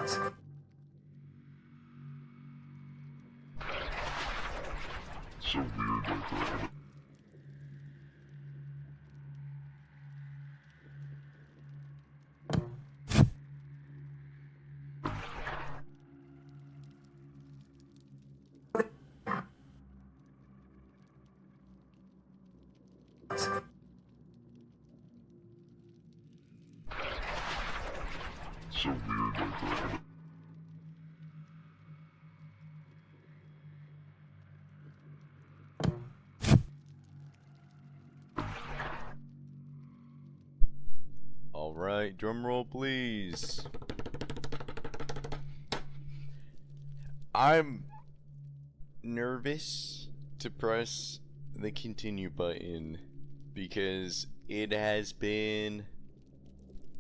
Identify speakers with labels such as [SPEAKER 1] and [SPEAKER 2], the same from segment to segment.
[SPEAKER 1] So weird like that. So weird like that.
[SPEAKER 2] Alright, drum roll please. I'm nervous to press the continue button because it has been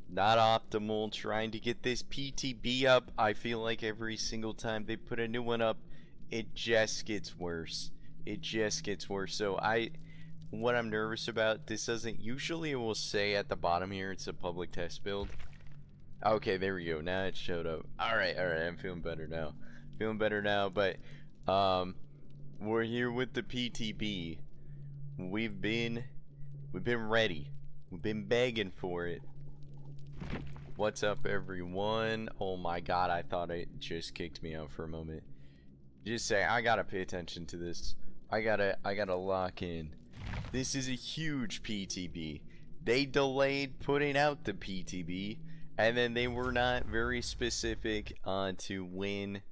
[SPEAKER 2] not optimal trying to get this PTB up. I feel like every single time they put a new one up, it just gets worse. It just gets worse. So what I'm nervous about, this doesn't usually, it will say at the bottom here it's a public test build. Okay, there we go. Now it showed up. Alright, I'm feeling better now. But we're here with the PTB. We've been ready. We've been begging for it. What's up, everyone? Oh my god, I thought it just kicked me out for a moment. Just say, I gotta pay attention to this. I gotta lock in. This is a huge PTB. They delayed putting out the PTB, and then they were not very specific on to when.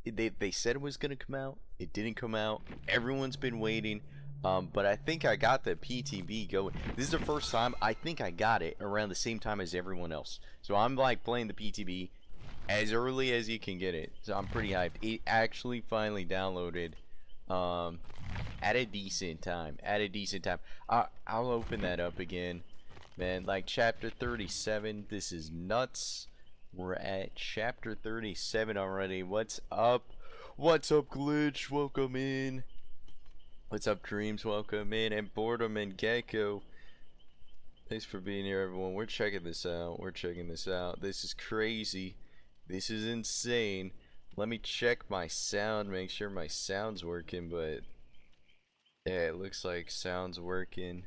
[SPEAKER 2] They said it was gonna come out. It didn't come out. Everyone's been waiting. But I think I got the PTB going. This is the first time I think I got it around the same time as everyone else. So I'm like playing the PTB as early as you can get it. So I'm pretty hyped. It actually finally downloaded at a decent time. I'll open that up again. Man, like chapter 37. This is nuts. We're at chapter 37 already. What's up? What's up, Glitch? Welcome in. What's up, Dreams? Welcome in. And Boredom and Gecko. Thanks for being here, everyone. We're checking this out. This is crazy. This is insane. Let me check my sound, make sure my sound's working, but yeah, it looks like sound's working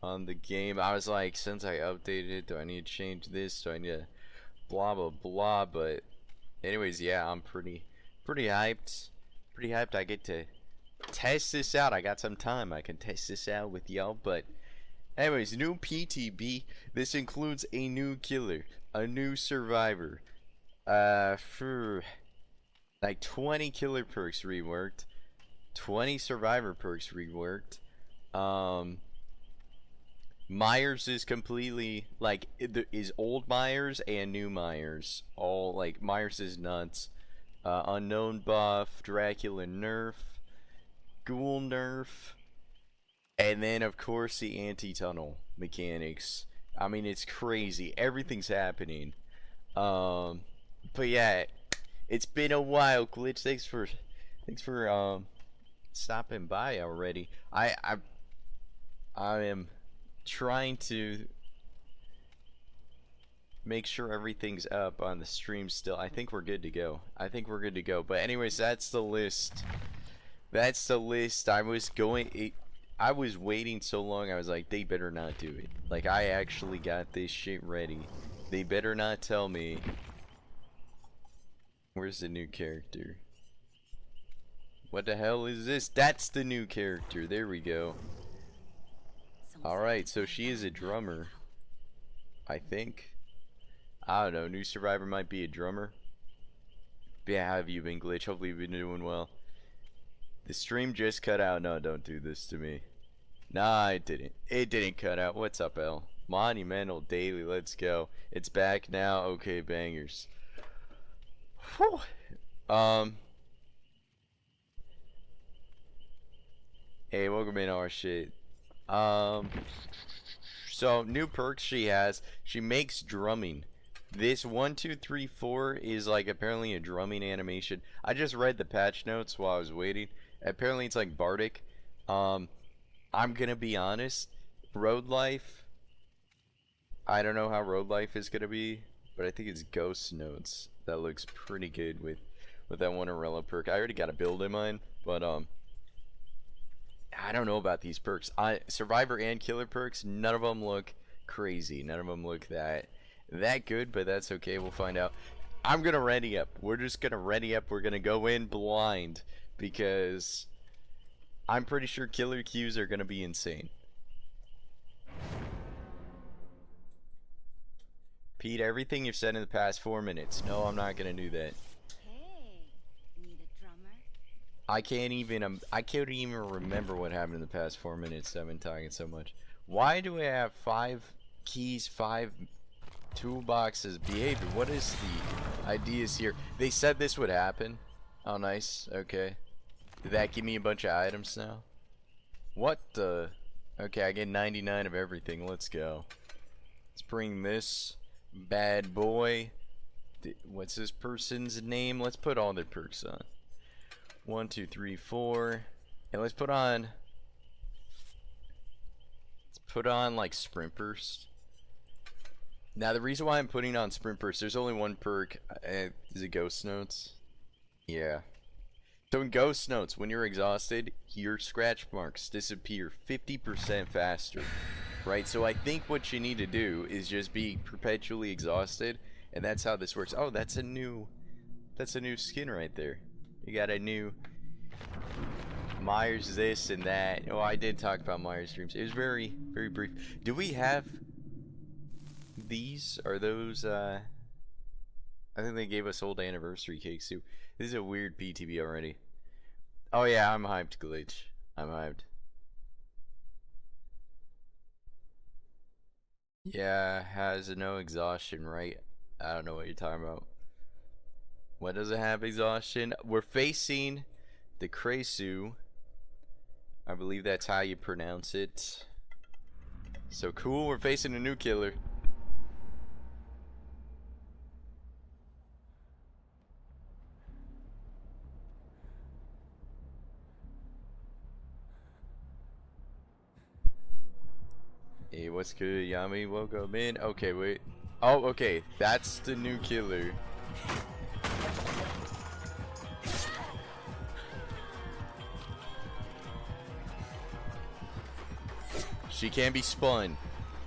[SPEAKER 2] on the game. I was like, since I updated it, do I need to change this? Do I need to blah blah blah? But anyways, yeah, I'm pretty hyped. I get to test this out. I got some time. I can test this out with y'all. But anyways, new PTB. This includes a new killer, a new survivor. For like 20 killer perks reworked, 20 survivor perks reworked. Myers is completely like is old Myers and new Myers. All like Myers is nuts. Unknown buff, Dracula nerf, Ghoul nerf, and then of course the anti-tunnel mechanics. I mean, it's crazy. Everything's happening. But yeah, it's been a while, Glitch. Thanks for stopping by already. I am trying to make sure everything's up on the stream still. I think we're good to go. But anyways, that's the list. I was waiting so long. I was like, they better not do it. Like, I actually got this shit ready. They better not tell me. Where's the new character? What the hell is this? That's the new character. There we go. Alright, so she is a drummer. I think. I don't know. New survivor might be a drummer. But yeah, how have you been, Glitch? Hopefully you've been doing well. The stream just cut out. No, don't do this to me. Nah, it didn't. It didn't cut out. What's up, L? Monumental Daily. Let's go. It's back now. Okay, bangers. Whew. Hey, welcome in our shit. So new perks she has. She makes drumming. This 1, 2, 3, 4 is like apparently a drumming animation. I just read the patch notes while I was waiting. Apparently it's like bardic. I'm gonna be honest. Road life. I don't know how road life is gonna be. but I think it's Ghost Notes that looks pretty good with that one Arella perk. I already got a build in mind, but I don't know about these perks. Survivor and Killer perks, none of them look crazy. None of them look that good, but that's okay. We'll find out. I'm gonna ready up. We're just gonna ready up. We're gonna go in blind because I'm pretty sure killer queues are gonna be insane. Pete, everything you've said in the past 4 minutes. No, I'm not gonna do that.
[SPEAKER 3] Hey, need a drummer?
[SPEAKER 2] I can't even remember what happened in the past 4 minutes. I've been talking so much. Why do I have 5 keys, 5 toolboxes? Behavior. What is the ideas here? They said this would happen. Oh, nice. Okay. Did that give me a bunch of items now? What the? Okay, I get 99 of everything. Let's go. Let's bring this bad boy. What's this person's name? Let's put all their perks on. 1, 2, 3, 4. And let's put on like sprint burst. Now the reason why I'm putting on sprint burst, there's only one perk. Is it Ghost Notes? Yeah. So in Ghost Notes, when you're exhausted, your scratch marks disappear 50% faster. Right? So I think what you need to do is just be perpetually exhausted, and that's how this works. Oh, that's a new skin right there. You got a new Myers this and that. Oh, I did talk about Myers streams. It was very, very brief. Do we have these? Are those I think they gave us old anniversary cakes too. This is a weird PTB already. Oh yeah, I'm hyped, Glitch. I'm hyped. Yeah, has no exhaustion, right? I don't know what you're talking about. What does it have exhaustion? We're facing the Kresu. I believe that's how you pronounce it. So cool, we're facing a new killer. Hey, what's good, Yami? Welcome in. Okay, wait. Oh, okay. That's the new killer. She can be spun.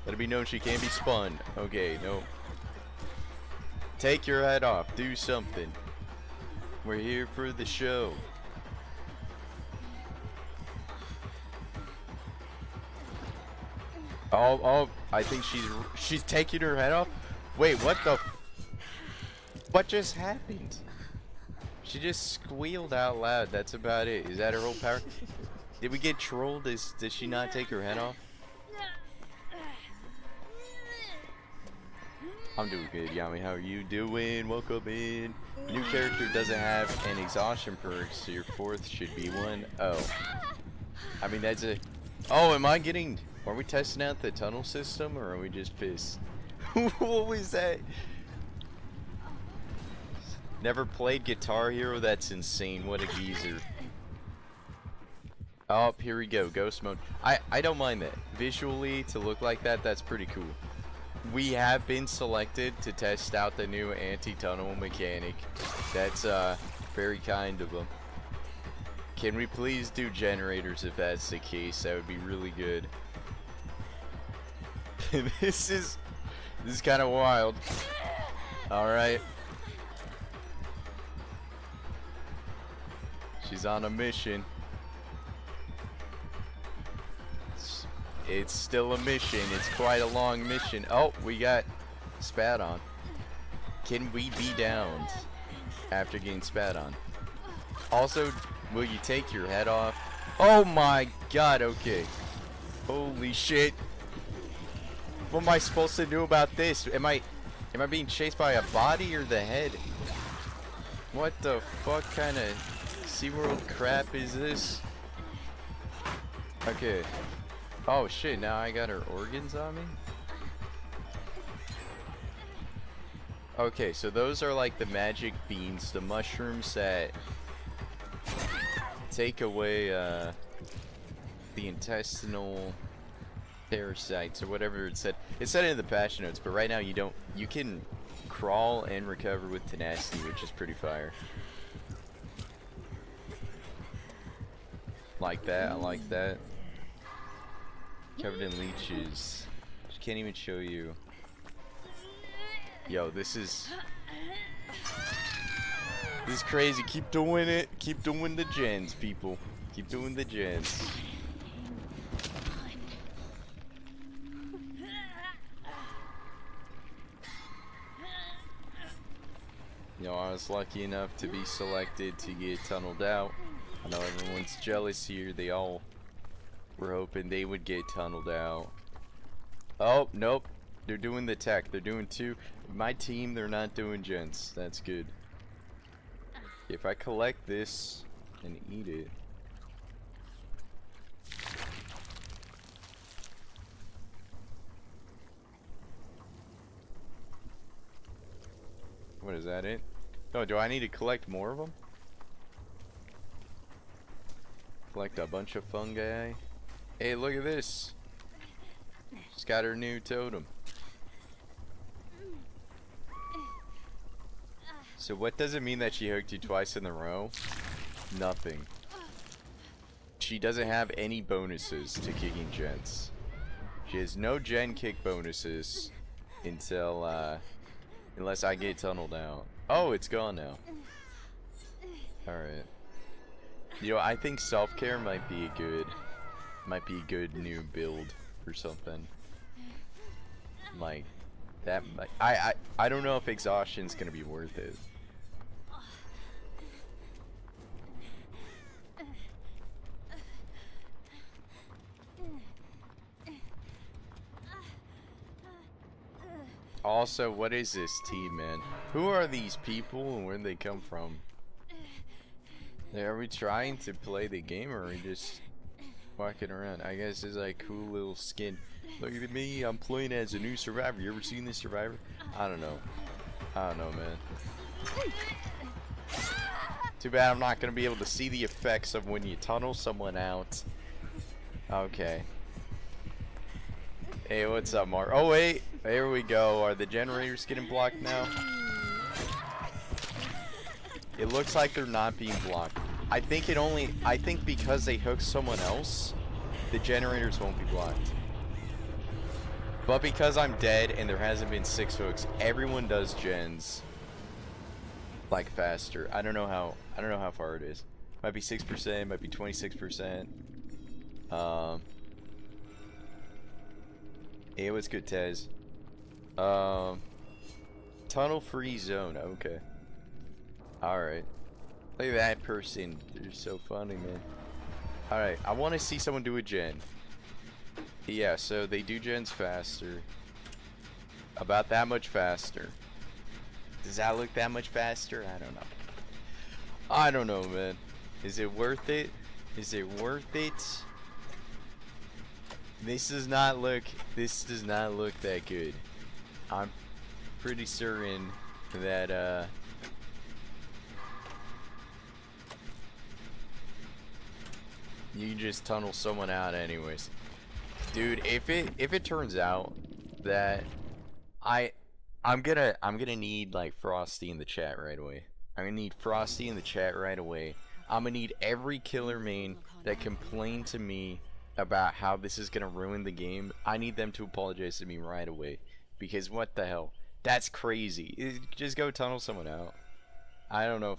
[SPEAKER 2] Let it be known she can be spun. Okay, no. Take your head off. Do something. We're here for the show. Oh, I think she's taking her head off. Wait, what the? What just happened? She just squealed out loud. That's about it. Is that her whole power? Did we get trolled? Did she not take her head off? I'm doing good, Yami. How are you doing? Welcome in. New character doesn't have an exhaustion perk, so your fourth should be one. Oh. I mean, that's a... Oh, am I getting... Are we testing out the tunnel system, or are we just pissed? What was that? Never played Guitar Hero? That's insane. What a geezer. Oh, here we go. Ghost mode. I don't mind that. Visually, to look like that, that's pretty cool. We have been selected to test out the new anti-tunnel mechanic. That's very kind of them. Can we please do generators if that's the case? That would be really good. This is kind of wild. All right. She's on a mission. It's still a mission. It's quite a long mission. Oh, we got spat on. Can we be downed after getting spat on? Also, will you take your head off? Oh my god, okay. Holy shit. What am I supposed to do about this? Am I being chased by a body or the head? What the fuck kind of SeaWorld crap is this? Okay. Oh shit, now I got her organs on me? Okay, so those are like the magic beans, the mushrooms that take away the intestinal parasites or whatever it said. It said it in the patch notes, but right now you can crawl and recover with tenacity, which is pretty fire. Like that, I like that. Covered in leeches. Just can't even show you. Yo, this is crazy. Keep doing it. Keep doing the gens, people. Keep doing the gens. You know, I was lucky enough to be selected to get tunneled out. I know everyone's jealous here. They all were hoping they would get tunneled out. Oh, nope. They're doing the tech. They're doing two. My team, they're not doing gents. That's good. If I collect this and eat it. What is that it? Oh, do I need to collect more of them? Collect a bunch of fungi. Hey, look at this. She's got her new totem. So what does it mean that she hooked you twice in a row? Nothing. She doesn't have any bonuses to kicking gens. She has no gen kick bonuses until unless I get tunneled out. Oh, it's gone now. Alright. You know, I think self-care might be a good new build or something. Like that. Like, I don't know if exhaustion's gonna be worth it. Also, what is this team, man? Who are these people and where do they come from? Are we trying to play the game or are we just walking around? I guess it's like cool little skin. Look at me, I'm playing as a new survivor. You ever seen this survivor? I don't know. I don't know, man. Too bad I'm not gonna be able to see the effects of when you tunnel someone out. Okay. Hey, what's up, Mark? Oh wait, there we go. Are the generators getting blocked now? It looks like they're not being blocked. I think because they hooked someone else, the generators won't be blocked. But because I'm dead and there hasn't been 6 hooks, everyone does gens like faster. I don't know how far it is. Might be 6%, might be 26%. Hey, what's good, Tez? Tunnel free zone. Okay. Alright. Look at that person. They're so funny, man. Alright, I want to see someone do a gen. Yeah, so they do gens faster. About that much faster. Does that look that much faster? I don't know. I don't know, man. Is it worth it? Is it worth it? This does not look that good. I'm pretty certain that you can just tunnel someone out anyways. Dude, if it turns out that I'm gonna need like Frosty in the chat right away. I'm gonna need Frosty in the chat right away. I'm gonna need every killer main that complained to me about how this is gonna ruin the game. I need them to apologize to me right away, because what the hell? That's crazy. Just go tunnel someone out. I don't know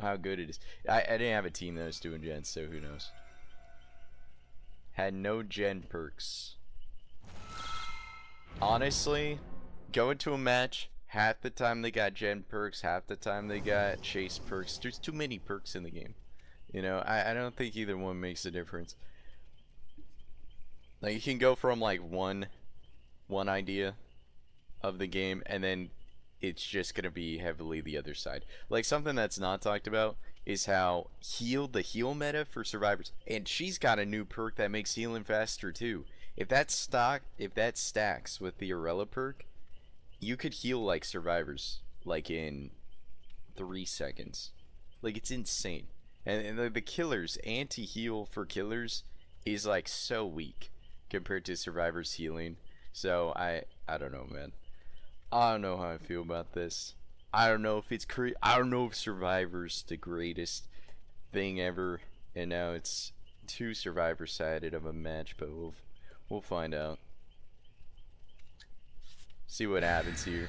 [SPEAKER 2] how good it is. I didn't have a team that was doing gens, so who knows. Had no gen perks. Honestly, go into a match, half the time they got gen perks, half the time they got chase perks. There's too many perks in the game. You know, I don't think either one makes a difference. Like, you can go from like one idea of the game, and then it's just gonna be heavily the other side. Like, something that's not talked about is how the heal meta for survivors, and she's got a new perk that makes healing faster too. If that stacks with the Arella perk, you could heal like survivors like in 3 seconds. Like, it's insane. And the killers, anti-heal for killers is like so weak compared to survivors healing. So I don't know, man. I don't know how I feel about this. I don't know if it's I don't know if Survivor's the greatest thing ever, and now it's two Survivor-sided of a match, but we'll find out. See what happens here.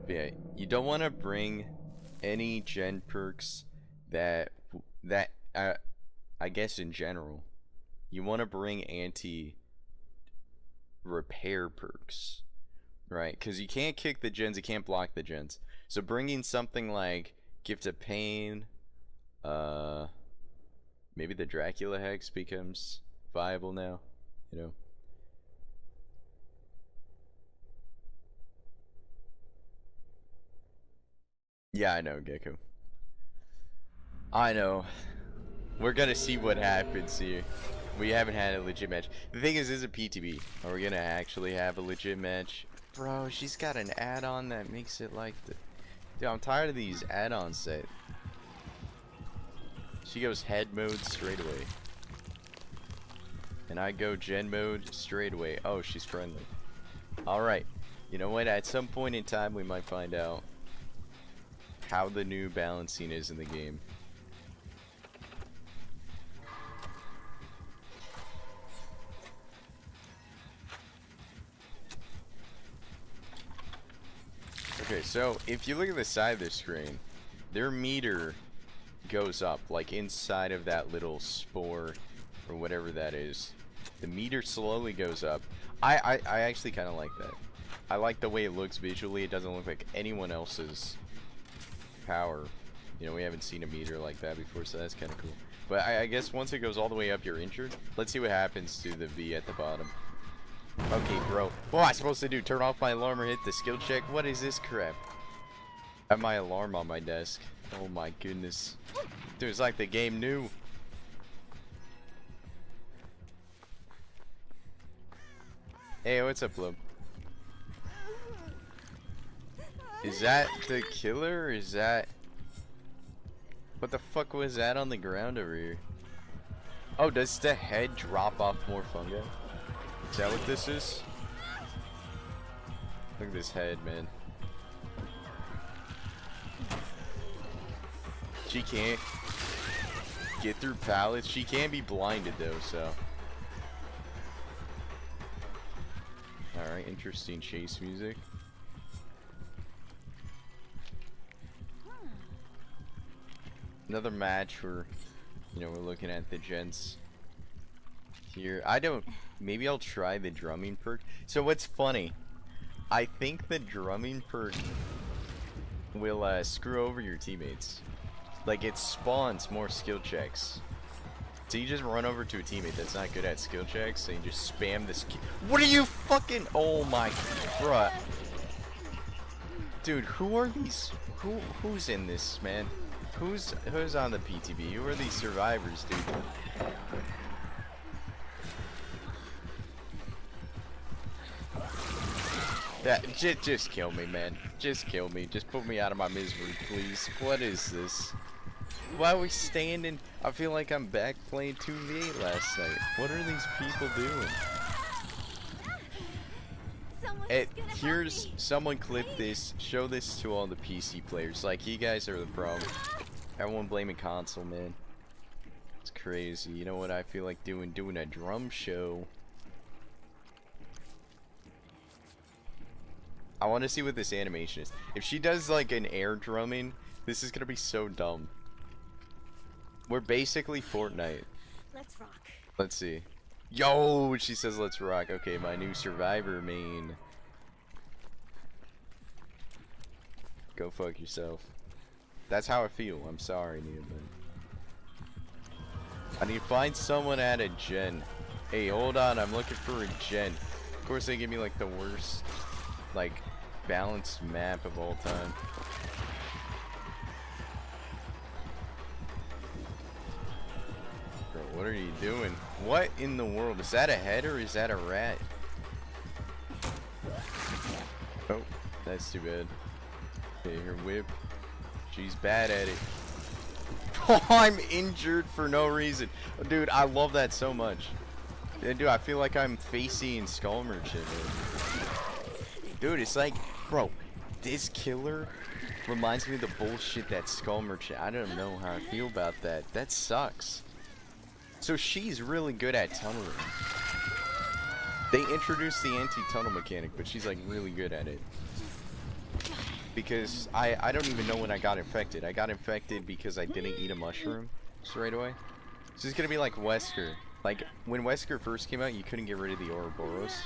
[SPEAKER 2] Yeah, you don't want to bring any gen perks that I guess in general you want to bring anti repair perks, right? Because you can't kick the gens, you can't block the gens. So bringing something like Gift of Pain, maybe the Dracula Hex becomes viable now, you know. Yeah, I know, Gecko. I know. We're gonna see what happens here. We haven't had a legit match. The thing is a PTB. Are we gonna actually have a legit match? Bro, she's got an add-on that makes it like the... Dude, I'm tired of these add-on set. She goes head mode straight away. And I go gen mode straight away. Oh, she's friendly. Alright. You know what? At some point in time, we might find out how the new balancing is in the game. Okay, so if you look at the side of the screen, their meter goes up, like inside of that little spore or whatever that is. The meter slowly goes up. I actually kind of like that. I like the way it looks visually. It doesn't look like anyone else's power. You know, we haven't seen a meter like that before, so that's kind of cool. But I guess once it goes all the way up, you're injured. Let's see what happens to the V at the bottom. Okay, bro. What am I supposed to do? Turn off my alarm or hit the skill check? What is this crap? I have my alarm on my desk. Oh my goodness. Dude, it's like the game knew. Hey, what's up, Blob? Is that the killer, or is that... What the fuck was that on the ground over here? Oh, does the head drop off more fungi? Is that what this is? Look at this head, man. She can't get through pallets. She can be blinded though, so. Alright, interesting chase music. Another match where, you know, we're looking at the gents here. Maybe I'll try the drumming perk. So what's funny, I think the drumming perk will screw over your teammates. Like, it spawns more skill checks. So you just run over to a teammate that's not good at skill checks and you just spam this. What are you fucking... Oh my... Bruh. Dude, who are these... Who's in this, man? Who's on the PTB? Who are these survivors, dude? That just kill me, man. Just kill me. Just put me out of my misery, please. What is this? Why are we standing? I feel like I'm back playing 2v8 last night. What are these people doing? Here's someone clip this. Show this to all the PC players. Like, you guys are the problem. Everyone blaming console, man. It's crazy. You know what I feel like doing? Doing a drum show. I want to see what this animation is. If she does like an air drumming, this is gonna be so dumb. We're basically Fortnite.
[SPEAKER 3] Let's rock.
[SPEAKER 2] Let's see. Yo, she says let's rock. Okay, my new survivor main. Go fuck yourself. That's how I feel. I'm sorry, Nia, but I need to find someone at a gen. Hey, hold on. I'm looking for a gen. Of course, they give me like the worst, like, balanced map of all time. Bro, what are you doing? What in the world? Is that a head or is that a rat? Oh, that's too bad. Okay, her whip. She's bad at it. I'm injured for no reason. Dude, I love that so much. Yeah, dude, I feel like I'm facing Skull Merchant, man. Dude, it's like, bro, this killer reminds me of the bullshit that Skull Merchant. I don't know how I feel about that. That sucks. So she's really good at tunneling. They introduced the anti-tunnel mechanic, but she's like really good at it. Because I don't even know when I got infected. I got infected because I didn't eat a mushroom straight away. So it's gonna be like Wesker. Like when Wesker first came out, you couldn't get rid of the Ouroboros,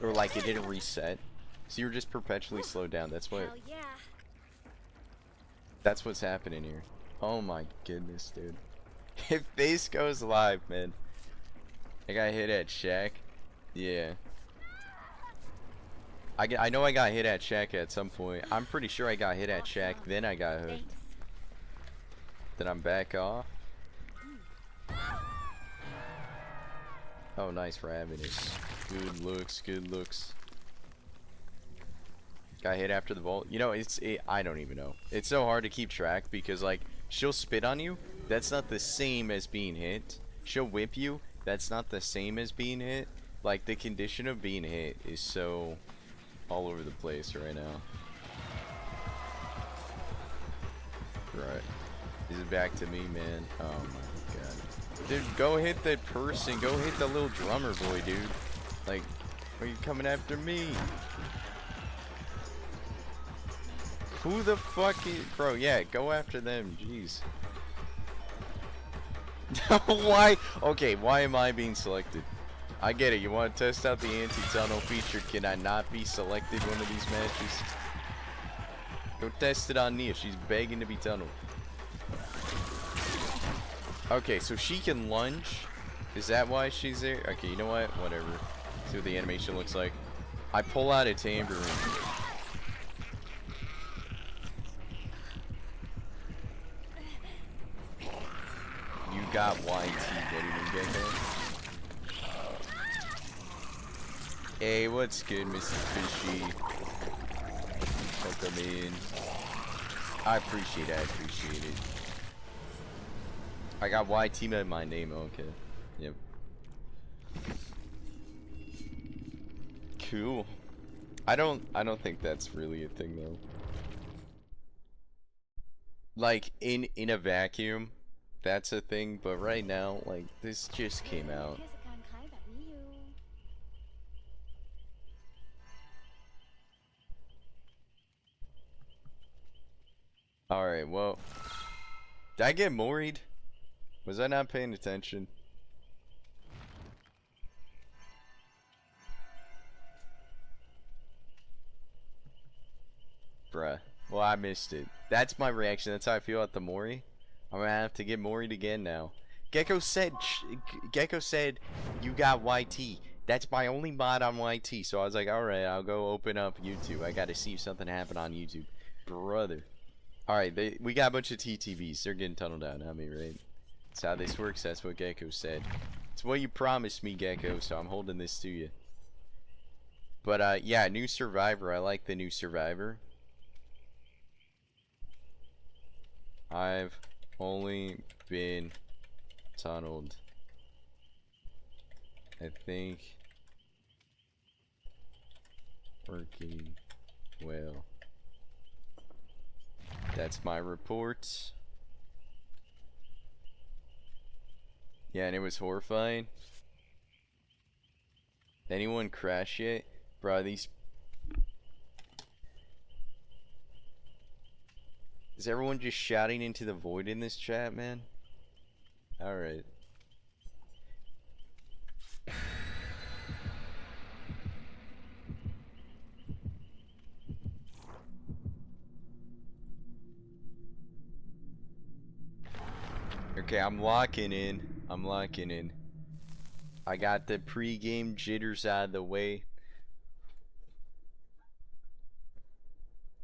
[SPEAKER 2] or like it didn't reset, so you were just perpetually slowed down. That's what. That's what's happening here. Oh my goodness, dude. If this goes live, man. I got hit at Shack. Yeah. I know I got hit at Shack at some point. I'm pretty sure I got hit at Shack, then I got hooked. Then I'm back off. Oh, nice for having it. Good looks, good looks. Got hit after the vault. You know, I don't even know. It's so hard to keep track because, like, she'll spit on you. That's not the same as being hit. She'll whip you. That's not the same as being hit. Like, the condition of being hit is so all over the place right now. Right. Is it back to me, man? Oh my god. Dude, go hit that person. Go hit the little drummer boy, dude. Like, why are you coming after me? Who the fuck is... Bro, yeah, go after them. Jeez. Why? Okay, why am I being selected? I get it. You want to test out the anti-tunnel feature. Can I not be selected one of these matches? Go test it on Nia. She's begging to be tunneled. Okay, so she can lunge. Is that why she's there? Okay, you know what? Whatever. See what the animation looks like. I pull out a tambourine. You got YT. What do you mean, Gecko? Hey, what's good, Mrs. Fishy? Welcome in. I appreciate it. I appreciate it. I got YT in my name. Okay. Yep. Cool. I don't think that's really a thing though. Like in a vacuum, that's a thing. But right now, like this just came out. Alright, well. Did I get moried? Was I not paying attention? Bruh. Well, I missed it. That's my reaction. That's how I feel at the mori. I'm gonna have to get moried again now. Gecko said you got YT. That's my only mod on YT. So I was like, alright, I'll go open up YouTube. I gotta see if something happened on YouTube. Brother. Alright, we got a bunch of TTVs. They're getting tunneled out on me, right? That's how this works. That's what Gecko said. It's what you promised me, Gecko, so I'm holding this to you. But, yeah, new survivor. I like the new survivor. I've only been tunneled. I think working well. That's my report. Yeah, and it was horrifying. Anyone crash yet? Bro, these... Is everyone just shouting into the void in this chat, man? Alright. Okay, I'm locking in. I'm locking in. I got the pre-game jitters out of the way.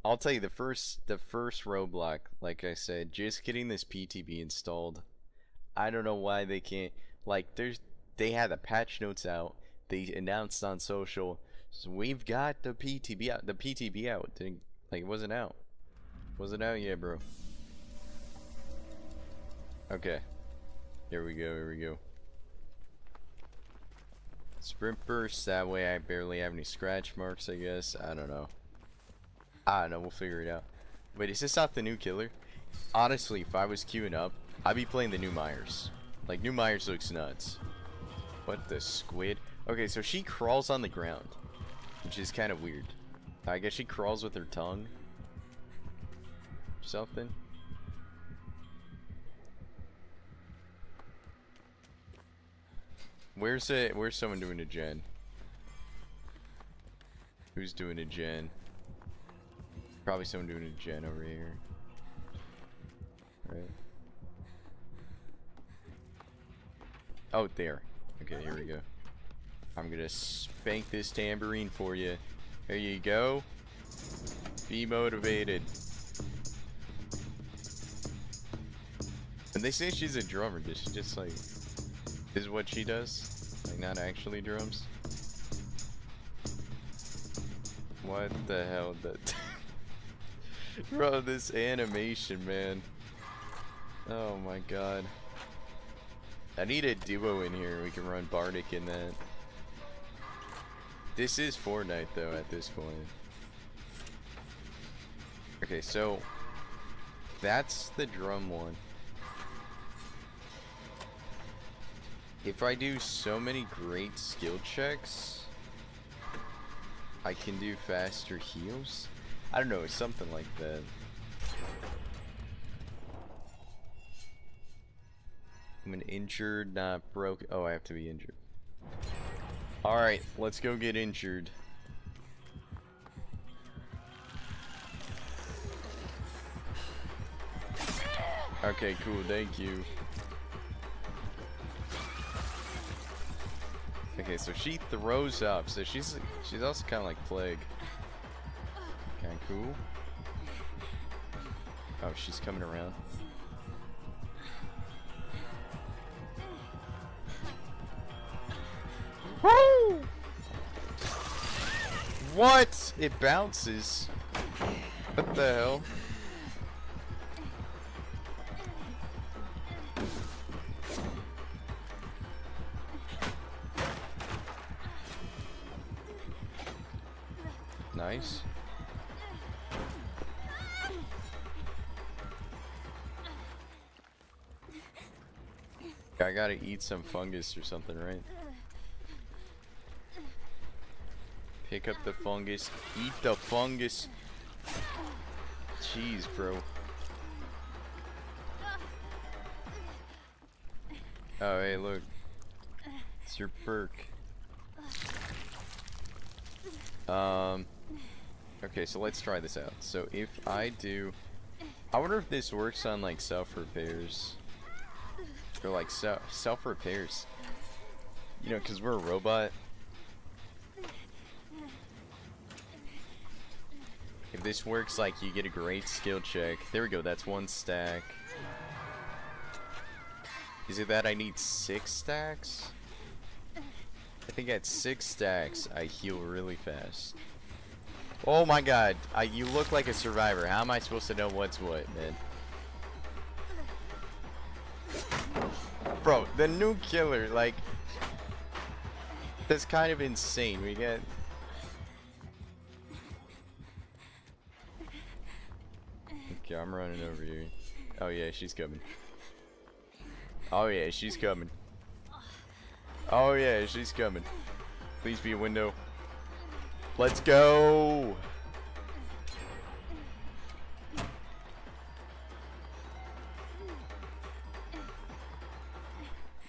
[SPEAKER 2] I'll tell you, the first roadblock, like I said, just getting this PTB installed. I don't know why they can't, like, they had the patch notes out. They announced on social, so we've got the PTB out. The PTB out. Like, it wasn't out. Wasn't out yet, bro. Okay. Here we go, here we go. Sprint burst, that way I barely have any scratch marks, I guess. I don't know. We'll figure it out. Wait, is this not the new killer? Honestly, if I was queuing up, I'd be playing the new Myers. Like, new Myers looks nuts. What the squid? Okay, so she crawls on the ground, which is kind of weird. I guess she crawls with her tongue. Something. Where's someone doing a gen? Who's doing a gen? Probably someone doing a gen over here. Right. Oh, there. Okay, here we go. I'm gonna spank this tambourine for you. There you go. Be motivated. And they say she's a drummer. Does she just like... is what she does? Like, not actually drums? What the hell? That... Bro, this animation, man. Oh my god. I need a duo in here. We can run Bardic in that. This is Fortnite, though, at this point. Okay, so... that's the drum one. If I do so many great skill checks, I can do faster heals? I don't know, it's something like that. I'm an injured, not broke. Oh, I have to be injured. Alright, let's go get injured. Okay, cool, thank you. Okay, so she throws up, so she's also kind of like Plague. Kind of cool. Oh, she's coming around. Woo! What? It bounces. What the hell? Nice. I gotta eat some fungus or something, right? Pick up the fungus. Eat the fungus. Jeez, bro. Oh, hey, look. It's your perk. Okay, so let's try this out. So if I do... I wonder if this works on, like, self-repairs. Or, like, self-repairs. You know, because we're a robot. If this works, like, you get a great skill check. There we go, that's 1 stack. Is it that I need 6 stacks? I think at 6 stacks, I heal really fast. Oh my god, you look like a survivor. How am I supposed to know what's what, man? Bro, the new killer, like... that's kind of insane. We get... okay, I'm running over here. Oh yeah, she's coming. Oh yeah, she's coming. Oh yeah, she's coming. Please be a window. Let's go!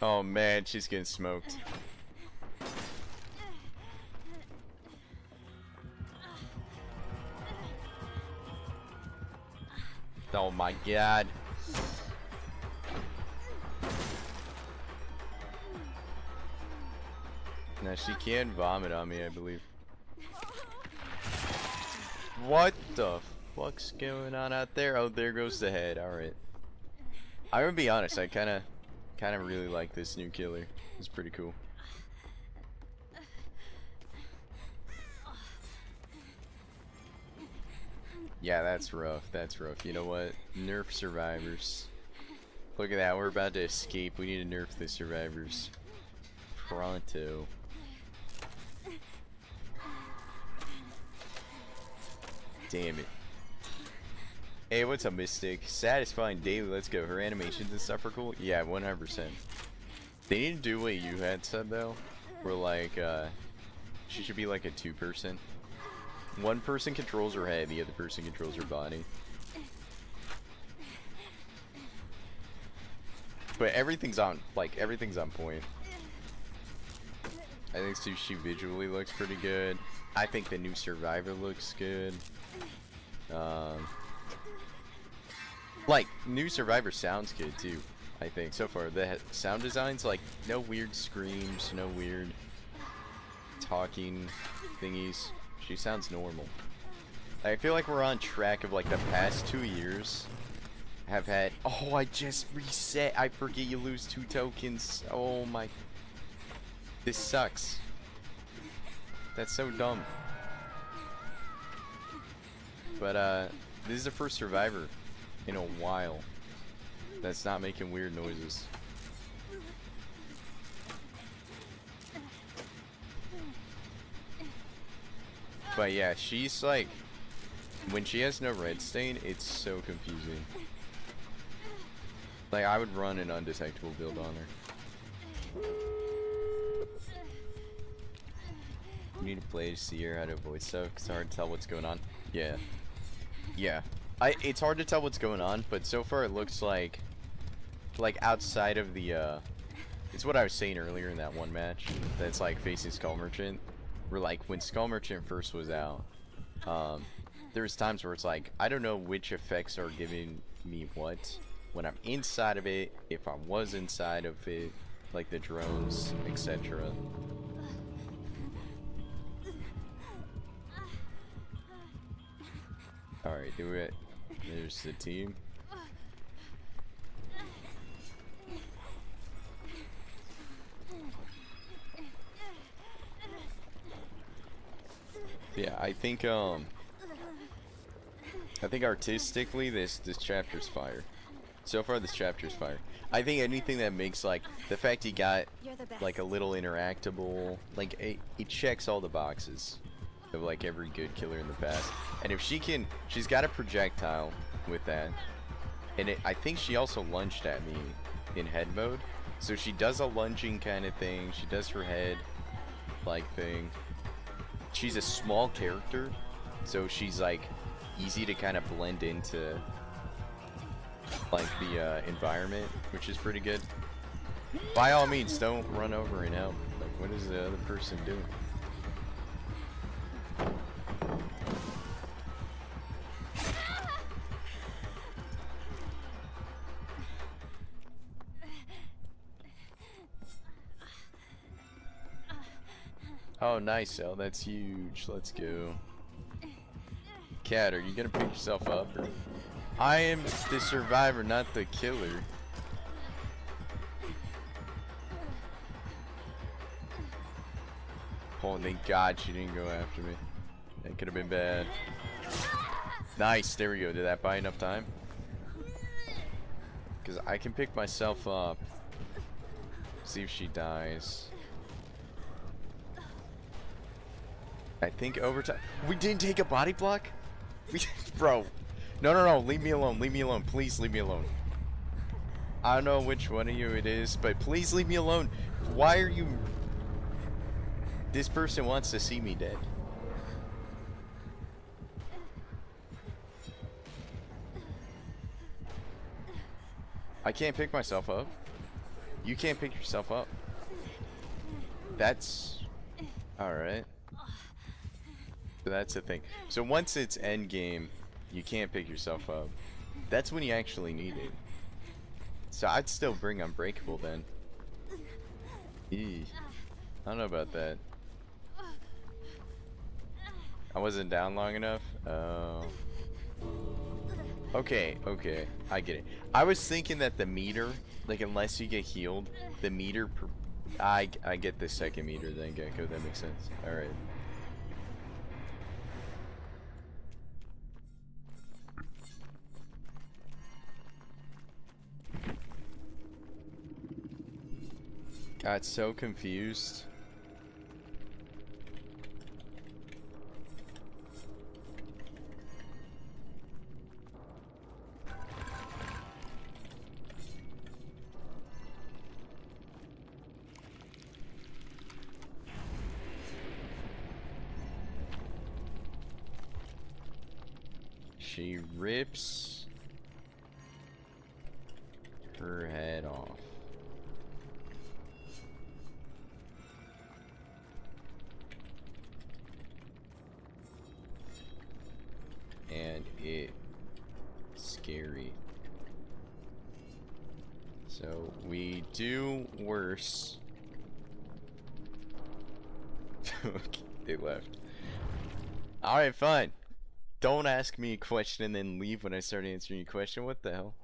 [SPEAKER 2] Oh man, she's getting smoked. Oh my god. Now she can vomit on me, I believe. What the fuck's going on out there? Oh, there goes the head. Alright. I'm gonna be honest, I kinda really like this new killer. It's pretty cool. Yeah, that's rough. That's rough. You know what? Nerf survivors. Look at that, we're about to escape. We need to nerf the survivors. Pronto. Damn it. Hey, what's up, Mystic? Satisfying daily, let's go. Her animations and stuff are cool? Yeah, 100%. They need to do what you had said, though. Where, like, she should be like a two-person. One person controls her head, the other person controls her body. But everything's on, like, everything's on point. I think she visually looks pretty good. I think the new Survivor looks good. Like, new Survivor sounds good too, I think, so far. The sound design's like, no weird screams, no weird talking thingies. She sounds normal. I feel like we're on track of like the past 2 years have had, oh, I just reset. I forget you lose 2 tokens. Oh my, this sucks. That's so dumb. But this is the first Survivor in a while that's not making weird noises. But yeah, she's like, when she has no red stain, it's so confusing. Like, I would run an undetectable build on her. You need to play to see her how to avoid stuff. It's hard to tell what's going on. Yeah. Yeah. It's hard to tell what's going on, but so far it looks like outside of the, it's what I was saying earlier in that one match, that's like facing Skull Merchant, where like when Skull Merchant first was out, there's times where it's like, I don't know which effects are giving me what, when I'm inside of it, if I was inside of it, like the drones, etc. Alright, do it. There's the team. Yeah, I think artistically this chapter's fire. So far this chapter's fire. I think anything that makes like the fact he got like a little interactable, like it checks all the boxes of like every good killer in the past. And if she can, she's got a projectile with that. And I think she also lunged at me in head mode. So she does a lunging kind of thing. She does her head like thing. She's a small character, so she's like easy to kind of blend into like the environment, which is pretty good. By all means, don't run over and help. Like, what is the other person doing? Oh, nice, El. That's huge. Let's go. Cat, are you gonna pick yourself up? Or... I am the survivor, not the killer. Oh, thank God she didn't go after me. That could have been bad. Nice, there we go. Did that buy enough time? Because I can pick myself up. See if she dies. I think overtime. We didn't take a body block? Bro. No. Leave me alone. Leave me alone. Please leave me alone. I don't know which one of you it is, but please leave me alone. Why are you... This person wants to see me dead. I can't pick myself up. You can't pick yourself up. That's... Alright. So that's the thing. So once it's end game, you can't pick yourself up. That's when you actually need it. So I'd still bring Unbreakable then. Eee. I don't know about that. I wasn't down long enough? Oh. Okay, I get it. I was thinking that the meter, like unless you get healed, the meter per... I get the second meter then, Gecko, that makes sense. Alright. Got so confused. She rips her head off. And it's scary. So we do worse. They left. Alright, fine. Don't ask me a question and then leave when I start answering your question. What the hell?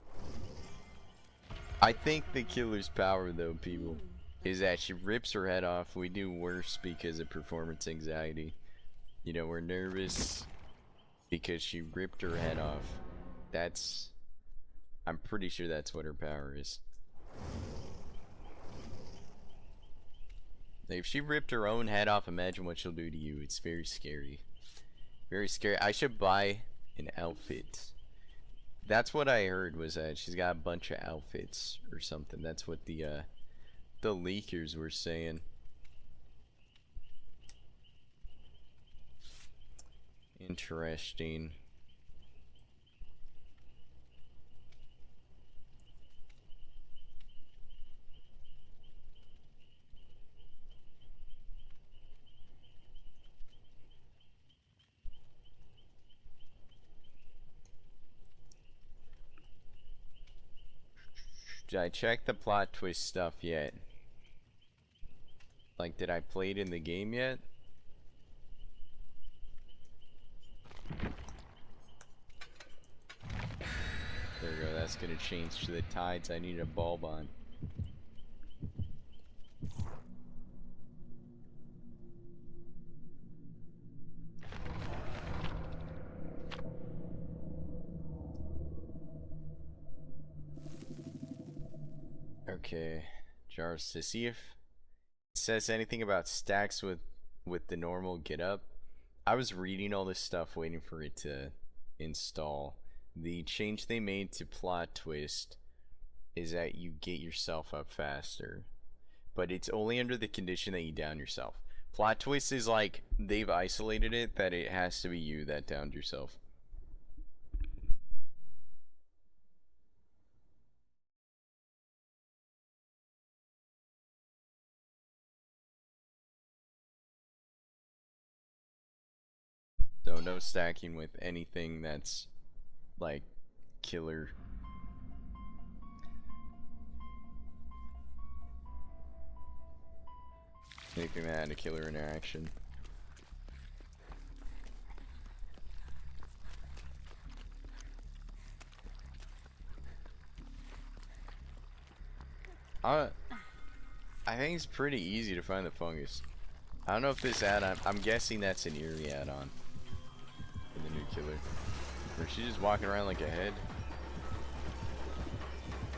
[SPEAKER 2] I think the killer's power, though, people, is that she rips her head off. We do worse because of performance anxiety. You know, we're nervous because she ripped her head off. I'm pretty sure that's what her power is. Like, if she ripped her own head off, imagine what she'll do to you. It's very scary. Very scary. I should buy an outfit. That's what I heard, was that she's got a bunch of outfits or something. That's what the leakers were saying. Interesting. Did I check the plot twist stuff yet? Like, did I play it in the game yet? There we go, that's gonna change to the tides I need a bulb on. Okay, Jars, to see if it says anything about stacks with the normal get up. I was reading all this stuff waiting for it to install. The change they made to plot twist is that you get yourself up faster, but it's only under the condition that you down yourself. Plot twist is like they've isolated it that it has to be you that downed yourself. So no stacking with anything that's like killer. Anything that had a killer interaction. I think it's pretty easy to find the fungus. I don't know if this add-on, I'm guessing that's an eerie add-on for the new killer. Or she's just walking around like a head.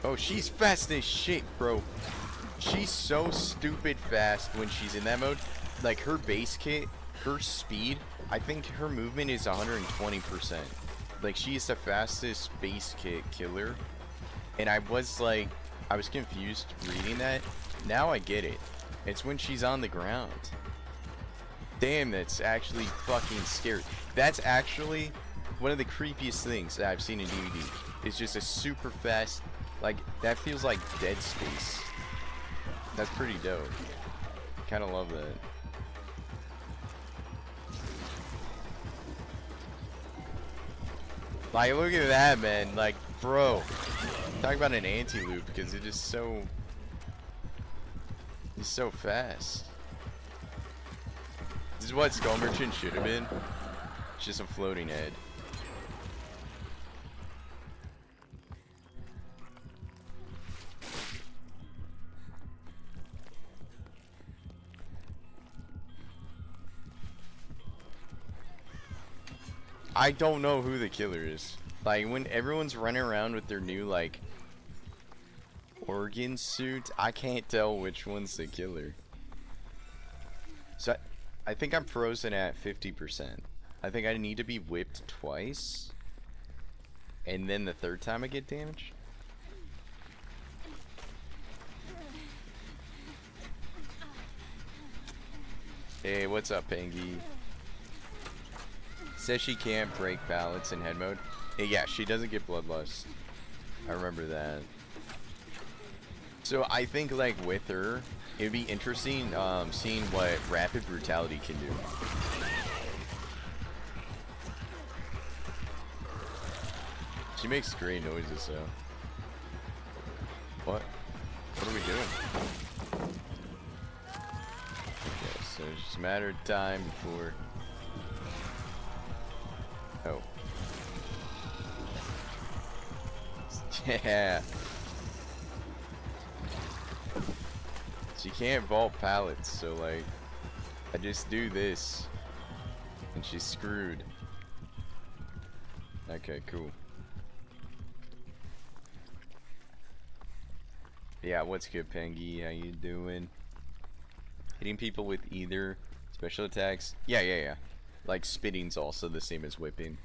[SPEAKER 2] Oh, she's fast as shit, bro. She's so stupid fast when she's in that mode. Like, her base kit, her speed, I think her movement is 120%. Like, she's the fastest base kit killer. And I was like, I was confused reading that. Now I get it. It's when she's on the ground. Damn, that's actually fucking scary. That's actually one of the creepiest things that I've seen in DVD. It's just a super fast, like, that feels like Dead Space. That's pretty dope. Kinda love that. Like, look at that, man. Like, bro. Talk about an anti-loop, because it is so... It's so fast. This is what Skull Merchant should have been. It's just a floating head. I don't know who the killer is. Like, when everyone's running around with their new, like, organ suit. I can't tell which one's the killer. So I think I'm frozen at 50%. I think I need to be whipped twice. And then the third time I get damaged. Hey, what's up, Pengy? Says she can't break pallets in head mode. Hey, yeah, she doesn't get bloodlust. I remember that. So I think, like, with her, it'd be interesting seeing what rapid brutality can do. She makes great noises, though. What? What are we doing? Okay, so it's just a matter of time before... Oh. Yeah. She can't vault pallets, so like, I just do this, and she's screwed. Okay, cool. Yeah, what's good, Pengy? How you doing? Hitting people with either special attacks? Yeah. Like, spitting's also the same as whipping.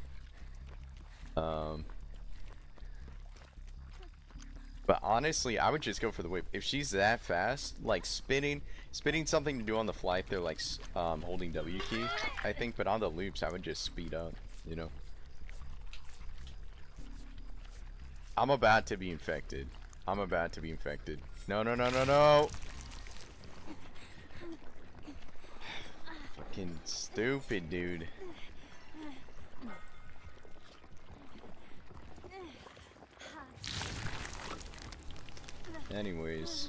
[SPEAKER 2] But honestly, I would just go for the whip. If she's that fast, like spitting something to do on the fly, they're like holding W key, I think. But on the loops, I would just speed up, you know. I'm about to be infected. I'm about to be infected. No. Fucking stupid, dude. Anyways.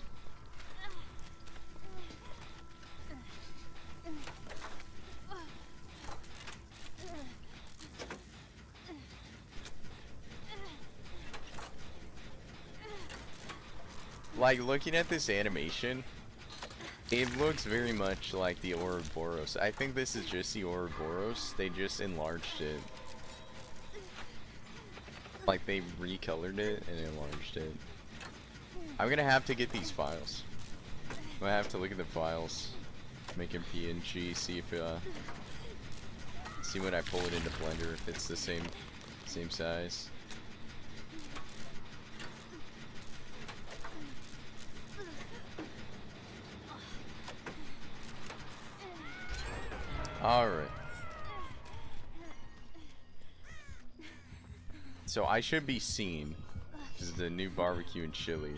[SPEAKER 2] Like, looking at this animation, it looks very much like the Ouroboros. I think this is just the Ouroboros. They just enlarged it. Like, they recolored it and enlarged it. I'm gonna have to get these files. I'm gonna have to look at the files, make them PNG, see if see when I pull it into Blender if it's the same size. All right. So I should be seen. This is the new barbecue and chili.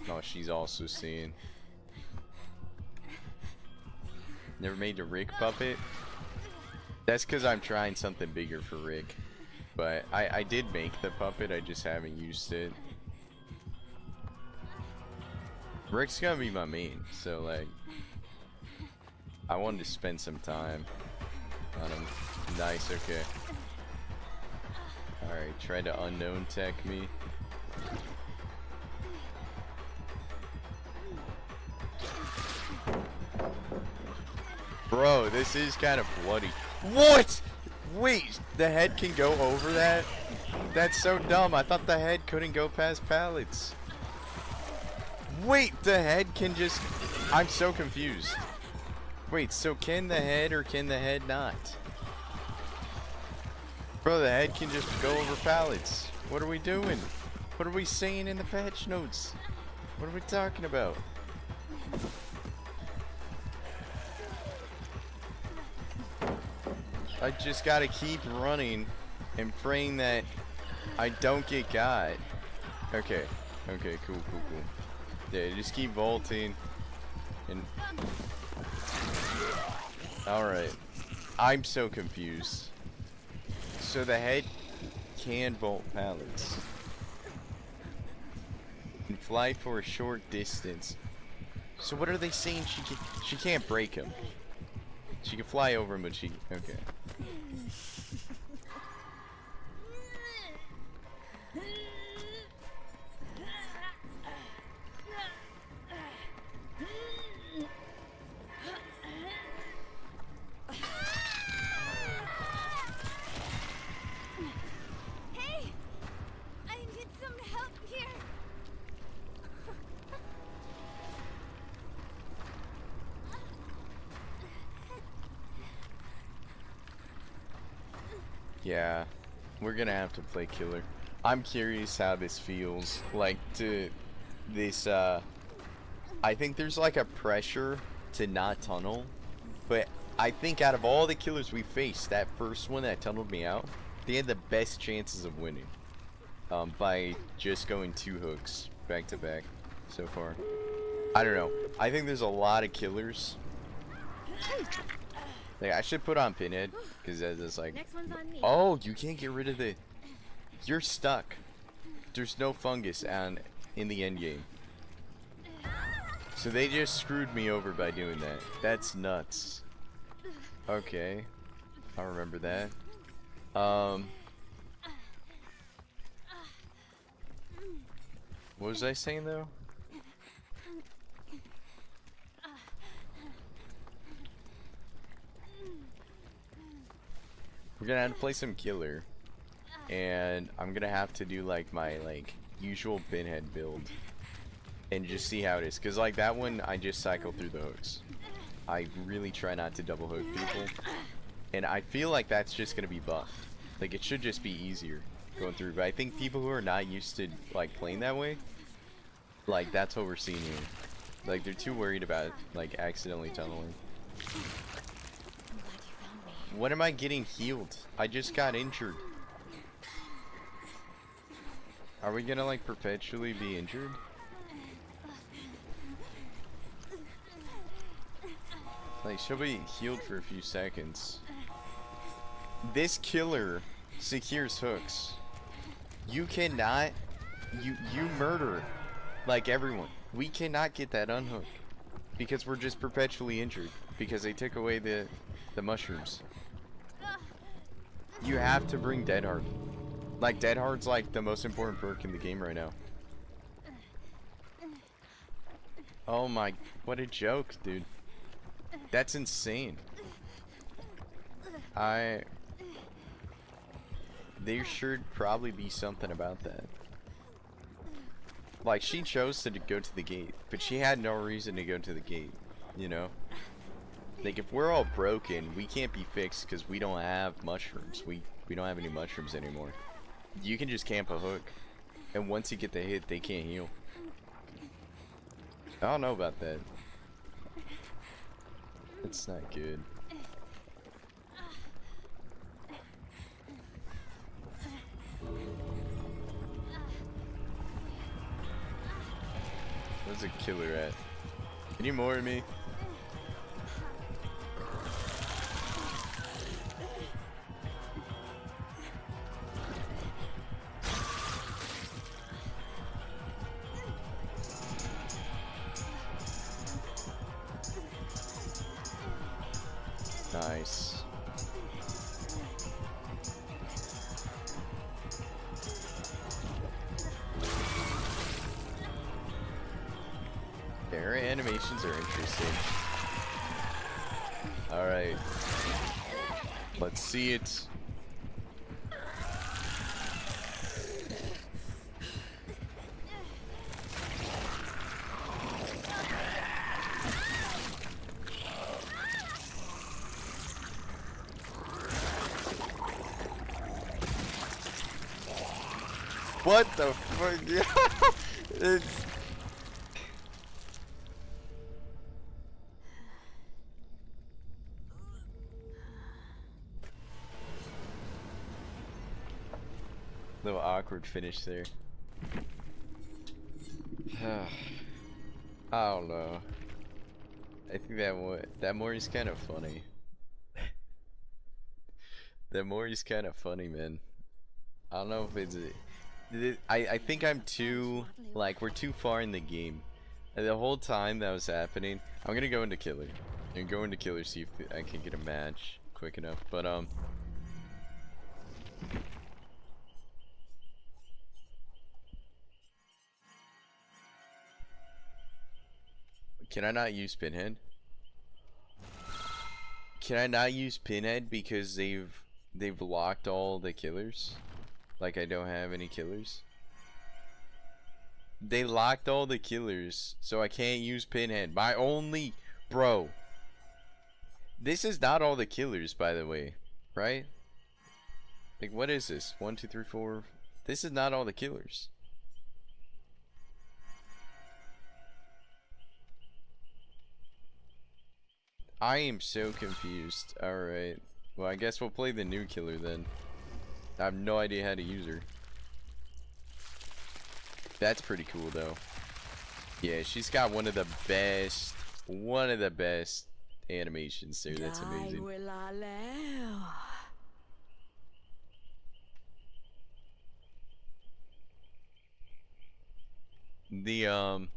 [SPEAKER 2] Oh, she's also seen. Never made a Rick puppet? That's because I'm trying something bigger for Rick. But I did make the puppet, I just haven't used it. Rick's gonna be my main, so like... I wanted to spend some time on him. Nice, okay. Alright, try to unknown tech me. Bro, this is kind of bloody. What? Wait, the head can go over that? That's so dumb. I thought the head couldn't go past pallets. Wait, the head can just... I'm so confused. Wait, so can the head or can the head not? Bro, the head can just go over pallets. What are we doing? What are we saying in the patch notes? What are we talking about? I just gotta keep running and praying that I don't get got. Okay, cool. Yeah, just keep vaulting and... Alright. I'm so confused. So the head can vault pallets. And fly for a short distance. So what are they saying? She can't break him. She can fly over him, but she... Okay. Yeah, we're gonna have to play killer. I'm curious how this feels. Like, to this, I think there's like a pressure to not tunnel. But I think out of all the killers we faced, that first one that tunneled me out, they had the best chances of winning. By just going 2 hooks back to back so far. I don't know. I think there's a lot of killers. Like, I should put on Pinhead, because it's like,
[SPEAKER 3] Next one's on me.
[SPEAKER 2] oh, you can't get rid of the, you're stuck. There's no fungus in the end game. So they just screwed me over by doing that. That's nuts. Okay, I'll remember that. What was I saying though? We're gonna have to play some killer, and I'm gonna have to do like my usual Pinhead build, and just see how it is. Cause like that one, I just cycle through the hooks. I really try not to double hook people, and I feel like that's just gonna be buffed. Like it should just be easier going through. But I think people who are not used to like playing that way, like that's what we're seeing here. Like they're too worried about like accidentally tunneling. When am I getting healed? I just got injured. Are we gonna like perpetually be injured? Like she'll be healed for a few seconds. This killer secures hooks. You cannot, you murder like everyone. We cannot get that unhooked because we're just perpetually injured because they took away the mushrooms. You have to bring Dead Hard. Like Dead Hard's like the most important perk in the game right now. Oh my, what a joke, dude. That's insane. There should probably be something about that. Like, she chose to go to the gate, but she had no reason to go to the gate, you know? Like, if we're all broken, we can't be fixed because we don't have mushrooms. We don't have any mushrooms anymore. You can just camp a hook, and once you get the hit, they can't heal. I don't know about that. It's not good. Where's a killer at? Can you more me? Nice. Their animations are interesting. Alright. Let's see it. What the fuck? It's... Little awkward finish there. I don't know. I think that Mori's kind of funny. That Mori's kind of funny, man. I don't know if it's... I think I'm too, like, we're too far in the game. And the whole time that was happening, I'm gonna go into killer. And go into killer, see if I can get a match quick enough. But, can I not use Pinhead? Can I not use Pinhead because they've locked all the killers? Like I don't have any killers? They locked all the killers, so I can't use Pinhead. My only... Bro. This is not all the killers, by the way. Right? Like, what is this? 1, 2, 3, 4. This is not all the killers. I am so confused. Alright. Well, I guess we'll play the new killer then. I have no idea how to use her. That's pretty cool though. Yeah, she's got one of the best animations there. That's amazing. The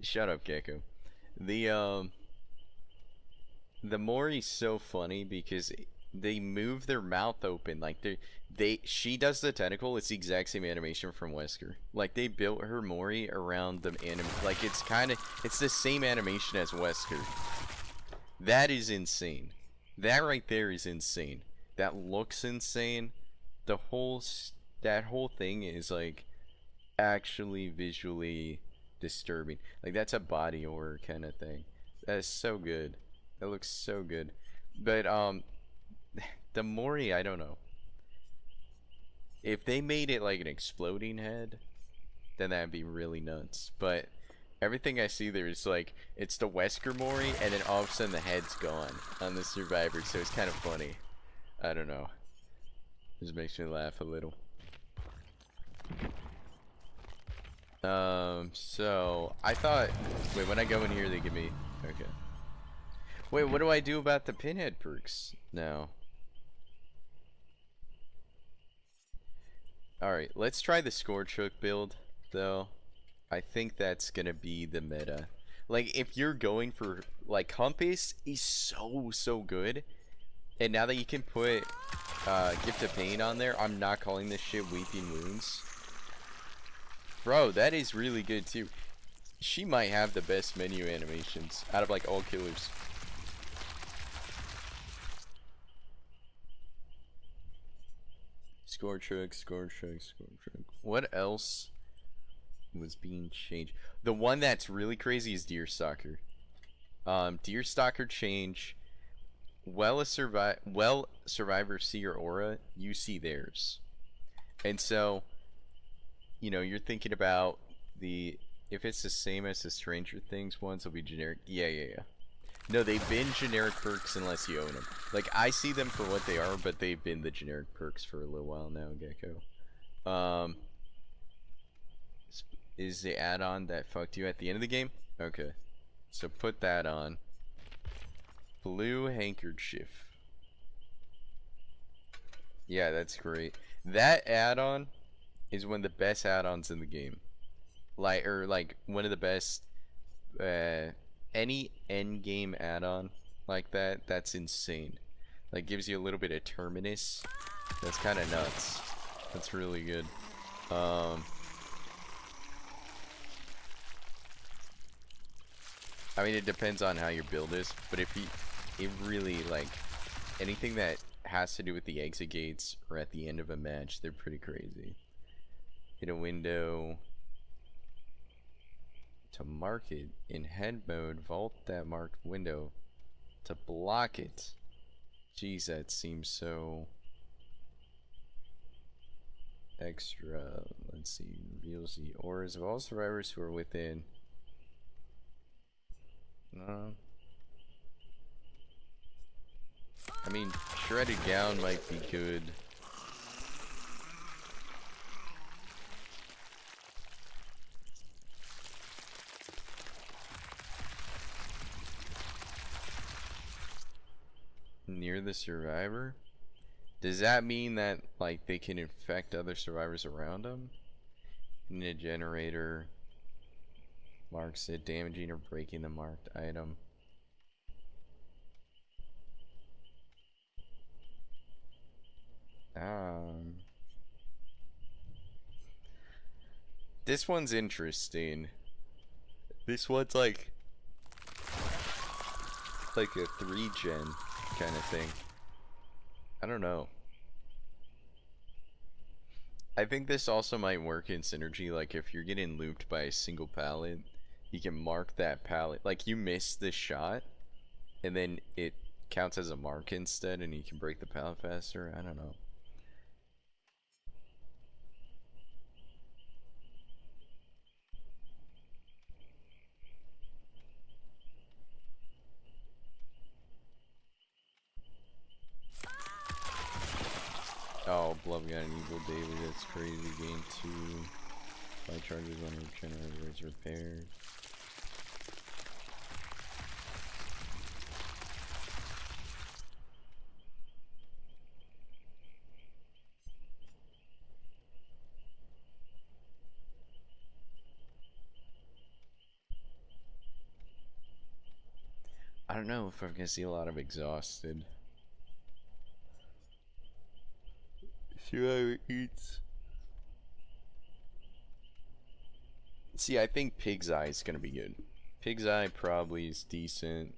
[SPEAKER 2] shut up, Gecko. The Mori's so funny because they move their mouth open like she does the tentacle. It's the exact same animation from Wesker. Like they built her Mori around the like it's the same animation as Wesker. That is insane. That right there is insane. That looks insane. That whole thing is like actually visually disturbing. Like that's a body horror kind of thing. That is so good. That looks so good. But the Mori, I don't know. If they made it like an exploding head, then that'd be really nuts. But everything I see there is like it's the Wesker Mori, and then all of a sudden the head's gone on the survivor, so it's kind of funny. I don't know. Just makes me laugh a little. So I thought, wait, when I go in here they give me, okay. Wait, what do I do about the pinhead perks now? Alright, let's try the Scorch Hook build, though. I think that's gonna be the meta. Like, if you're going for, like, Compass is so good. And now that you can put Gift of Pain on there, I'm not calling this shit Weeping Wounds. Bro, that is really good, too. She might have the best menu animations out of, like, all killers. Scorch Hook, Scorch Hook, Scorch Hook. What else was being changed? The one that's really crazy is Deerstalker. Deerstalker change. Survivor see your aura, you see theirs. And so, you know, you're thinking about if it's the same as the Stranger Things ones, it'll be generic. Yeah. No, they've been generic perks unless you own them. Like, I see them for what they are, but they've been the generic perks for a little while now, Gecko. Is the add-on that fucked you at the end of the game? Okay. So put that on. Blue Handkerchief. Yeah, that's great. That add-on is one of the best add-ons in the game. Like one of the best any end game add-on like that's insane. Like gives you a little bit of Terminus. That's kind of nuts. That's really good. I mean, it depends on how your build is, but if it really, like, anything that has to do with the exit gates or at the end of a match, they're pretty crazy. Hit a window to mark it in head mode, vault that marked window to block it. Jeez, that seems so extra. Let's see, reveals the auras of all survivors who are within. I mean, shredded gown might be good. Near the survivor? Does that mean that, like, they can infect other survivors around them? In a generator marks it, damaging or breaking the marked item. This one's interesting. This one's like a 3-gen kind of thing. I don't know. I think this also might work in synergy, like if you're getting looped by a single pallet, you can mark that pallet. Like you miss this shot, and then it counts as a mark instead, and you can break the pallet faster. I don't know. unbelievable, David. That's crazy. Game 2. Flight charges when a generator is repaired. I don't know if I'm gonna see a lot of exhausted. See how it eats. See, I think Pig's Eye is gonna be good. Pig's Eye probably is decent.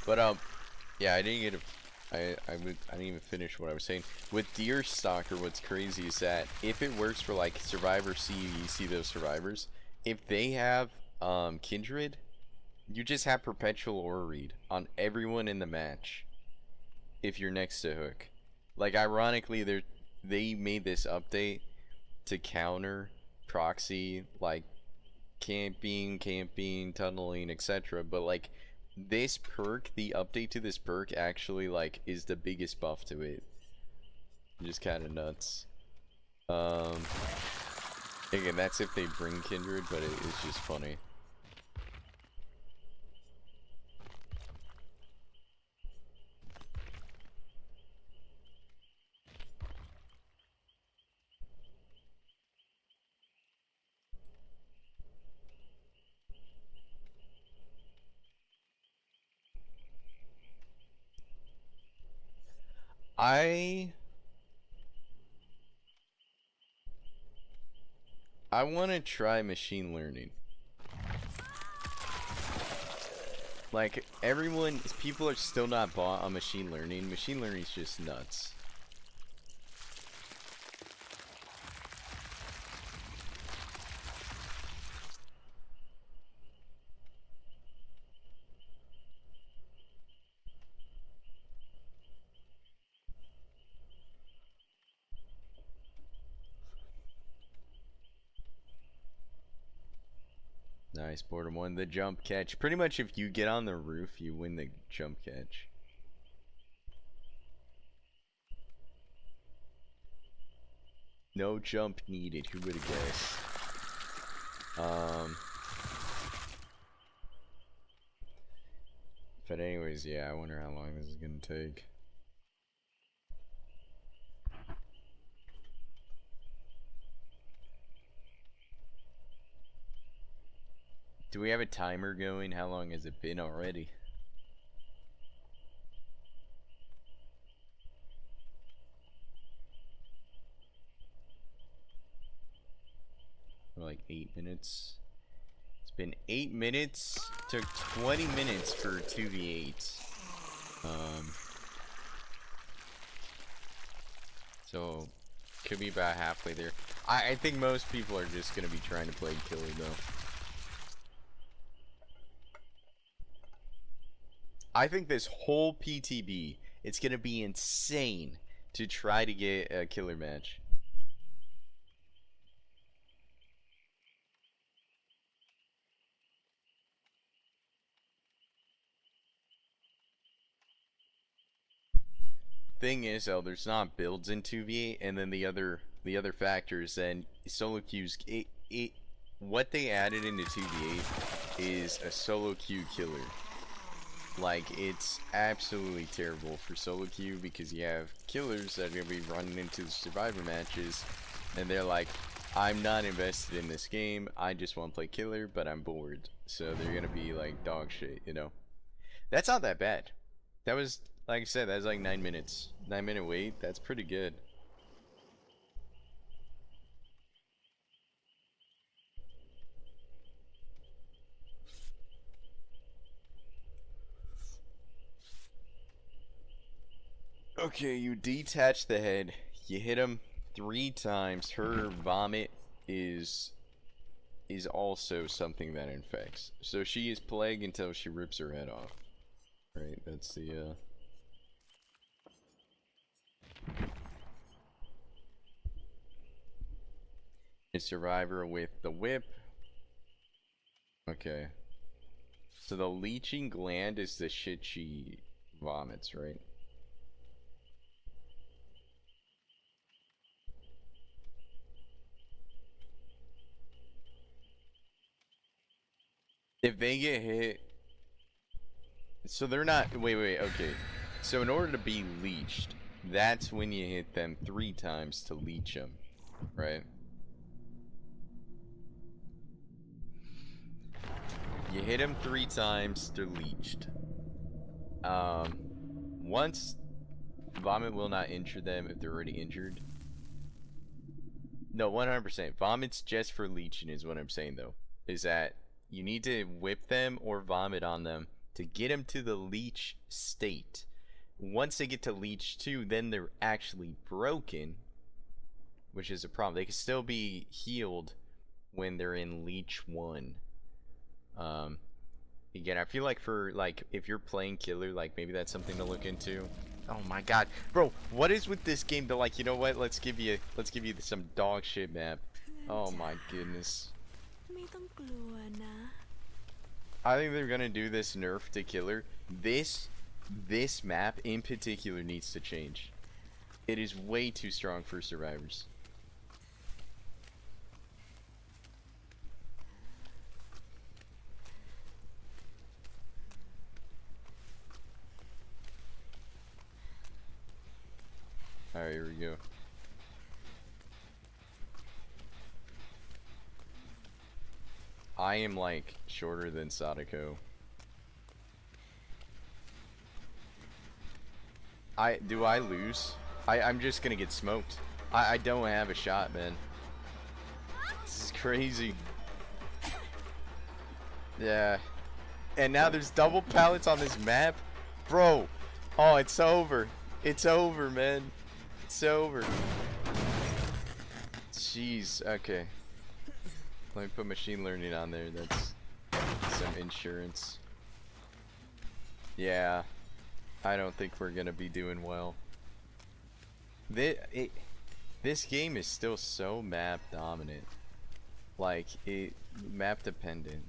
[SPEAKER 2] But yeah, I didn't get a. I didn't even finish what I was saying. With Deer Stalker, what's crazy is that if it works for like Survivor C, you see those survivors. If they have Kindred, you just have perpetual aura read on everyone in the match. If you're next to Hook, like ironically, they made this update to counter proxy like camping, tunneling, etc. But like this perk, the update to this perk actually like is the biggest buff to it. Just kind of nuts. Again, that's if they bring Kindred, but it's just funny. I want to try machine learning. Like people are still not bought on machine learning. Machine learning is just nuts. Nice, boredom won the jump catch. Pretty much if you get on the roof, you win the jump catch. No jump needed, who would have guessed? But anyways, yeah, I wonder how long this is gonna take. Do we have a timer going? How long has it been already? Like 8 minutes. It's been 8 minutes. Took 20 minutes for 2v8. So could be about halfway there. I think most people are just gonna be trying to play killer though. I think this whole PTB, it's gonna be insane to try to get a killer match. Thing is though, there's not builds in 2v8, and then the other factors, and solo queues, what they added into 2v8 is a solo queue killer. Like, it's absolutely terrible for solo queue because you have killers that are going to be running into the survivor matches and they're like, I'm not invested in this game, I just want to play killer, but I'm bored. So they're going to be like dog shit, you know. That's not that bad. That was, like I said, that was like 9 minutes. 9-minute wait, that's pretty good. Okay, you detach the head. You hit him 3 times. Her vomit is also something that infects. So she is plague until she rips her head off. Right, that's the a survivor with the whip. Okay. So the leeching gland is the shit she vomits, right? If they get hit, so they're not. Wait. Okay. So in order to be leeched, that's when you hit them 3 times to leech them, right? You hit them 3 times, they're leeched. Once vomit will not injure them if they're already injured. No, 100%. Vomit's just for leeching is what I'm saying though. Is that you need to whip them or vomit on them to get them to the leech state. Once they get to leech 2, then they're actually broken, which is a problem. They can still be healed when they're in leech 1. Again, I feel like for if you're playing killer, like maybe that's something to look into. Oh my god, bro, what is with this game? They're like, you know what? Let's give you some dog shit map. Oh my goodness. I think they're gonna do this nerf to killer. This map in particular needs to change. It is way too strong for survivors. Alright, here we go. I am like shorter than Sadako. Do I lose? I'm just gonna get smoked. I don't have a shot, man. This is crazy. Yeah. And now there's double pallets on this map? Bro. Oh, it's over. It's over, man. It's over. Jeez, okay. Let me put machine learning on there. That's some insurance. Yeah. I don't think we're gonna be doing well. This game is still so map dominant. Like, map dependent.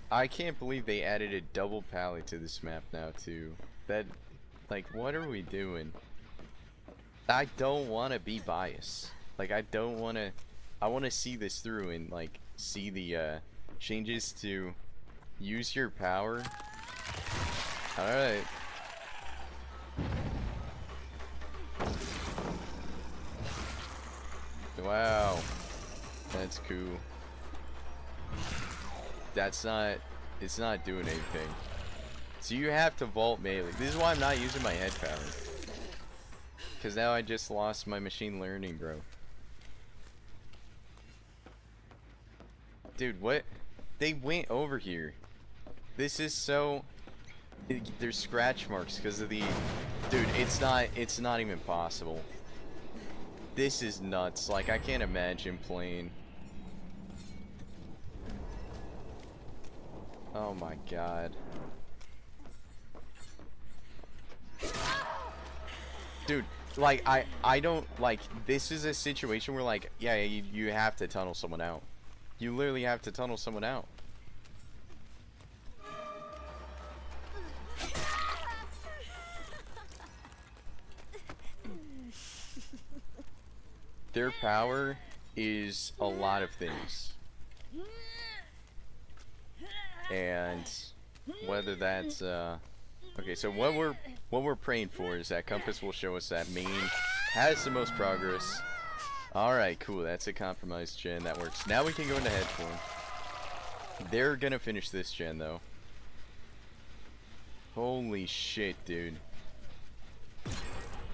[SPEAKER 2] I can't believe they added a double pallet to this map now too. That, like, what are we doing? I don't want to be biased. Like, I don't want to. I want to see this through and like see the changes to use your power. All right. Wow, that's cool. That's not, it's not doing anything. So you have to vault melee. This is why I'm not using my head power. Because now I just lost my machine learning, bro. Dude, what? They went over here. This is so... There's scratch marks because of the... Dude, it's not even possible. This is nuts. Like, I can't imagine playing... Oh my god. Dude, like, I don't, like, this is a situation where, like, yeah, you have to tunnel someone out. You literally have to tunnel someone out. Their power is a lot of things. And whether that's okay, so what we're praying for is that Compass will show us that main has the most progress. Alright, cool, that's a compromised gen, that works. Now we can go into head form. They're gonna finish this gen though. Holy shit, dude.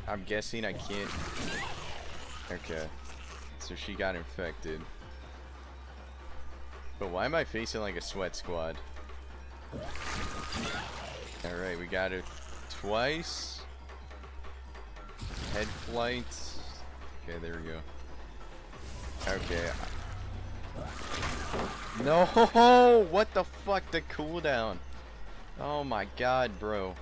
[SPEAKER 2] I'm guessing I can't. Okay. So she got infected. But why am I facing like a sweat squad? Alright, we got it twice. Head flight. Okay, there we go. Okay. No! What the fuck? The cooldown. Oh my god, bro.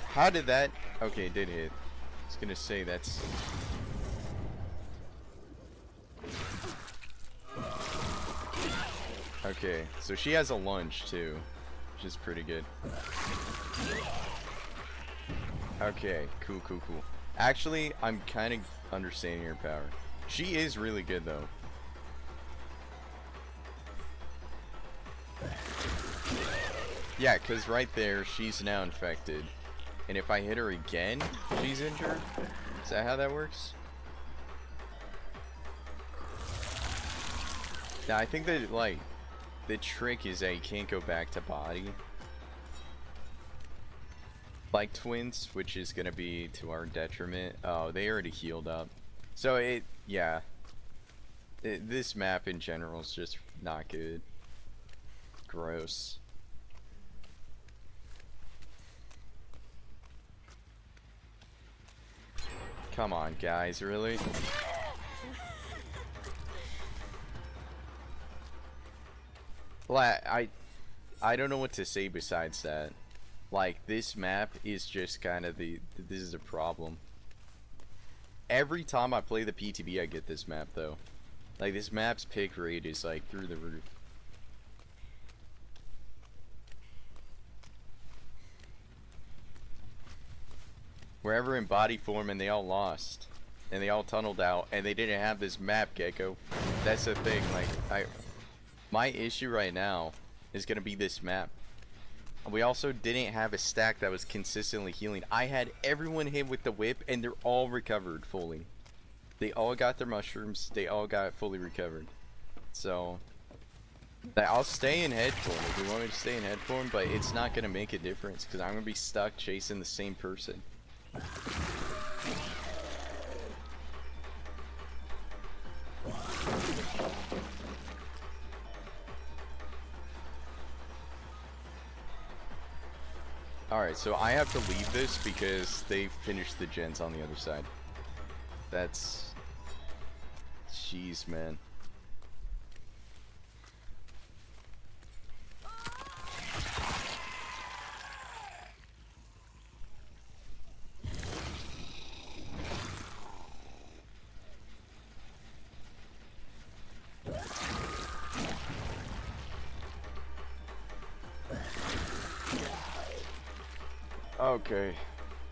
[SPEAKER 2] How did that... Okay, it did hit. I was gonna say that's... Okay, so she has a lunge too, which is pretty good. Okay, cool. Actually, I'm kind of understanding her power. She is really good though. Yeah, because right there, she's now infected. And if I hit her again, she's injured? Is that how that works? Now, I think that, like, the trick is that you can't go back to body. Like twins, which is going to be to our detriment. Oh, they already healed up. So, yeah. This map in general is just not good. Gross. Come on, guys, really? I don't know what to say besides that. Like, this map is just kind of this is a problem. Every time I play the PTB, I get this map, though. Like, this map's pick rate is, like, through the roof. Wherever in body form, and they all lost. And they all tunneled out, and they didn't have this map, Gecko. That's the thing, like, my issue right now is gonna be this map. We also didn't have a stack that was consistently healing. I had everyone hit with the whip, and they're all recovered fully. They all got their mushrooms, they all got fully recovered. So, I'll stay in head form if you want me to stay in head form, but it's not gonna make a difference, because I'm gonna be stuck chasing the same person. Alright, so I have to leave this because they finished the gens on the other side. That's... Jeez, man. Okay.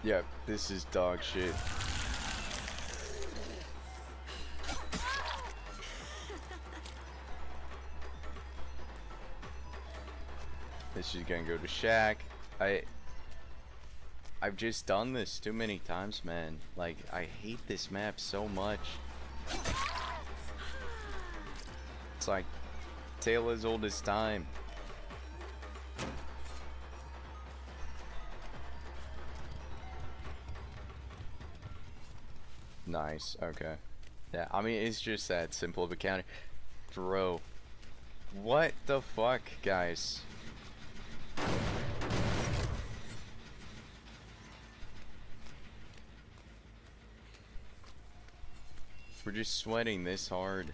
[SPEAKER 2] Yep, this is dog shit. This is gonna go to Shaq. I've just done this too many times, man. Like, I hate this map so much. It's like tale as old as time. Nice, okay. Yeah, I mean, it's just that simple of a counter. Bro. What the fuck, guys? We're just sweating this hard.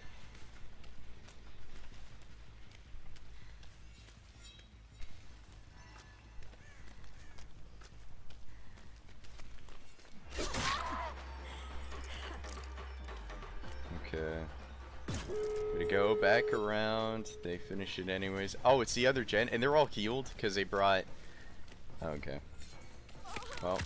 [SPEAKER 2] Okay. We go back around. They finish it anyways. Oh, it's the other gen, and they're all healed because they brought. Okay. Well.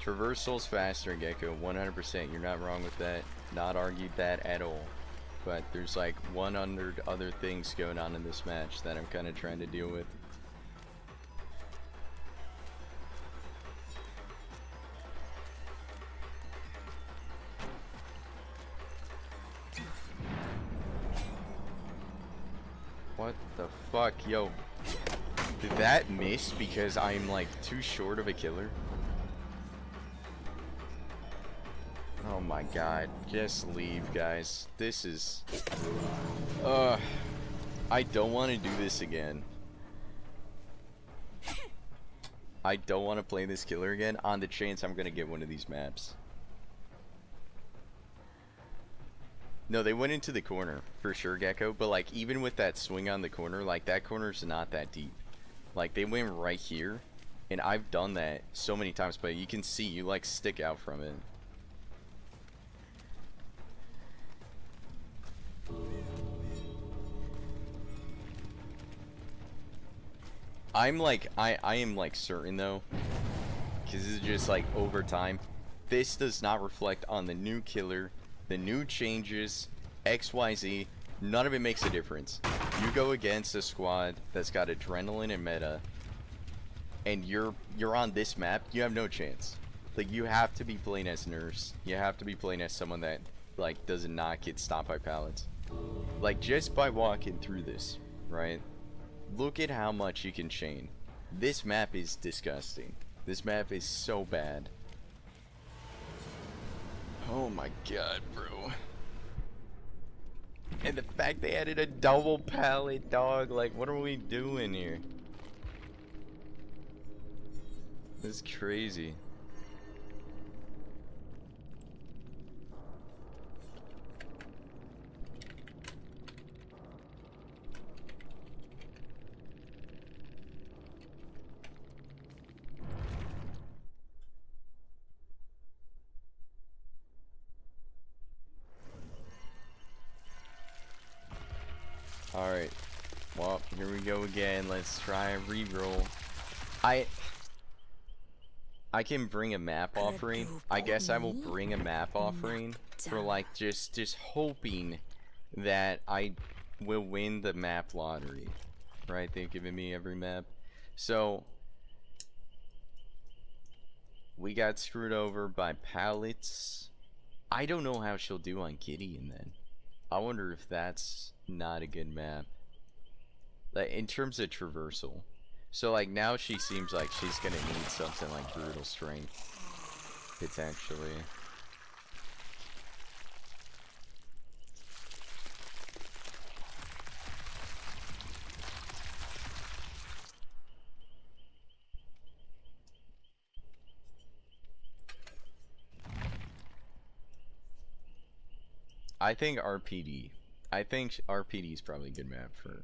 [SPEAKER 2] Traversal's faster, Gecko, 100%. You're not wrong with that. Not argued that at all. But there's like 100 other things going on in this match that I'm kind of trying to deal with. What the fuck? Yo. Did that miss because I'm like too short of a killer? Oh my god, just leave, guys. This is... I don't want to do this again. I don't want to play this killer again on the chance I'm going to get one of these maps. No, they went into the corner for sure, Gecko. But like even with that swing on the corner, like that corner's not that deep. Like they went right here, and I've done that so many times. But you can see you like stick out from it. I'm like I am like certain though, because this is just like over time. This does not reflect on the new killer, the new changes, XYZ. None of it makes a difference. You go against a squad that's got adrenaline and meta, and you're on this map. You have no chance. Like you have to be playing as Nurse. You have to be playing as someone that like does not get stopped by pallets. Like just by walking through this, right? Look at how much you can chain. This map is disgusting. This map is so bad. Oh my god, bro. And the fact they added a double pallet, dog. Like, what are we doing here? This is crazy. Alright, well, here we go again. Let's try a reroll. I can bring a map offering. I guess I will bring a map offering for like just hoping that I will win the map lottery. Right? They've given me every map. So we got screwed over by pallets. I don't know how she'll do on Gideon then. I wonder if that's not a good map. Like in terms of traversal. So like now she seems like she's gonna need something like brutal strength. Potentially. I think RPD. I think RPD is probably a good map for.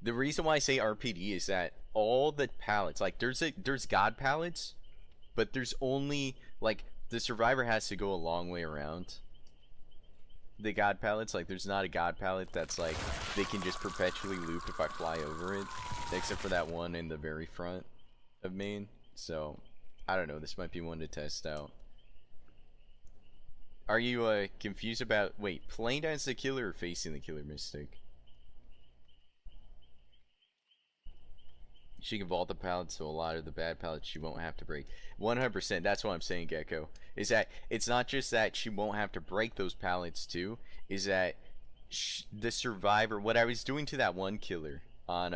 [SPEAKER 2] The reason why I say RPD is that all the pallets, like there's god pallets, but there's only like the survivor has to go a long way around. The god pallets, like there's not a god pallet that's like they can just perpetually loop if I fly over it, except for that one in the very front of main. So I don't know. This might be one to test out. Are you confused about playing as the killer or facing the killer, Mystic? She can vault the pallets, so a lot of the bad pallets she won't have to break. 100%. That's what I'm saying, Gecko. Is that it's not just that she won't have to break those pallets too. Is that the survivor? What I was doing to that one killer on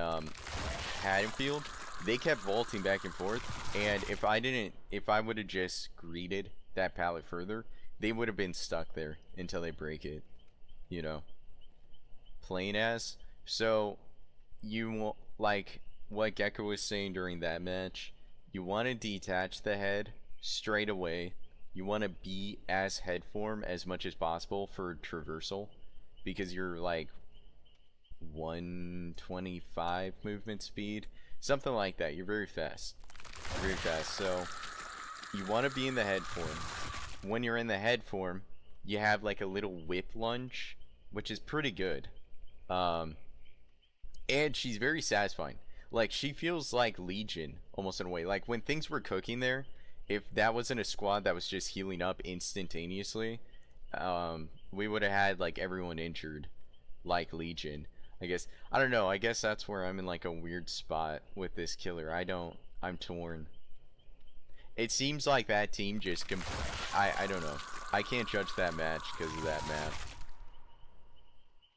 [SPEAKER 2] Haddonfield, they kept vaulting back and forth, and if I would have just greeted that pallet further, they would have been stuck there until they break it. You know, playing as. So you won't like. What Gecko was saying during that match, you want to detach the head straight away. You want to be as head form as much as possible for traversal, because you're like 125 movement speed, something like that. You're very fast, so you want to be in the head form. When you're in the head form, you have like a little whip lunge, which is pretty good, and she's very satisfying. Like, she feels like Legion, almost in a way. Like, when things were cooking there, if that wasn't a squad that was just healing up instantaneously, we would have had, like, everyone injured, like Legion. I guess, I don't know, I guess that's where I'm in, like, a weird spot with this killer. I'm torn. It seems like that team just, I don't know. I can't judge that match because of that map.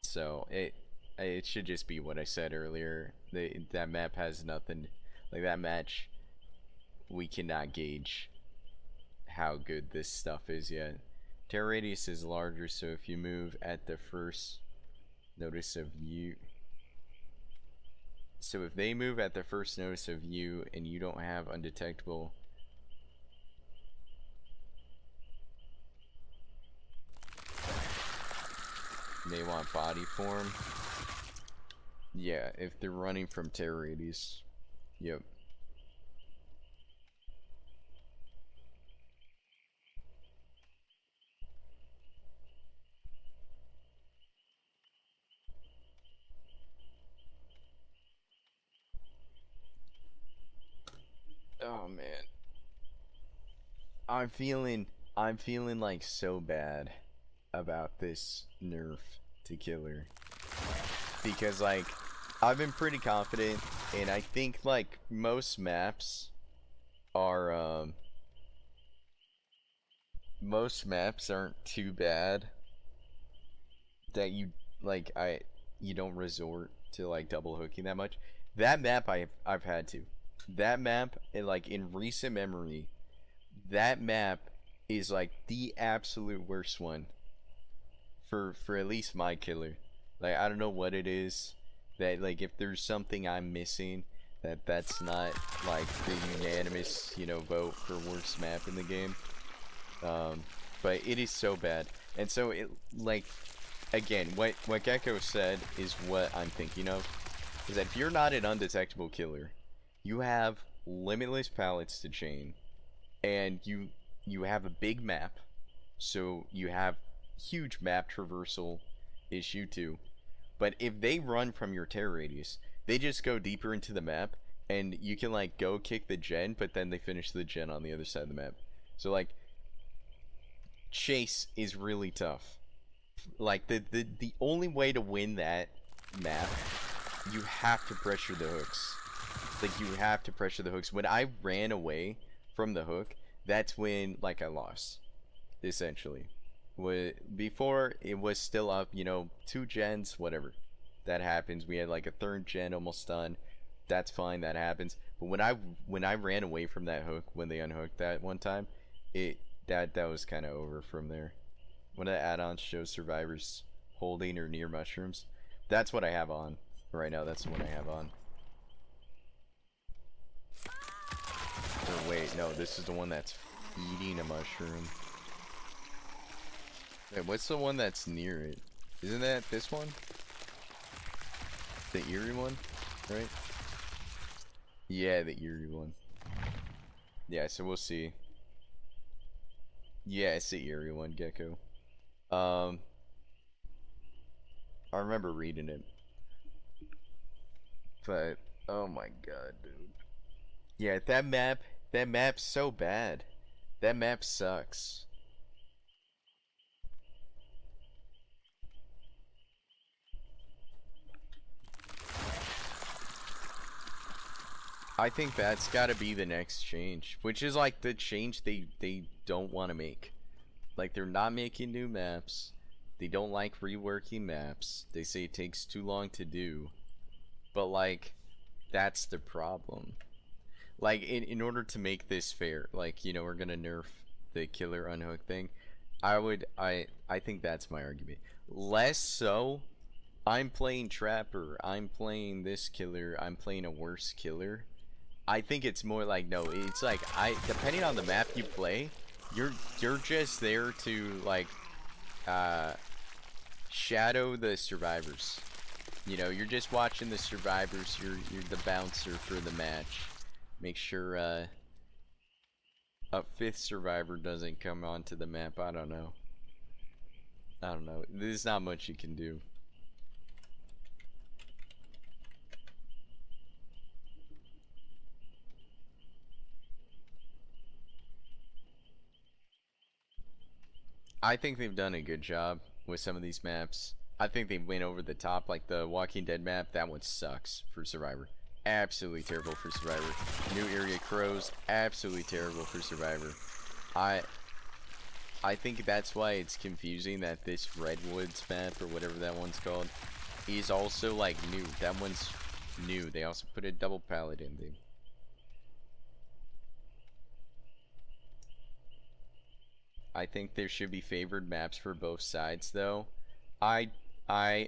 [SPEAKER 2] So, it should just be what I said earlier. That map has nothing. Like, that match, we cannot gauge how good this stuff is yet. Terror radius is larger, so if you move at the first notice of view. So if they move at the first notice of view and you don't have undetectable. may want body form. Yeah, if they're running from terror radius. Yep. Oh man. I'm feeling like so bad about this nerf to killer. Because like I've been pretty confident, and I think like most maps are most maps aren't too bad that you like you don't resort to like double hooking that much. That map I've had to. That map in recent memory, that map is like the absolute worst one for at least my killer. Like I don't know what it is that like if there's something I'm missing that's not like the unanimous, you know, vote for worst map in the game. But it is so bad. And so it like again, what Gecko said is what I'm thinking of. Is that if you're not an undetectable killer, you have limitless pallets to chain, and you have a big map, so you have huge map traversal issue too. But if they run from your terror radius, they just go deeper into the map, and you can like go kick the gen, but then they finish the gen on the other side of the map. So like chase is really tough. Like the only way to win that map, you have to pressure the hooks. Like you have to pressure the hooks. When I ran away from the hook, that's when like I lost, essentially. Before it was still up, you know, 2 gens, whatever. That happens. We had like a 3rd gen almost done. That's fine, that happens. But when I ran away from that hook, when they unhooked that one time, that was kind of over from there. One of the add-ons shows survivors holding or near mushrooms. That's what I have on right now. That's the one I have on. Oh wait, no, this is the one that's feeding a mushroom. Wait, what's the one that's near it? Isn't that this one? The eerie one, right? Yeah, the eerie one. Yeah, so we'll see. Yeah, it's the eerie one, Gecko. I remember reading it. But, oh my god, dude. Yeah, that map's so bad. That map sucks. I think that's gotta be the next change, which is like the change they don't want to make. Like they're not making new maps. They don't like reworking maps. They say it takes too long to do. But like that's the problem. Like in order to make this fair, like, you know, we're gonna nerf the killer unhook thing. I think that's my argument. Less so, I'm playing Trapper, I'm playing this killer, I'm playing a worse killer. I think it's more like, no, it's like depending on the map you play, you're just there to like shadow the survivors. You know, you're just watching the survivors, you're the bouncer for the match. Make sure a 5th survivor doesn't come onto the map. I don't know. There's not much you can do. I think they've done a good job with some of these maps. I think they went over the top, like the Walking Dead map. That one sucks for Survivor. Absolutely terrible for Survivor. New Area Crows, absolutely terrible for Survivor. I think that's why it's confusing that this Redwoods map, or whatever that one's called, is also like new. That one's new. They also put a double pallet in there. I think there should be favored maps for both sides, though. I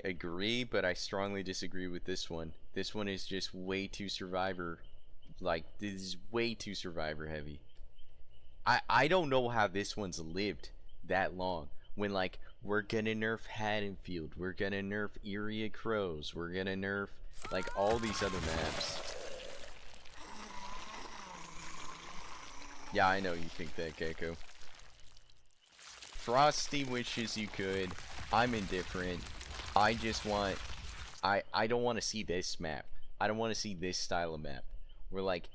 [SPEAKER 2] agree, but I strongly disagree with this one. This one is just way too Survivor. Like, this is way too Survivor heavy. I don't know how this one's lived that long. When, like, We're gonna nerf Haddonfield. We're gonna nerf Area Crows. We're gonna nerf, like, all these other maps. Yeah, I know you think that, Gecko. Frosty wishes you could. I'm indifferent. I just want... I don't want to see this map. I don't want to see this style of map. Where, like,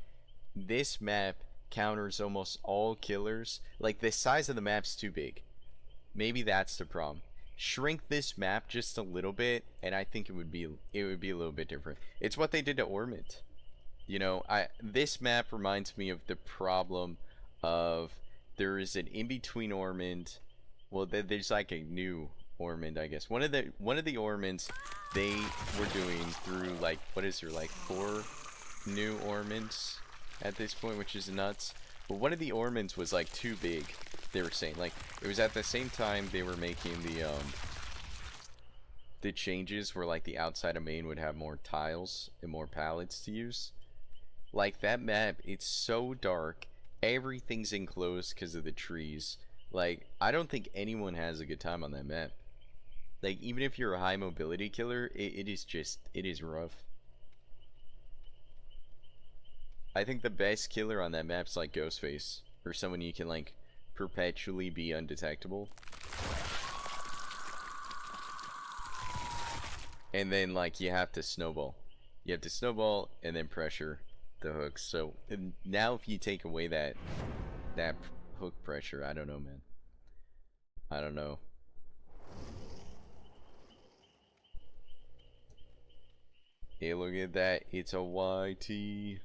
[SPEAKER 2] this map counters almost all killers. Like, the size of the map's too big. Maybe that's the problem. Shrink this map just a little bit, and I think it would be a little bit different. It's what they did to Ormond. You know, this map reminds me of the problem of there is an in-between Ormond. Well, there's like a new Ormond, I guess. One of the Ormonds they were doing through, like, what is there, like 4 new Ormonds at this point, which is nuts. But one of the Ormonds was like too big. They were saying, like, it was at the same time they were making the changes where, like, the outside of main would have more tiles and more pallets to use. Like, that map, it's so dark. Everything's enclosed because of the trees. Like, I don't think anyone has a good time on that map. Like, even if you're a high mobility killer, it is rough. I think the best killer on that map's like Ghostface, or someone you can, like, perpetually be undetectable. And then, like, you have to snowball. You have to snowball and then pressure the hooks. So now if you take away that hook pressure, I don't know, man. I don't know. Hey, look at that. It's a YT.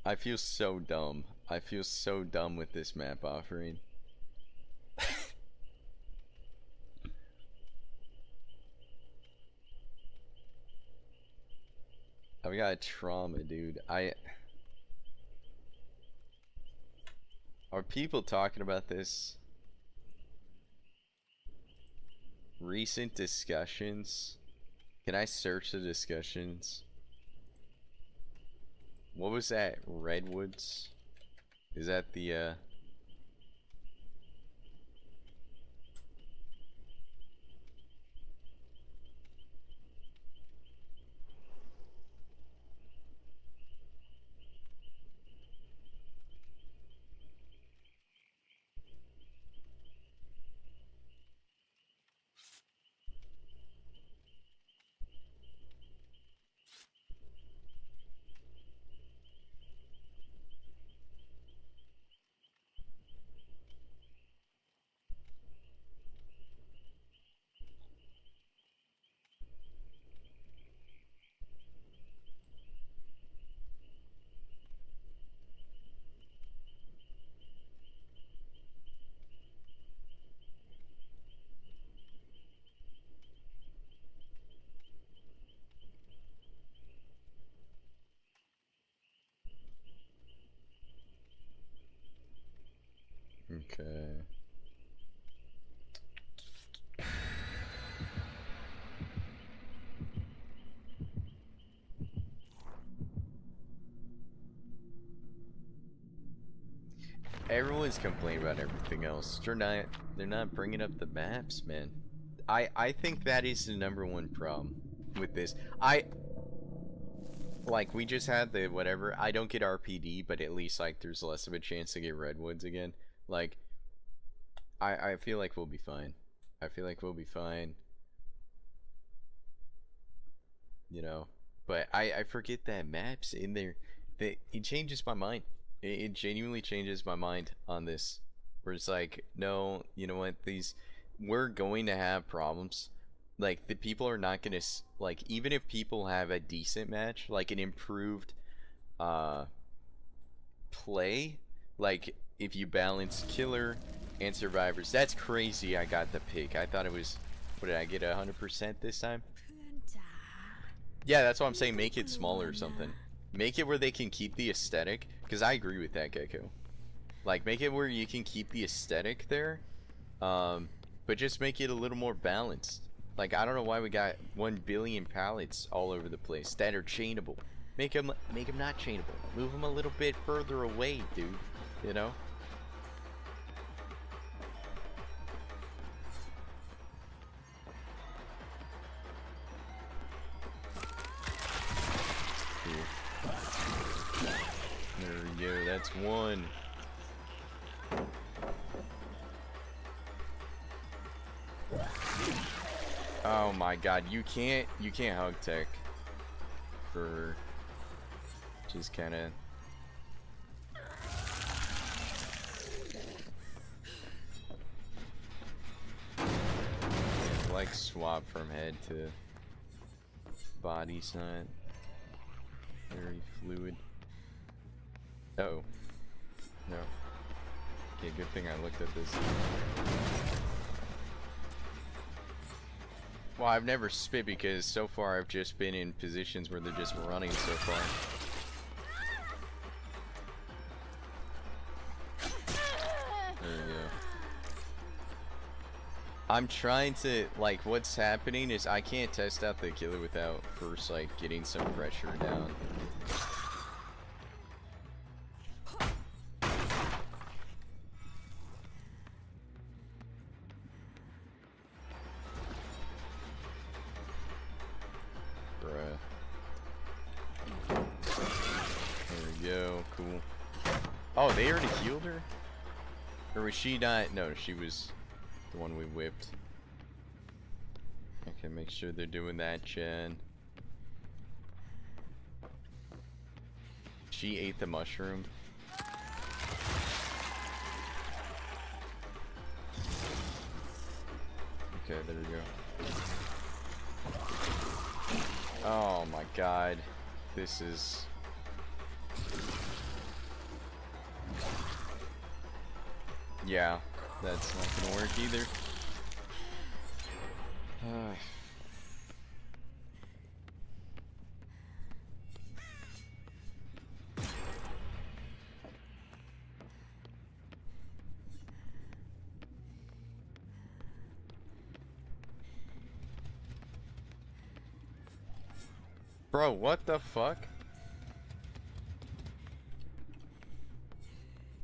[SPEAKER 2] I feel so dumb. I feel so dumb with this map offering. I've got trauma, dude. Are people talking about this? Recent discussions? Can I search the discussions? What was that? Redwoods? Is that the okay. Everyone's complaining about everything else. They're not bringing up the maps, man. I think that is the #1 problem with this. Like, we just had the whatever. I don't get RPD, but at least, like, there's less of a chance to get Redwoods again. Like, I feel like we'll be fine. I feel like we'll be fine. You know? But I forget that maps in there. It changes my mind. It genuinely changes my mind on this. Where it's like, no, you know what? We're going to have problems. Like, the people are not gonna, like, even if people have a decent match, like an improved play, like if you balance killer and survivors, that's crazy. I got the pick. I thought it was, what did I get, 100% this time? Yeah, that's what I'm saying. Make it smaller or something. Make it where they can keep the aesthetic, because I agree with that, Gecko. Like, make it where you can keep the aesthetic there, but just make it a little more balanced. Like, I don't know why we got 1 billion pallets all over the place that are chainable. Make him not chainable. Move him a little bit further away, dude. You know? Cool. There we go. That's one. Oh my god, you can't hug tech for just kind of like swap from head to body's not very fluid. Oh no. Okay, good thing I looked at this. Well, I've never spit because so far I've just been in positions where they're just running so far. There we go. I'm trying to, like, what's happening is I can't test out the killer without first, like, getting some pressure down. Oh, they already healed her? Or was she not? No, she was the one we whipped. Okay, make sure they're doing that, Jen. She ate the mushroom. Okay, there we go. Oh my god. This is... Yeah, that's not gonna work either. Bro, what the fuck?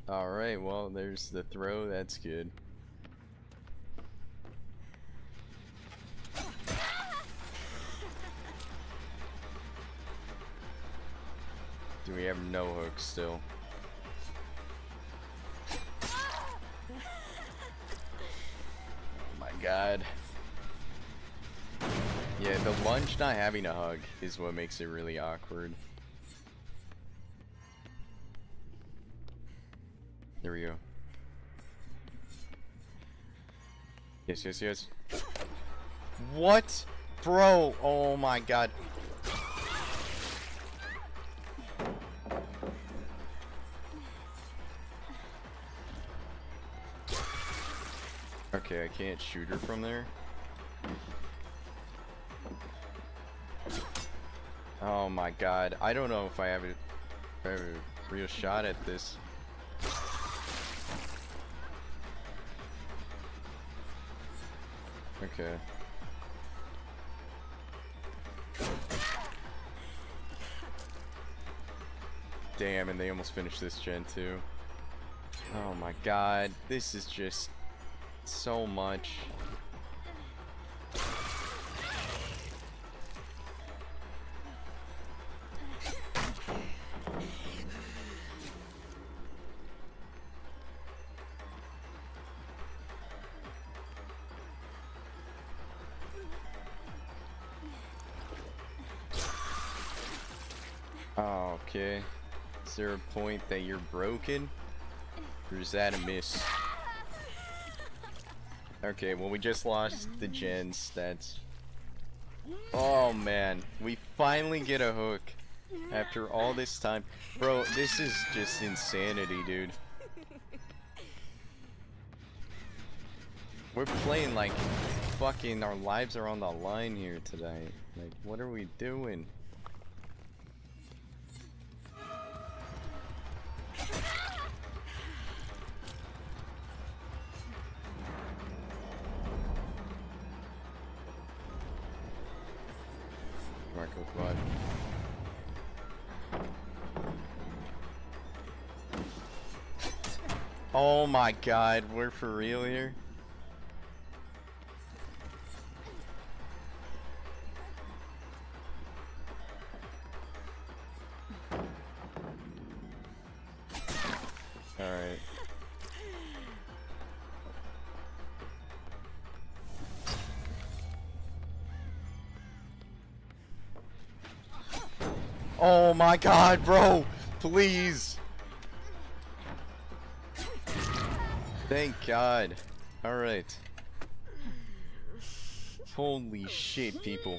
[SPEAKER 2] Alright, well, there's the throw, that's good. Do we have no hooks still? Oh my god. Yeah, the lunge not having a hug is what makes it really awkward. There we go. Yes, yes, yes. What? Bro, oh my god. Okay, I can't shoot her from there. Oh my god. I don't know if I have a real shot at this. Okay. Damn, and they almost finished this gen too. Oh my god, this is just so much. Oh, okay. Is there a point that you're broken? Or is that a miss? Okay, well we just lost the gens. That's... Oh man, we finally get a hook after all this time. Bro, this is just insanity, dude. We're playing like fucking our lives are on the line here tonight. Like, what are we doing? Marco quad. Oh my god, we're for real here? Alright. Oh my god, bro! Please! Thank god. Alright. Holy shit, people.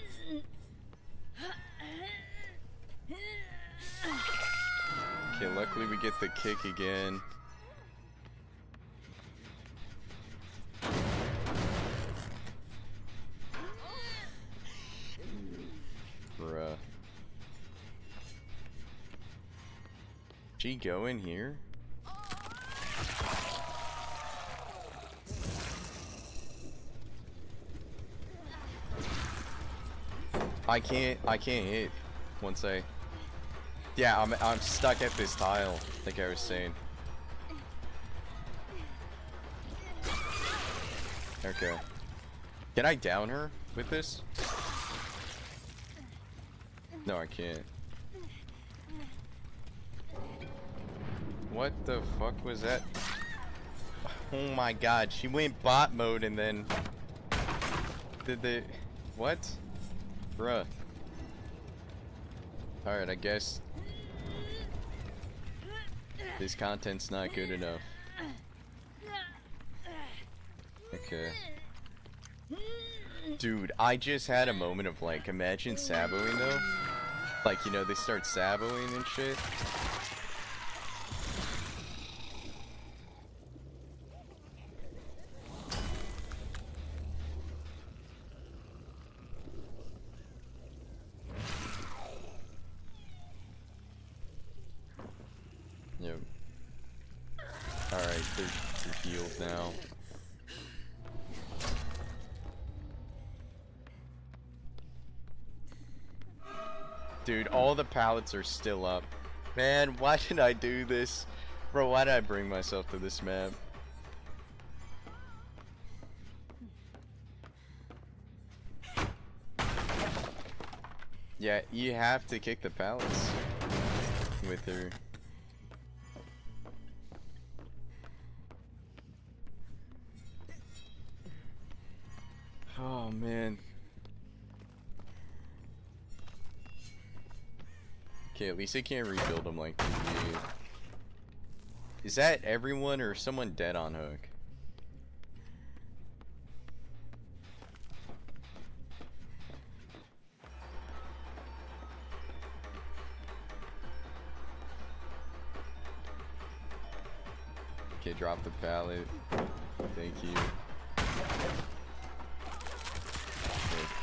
[SPEAKER 2] Okay, luckily we get the kick again. Bruh. She go in here? I can't hit once I... Yeah, I'm stuck at this tile, like I was saying. Okay. Can I down her with this? No, I can't. What the fuck was that? Oh my god, she went bot mode and then... Did the... What? Bruh. Alright, I guess... This content's not good enough. Okay. Dude, I just had a moment of like, imagine saboing though. Like, you know, they start saboing and shit. Yep. Alright, they're healed now. Dude, all the pallets are still up. Man, why did I do this? Bro, why did I bring myself to this map? Yeah, you have to kick the pallets with her. Oh man. Okay, at least I can't rebuild them like PvE. Is that everyone or someone dead on hook? Okay, drop the pallet. Thank you.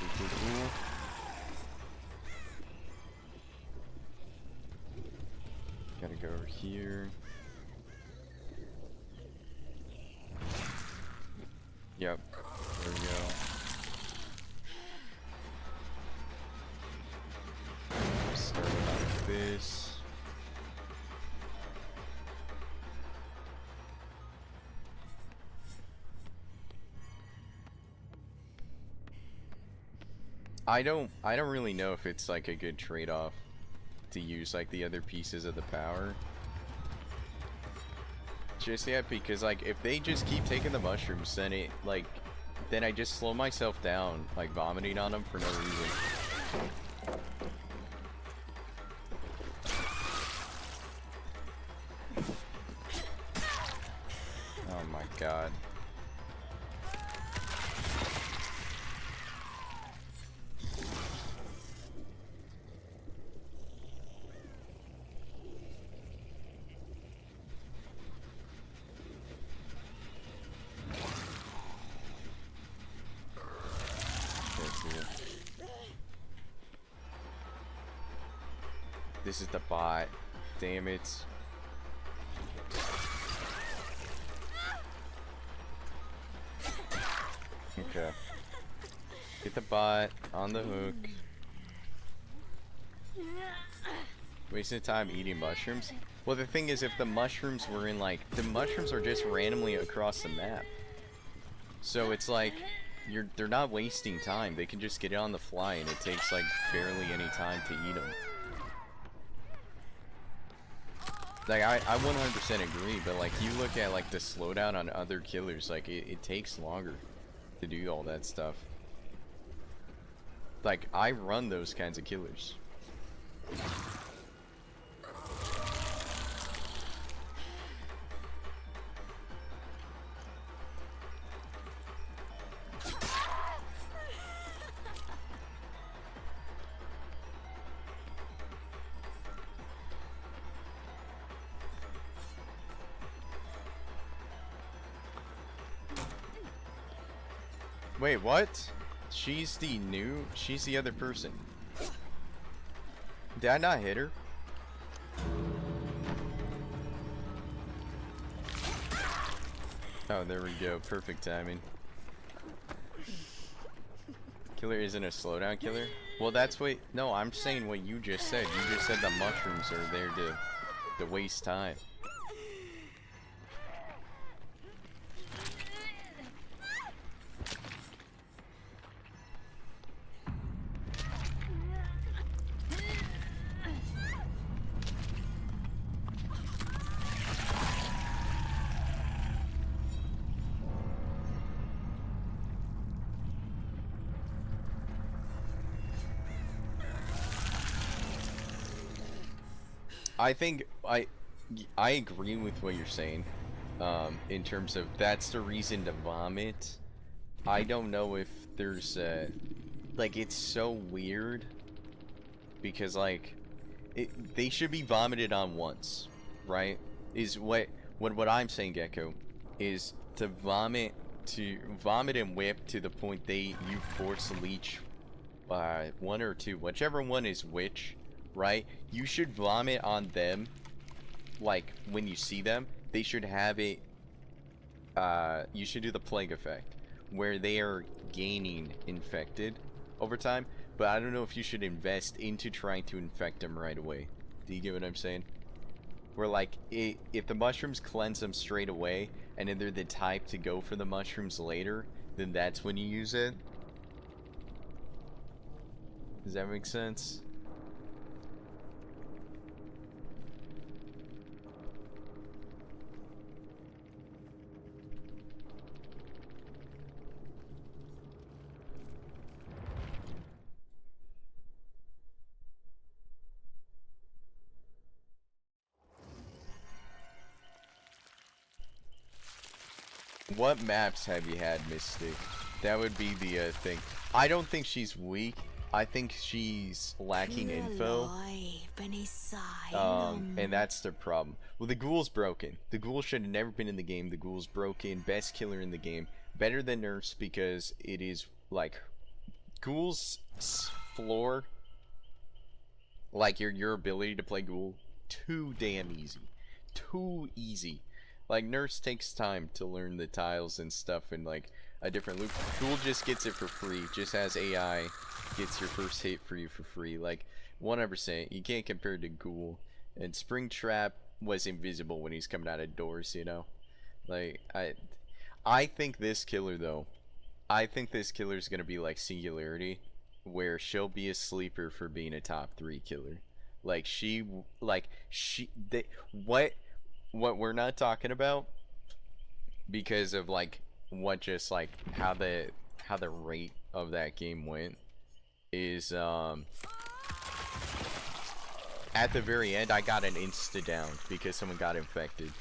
[SPEAKER 2] Okay, cool. Gotta go over here. Yep, there we go. Start like this. I don't really know if it's like a good trade-off to use like the other pieces of the power. Just yet, because like if they just keep taking the mushrooms, then it like then I just slow myself down, like vomiting on them for no reason. Oh my god. This is the bot. Damn it. Okay. Get the bot on the hook. Wasting time eating mushrooms? Well, the thing is, if the mushrooms were in, like, the mushrooms are just randomly across the map. So it's like, they're not wasting time. They can just get it on the fly, and it takes, like, barely any time to eat them. Like, I 100% agree, but, like, you look at, like, the slowdown on other killers, like, it takes longer to do all that stuff. Like, I run those kinds of killers. Wait, what? She's the other person. Did I not hit her? Oh, there we go. Perfect timing. Killer isn't a slowdown killer? Well, that's what... No, I'm saying what you just said. You just said the mushrooms are there to waste time. I think I agree with what you're saying, in terms of that's the reason to vomit. I don't know if there's like, it's so weird because, like, they should be vomited on once, right? Is what I'm saying, Gecko, is to vomit and whip to the point you force leech one or two, whichever one is which. Right? You should vomit on them, like, when you see them. They should have it, you should do the plague effect, where they are gaining infected over time, but I don't know if you should invest into trying to infect them right away. Do you get what I'm saying? Where, like, if the mushrooms cleanse them straight away, and then they're the type to go for the mushrooms later, then that's when you use it. Does that make sense? What maps have you had, Mystic? That would be the thing. I don't think she's weak. I think she's lacking info. And that's the problem. Well, the ghoul's broken. The ghoul should have never been in the game. The ghoul's broken. Best killer in the game. Better than Nurse because it is, like, ghoul's floor, like, your ability to play ghoul, too damn easy. Too easy. Like, Nurse takes time to learn the tiles and stuff and, like, a different loop. Ghoul just gets it for free, just as AI gets your first hit for you for free. Like, 100%. You can't compare it to Ghoul. And Springtrap was invisible when he's coming out of doors, you know? Like, I think this killer, though, I think this killer is going to be like Singularity, where she'll be a sleeper for being a top 3 killer. What we're not talking about, because of, like, what just, like, how the rate of that game went, is at the very end I got an insta down because someone got infected.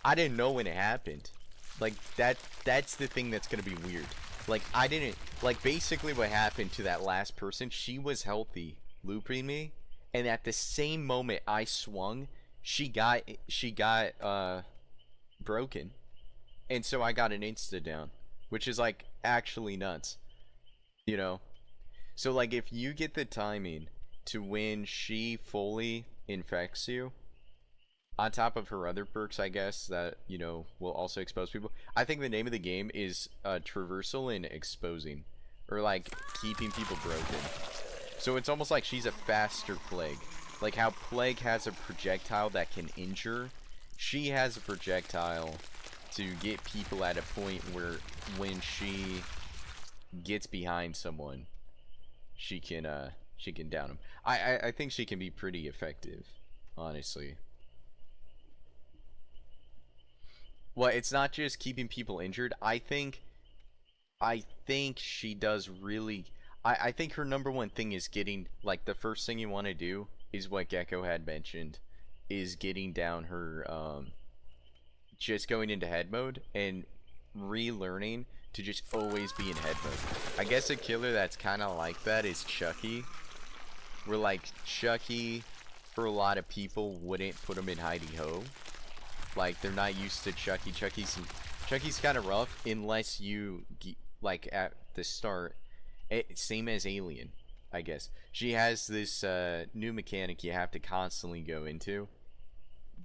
[SPEAKER 2] I didn't know when it happened. Like, that's the thing that's gonna be weird. Like, I didn't, like, basically what happened to that last person, she was healthy looping me, and at the same moment I swung, she got broken, and so I got an insta down, which is, like, actually nuts, you know? So, like, if you get the timing to when she fully infects you, on top of her other perks, I guess, that, you know, will also expose people. I think the name of the game is traversal and exposing, or, like, keeping people broken. So it's almost like she's a faster plague. Like how Plague has a projectile that can injure, she has a projectile to get people at a point where when she gets behind someone, she can down them. I think she can be pretty effective, honestly. Well, it's not just keeping people injured. I think she does really. I think her number one thing is getting, like, the first thing you want to do is what Gecko had mentioned, is getting down her just going into head mode and relearning to just always be in head mode. I guess a killer that's kind of like that is Chucky. Where, like, Chucky, for a lot of people, wouldn't put him in hidey ho. Like, they're not used to Chucky. Chucky's kind of rough unless you, like, at the start. Same as Alien, I guess. She has this new mechanic you have to constantly go into.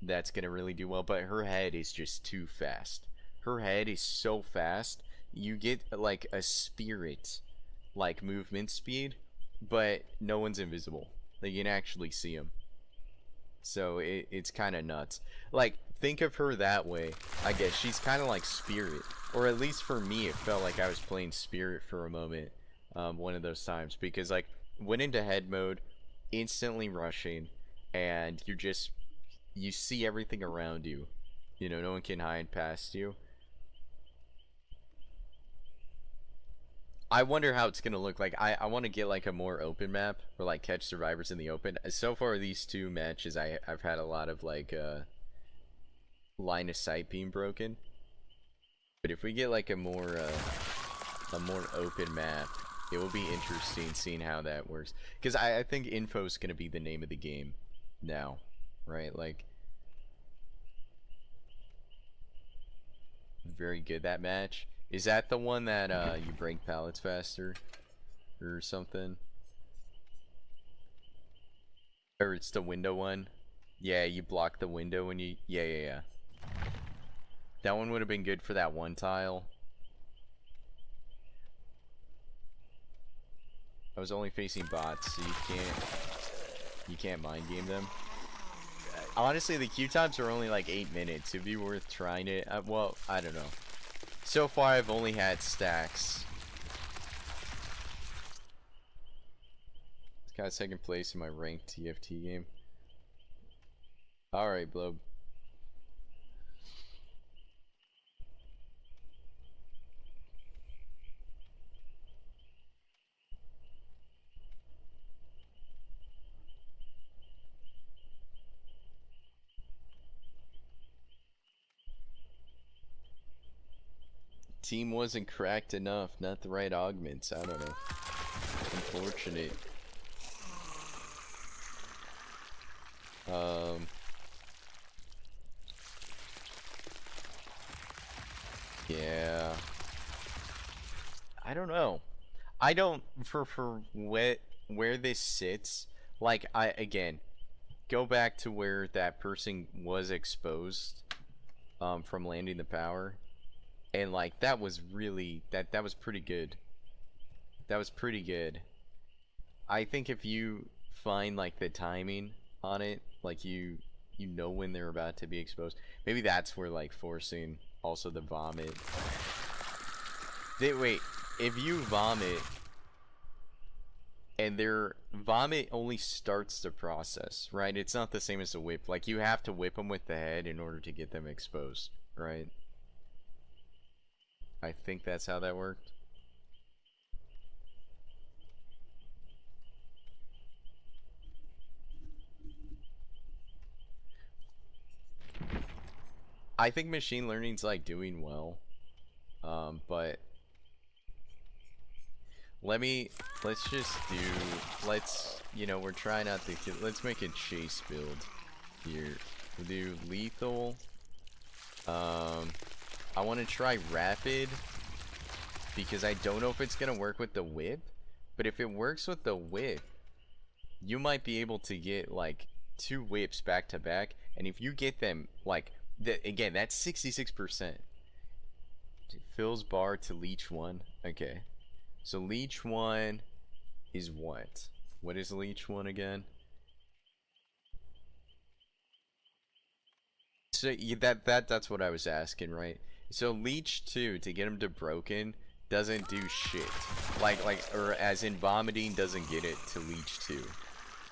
[SPEAKER 2] That's gonna really do well, but her head is just too fast. Her head is so fast, you get like a spirit like movement speed, but no one's invisible. Like, you can actually see him. So it's kind of nuts. Like, think of her that way. I guess she's kind of like Spirit, or at least for me, it felt like I was playing Spirit for a moment. One of those times, because like went into head mode, instantly rushing, and you see everything around you. You know, no one can hide past you. I wonder how it's gonna look like. I want to get like a more open map, or like catch survivors in the open. So far, these two matches, I've had a lot of like line of sight being broken. But if we get like a more open map, it will be interesting seeing how that works. Because I think info is gonna be the name of the game now, right? Like, very good that match. Is that the one that you break pallets faster or something? Or it's the window one? Yeah, you block the window when you... Yeah. That one would have been good for that one tile. I was only facing bots, so you can't mind game them. Honestly, the queue times are only like 8 minutes. It'd be worth trying it. Well, I don't know. So far, I've only had stacks. Got second place in my ranked TFT game. Alright, Blob. Team wasn't cracked enough, not the right augments. I don't know. Unfortunate. Yeah. I don't know. I don't for where this sits. Like, again, go back to where that person was exposed from landing the power. And like that was really that was pretty good. That was pretty good. I think if you find like the timing on it, like you know when they're about to be exposed. Maybe that's where like forcing also the vomit. Wait, if you vomit and their vomit only starts the process, right? It's not the same as a whip. Like, you have to whip them with the head in order to get them exposed, right? I think that's how that worked. I think machine learning's like doing well, but let's we're trying not to let's make a chase build here. We'll do lethal. I want to try rapid because I don't know if it's gonna work with the whip, but if it works with the whip, you might be able to get like 2 whips back to back, and if you get them like again, that's 66%. Fills bar to leech 1. Okay, so leech 1 is what? What is leech 1 again? So that's what I was asking, right? So Leech 2 to get him to broken doesn't do shit. Or as in vomiting doesn't get it to Leech 2.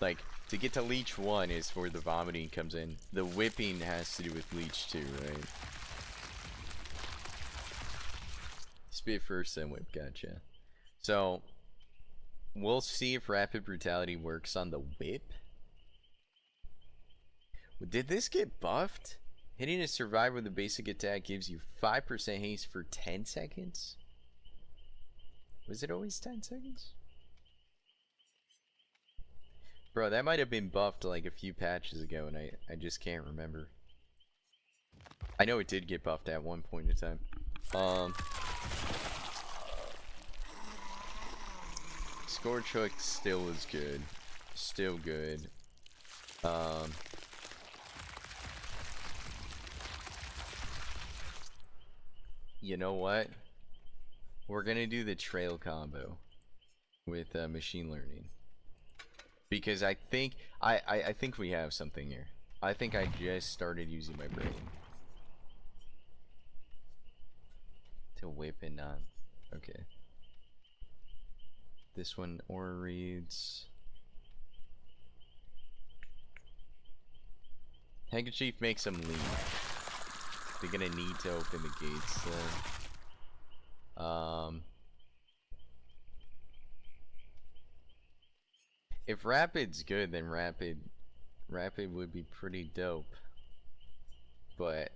[SPEAKER 2] Like to get to Leech 1 is where the vomiting comes in. The whipping has to do with Leech 2, right? Spit first, then whip. Gotcha. So we'll see if rapid brutality works on the whip. Did this get buffed? Hitting a survivor with a basic attack gives you 5% haste for 10 seconds? Was it always 10 seconds? Bro, that might have been buffed like a few patches ago and I just can't remember. I know it did get buffed at one point in time. Scorch Hook still is good. Still good. You know what? We're gonna do the trail combo with machine learning because I think I think we have something here. I think I just started using my brain to whip and not. Okay. This one aura reads. Handkerchief makes them leave. They're gonna need to open the gates then. If Rapid's good, then Rapid would be pretty dope. But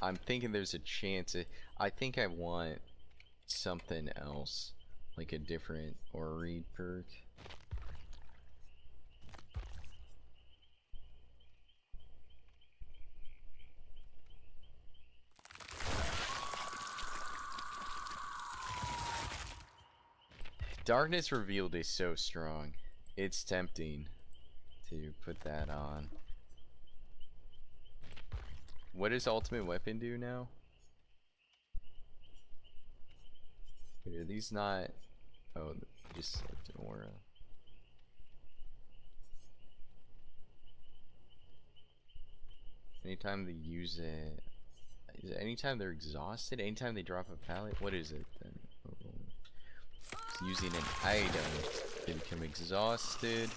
[SPEAKER 2] I'm thinking there's a chance. I think I want something else, like a different aura read perk. Darkness Revealed is so strong. It's tempting to put that on. What does Ultimate Weapon do now? Wait, are these not... Oh, just select an aura. Anytime they use it... Is it anytime they're exhausted? Anytime they drop a pallet? What is it then? Using an item, they become exhausted.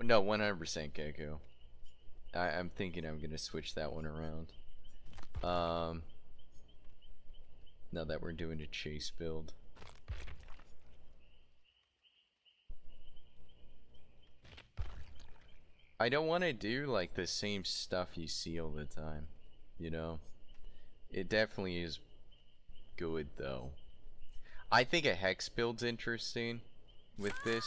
[SPEAKER 2] No, 100% Gecko. I'm thinking I'm gonna switch that one around. Now that we're doing a chase build. I don't want to do like the same stuff you see all the time, you know? It definitely is good though. I think a hex build's interesting with this.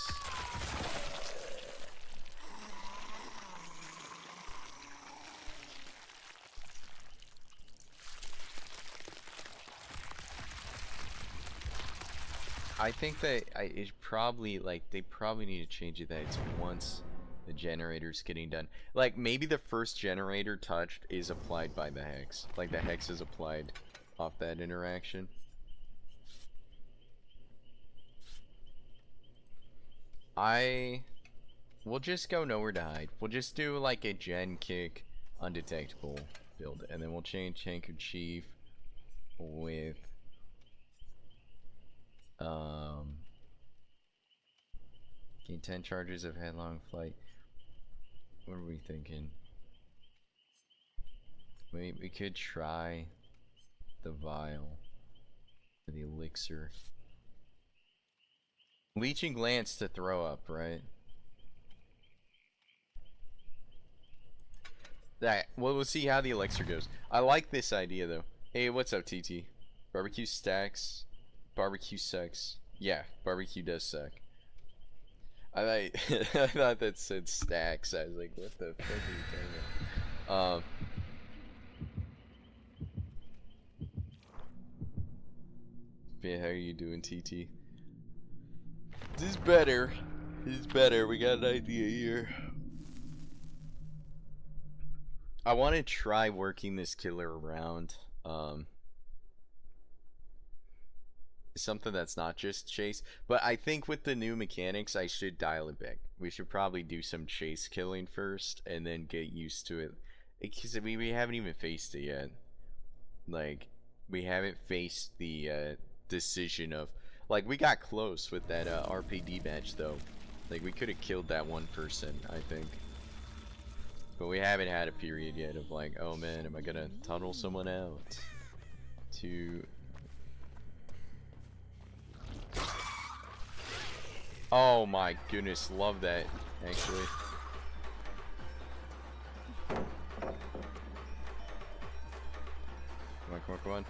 [SPEAKER 2] I think that it's probably like they probably need to change it that it's once the generator's getting done. Like maybe the first generator touched is applied by the hex. Like the hex is applied off that interaction. We'll just go nowhere to hide. We'll just do like a gen kick undetectable build, and then we'll change Handkerchief with gain 10 charges of headlong flight. What are we thinking? We could try the vial for the elixir. Leeching Glance to throw up, right? That well, we'll see how the elixir goes. I like this idea though. Hey, what's up, TT? Barbecue stacks. Barbecue sucks. Yeah, barbecue does suck. I thought that said stacks. I was like, what the fuck are you talking about? Yeah, how are you doing, TT? This is better. This is better. We got an idea here. I want to try working this killer around something that's not just chase. But I think with the new mechanics, I should dial it back. We should probably do some chase killing first, and then get used to it. Because we haven't even faced it yet. Like, we haven't faced the decision of, like, we got close with that RPD match though. Like, we could have killed that one person, I think. But we haven't had a period yet of like, oh man, am I gonna tunnel someone out to... Oh my goodness, love that, actually. Come on, come on, come on.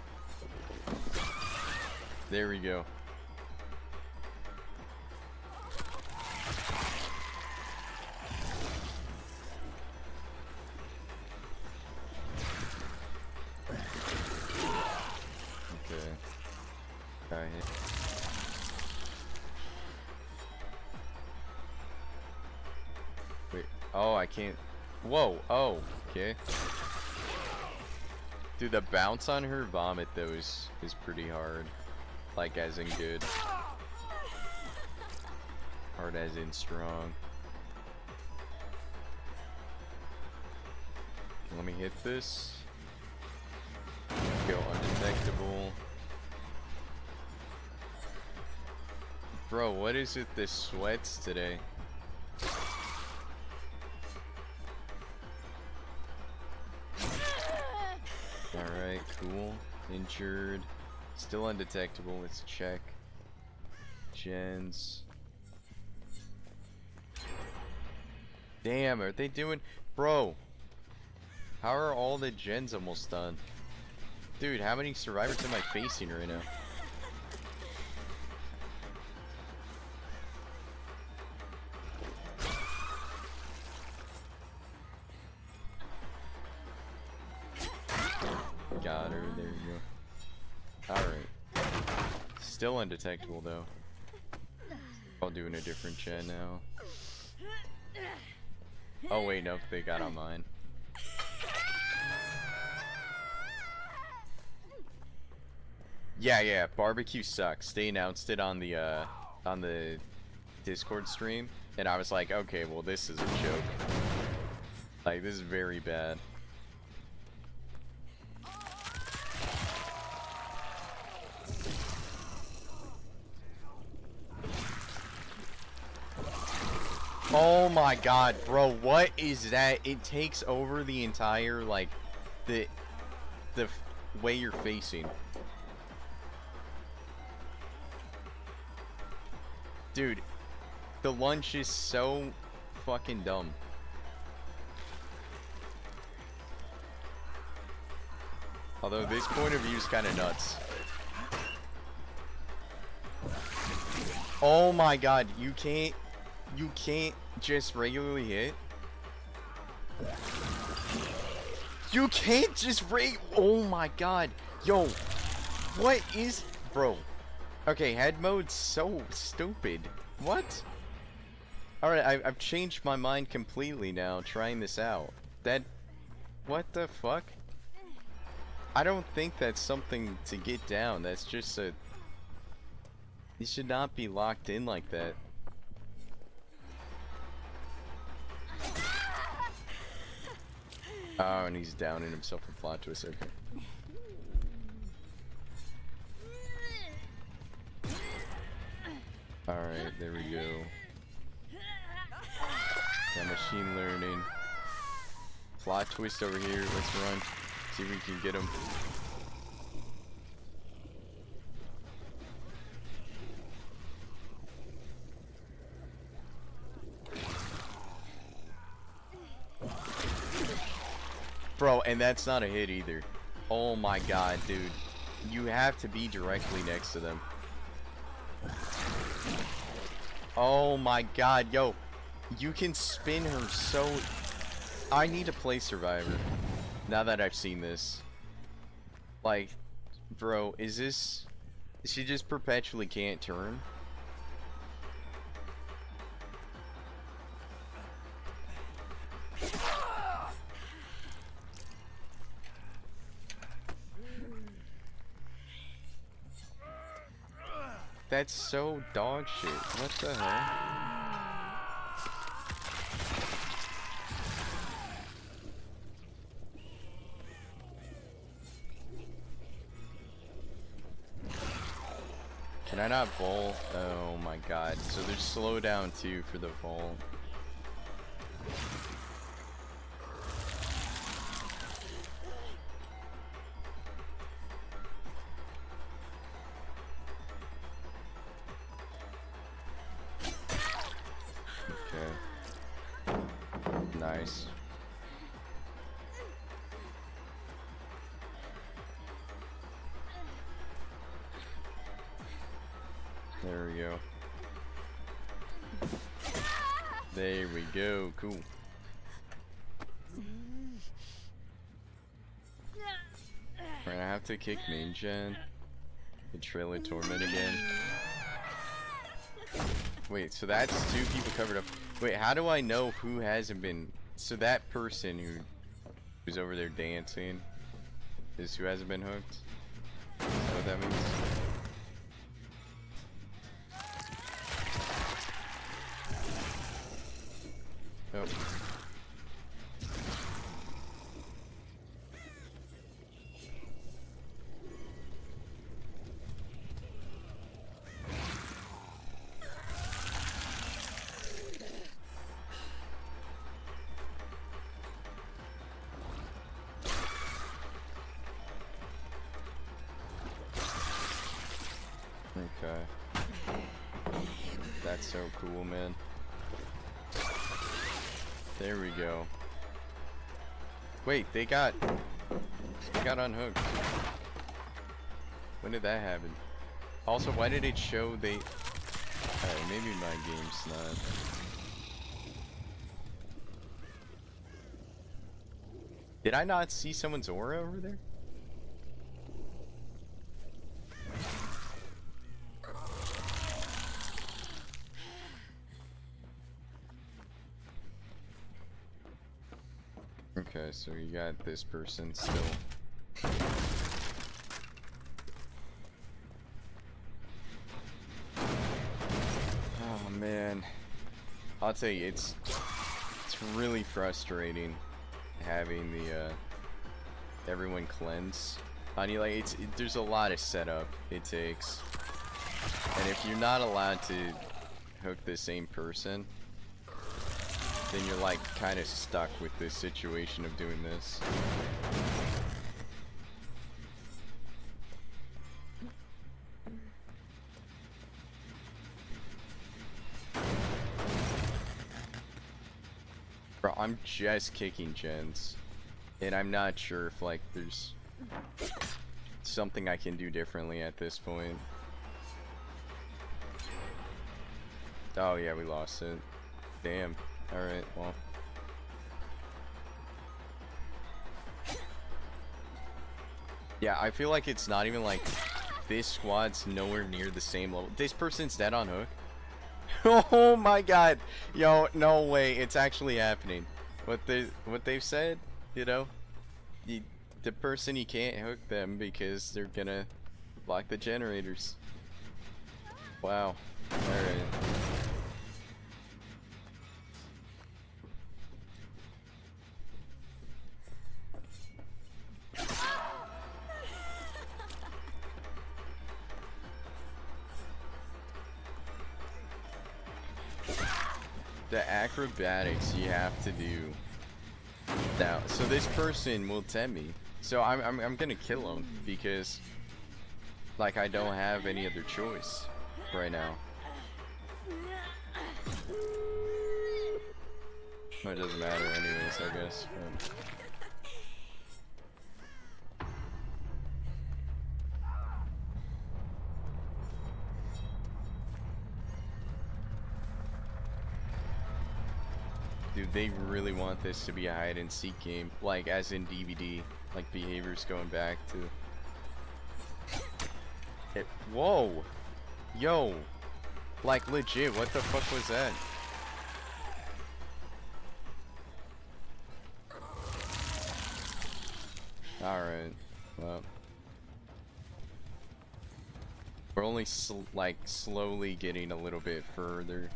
[SPEAKER 2] There we go. Okay. Alright. Wait. Oh, I can't. Whoa. Oh. Okay. Dude, the bounce on her vomit though is pretty hard. Like, as in good. Hard as in strong. Let me hit this. Go undetectable. Bro, what is with the sweats today? Alright, cool. Injured. Still undetectable. Let's check. Gens. Damn, are they doing... Bro! How are all the gens almost done? Dude, how many survivors am I facing right now? Got her, there you go. Alright. Still undetectable though. I'll do in a different gen now. Oh wait, nope, they got on mine. Yeah, barbecue sucks. They announced it on the Discord stream, and I was like, okay, well this is a joke. Like, this is very bad. Oh my god, bro, what is that? It takes over the entire, like, the way you're facing. Dude, the lunch is so fucking dumb. Although this point of view is kind of nuts. Oh my god, you can't just regularly hit. You can't just oh my god. Yo, what is... Bro. Okay, head mode's so stupid. What? Alright, I've changed my mind completely now, trying this out. What the fuck? I don't think that's something to get down. That's just a... You should not be locked in like that. Oh, and he's downing himself in plot twist. Okay. Alright, there we go. Yeah, machine learning. Plot twist over here. Let's run. See if we can get him. Bro, and that's not a hit either. Oh my god, dude. You have to be directly next to them. Oh my god, yo. You can spin her so... I need to play Survivor. Now that I've seen this. Like, bro, is this... She just perpetually can't turn? That's so dog shit. What the hell? Can I not vault? Oh my god. So there's slowdown too for the vault. Okay. Nice. There we go. There we go. Cool. We're gonna have to kick main gen. The Trail of Torment again. Wait, so that's 2 people covered up. Wait, how do I know who hasn't been? So that person who's over there dancing is who hasn't been hooked? Is that what that means? Oh. Okay. That's so cool, man. There we go. Wait, they got unhooked. When did that happen? Also, why did it show they... Alright, maybe my game's not... Did I not see someone's aura over there? Okay, so you got this person still. Oh man, I'll tell you, it's really frustrating having the everyone cleanse on you. Like there's a lot of setup it takes, and if you're not allowed to hook the same person, then you're like kind of stuck with this situation of doing this. Bro, I'm just kicking gens, and I'm not sure if like there's something I can do differently at this point. Oh yeah, we lost it. Damn. Alright, well. Yeah, I feel like it's not even like this squad's nowhere near the same level. This person's dead on hook. Oh my god. Yo, no way. It's actually happening. What they've said, you know? The person, you can't hook them because they're gonna block the generators. Wow. Alright. The acrobatics you have to do now. So this person will tempt me. So I'm gonna kill him because like I don't have any other choice right now. It doesn't matter anyways, I guess. Dude, they really want this to be a hide and seek game, like as in DVD, like behaviors going back to. Whoa, yo, like legit, what the fuck was that? All right, well. We're only like slowly getting a little bit further.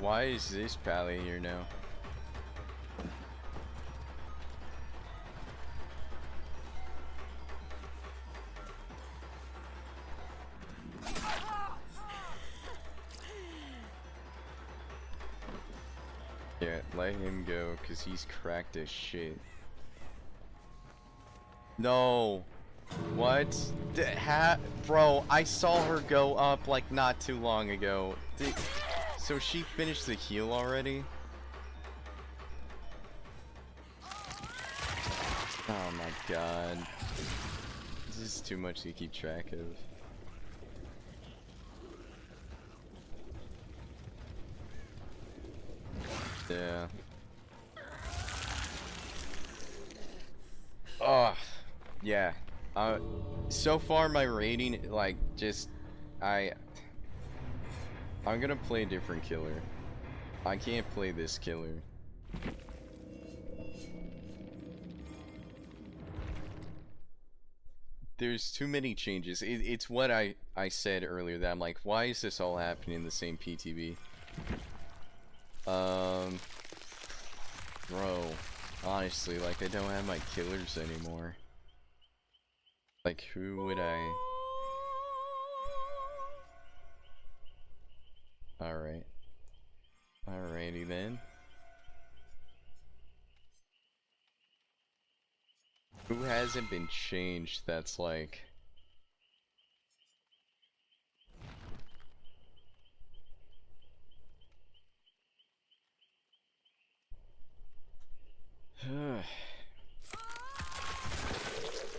[SPEAKER 2] Why is this pally here now? Yeah, let him go, cause he's cracked as shit. No! What? Bro, I saw her go up like not too long ago. So she finished the heal already? Oh my god. This is too much to keep track of. Yeah. Oh, yeah. So far my rating, like, just, I'm gonna play a different killer. I can't play this killer. There's too many changes. It's what I said earlier, that I'm like, why is this all happening in the same PTB? Bro, honestly, like, I don't have my killers anymore. Like, who would I... Alright. Alrighty then. Who hasn't been changed that's like...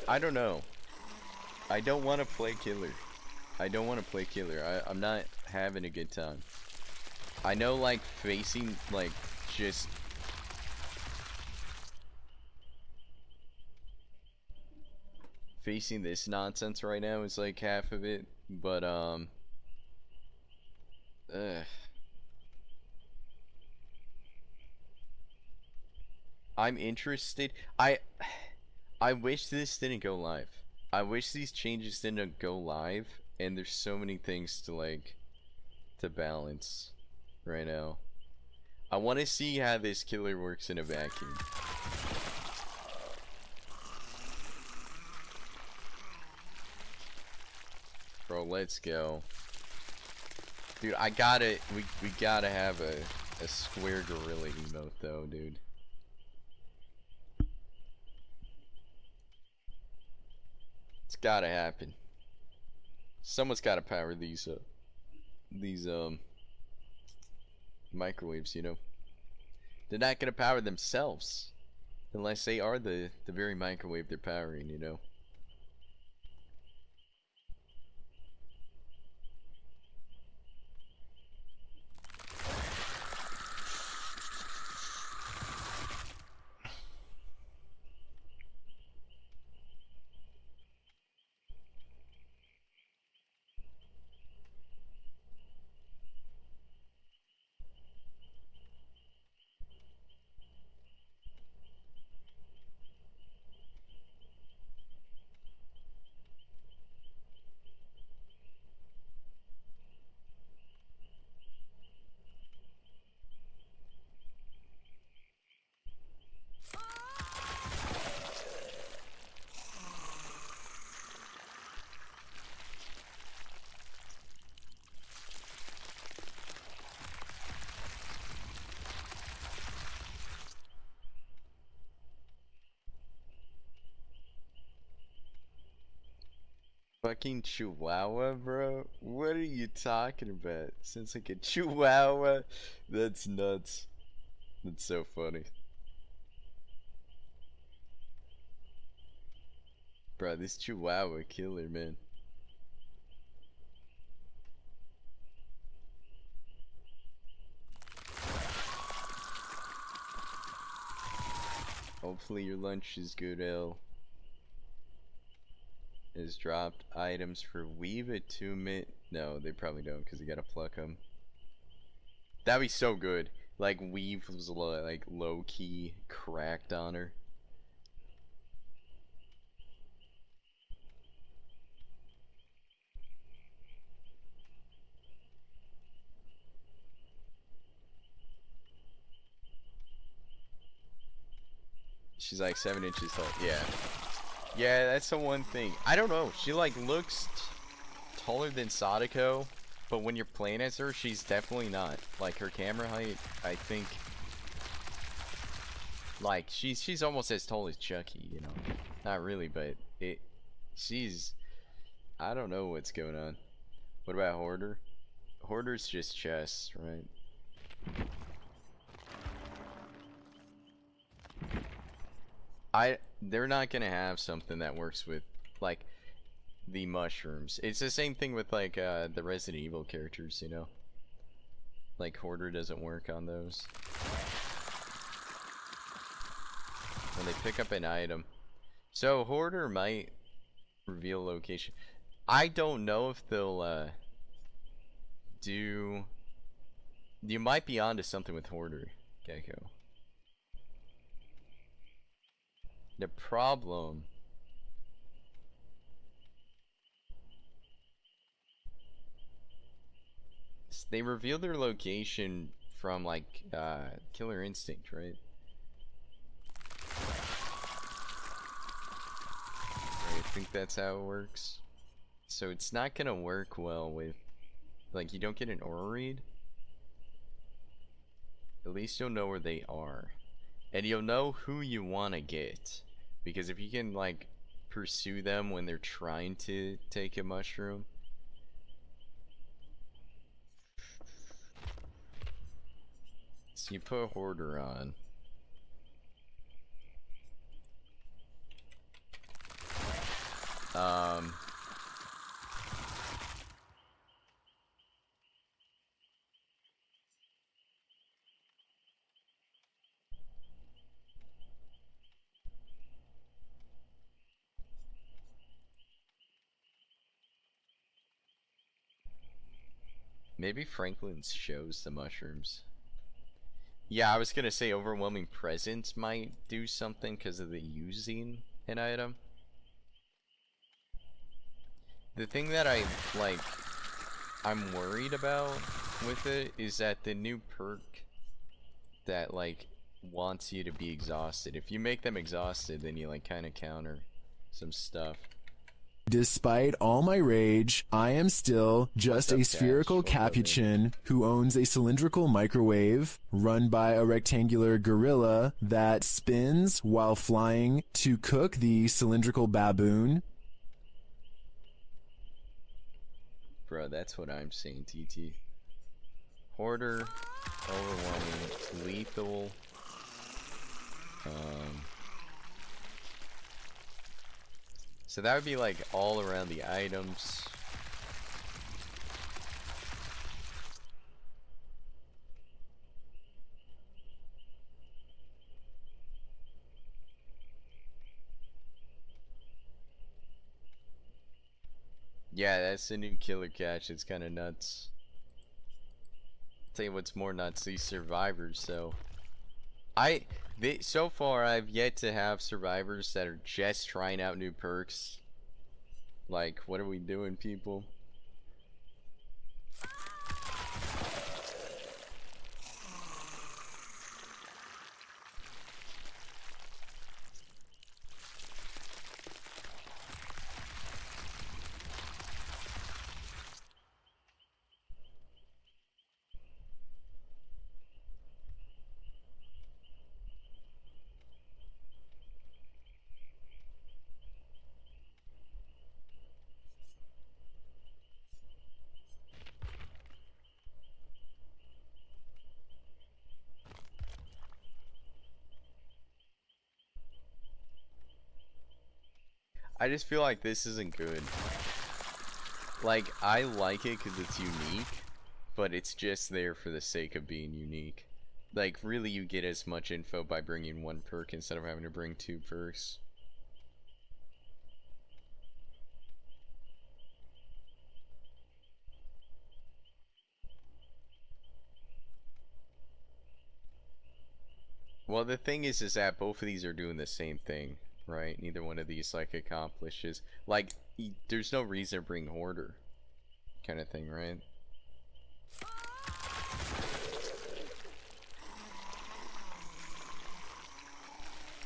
[SPEAKER 2] I don't know. I don't want to play killer. I don't want to play killer. I'm not having a good time. I know, like, facing, like, just... Facing this nonsense right now is, like, half of it. But, I'm interested. I wish this didn't go live. I wish these changes didn't go live, and there's so many things to, like, to balance right now. I want to see how this killer works in a vacuum. Bro, let's go. Dude, we gotta have a square gorilla emote though, dude. It's gotta happen. Someone's gotta power these microwaves, you know. They're not gonna power themselves unless they are the very microwave they're powering, you know. Fucking chihuahua, bro? What are you talking about? Sounds like a chihuahua? That's nuts. That's so funny. Bro, this chihuahua killer, man. Hopefully your lunch is good, L. Has dropped items for Weave Attunement. No, they probably don't, because you gotta pluck them. That'd be so good. Like, Weave was like low-key cracked on her. She's like 7 inches tall. Yeah. Yeah, that's the one thing. I don't know. She like looks taller than Sadako, but when you're playing as her, she's definitely not. Like her camera height, I think. Like she's almost as tall as Chucky, you know. Not really, but she's. I don't know what's going on. What about Hoarder? Hoarder's just chest, right? They're not gonna have something that works with like the mushrooms. It's the same thing with like the Resident Evil characters, you know. Like Hoarder doesn't work on those. When they pick up an item. So Hoarder might reveal location. I don't know if they'll do. You might be onto something with Hoarder, Gecko. The problem is they reveal their location from like Killer Instinct, right? I think that's how it works. So it's not gonna work well with like you don't get an aura read. At least you'll know where they are. And you'll know who you wanna get. Because if you can like pursue them when they're trying to take a mushroom. So you put a Hoarder on. Maybe Franklin's shows the mushrooms. Yeah, I was gonna say overwhelming presence might do something because of the using an item. The thing that I'm worried about with it is that the new perk that like wants you to be exhausted. If you make them exhausted, then you like kind of counter some stuff.
[SPEAKER 4] Despite all my rage, I am still just
[SPEAKER 2] What's
[SPEAKER 4] a
[SPEAKER 2] up,
[SPEAKER 4] spherical
[SPEAKER 2] Cash? What's up,
[SPEAKER 4] capuchin who owns a cylindrical microwave run by a rectangular gorilla that spins while flying to cook the cylindrical baboon.
[SPEAKER 2] Bro, that's what I'm saying, TT. Hoarder, overwhelming, lethal. So that would be like all around the items. Yeah, that's the new killer catch. It's kind of nuts. Tell you what's more nuts, these survivors. So, so far I've yet to have survivors that are just trying out new perks. Like, what are we doing, people? I just feel like this isn't good. Like, I like it because it's unique, but it's just there for the sake of being unique. Like, really you get as much info by bringing one perk instead of having to bring 2 perks. Well, the thing is that both of these are doing the same thing, right? Neither one of these, like, accomplishes... Like, there's no reason to bring Hoarder, kind of thing, right?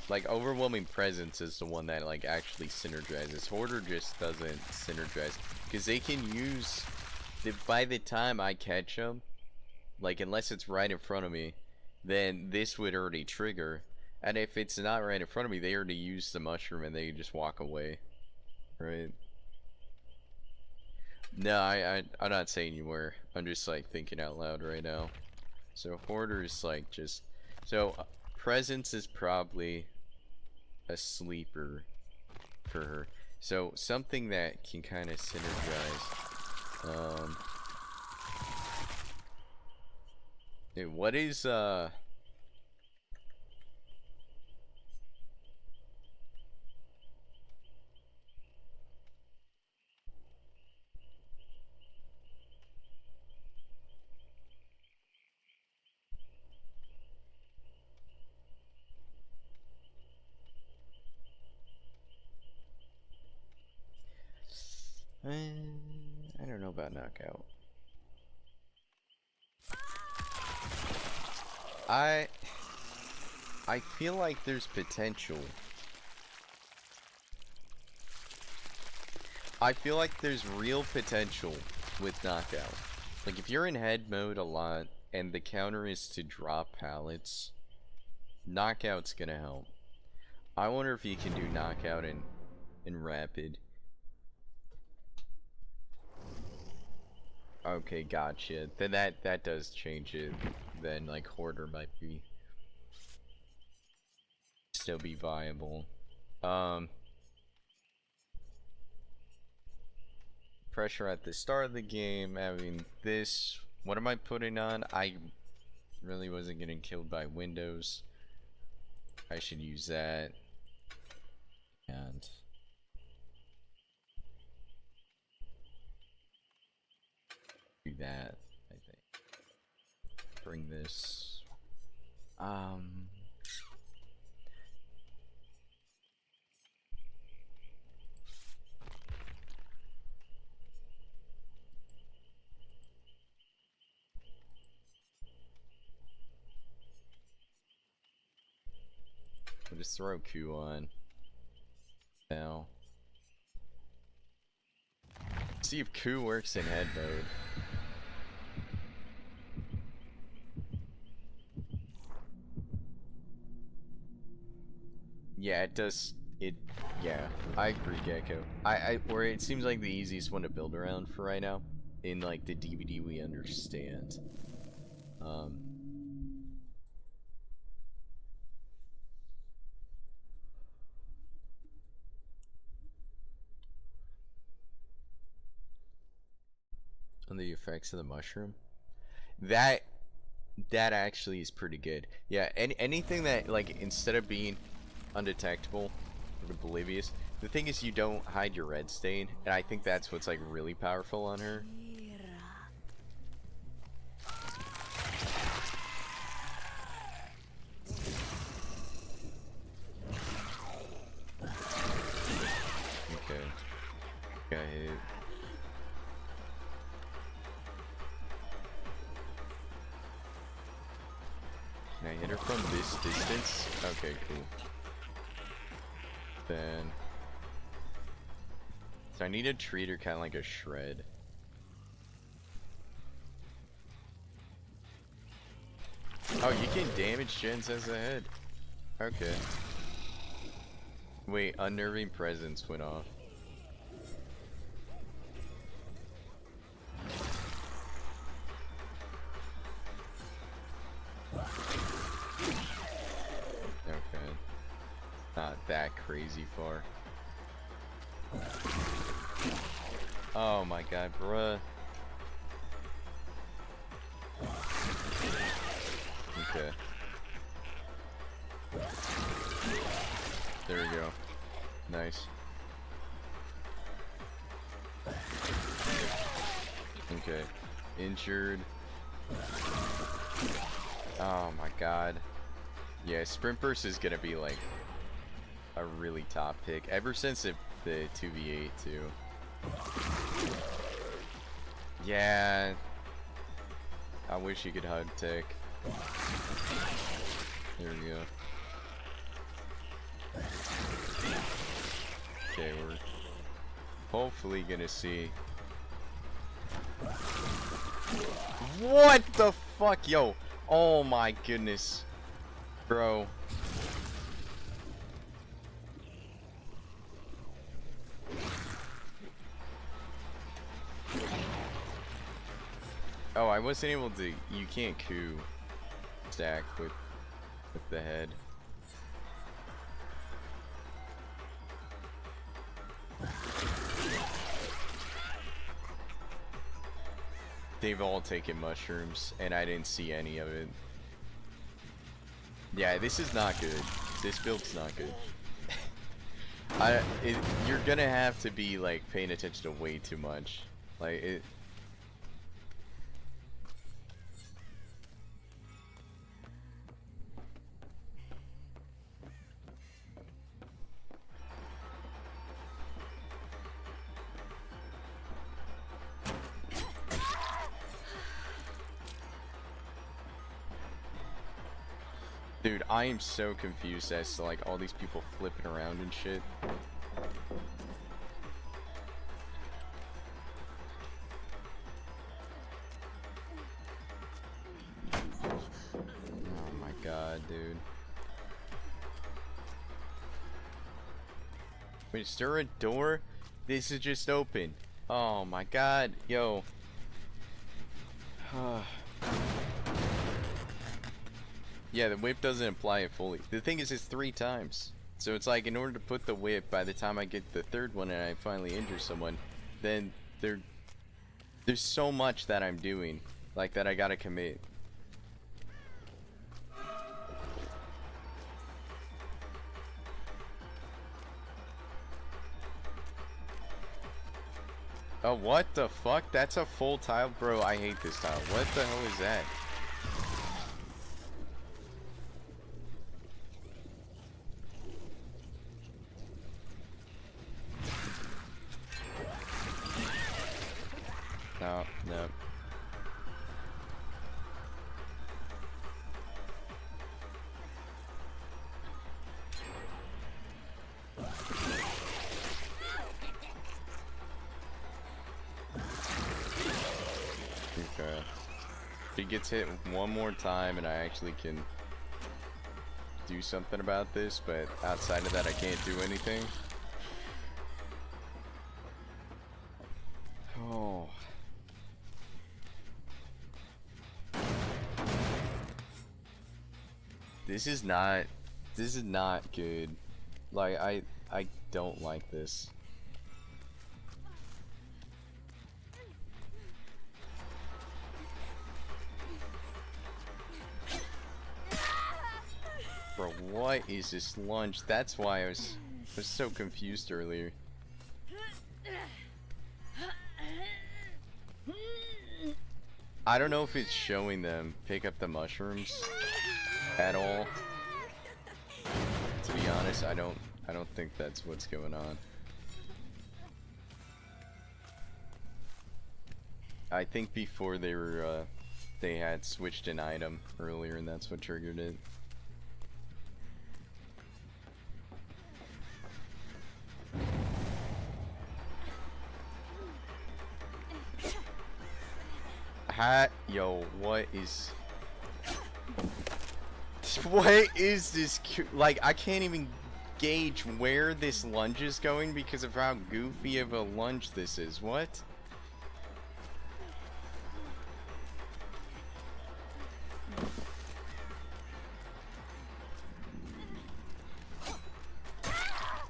[SPEAKER 2] Like, Overwhelming Presence is the one that, like, actually synergizes. Hoarder just doesn't synergize. Because they can use... by the time I catch them, like, unless it's right in front of me, then this would already trigger. And if it's not right in front of me, they already used the mushroom and they just walk away. Right? No, I'm not saying you were. I'm just, like, thinking out loud right now. So, Hoarder is, like, just... So, Presence is probably a sleeper for her. So, something that can kind of synergize. Dude, what is, I don't know about knockout. I feel like there's potential. I feel like there's real potential with knockout. Like, if you're in head mode a lot and the counter is to drop pallets, knockout's gonna help. I wonder if you can do knockout in rapid. Okay, gotcha. Then that does change it. Then, like, Hoarder might be still be viable. Pressure at the start of the game, having this. What am I putting on? I really wasn't getting killed by windows. I should use that. And do that, I think. Bring this. We'll just throw Q on now. See if Q works in head mode. Yeah, it does. Yeah, I agree, Gecko. Where it seems like the easiest one to build around for right now, in like the DVD we understand. On the effects of the mushroom, that actually is pretty good. Yeah, anything that, like, instead of being undetectable or oblivious, the thing is you don't hide your red stain, and I think that's what's, like, really powerful on her. Okay, got hit. Can I hit her from this distance? Okay, cool. Then... So I need to treat her kind of like a shred. Oh, you can damage gens as a head. Okay. Wait, Unnerving Presence went off. Okay. Not that crazy far. Oh my god, bruh. Okay. There we go. Nice. Okay. Injured. Oh my god. Yeah, Sprint Burst is gonna be like a really top pick ever since the 2v8 too. Yeah. I wish you could hug tick. There we go. Okay, we're hopefully gonna see. What the fuck, yo? Oh my goodness, bro. Oh, I wasn't able to. You can't coup stack with the head. They've all taken mushrooms, and I didn't see any of it. Yeah, this is not good. This build's not good. You're gonna have to be like paying attention to way too much. Like it. Dude, I am so confused as to like all these people flipping around and shit. Oh my god, dude. Wait, is there a door? This is just open. Oh my god, yo. Yeah, the whip doesn't apply it fully. The thing is, it's 3 times. So it's like, in order to put the whip, by the time I get the 3rd one and I finally injure someone, then there's so much that I'm doing, like, that I gotta commit. Oh, what the fuck? That's a full tile? Bro, I hate this tile. What the hell is that? No, no. Okay. If he gets hit one more time and I actually can do something about this, but outside of that I can't do anything. Oh. This is not good. Like I don't like this. Bro, what is this lunge? That's why I was so confused earlier. I don't know if it's showing them pick up the mushrooms at all. To be honest, I don't think that's what's going on. I think before they had switched an item earlier and that's what triggered it. Yo, what is this? Like, I can't even gauge where this lunge is going because of how goofy of a lunge this is. What?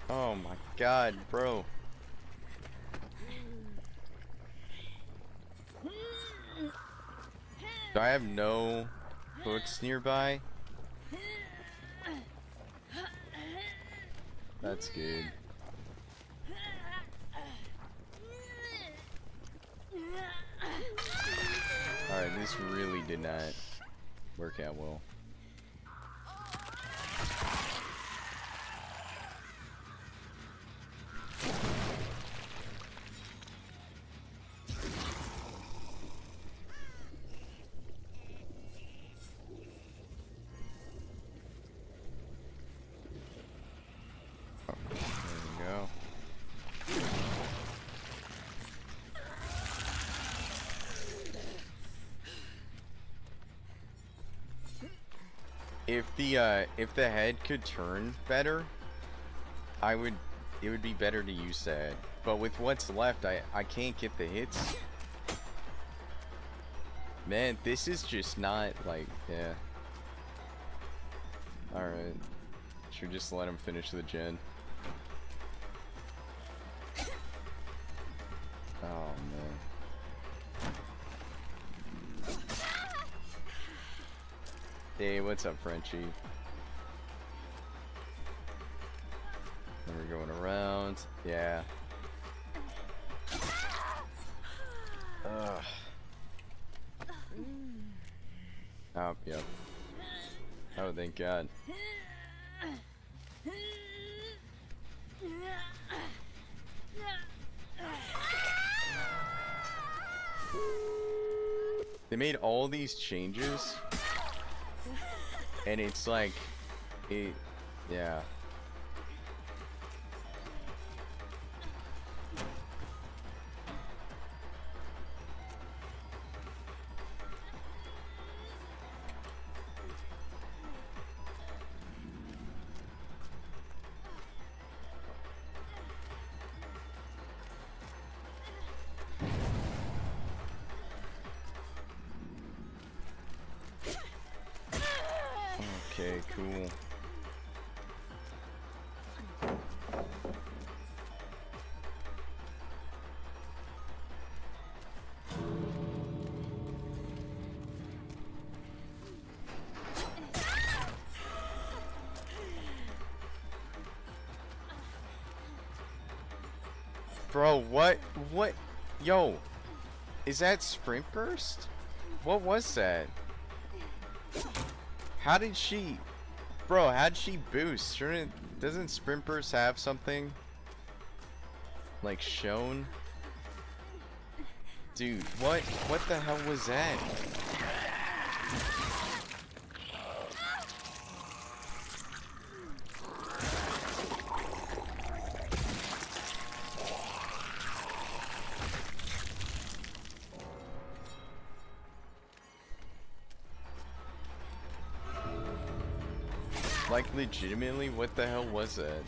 [SPEAKER 2] Oh my god, bro. Do I have no hooks nearby? That's good. Alright, this really did not work out well. if the head could turn better, it would be better to use that. But with what's left, I can't get the hits. Man, this is just not like, yeah. Alright. Should just let him finish the gen. Oh man. Hey, what's up, Frenchie? And we're going around. Yeah. Ugh. Oh, yep. Oh, thank God. They made all these changes, and it's like, yeah. Okay, cool. Bro, what? Yo, is that sprint burst? What was that? How did she... Bro, how'd she boost? Doesn't sprint burst have something? Like, shown? Dude, what the hell was that? Like, legitimately, what the hell was that?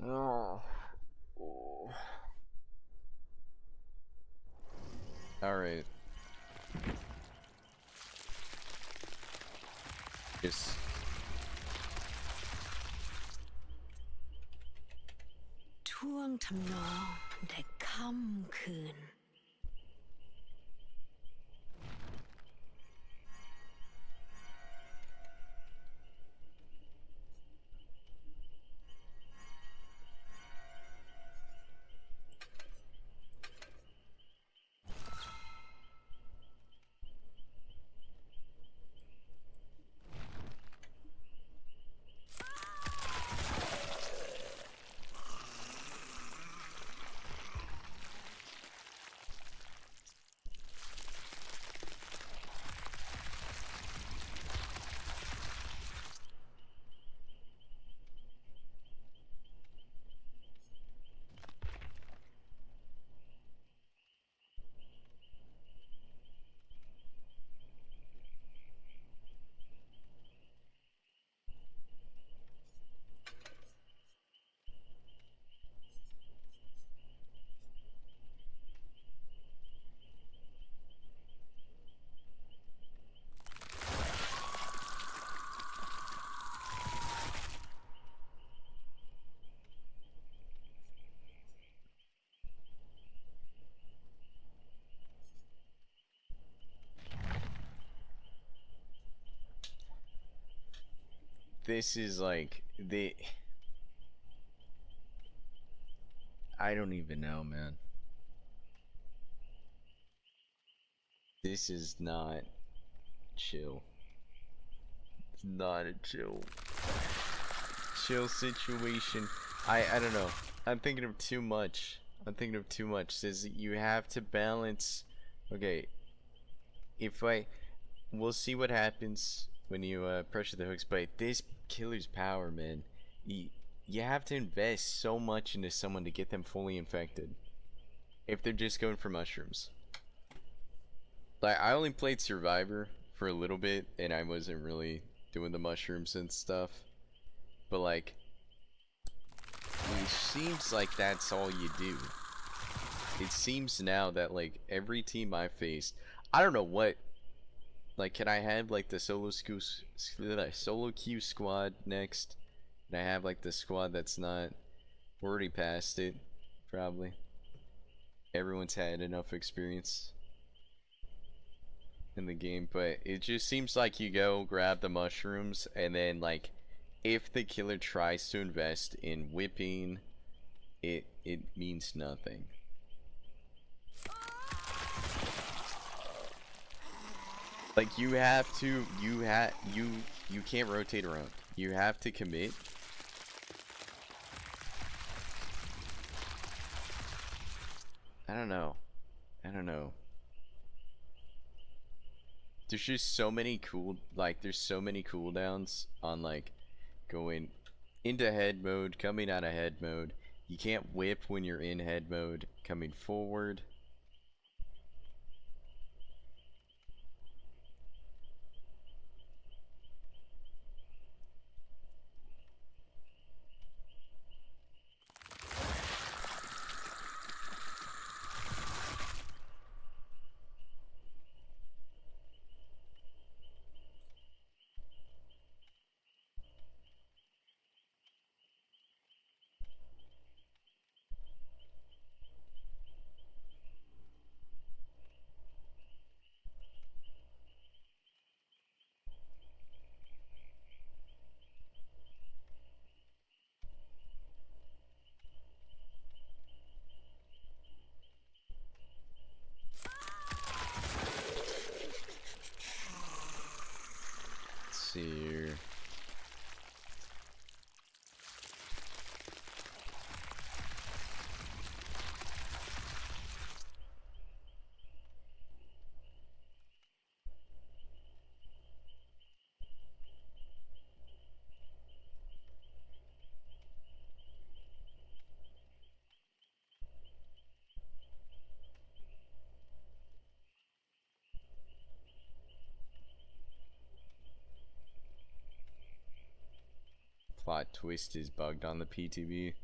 [SPEAKER 2] Oh. Alright. Just...
[SPEAKER 5] ท่วงทำนองแต่ค่ำคืน
[SPEAKER 2] This is like, I don't even know, man. This is not chill. It's not a chill situation. I don't know. I'm thinking of too much. I'm thinking of too much. Says you have to balance. Okay, if we'll see what happens when you pressure the hooks, but this killer's power, man. You have to invest so much into someone to get them fully infected. If they're just going for mushrooms. Like, I only played Survivor for a little bit, and I wasn't really doing the mushrooms and stuff. But like, it seems like that's all you do. It seems now that like every team I faced, I don't know what. Like, can I have like the solo queue squad next? Can I have like the squad that's not already past it? Probably. Everyone's had enough experience in the game, but it just seems like you go grab the mushrooms, and then like if the killer tries to invest in whipping, it means nothing. Like, you have to, you can't rotate around. You have to commit. I don't know. There's just so many there's so many cooldowns on like going into head mode, coming out of head mode. You can't whip when you're in head mode, coming forward. Let's see here. Plot twist is bugged on the PTB.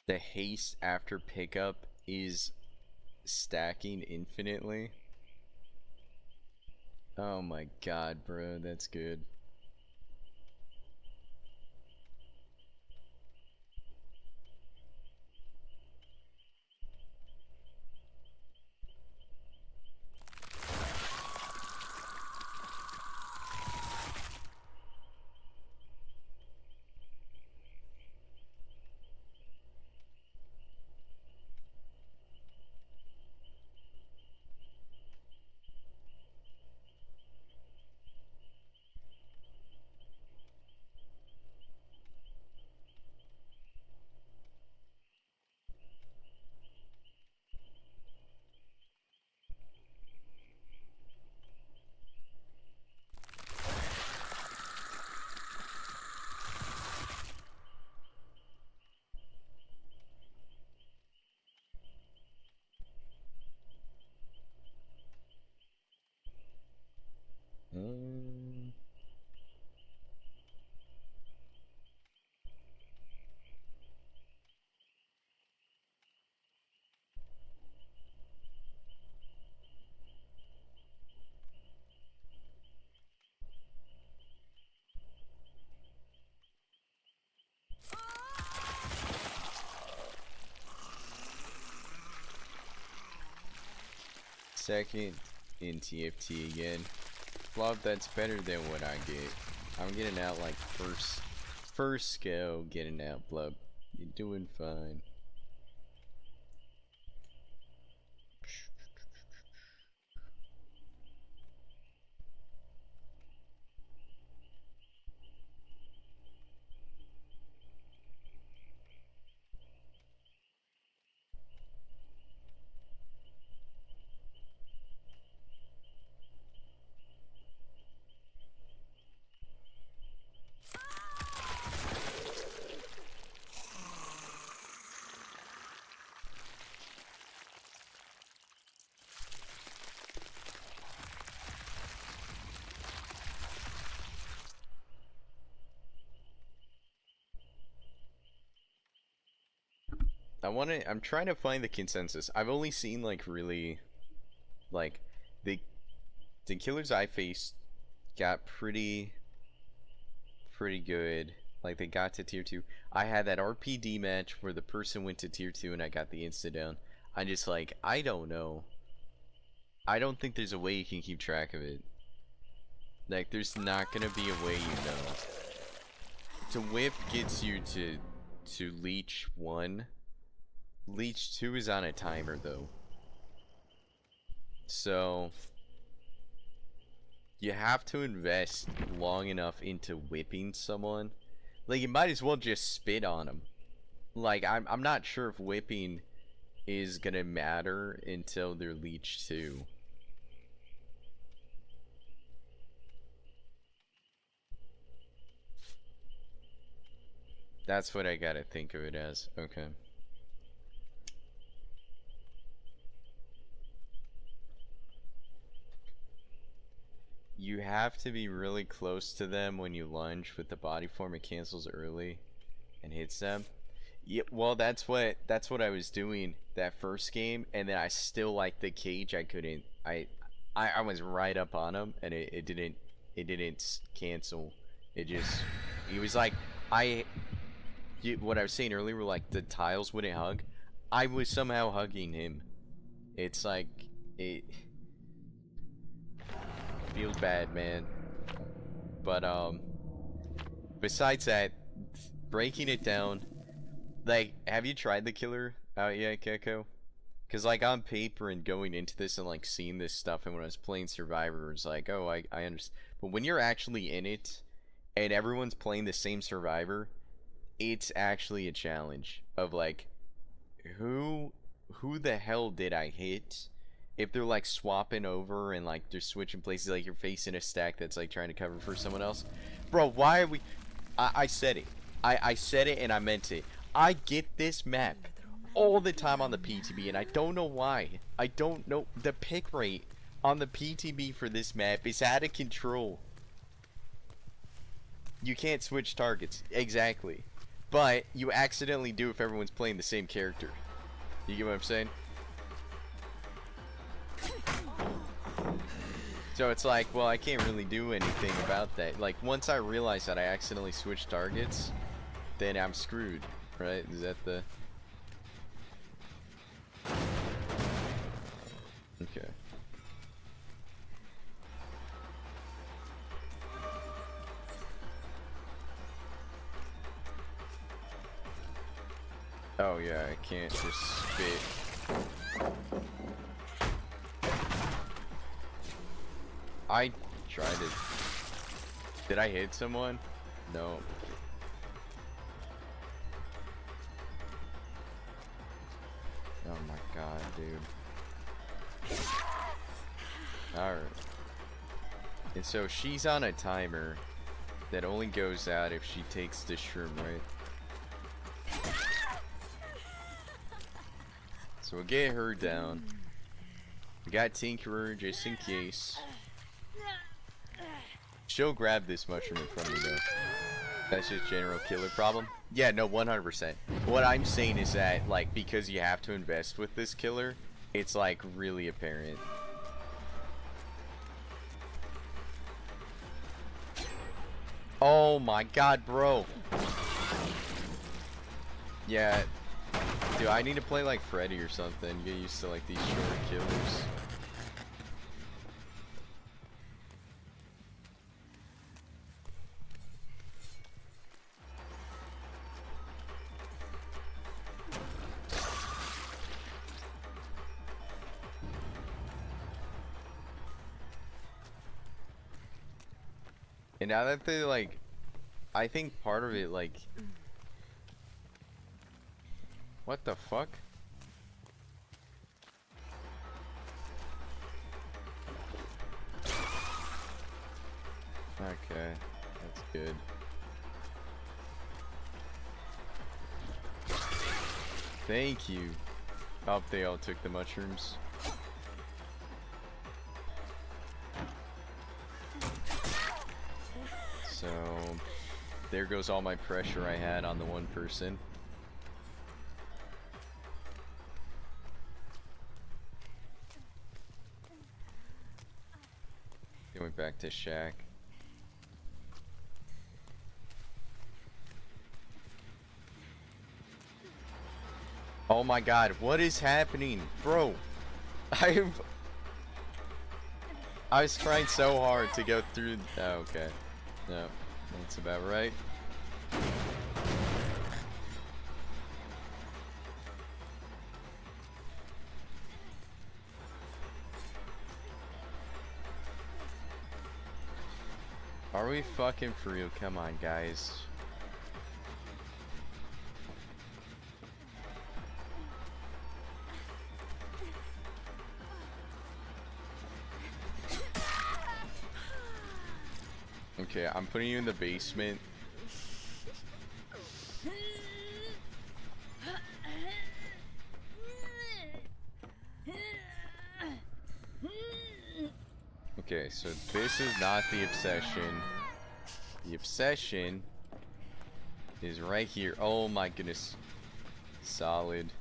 [SPEAKER 2] The haste after pickup is stacking infinitely. Oh my god, bro, that's good. second in TFT again. Love, that's better than what I get. I'm getting out like first go, getting out, Blub. You're doing fine. I'm trying to find the consensus. I've only seen like really, like, the killers I faced got pretty good. Like, they got to tier 2. I had that RPD match where the person went to tier 2 and I got the insta down. I'm just like, I don't know. I don't think there's a way you can keep track of it. Like, there's not gonna be a way you know. To whip gets you to leech 1. Leech 2 is on a timer though. So you have to invest long enough into whipping someone. Like, you might as well just spit on them. Like, I'm not sure if whipping is gonna matter until they're leech 2. That's what I gotta think of it as. Okay. You have to be really close to them when you lunge with the body form. It cancels early and hits them. Yeah, well, that's what I was doing that first game, and then I still, like, the cage, I couldn't. I was right up on him, and it didn't cancel. It was like, what I was saying earlier were like the tiles wouldn't hug. I was somehow hugging him. It's like, it feels bad, man. But besides that, breaking it down, like, have you tried the killer out yet, Gecko? Because, like, on paper and going into this and, like, seeing this stuff, and when I was playing Survivor, it's like, oh, I understand. But when you're actually in it and everyone's playing the same Survivor, it's actually a challenge of, like, who the hell did I hit? If they're, like, swapping over and, like, they're switching places, like you're facing a stack that's, like, trying to cover for someone else. Bro, why are we... I said it. I said it and I meant it. I get this map all the time on the PTB, and I don't know why. I don't know. The pick rate on the PTB for this map is out of control. You can't switch targets. Exactly. But you accidentally do if everyone's playing the same character. You get what I'm saying? So it's like, well, I can't really do anything about that. Like, once I realize that I accidentally switched targets, then I'm screwed, right? Is that the... Okay. Oh yeah, I can't just spit. I tried it. Did I hit someone? No. Oh my god, dude. Alright. And so she's on a timer that only goes out if she takes the shroom, right? So we'll get her down. We got Tinkerer just in case. She'll grab this mushroom in front of me though. That's just general killer problem. Yeah, no, 100%. What I'm saying is that, like, because you have to invest with this killer, it's, like, really apparent. Oh my god, bro. Yeah. Dude, I need to play like Freddy or something. Get used to, like, these short killers. And now that they like, I think part of it like, what the fuck? Okay, that's good. Thank you. Oh, they all took the mushrooms. So, there goes all my pressure I had on the one person. Going back to Shack. Oh my god, what is happening? Bro, I was trying so hard to go through. Oh, okay. No, that's about right. Are we fucking for real? Come on, guys. Okay, I'm putting you in the basement. Okay, so this is not the obsession. The obsession is right here. Oh my goodness. Solid.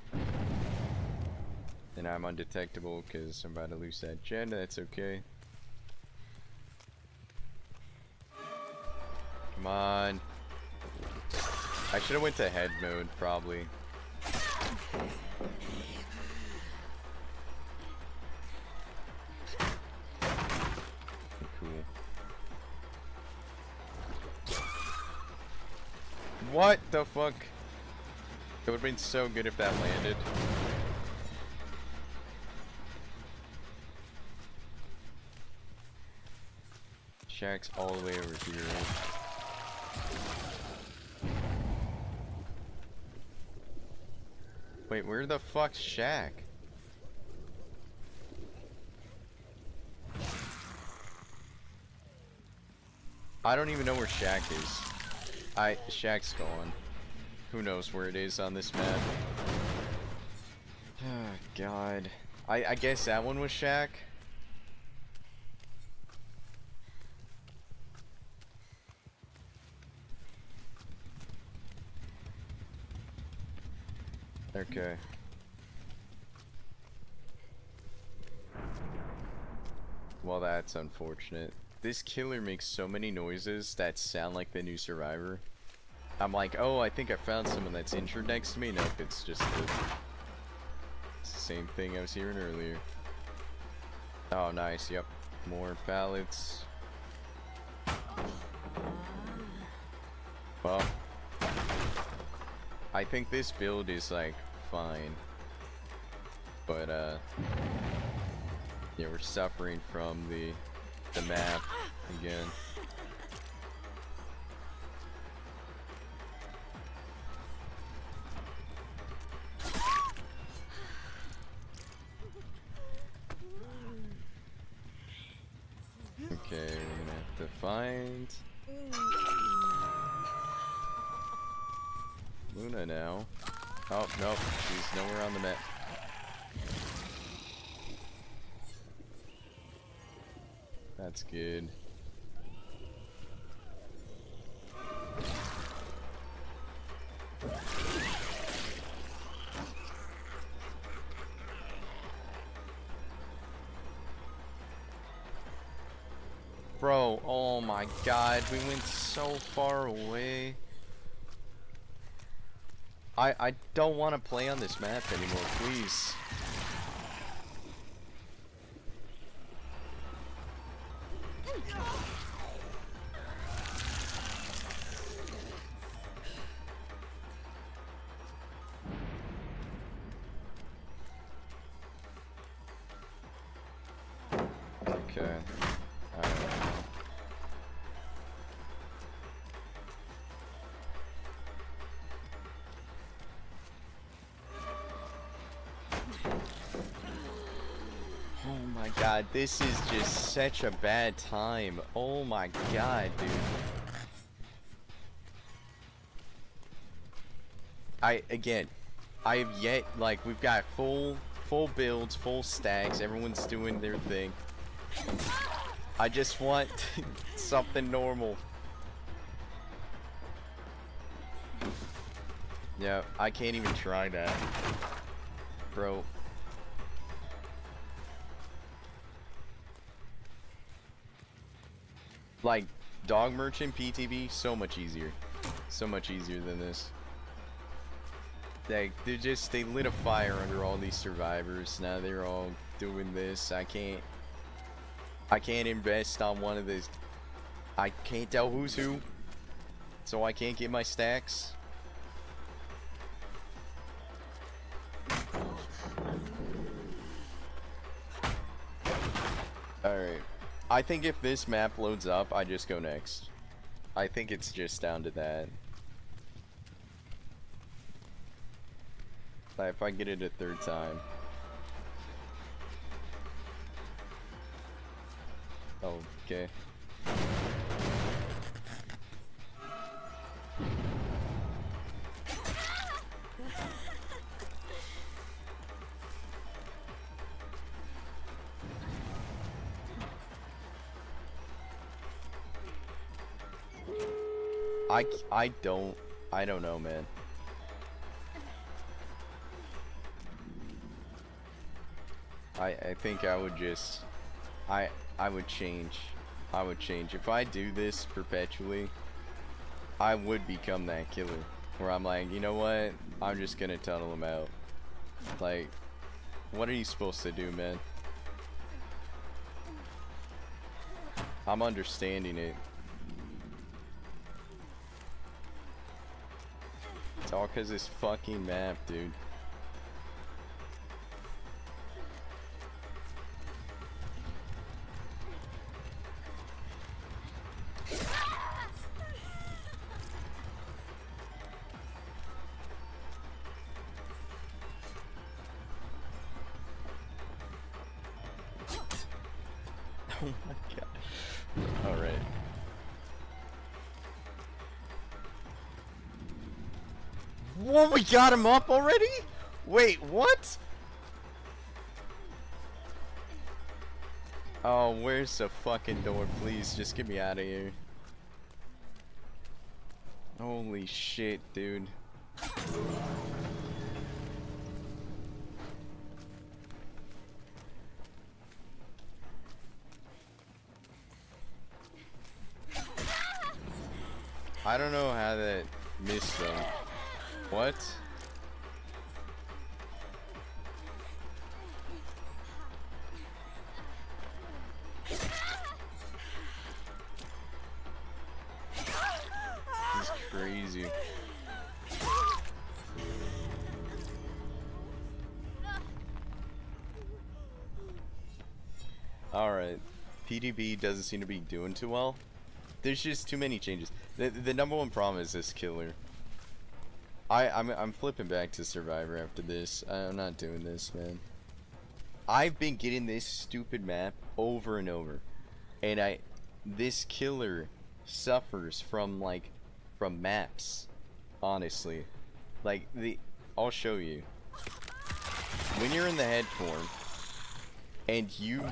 [SPEAKER 2] And I'm undetectable because I'm about to lose that gen. That's okay. Come on. I should have went to head mode probably. Cool. What the fuck? It would have been so good if that landed. Shack's all the way over here. Wait, where the fuck's Shack? I don't even know where Shack is. Shack's gone. Who knows where it is on this map? Oh god. I guess that one was Shack. Okay. Well, that's unfortunate. This killer makes so many noises that sound like the new survivor. I'm like, oh, I think I found someone that's injured next to me. Nope, it's just it's the same thing I was hearing earlier. Oh, nice. Yep. More pallets. Well, I think this build is like fine, but yeah, we're suffering from the map again. Okay, we're gonna have to find Luna now. Oh, nope, she's nowhere on the map. That's good. Bro, oh my god, we went so far away. I don't want to play on this map anymore, please. Okay. my god, this is just such a bad time. Oh my god, dude. I have yet, like, we've got full builds, full stacks, everyone's doing their thing. I just want something normal. Yeah, I can't even try that. Bro. Like, dog merchant PTB, so much easier. So much easier than this. Like, they lit a fire under all these survivors. Now they're all doing this. I can't invest on one of these. I can't tell who's who. So I can't get my stacks. Alright. I think if this map loads up, I just go next. I think it's just down to that. Like, if I get it a third time. Oh, okay. I don't know, man. I think I would just, I would change. I would change. If I do this perpetually, I would become that killer. Where I'm like, you know what? I'm just gonna tunnel him out. Like, what are you supposed to do, man? I'm understanding it. It's all cause this fucking map, dude. Oh my god. Alright. Whoa, we got him up already? Wait, what? Oh, where's the fucking door? Please, just get me out of here. Holy shit, dude. I don't know how that missed though. What? This is crazy. Alright. PDB doesn't seem to be doing too well. There's just too many changes. The number one problem is this killer. I'm flipping back to Survivor after this. I'm not doing this, man. I've been getting this stupid map over and over, and this killer suffers from maps. Honestly, like I'll show you. When you're in the head form, and you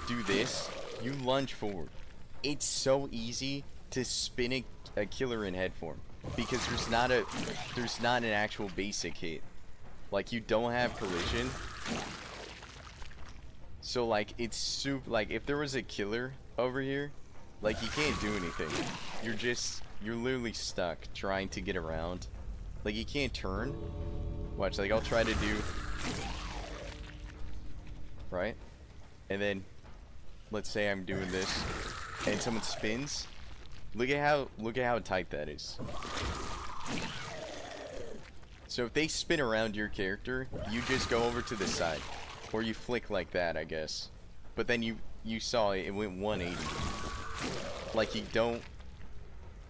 [SPEAKER 2] do this, you lunge forward. It's so easy to spin a killer in head form because there's not an actual basic hit. Like, you don't have collision. So like, it's super, like, if there was a killer over here, like, you can't do anything. You're literally stuck trying to get around. Like, you can't turn. Watch, like, I'll try to do right, and then let's say I'm doing this and someone spins. Look at how tight that is. So if they spin around your character, you just go over to the side, or you flick like that, I guess. But then you saw it went 180. Like, you don't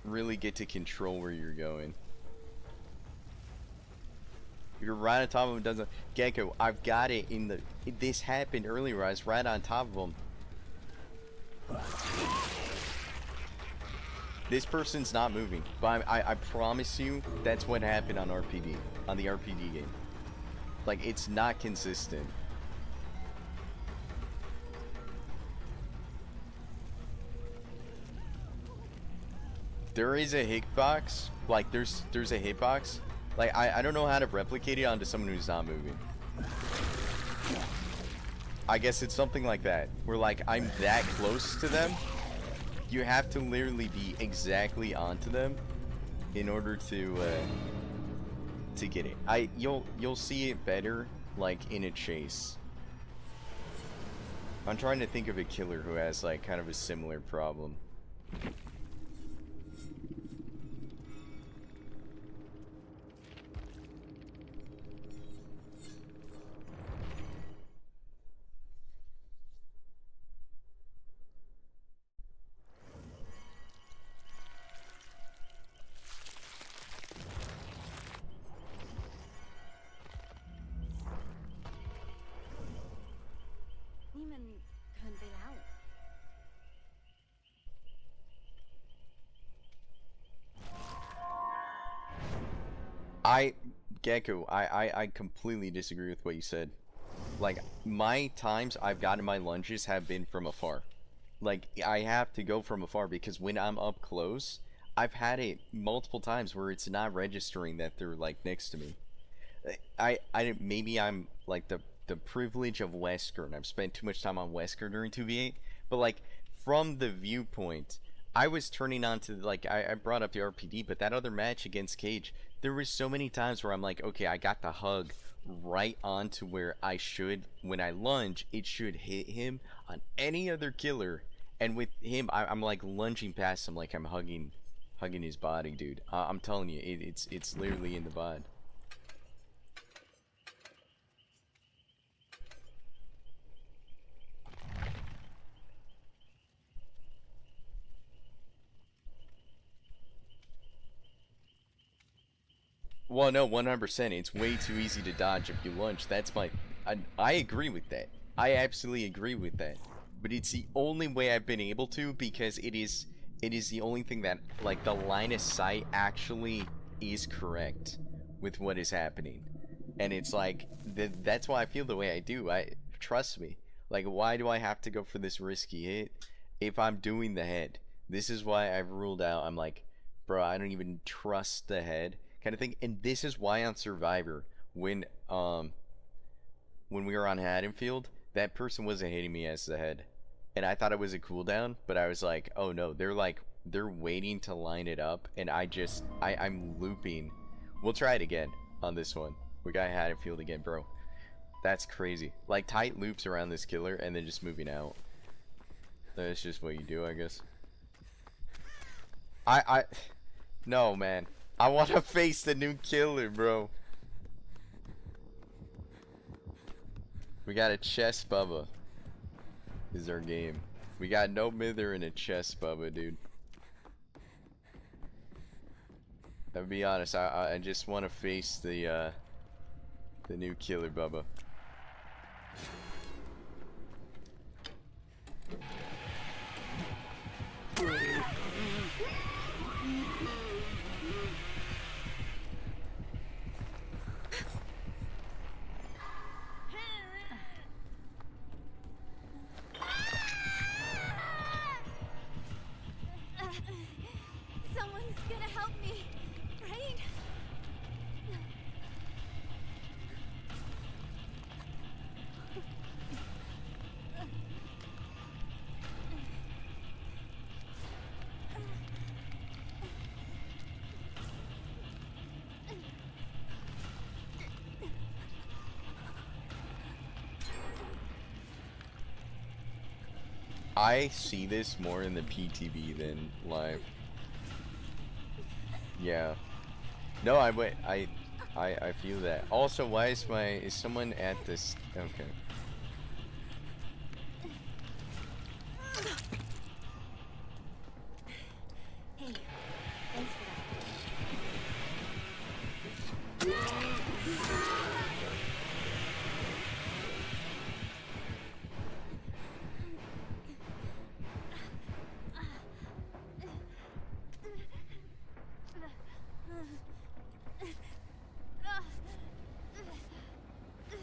[SPEAKER 2] really get to control where you're going. You're right on top of him. Doesn't Gecko? I've got it in the. This happened earlier. I was right on top of him. This person's not moving, but I promise you that's what happened on RPD, on the RPD game. Like, it's not consistent. There is a hitbox, like there's a hitbox. Like, I don't know how to replicate it onto someone who's not moving. I guess it's something like that, where like I'm that close to them. You have to literally be exactly onto them in order to get it. You'll see it better like in a chase. I'm trying to think of a killer who has like kind of a similar problem. Gecko, I completely disagree with what you said. Like, my times I've gotten my lunges have been from afar. Like, I have to go from afar because when I'm up close, I've had it multiple times where it's not registering that they're like next to me. Maybe I'm like the privilege of Wesker, and I've spent too much time on Wesker during 2v8, but like from the viewpoint, I was turning on to like I brought up the RPD, but that other match against Cage, there was so many times where I'm like, okay, I got the hug right onto where I should. When I lunge, it should hit him. On any other killer, and with him, I'm like lunging past him like I'm hugging his body, dude. I'm telling you, it's literally in the VOD. Well, no, 100%. It's way too easy to dodge if you lunge. That's my... I agree with that. I absolutely agree with that. But it's the only way I've been able to, because it is the only thing that, like, the line of sight actually is correct with what is happening. And it's like, that's why I feel the way I do. Trust me. Like, why do I have to go for this risky hit if I'm doing the head? This is why I've ruled out, I'm like, bro, I don't even trust the head kind of thing. And this is why on Survivor, when we were on Haddonfield, that person wasn't hitting me as the head, and I thought it was a cooldown, but I was like, oh no, they're waiting to line it up, and I'm looping. We'll try it again on this one. We got Haddonfield again, bro. That's crazy. Like, tight loops around this killer and then just moving out. That's just what you do, I guess. No, man. I want to face the new killer, bro. We got a chest Bubba. Is our game. We got no mither and a chest Bubba, dude. I'll be honest, I just want to face the new killer Bubba.
[SPEAKER 3] Someone's gonna help me, right?
[SPEAKER 2] I see this more in the PTV than live. Yeah. No, I feel that. Also, why is someone at this? Okay.
[SPEAKER 3] Hey, thanks for that.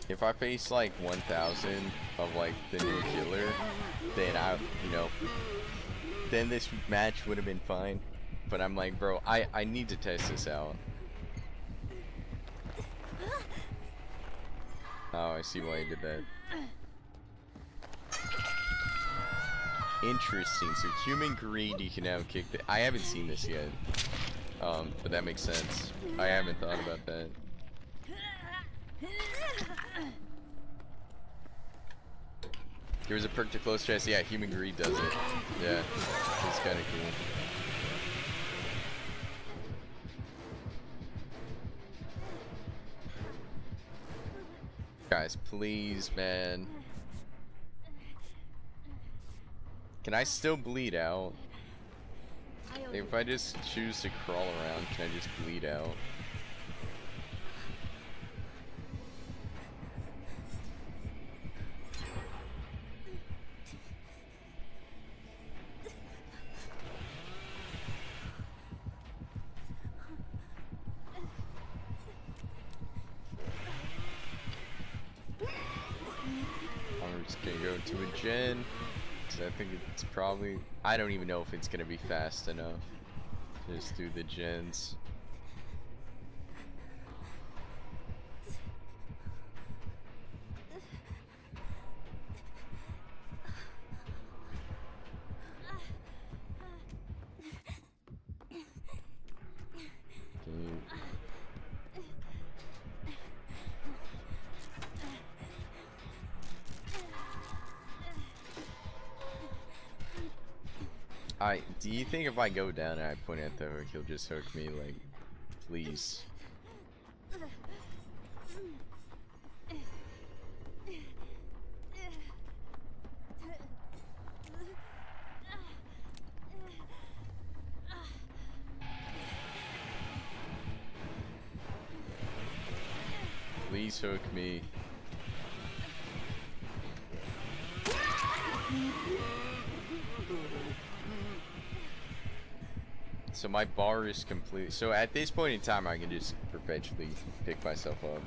[SPEAKER 2] If I face like 1,000 of like the new killer, then then this match would have been fine. But I'm like, bro, I need to test this out. Oh, I see why you did that. Interesting. So human greed, you can now kick the. I haven't seen this yet. But that makes sense. I haven't thought about that. There was a perk to close chest. Yeah, human greed does it. Yeah, it's kind of cool. Guys, please, man. Can I still bleed out? If I just choose to crawl around, can I just bleed out? I'm just gonna go to a gen. I think it's probably, I don't even know if it's gonna be fast enough. Just do the gens. Do you think if I go down and I point at the hook, he'll just hook me? Like, please. Please hook me. So my bar is complete. So at this point in time, I can just perpetually pick myself up.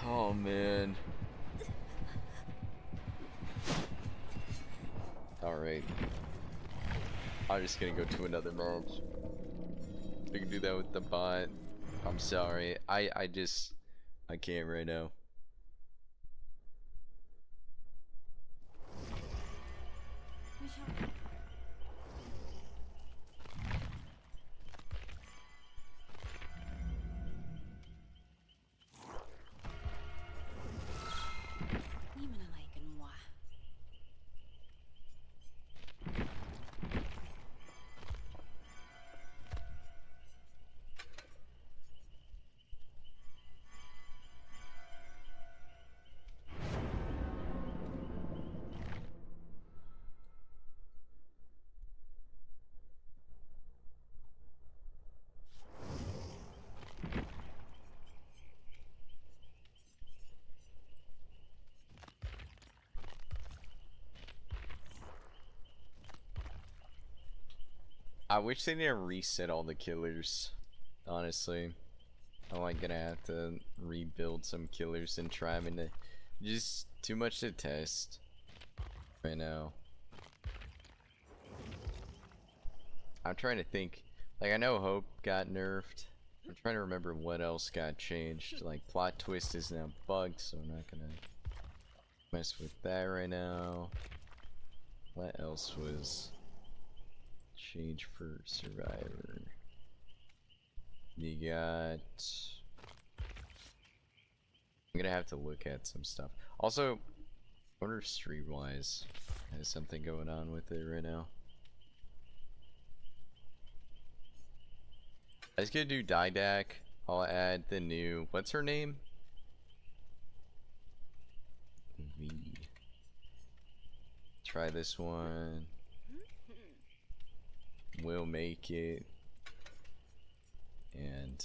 [SPEAKER 2] Oh man. Alright. I'm just gonna go to another match. We can do that with the bot. I'm sorry. I can't right now. I wish they didn't reset all the killers, honestly. I'm like gonna have to rebuild some killers and try them into just too much to test right now. I'm trying to think, like I know Hope got nerfed. I'm trying to remember what else got changed. Like plot twist is now bugged, so I'm not gonna mess with that right now. What else was change for Survivor? You got, I'm gonna have to look at some stuff. Also, I wonder if Streetwise has something going on with it right now. I was gonna do Didac. I'll add the new, what's her name? Try this one. We'll make it. And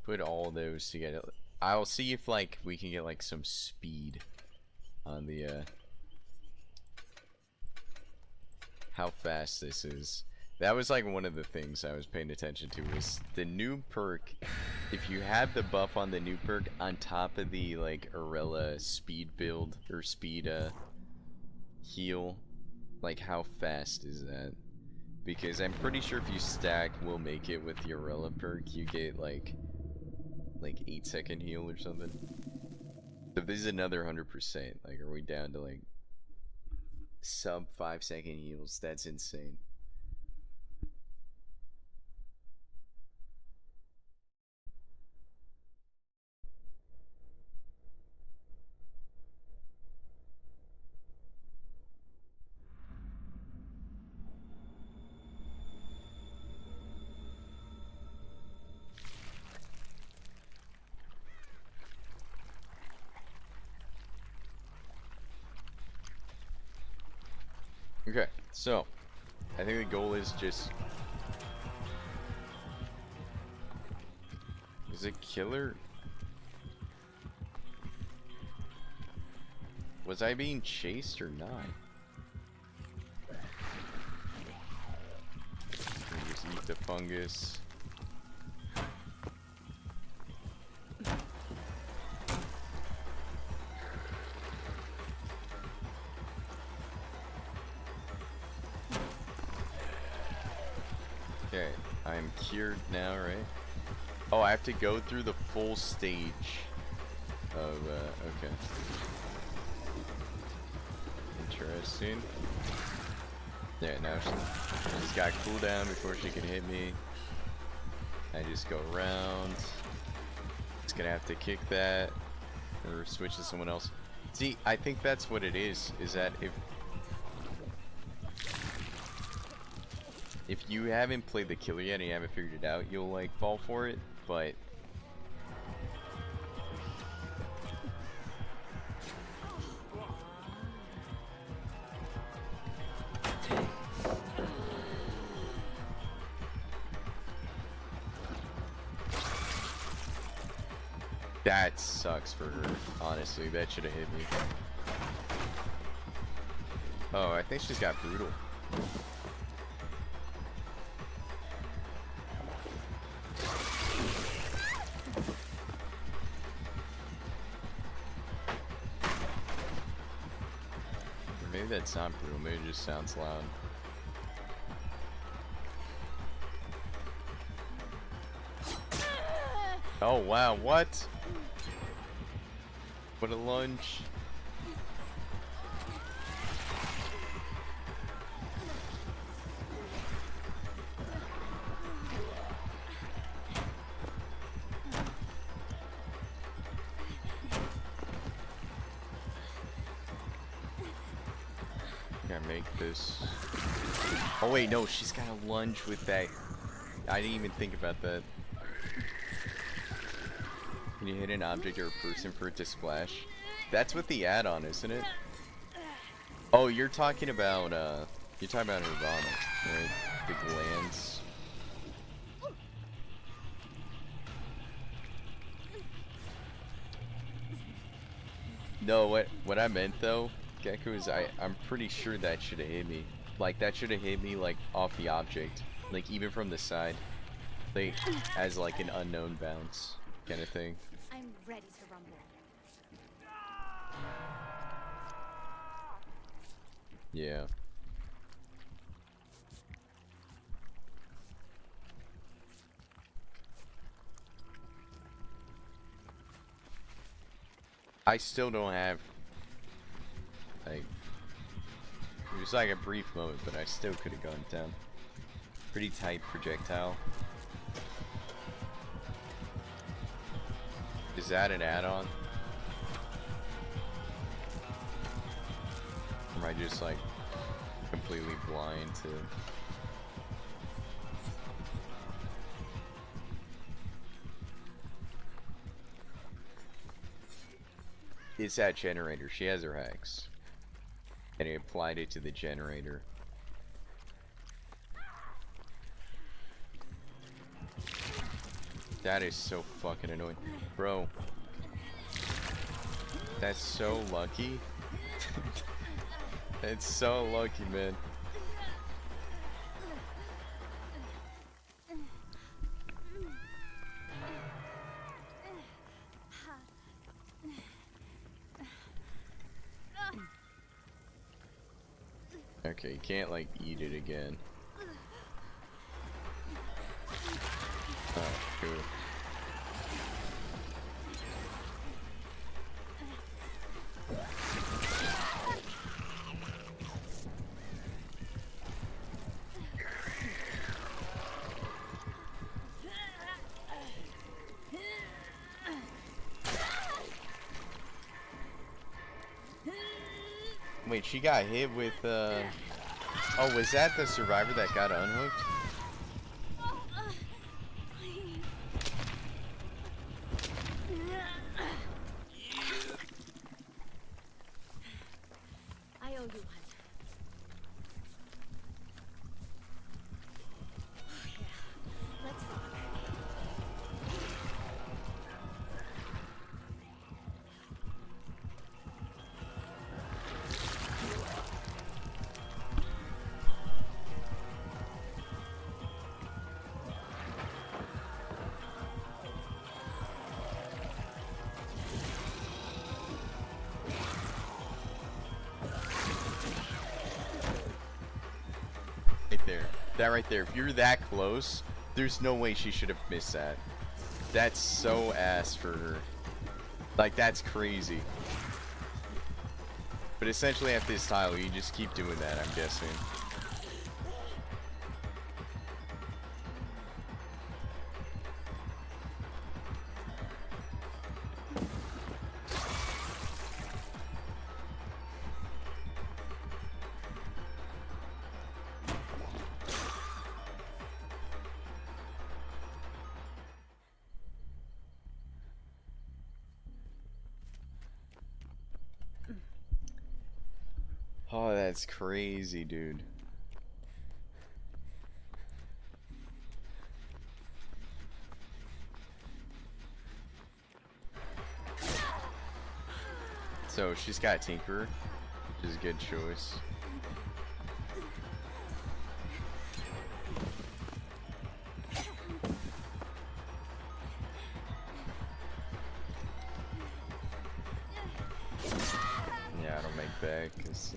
[SPEAKER 2] Put all those together. I'll see if like we can get like some speed on the how fast this is. That was like one of the things I was paying attention to was the new perk. If you have the buff on the new perk on top of the like Arella speed build or speed heal, like how fast is that? Because I'm pretty sure if you stack Will Make It with the Arella perk, you get like 8-second heal or something. So this is another 100%. Like, are we down to like sub 5-second heals? That's insane. Okay, so I think the goal is just... Is it killer? Was I being chased or not? Let me just eat the fungus. Okay, I'm cured now, right? Oh, I have to go through the full stage of, okay. Interesting. Yeah, now she's got cooldown before she can hit me. I just go around. It's gonna have to kick that, or switch to someone else. See, I think that's what it is that if you haven't played the killer yet and you haven't figured it out, you'll like fall for it, but that sucks for her, honestly. That should have hit me. Oh, I think she's got brutal. Maybe that's not brutal, maybe it just sounds loud. Oh wow, what? What a lunge. Gotta make this. Oh wait, no, she's got a lunge with that. I didn't even think about that. Can you hit an object or a person for it to splash? That's what the add-on, isn't it? Oh, you're talking about Nirvana, right? The glands. No, what I meant though, Gecko, is I'm pretty sure that should have hit me. Like that should have hit me like off the object, like even from the side, like as like an unknown bounce kind of thing.
[SPEAKER 3] I'm ready to rumble.
[SPEAKER 2] Yeah. I still don't have, like, it was like a brief moment, but I still could have gone down. Pretty tight projectile. Is that an add-on? Or am I just like completely blind to... It's that generator. She has her hacks. And he applied it to the generator. That is so fucking annoying. Bro. That's so lucky. It's so lucky, man. Okay, you can't like eat it again. Oh, cool. Wait, she got hit with, oh, was that the survivor that got unhooked?
[SPEAKER 3] I owe you one. Yeah, let's rock.
[SPEAKER 2] Right there. That right there. If you're that close, there's no way she should have missed that. That's so ass for her. Like, that's crazy. But essentially at this tile, you just keep doing that, I'm guessing. Oh, that's crazy, dude. So she's got Tinker, which is a good choice. Yeah, I don't make back because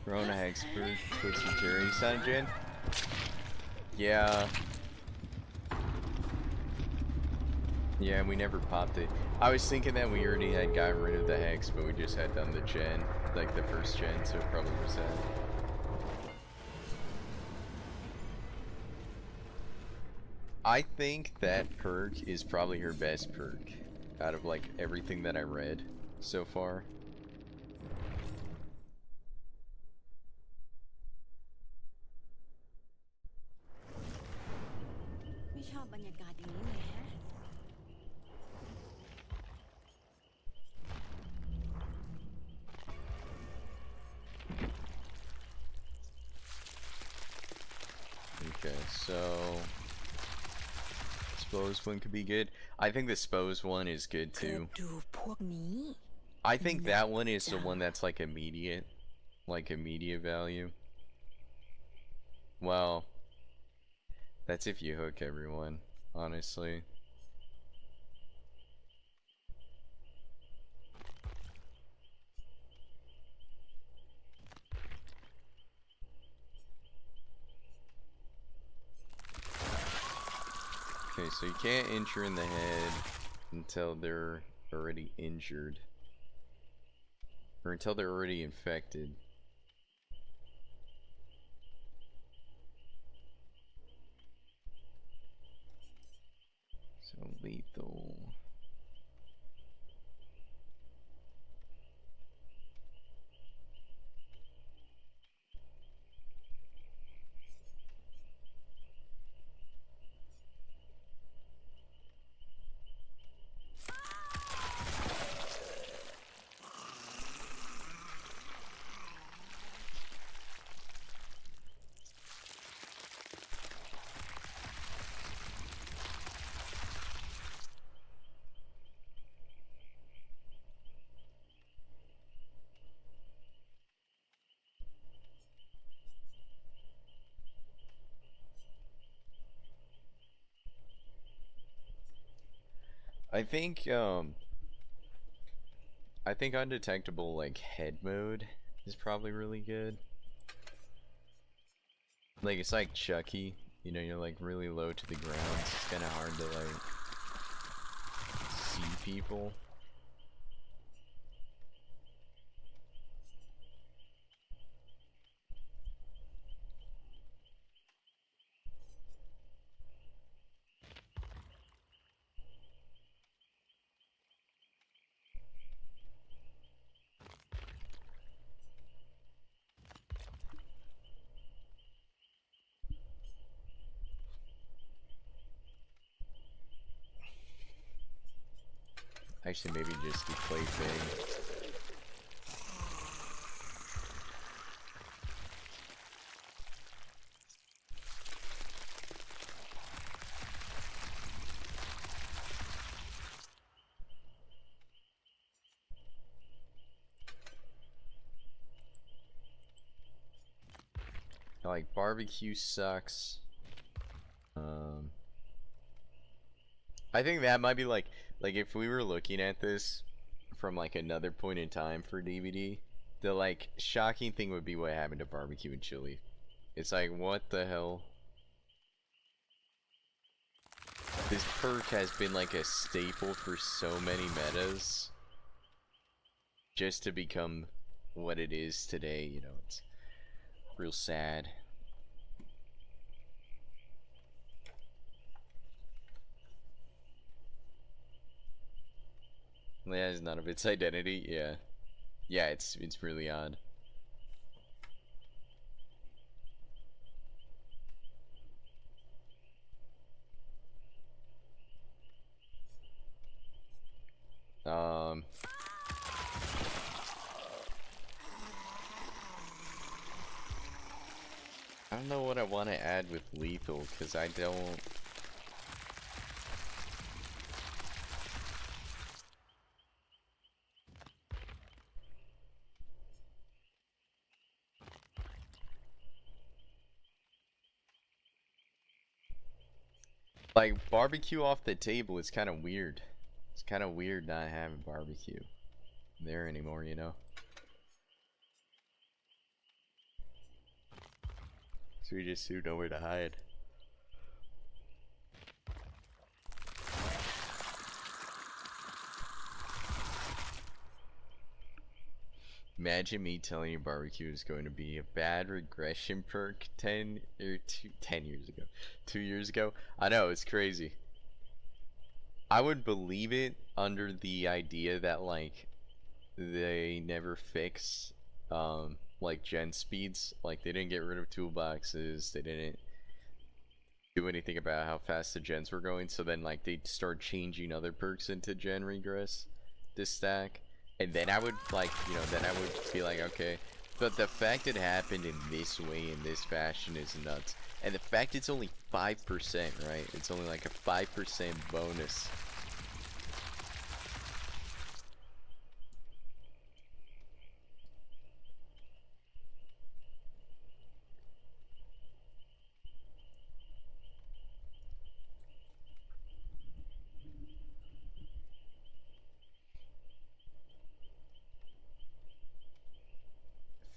[SPEAKER 2] Rona Hexford puts some cherries on Jen. Yeah. Yeah, we never popped it. I was thinking that we already had got rid of the Hex, but we just had done the gen, like the first gen, so it probably was that. I think that perk is probably her best perk out of like everything that I read so far. Okay, so Spose one could be good. I think the Spose one is good
[SPEAKER 5] เธอ
[SPEAKER 2] too.
[SPEAKER 5] ดูพวกนี้
[SPEAKER 2] I think that one is the one that's like immediate value. Well, that's if you hook everyone, honestly. Okay, so you can't injure in the head until they're already injured. Or until they're already infected. So lethal. I think undetectable like head mode is probably really good. Like it's like Chucky, you know, you're like really low to the ground. It's kind of hard to like see people. Actually, maybe just the plaything. Like barbecue sucks. I think that might be like if we were looking at this from like another point in time for DVD, the like shocking thing would be what happened to barbecue and chili. It's like, what the hell? This perk has been like a staple for so many metas just to become what it is today, you know. It's real sad. Yeah, it's none of its identity. Yeah, yeah, it's really odd. I don't know what I want to add with lethal, because I don't. Like, barbecue off the table is kind of weird. It's kind of weird not having barbecue there anymore, you know? So we just do nowhere to hide. Imagine me telling you barbecue is going to be a bad regression perk 10 years ago. 2 years ago. I know, it's crazy. I would believe it under the idea that like they never fix like gen speeds. Like they didn't get rid of toolboxes, they didn't do anything about how fast the gens were going, so then like they'd start changing other perks into gen regress this stack. And then I would like, you know, then I would be like, okay. But the fact it happened in this way, in this fashion, is nuts. And the fact it's only 5%, right? It's only like a 5% bonus.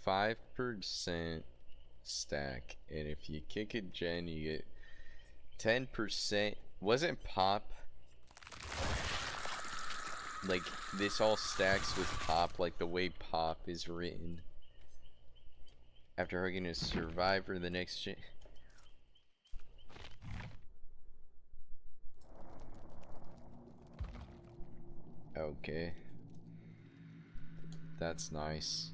[SPEAKER 2] %5 stack, and if you kick a gen, you get 10%. Wasn't pop like this all stacks with pop, like the way pop is written? After hugging a survivor, the next gen. Okay, that's nice.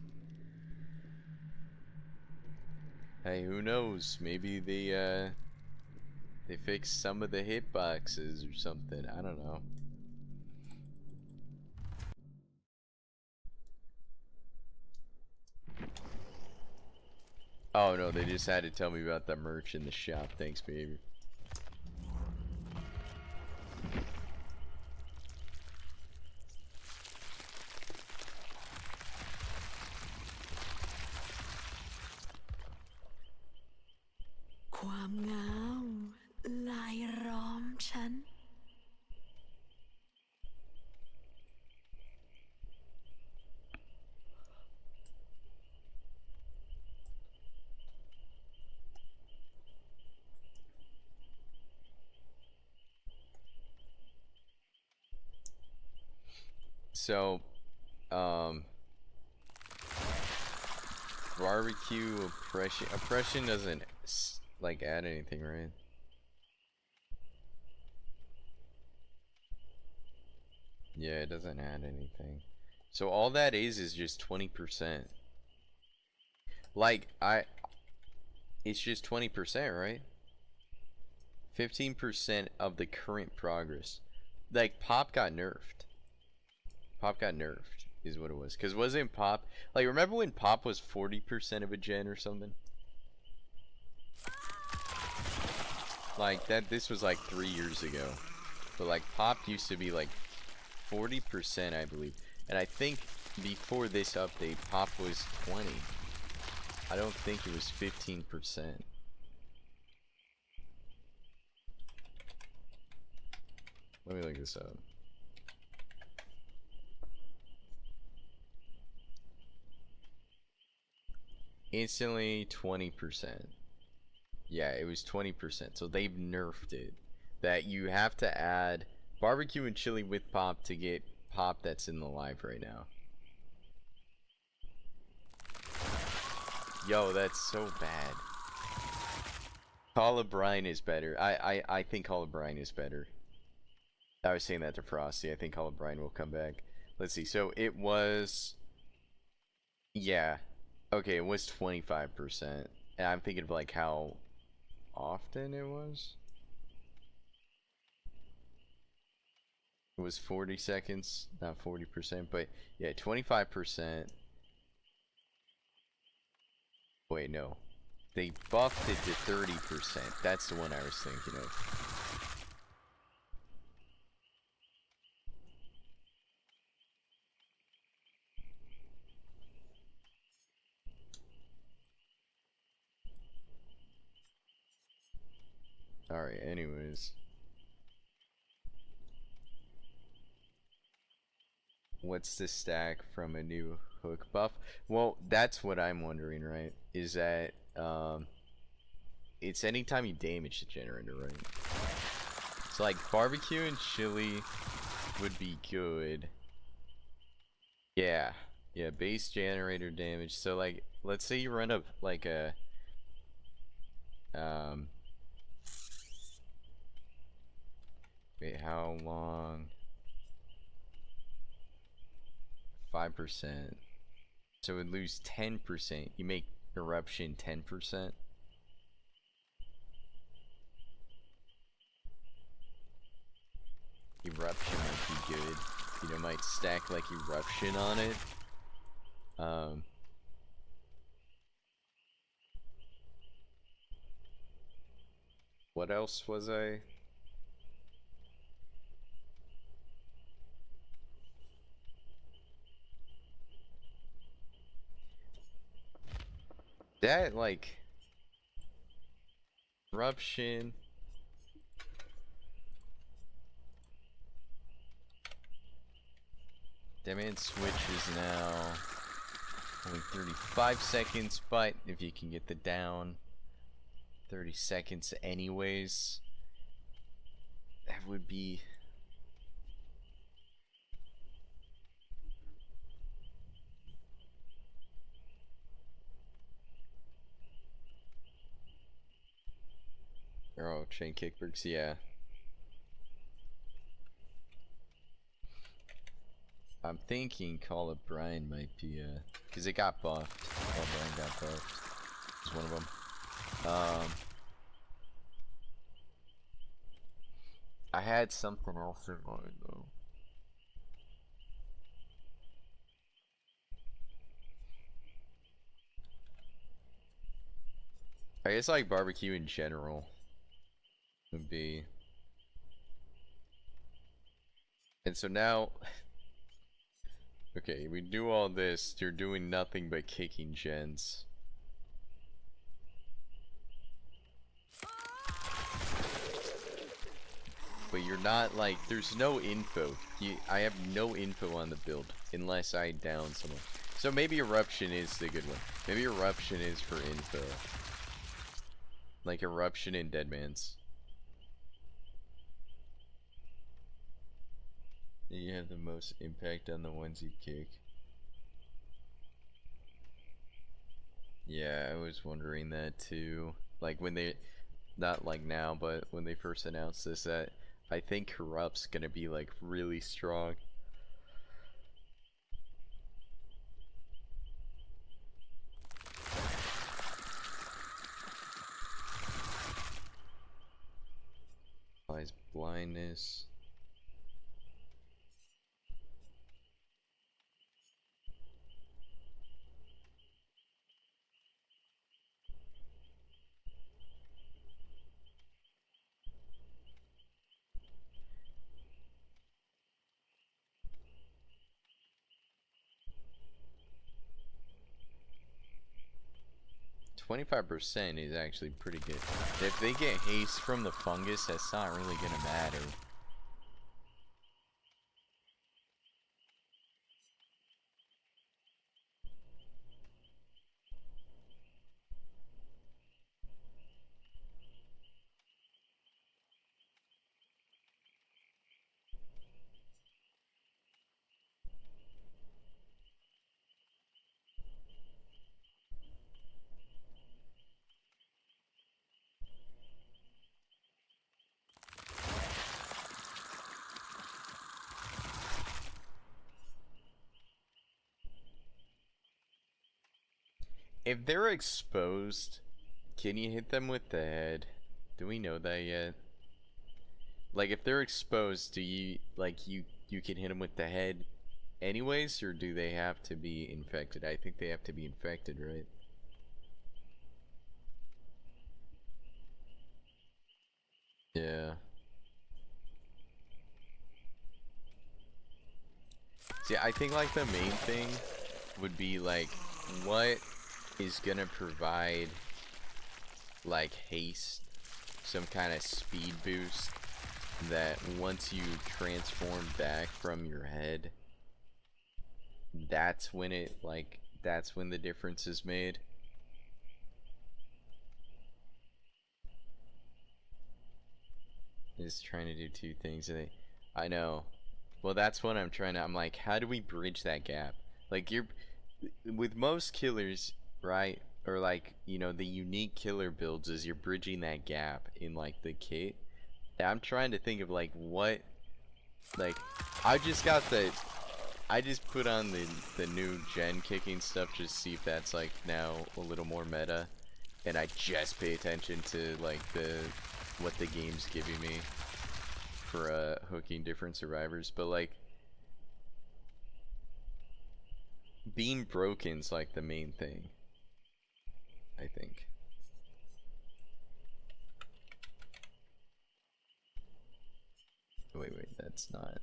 [SPEAKER 2] Hey, who knows? Maybe they fixed some of the hitboxes or something. I don't know. Oh no, they just had to tell me about the merch in the shop. Thanks, baby.
[SPEAKER 5] ความเหงาลายล้อมฉัน
[SPEAKER 2] So, barbecue oppression. Oppression doesn't like add anything, right? Yeah, it doesn't add anything. So all that is just 20%. Like it's just 20%, right? 15% of the current progress. Like Pop got nerfed. Pop got nerfed is what it was. Cause wasn't Pop like remember when Pop was 40% of a gen or something? Like that this was like 3 years ago. But like Pop used to be like 40% I believe. And I think before this update Pop was 20. I don't think it was 15%. Let me look this up. Instantly 20%. Yeah, it was 20%. So they've nerfed it. That you have to add barbecue and chili with Pop to get Pop that's in the live right now. Yo, that's so bad. Call of Brine is better. I think Call of Brine is better. I was saying that to Frosty. I think Call of Brine will come back. Let's see. So it was... Yeah. Okay, it was 25%. And I'm thinking of like how often it was. It was 40 seconds, not 40%, but yeah, 25%. Wait, no. They buffed it to 30%. That's the one I was thinking of. Alright, anyways. What's the stack from a new hook buff? Well, that's what I'm wondering, right? Is that, it's anytime you damage the generator, right? So like barbecue and chili would be good. Yeah. Yeah, base generator damage. So like, let's say you run up like a, wait, how long? 5%. So it would lose 10%. You make eruption 10%. Eruption might be good. You know, might stack like eruption on it. What else was I? That like eruption. That man switches now. Only 35 seconds, but if you can get the down 30 seconds anyways, that would be oh, chain kickbacks, yeah. I'm thinking Call of Brine might be because it got buffed. Call of Brine got buffed. It's one of them. I had something else in mind though. I guess like barbecue in general would be. And so now, okay, we do all this. You're doing nothing but kicking gens. But you're not like, there's no info. I have no info on the build unless I down someone. So maybe eruption is the good one. Maybe eruption is for info. Like eruption in Deadman's. You have the most impact on the ones you kick. Yeah, I was wondering that too. Like when they, not like now, but when they first announced this, that I think Corrupt's gonna be like really strong. Applies blindness. %25 is actually pretty good. If they get haste from the fungus, that's not really gonna matter. If they're exposed, can you hit them with the head? Do we know that yet? Like if they're exposed, do you like you can hit them with the head anyways, or do they have to be infected? I think they have to be infected, right? Yeah. See, I think like the main thing would be like what is gonna provide like haste, some kind of speed boost that once you transform back from your head, that's when it like that's when the difference is made. Is trying to do two things. I know. Well, that's what I'm trying to. I'm like, how do we bridge that gap? Like you're with most killers, right? Or like, you know, the unique killer builds is you're bridging that gap in like the kit. I'm trying to think of like what, like I just put on the new gen kicking stuff just to see if that's like now a little more meta, and I just pay attention to like what the game's giving me for hooking different survivors. But like being broken's like the main thing, I think. Wait, that's not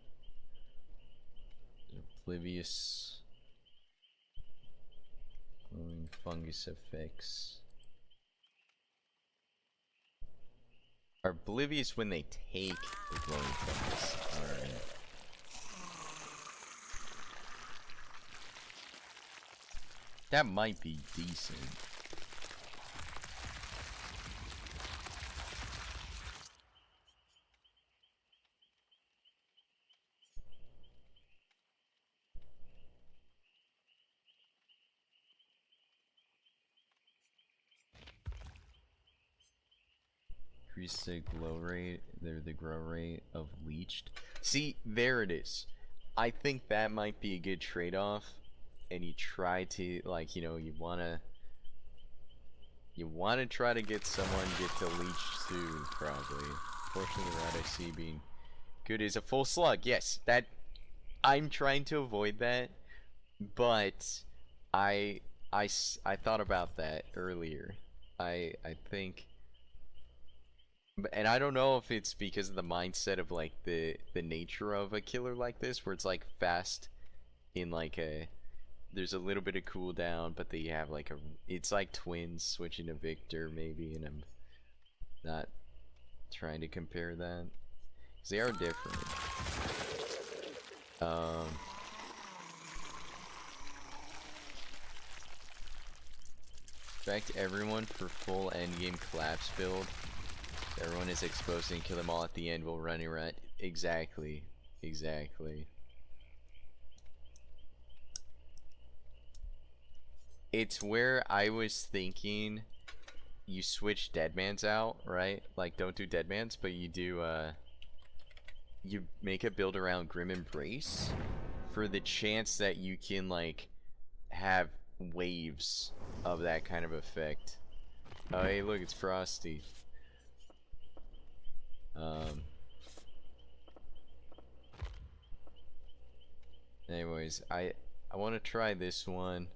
[SPEAKER 2] oblivious. Glowing fungus effects are oblivious when they take the glowing fungus. Alright. That might be decent. Increase the glow rate, the grow rate of leeched. See, there it is. I think that might be a good trade-off, and you try to, like, you know, you wanna try to get someone get to leech soon, probably. Fortunately, the route I see being good is a full slug. Yes, that I'm trying to avoid that, but I thought about that earlier. I think. And I don't know if it's because of the mindset of like the nature of a killer like this, where it's like fast in like there's a little bit of cooldown, but they have like it's like twins switching to Victor maybe, and I'm not trying to compare that because they are different. Expect everyone for full endgame collapse build. Everyone is exposed and kill them all at the end while running around. Exactly. It's where I was thinking you switch Deadman's out, right? Like, don't do Deadman's, but you do, you make a build around Grim Embrace for the chance that you can, like, have waves of that kind of effect. Oh, hey, look, it's Frosty. Anyways, I want to try this one.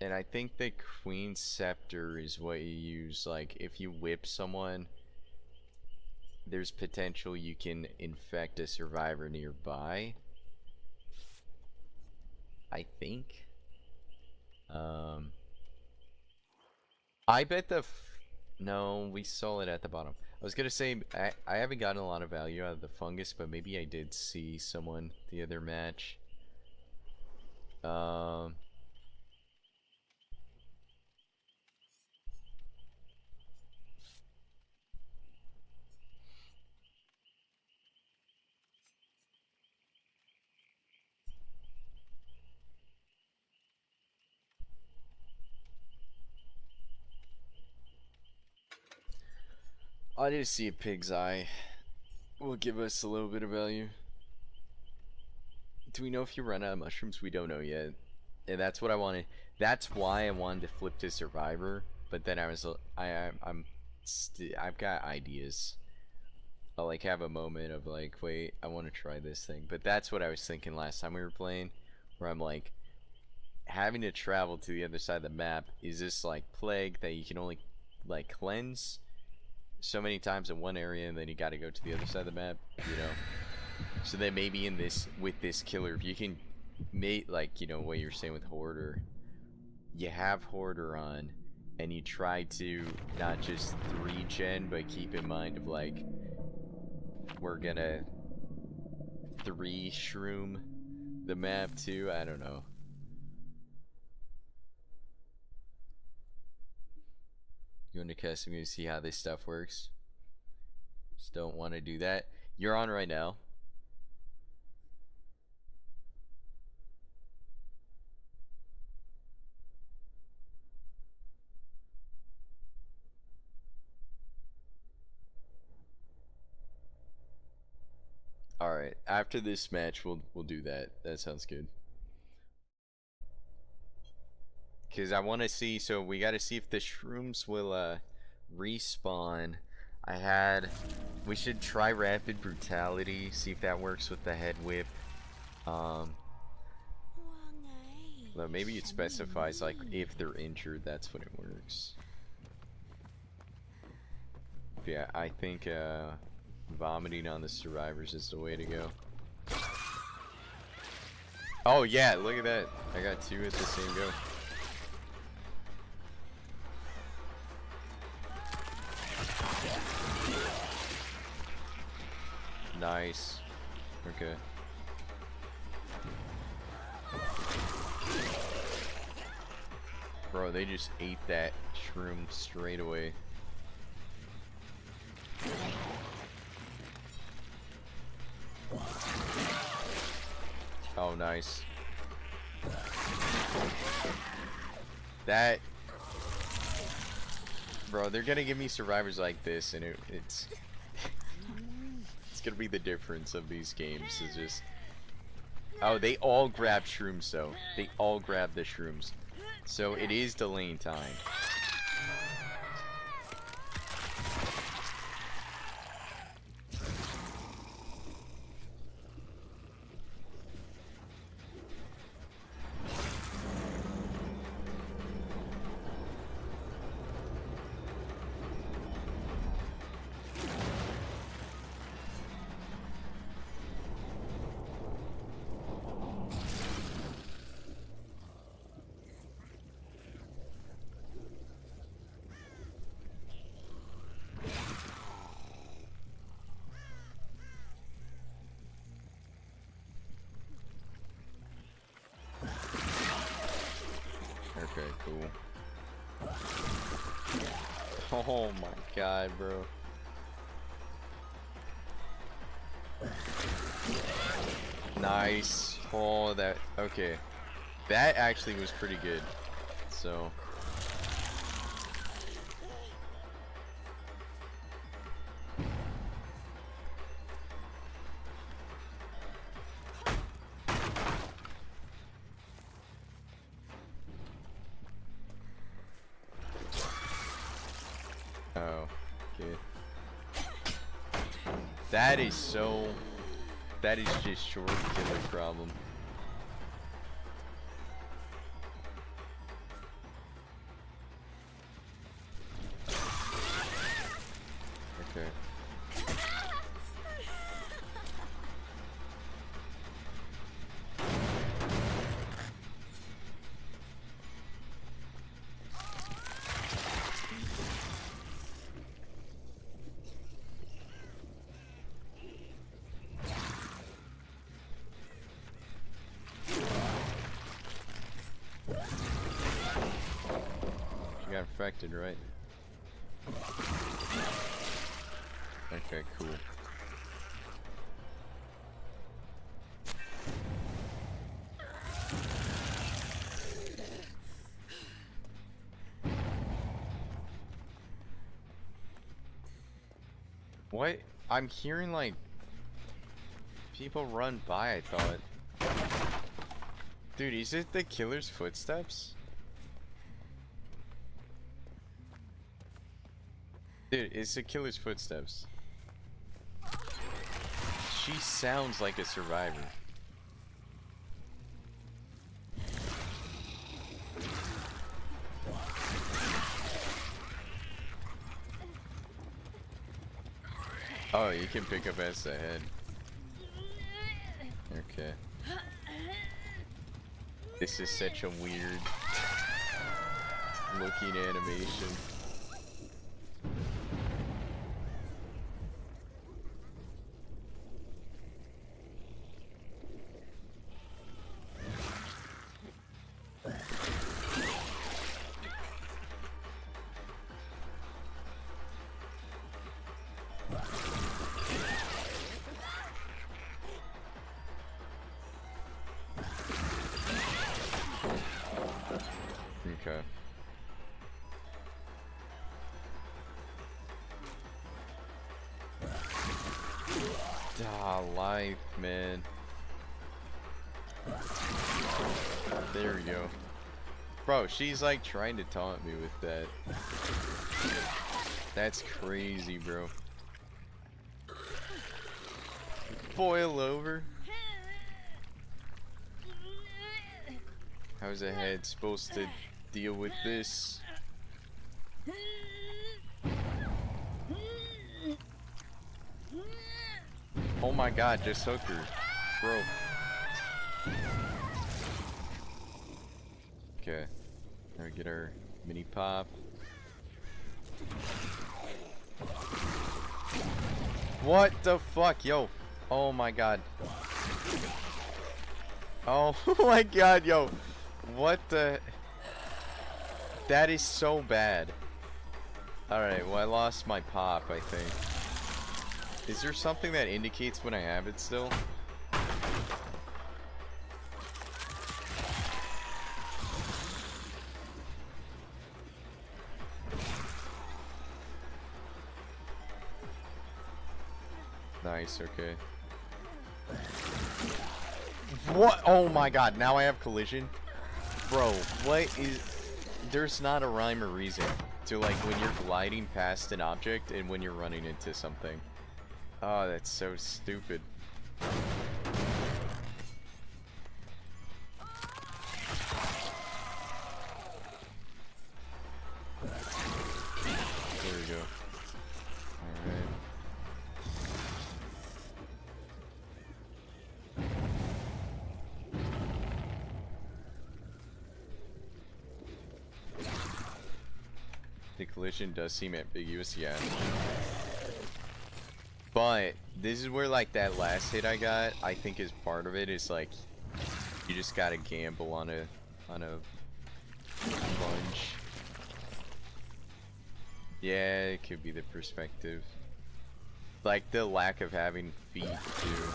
[SPEAKER 2] And I think the Queen's Scepter is what you use. Like, if you whip someone, there's potential you can infect a survivor nearby. I think. I bet no, we saw it at the bottom. I was gonna say, I haven't gotten a lot of value out of the fungus, but maybe I did see someone the other match. I did see a pig's eye. Will give us a little bit of value. Do we know if you run out of mushrooms? We don't know yet. And that's what I wanted. That's why I wanted to flip to Survivor. But then I was, I've got ideas. I'll like have a moment of like, wait, I want to try this thing. But that's what I was thinking last time we were playing, where I'm like, having to travel to the other side of the map. Is this like plague that you can only like cleanse so many times in one area, and then you got to go to the other side of the map, you know? So then maybe in this, with this killer, if you can make, like, you know, what you're saying with Hoarder, you have Hoarder on, and you try to not just 3-gen, but keep in mind of, like, we're gonna 3-shroom the map too, I don't know. You want to cast me to see how this stuff works? Just don't want to do that. You're on right now. All right. After this match, we'll do that. That sounds good. Because I want to see, so we got to see if the shrooms will respawn. We should try Rapid Brutality, see if that works with the head whip. But maybe it specifies, like, if they're injured, that's when it works. But yeah, I think vomiting on the survivors is the way to go. Oh yeah, look at that. I got 2 at the same go. Nice. Okay. Bro, they just ate that shroom straight away. Oh, nice. That... Bro, they're gonna give me survivors like this, and it's... it's gonna be the difference of these games, is just... Oh, they all grab shrooms, though. They all grab the shrooms. So, it is delaying time. Okay, cool. Oh my god, bro. Nice. Oh, that. Okay. That actually was pretty good. So. Oh, okay. That is so. That is just short killer problem. Okay. She got infected, right? Okay, cool. What? I'm hearing like people run by, I thought. Dude, is it the killer's footsteps? Dude, it's the killer's footsteps. She sounds like a survivor. Oh, you can pick up as the head. Okay. This is such a weird looking animation. Okay. Ah, life, man. There we go. Bro, she's like trying to taunt me with that. That's crazy, bro. Boil over. How's a head supposed to deal with this? Oh my god, just hook her. Bro. Okay. Now we get our mini pop. What the fuck, yo? Oh my god. Oh my god, yo. What the? That is so bad. Alright, well I lost my pop, I think. Is there something that indicates when I have it still? Nice, okay. What? Oh my god, now I have collision? Bro, what is... There's not a rhyme or reason to like when you're gliding past an object and when you're running into something. Oh, that's so stupid. There we go. Alright. The collision does seem ambiguous, yeah. But this is where like that last hit I got, I think is part of it. Is like you just gotta gamble on a lunge. Yeah, it could be the perspective. Like the lack of having feet too.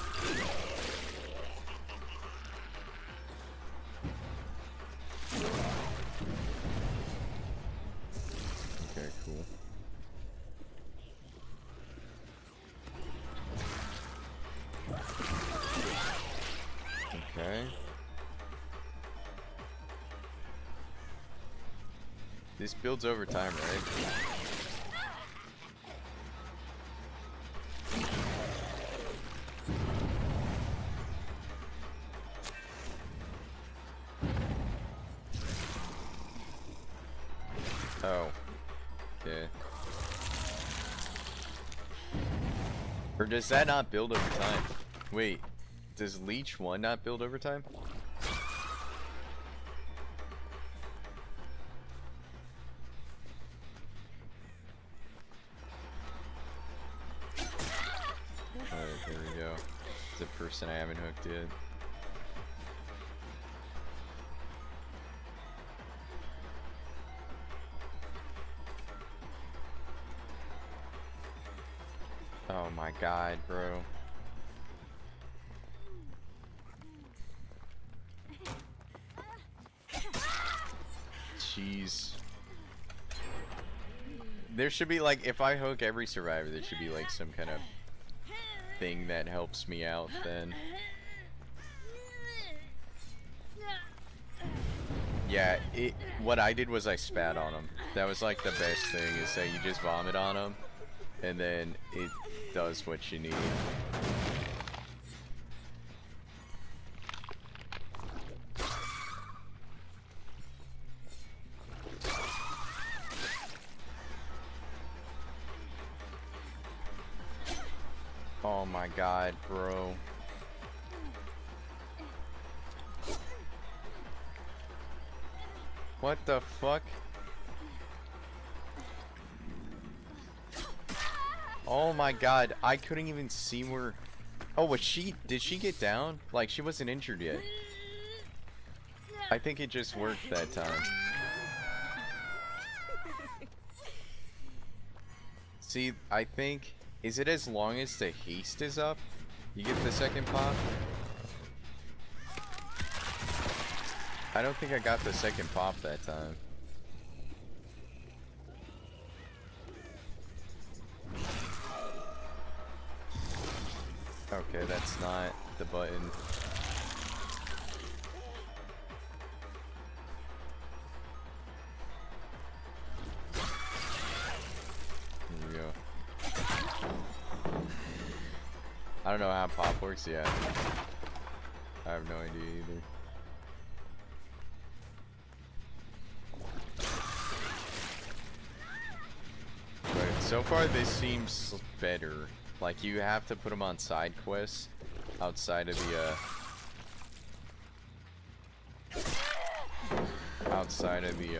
[SPEAKER 2] Okay. This builds over time, right? Oh. Okay. Or does that not build over time? Wait, does Leech 1 not build over time? Alright, there we go. The person I haven't hooked yet. Oh my god, bro. Jeez. There should be like, if I hook every survivor, there should be like some kind of thing that helps me out then. Yeah, what I did was I spat on him. That was like the best thing, is that you just vomit on him and then it does what you need. Oh my god, bro. What the fuck? Oh my god, I couldn't even see where... Oh, was she... Did she get down? Like, she wasn't injured yet. I think it just worked that time. See, I think... Is it as long as the haste is up? You get the second pop? I don't think I got the second pop that time. Okay, that's not the button. Here we go. I don't know how pop works yet. I have no idea either. But so far this seems better. Like, you have to put them on side quests outside of the outside of the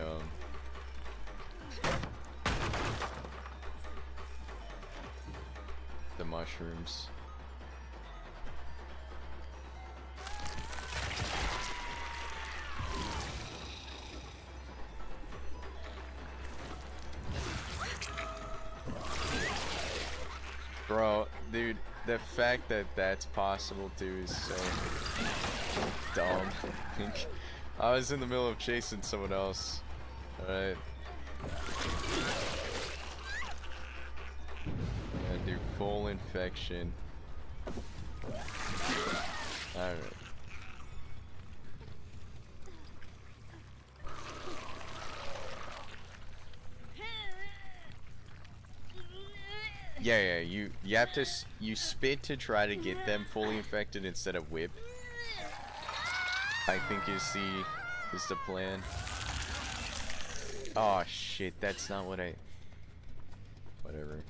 [SPEAKER 2] mushrooms. Bro, dude, the fact that that's possible too is so dumb. I was in the middle of chasing someone else. Alright. Gotta do full infection. Alright. Yeah, you have to you spit to try to get them fully infected instead of whip. I think is the plan. Oh shit, that's not what I... Whatever.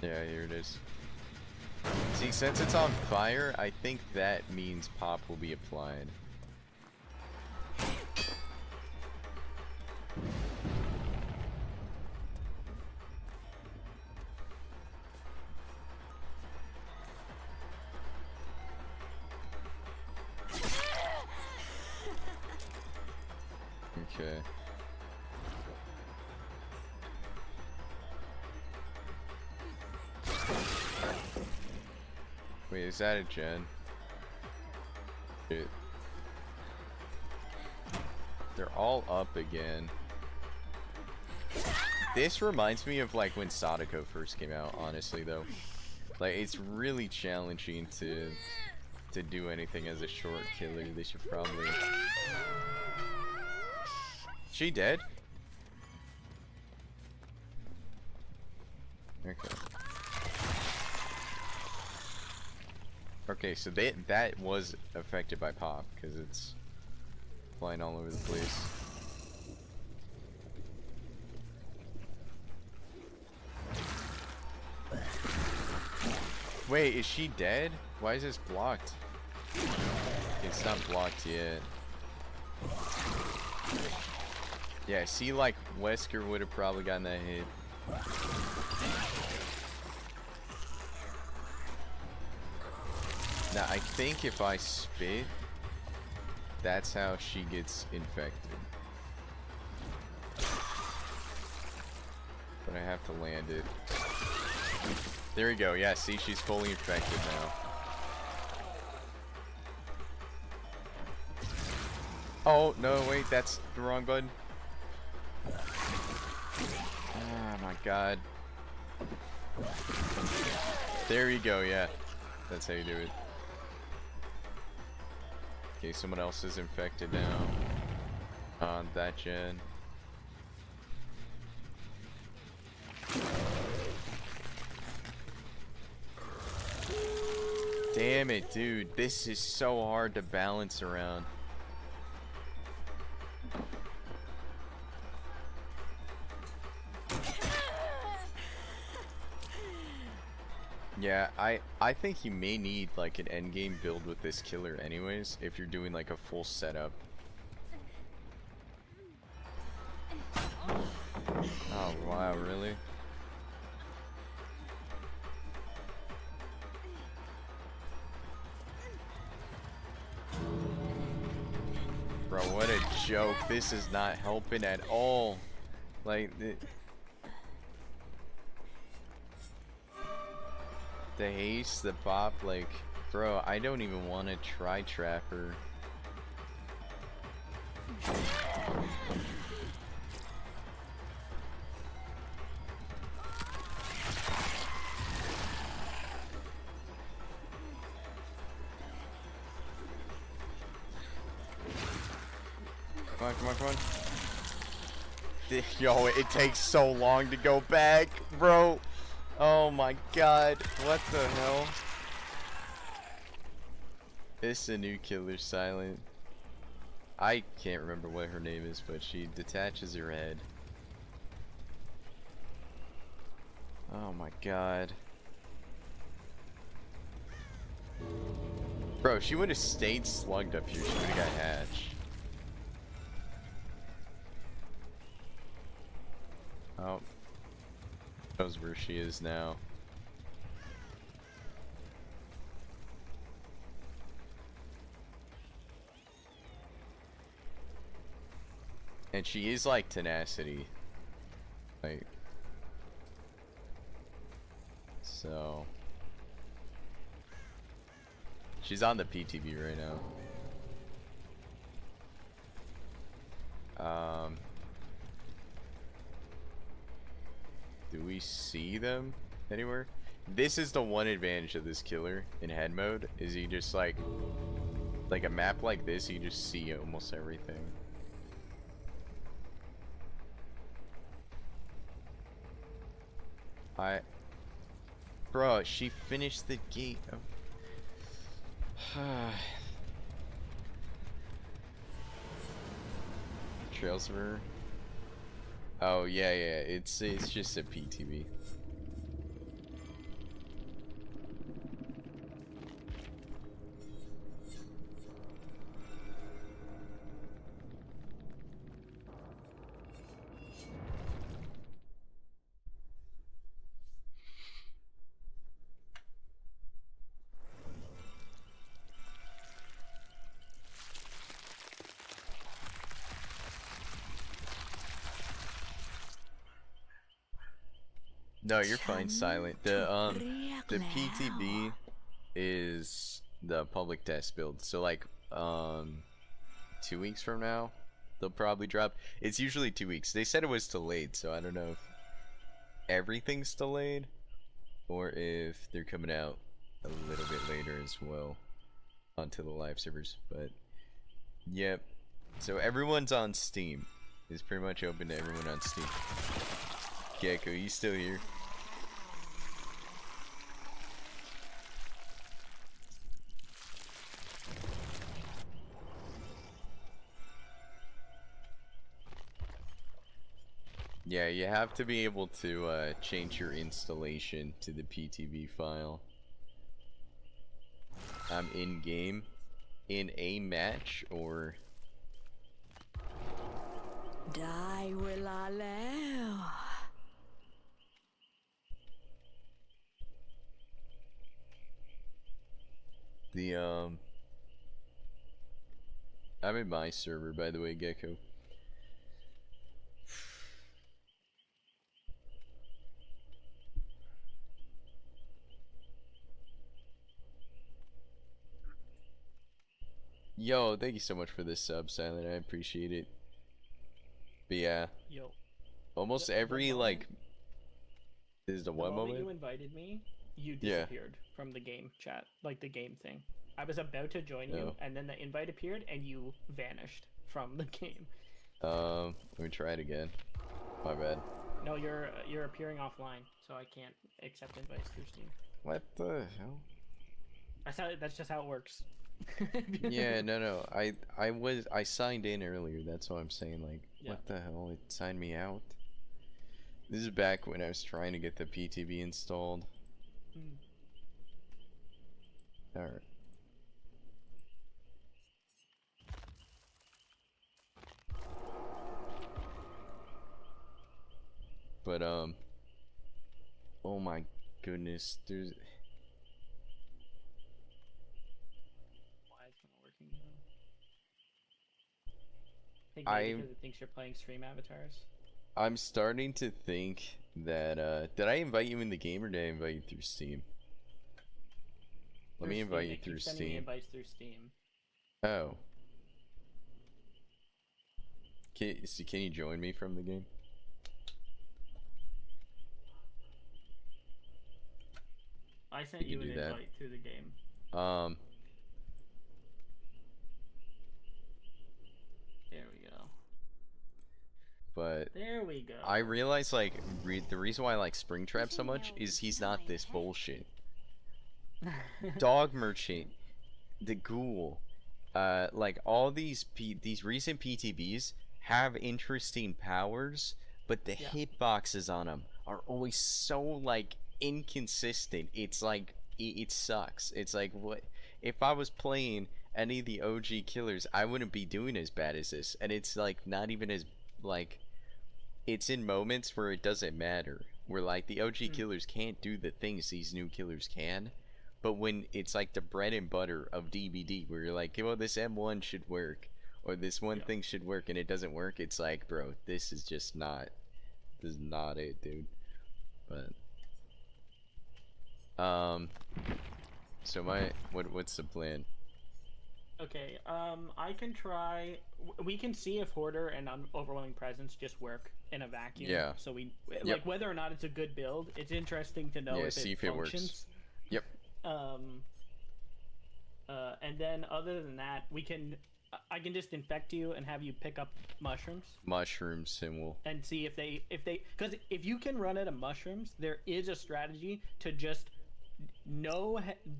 [SPEAKER 2] Yeah, here it is. See, since it's on fire, I think that means pop will be applied. Okay. Wait, is that a gen? Shit. They're all up again. This reminds me of like when Sadako first came out, honestly though. Like it's really challenging to do anything as a short killer. They should probably... She dead? Okay. Okay, so that was affected by pop because it's flying all over the place. Wait, is she dead? Why is this blocked? It's not blocked yet. Yeah, see, like Wesker would have probably gotten that hit. Now I think if I spit, that's how she gets infected. But I have to land it. There we go. Yeah, see, she's fully infected now. Oh, no, wait, that's the wrong button. Oh my god. There you go, yeah. That's how you do it. Okay, someone else is infected now. On that gen. Damn it, dude. This is so hard to balance around. Yeah, I think you may need like an endgame build with this killer anyways, if you're doing like a full setup. Oh wow, really? Bro, what a joke. This is not helping at all. Like, the haste, the pop, like, bro, I don't even want to try Trapper. Come on, come on, come on. Yo, it takes so long to go back, bro. Oh my god, what the hell? It's a new killer, Silent. I can't remember what her name is, but she detaches her head. Oh my god. Bro, if she would have stayed slugged up here, she would have got hatched. Oh. Knows where she is now. And she is like tenacity. Like, so she's on the PTV right now. Do we see them anywhere? This is the one advantage of this killer in head mode, is you just like a map like this, you just see almost everything. Bro, she finished the gate of... Trails of her. Oh yeah, it's just a PTV. No, you're fine, Silent. The PTB is the public test build. So like 2 weeks from now, they'll probably drop. It's usually 2 weeks. They said it was delayed, so I don't know if everything's delayed or if they're coming out a little bit later as well onto the live servers. But yep. So everyone's on Steam. It's pretty much open to everyone on Steam. Gecko, you still here? Yeah, you have to be able to change your installation to the PTB file. In game, in a match, or
[SPEAKER 5] ได้เวลาแล้ว
[SPEAKER 2] the I'm in my server, by the way, Gecko. Yo, thank you so much for this sub, Silent. I appreciate it. But yeah,
[SPEAKER 6] Yo.
[SPEAKER 2] almost
[SPEAKER 6] The
[SPEAKER 2] every
[SPEAKER 6] moment-
[SPEAKER 2] like. This is the
[SPEAKER 6] The
[SPEAKER 2] one
[SPEAKER 6] moment
[SPEAKER 2] moment.
[SPEAKER 6] you invited me, you
[SPEAKER 2] Yeah.
[SPEAKER 6] disappeared from the game chat, like the game thing. I was about to join you,
[SPEAKER 2] Oh.
[SPEAKER 6] and then the invite appeared, and you vanished from the game.
[SPEAKER 2] Let me try it again. My bad.
[SPEAKER 6] No, you're appearing offline, so I can't accept invites through Steam.
[SPEAKER 2] What the hell?
[SPEAKER 6] That's just how it works.
[SPEAKER 2] Yeah, no. I signed in earlier. That's what I'm saying. Like,
[SPEAKER 6] Yeah.
[SPEAKER 2] what the hell? It signed me out. This is back when I was trying to get the PTB installed.
[SPEAKER 6] Mm.
[SPEAKER 2] All right. But oh my goodness, there's.
[SPEAKER 6] Why it's not working now? Think
[SPEAKER 2] I-
[SPEAKER 6] maybe because it thinks you're playing stream avatars.
[SPEAKER 2] I'm starting to think that did I invite you in the game or did I invite you through Steam? Let me invite you
[SPEAKER 6] It
[SPEAKER 2] through
[SPEAKER 6] keeps sending me
[SPEAKER 2] Steam.
[SPEAKER 6] invites through Steam.
[SPEAKER 2] Oh. Can you join me from the game?
[SPEAKER 6] I sent
[SPEAKER 2] You
[SPEAKER 6] you
[SPEAKER 2] can
[SPEAKER 6] an
[SPEAKER 2] do that.
[SPEAKER 6] invite through the game. There we go.
[SPEAKER 2] But
[SPEAKER 6] There we go.
[SPEAKER 2] I realize like the reason why I like Springtrap so much is he's not this bullshit. Dog Merchant, the Ghoul, like all these recent PTBs have interesting powers, but the
[SPEAKER 6] Yeah.
[SPEAKER 2] hitboxes on them are always so like inconsistent. It's like it sucks. It's like, what if I was playing any of the OG killers, I wouldn't be doing as bad as this, and it's like not even as like. It's in moments where it doesn't matter, where like the OG killers can't do the things these new killers can, but when it's like the bread and butter of DBD, where you're like, well, this M1 should work, or this one thing should work, and it doesn't work, it's like, bro, this is not it, dude. But so what's the plan?
[SPEAKER 6] Okay, I can try. We can see if Hoarder and Overwhelming Presence just work in a vacuum.
[SPEAKER 2] Yeah.
[SPEAKER 6] So we
[SPEAKER 2] Yep.
[SPEAKER 6] like whether or not it's a good build. It's interesting to know
[SPEAKER 2] Yeah,
[SPEAKER 6] if
[SPEAKER 2] see
[SPEAKER 6] it
[SPEAKER 2] if it works.
[SPEAKER 6] functions.
[SPEAKER 2] Yep.
[SPEAKER 6] And then other than that, I can just infect you and have you pick up mushrooms
[SPEAKER 2] Mushrooms, and we'll.
[SPEAKER 6] and see if they because if you can run out of mushrooms, there is a strategy to just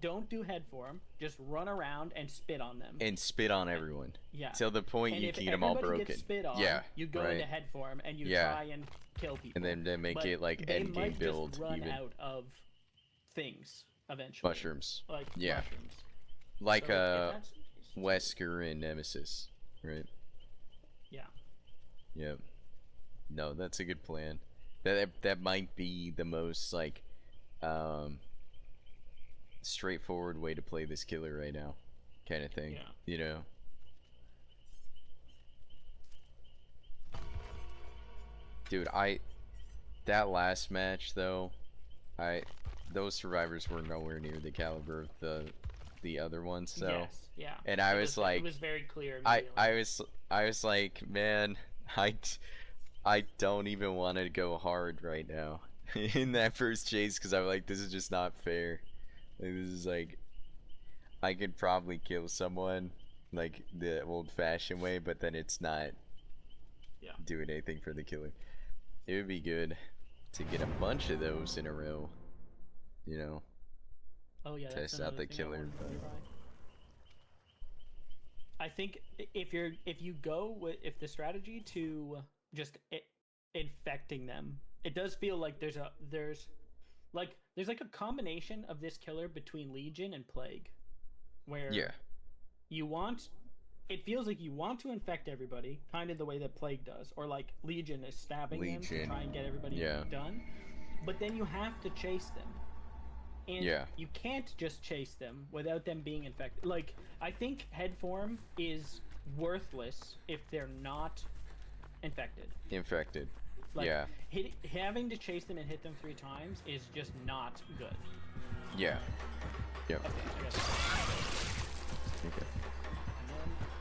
[SPEAKER 6] don't do head form, just run around and spit on them.
[SPEAKER 2] And spit on everyone.
[SPEAKER 6] Yeah.
[SPEAKER 2] Till the point
[SPEAKER 6] And
[SPEAKER 2] you
[SPEAKER 6] if
[SPEAKER 2] get them all
[SPEAKER 6] everybody
[SPEAKER 2] broken.
[SPEAKER 6] gets spit on,
[SPEAKER 2] Yeah.
[SPEAKER 6] you go
[SPEAKER 2] right.
[SPEAKER 6] into head form and you
[SPEAKER 2] Yeah.
[SPEAKER 6] try and kill people.
[SPEAKER 2] And then they make
[SPEAKER 6] But
[SPEAKER 2] it like
[SPEAKER 6] they
[SPEAKER 2] end game
[SPEAKER 6] might
[SPEAKER 2] build
[SPEAKER 6] just run
[SPEAKER 2] even.
[SPEAKER 6] out of things eventually.
[SPEAKER 2] Mushrooms.
[SPEAKER 6] Like
[SPEAKER 2] Yeah.
[SPEAKER 6] mushrooms.
[SPEAKER 2] Like
[SPEAKER 6] So, if that's the case-
[SPEAKER 2] Wesker and Nemesis, right?
[SPEAKER 6] Yeah.
[SPEAKER 2] Yep. No, that's a good plan. That might be the most like straightforward way to play this killer right now, kind of thing.
[SPEAKER 6] Yeah.
[SPEAKER 2] You know. Dude, that last match though, those survivors were nowhere near the caliber of the the other one. So,
[SPEAKER 6] Yes, yeah.
[SPEAKER 2] and I was like,
[SPEAKER 6] it was very clear.
[SPEAKER 2] I
[SPEAKER 6] immediately.
[SPEAKER 2] I was like, man, I don't even want to go hard right now in that first chase because I'm like, this is just not fair. Like, this is like, I could probably kill someone like the old-fashioned way, but then it's not doing anything for the killer. It would be good to get a bunch of those in a row, you know.
[SPEAKER 6] Oh yeah, that's
[SPEAKER 2] Test out
[SPEAKER 6] another
[SPEAKER 2] the
[SPEAKER 6] thing I
[SPEAKER 2] killer.
[SPEAKER 6] wanted to try. I think if you go with the strategy to just infecting them, it does feel like there's like a combination of this killer between Legion and Plague, where it feels like you want to infect everybody, kind of the way that Plague does, or like Legion is stabbing them to try and get everybody done, but then you have to chase them. And you can't just chase them without them being infected. Like, I think head form is worthless if they're not infected. Like, having to chase them and hit them 3 times is just not good.
[SPEAKER 2] Yeah. Yep.
[SPEAKER 6] Okay.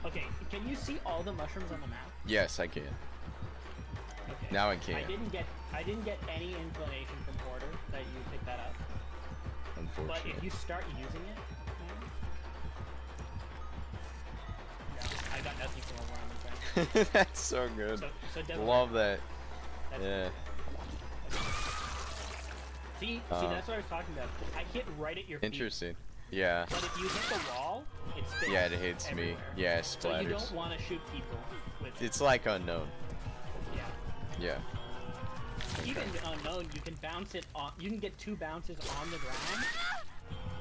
[SPEAKER 6] Okay, can you see all the mushrooms on the map?
[SPEAKER 2] Yes, I can.
[SPEAKER 6] Okay.
[SPEAKER 2] Now I can.
[SPEAKER 6] I didn't get any inclination from Porter that you picked that up.
[SPEAKER 2] Unfortunately.
[SPEAKER 6] But if you start using it, I got nothing from over on the friend.
[SPEAKER 2] That's so good.
[SPEAKER 6] So
[SPEAKER 2] love that. Yeah.
[SPEAKER 6] See, that's what I was talking about. I hit right at your feet.
[SPEAKER 2] Interesting. Yeah.
[SPEAKER 6] But if you hit the wall, it spins.
[SPEAKER 2] Yeah, it hits
[SPEAKER 6] everywhere.
[SPEAKER 2] me. Yeah, it splatters.
[SPEAKER 6] So you don't want to shoot people with it.
[SPEAKER 2] It's like unknown.
[SPEAKER 6] Yeah.
[SPEAKER 2] Yeah.
[SPEAKER 6] Even unknown, you can bounce it on. You can get 2 bounces on the ground,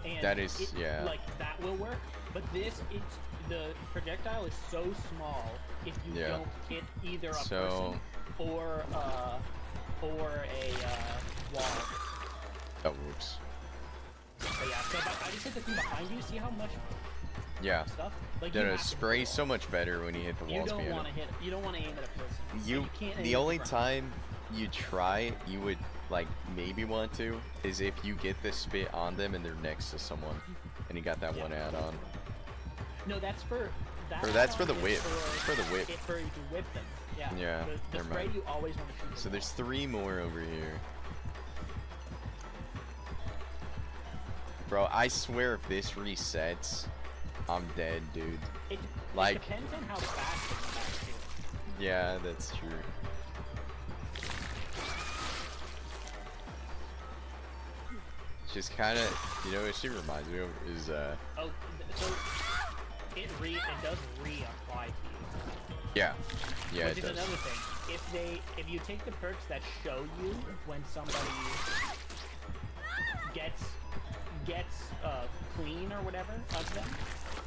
[SPEAKER 6] and
[SPEAKER 2] that is
[SPEAKER 6] like that will work. But the projectile is so small if you don't hit either a person or a wall.
[SPEAKER 2] That works.
[SPEAKER 6] But yeah, so I just hit the thing behind you. See how much? Stuff. Like
[SPEAKER 2] the spray's so much better when you hit the walls.
[SPEAKER 6] You don't want to hit. You don't want to aim at a person.
[SPEAKER 2] You
[SPEAKER 6] can't.
[SPEAKER 2] The only time you try, you would like maybe want to, is if you get the spit on them and they're next to someone, and you got that one add-on.
[SPEAKER 6] No, that's for.
[SPEAKER 2] That's for the whip. For the whip.
[SPEAKER 6] For you to whip them. Yeah.
[SPEAKER 2] Yeah.
[SPEAKER 6] The spray you always want to shoot.
[SPEAKER 2] So there's 3 more over here. Bro, I swear if this resets, I'm dead, dude.
[SPEAKER 6] It depends on how fast it comes too.
[SPEAKER 2] Yeah, that's true. It's just kind of, you know, what she reminds me of is
[SPEAKER 6] Oh, so it does reapply to you.
[SPEAKER 2] Yeah. Yeah,
[SPEAKER 6] Which
[SPEAKER 2] it
[SPEAKER 6] is
[SPEAKER 2] does.
[SPEAKER 6] another thing. If you take the perks that show you when somebody gets clean or whatever of them,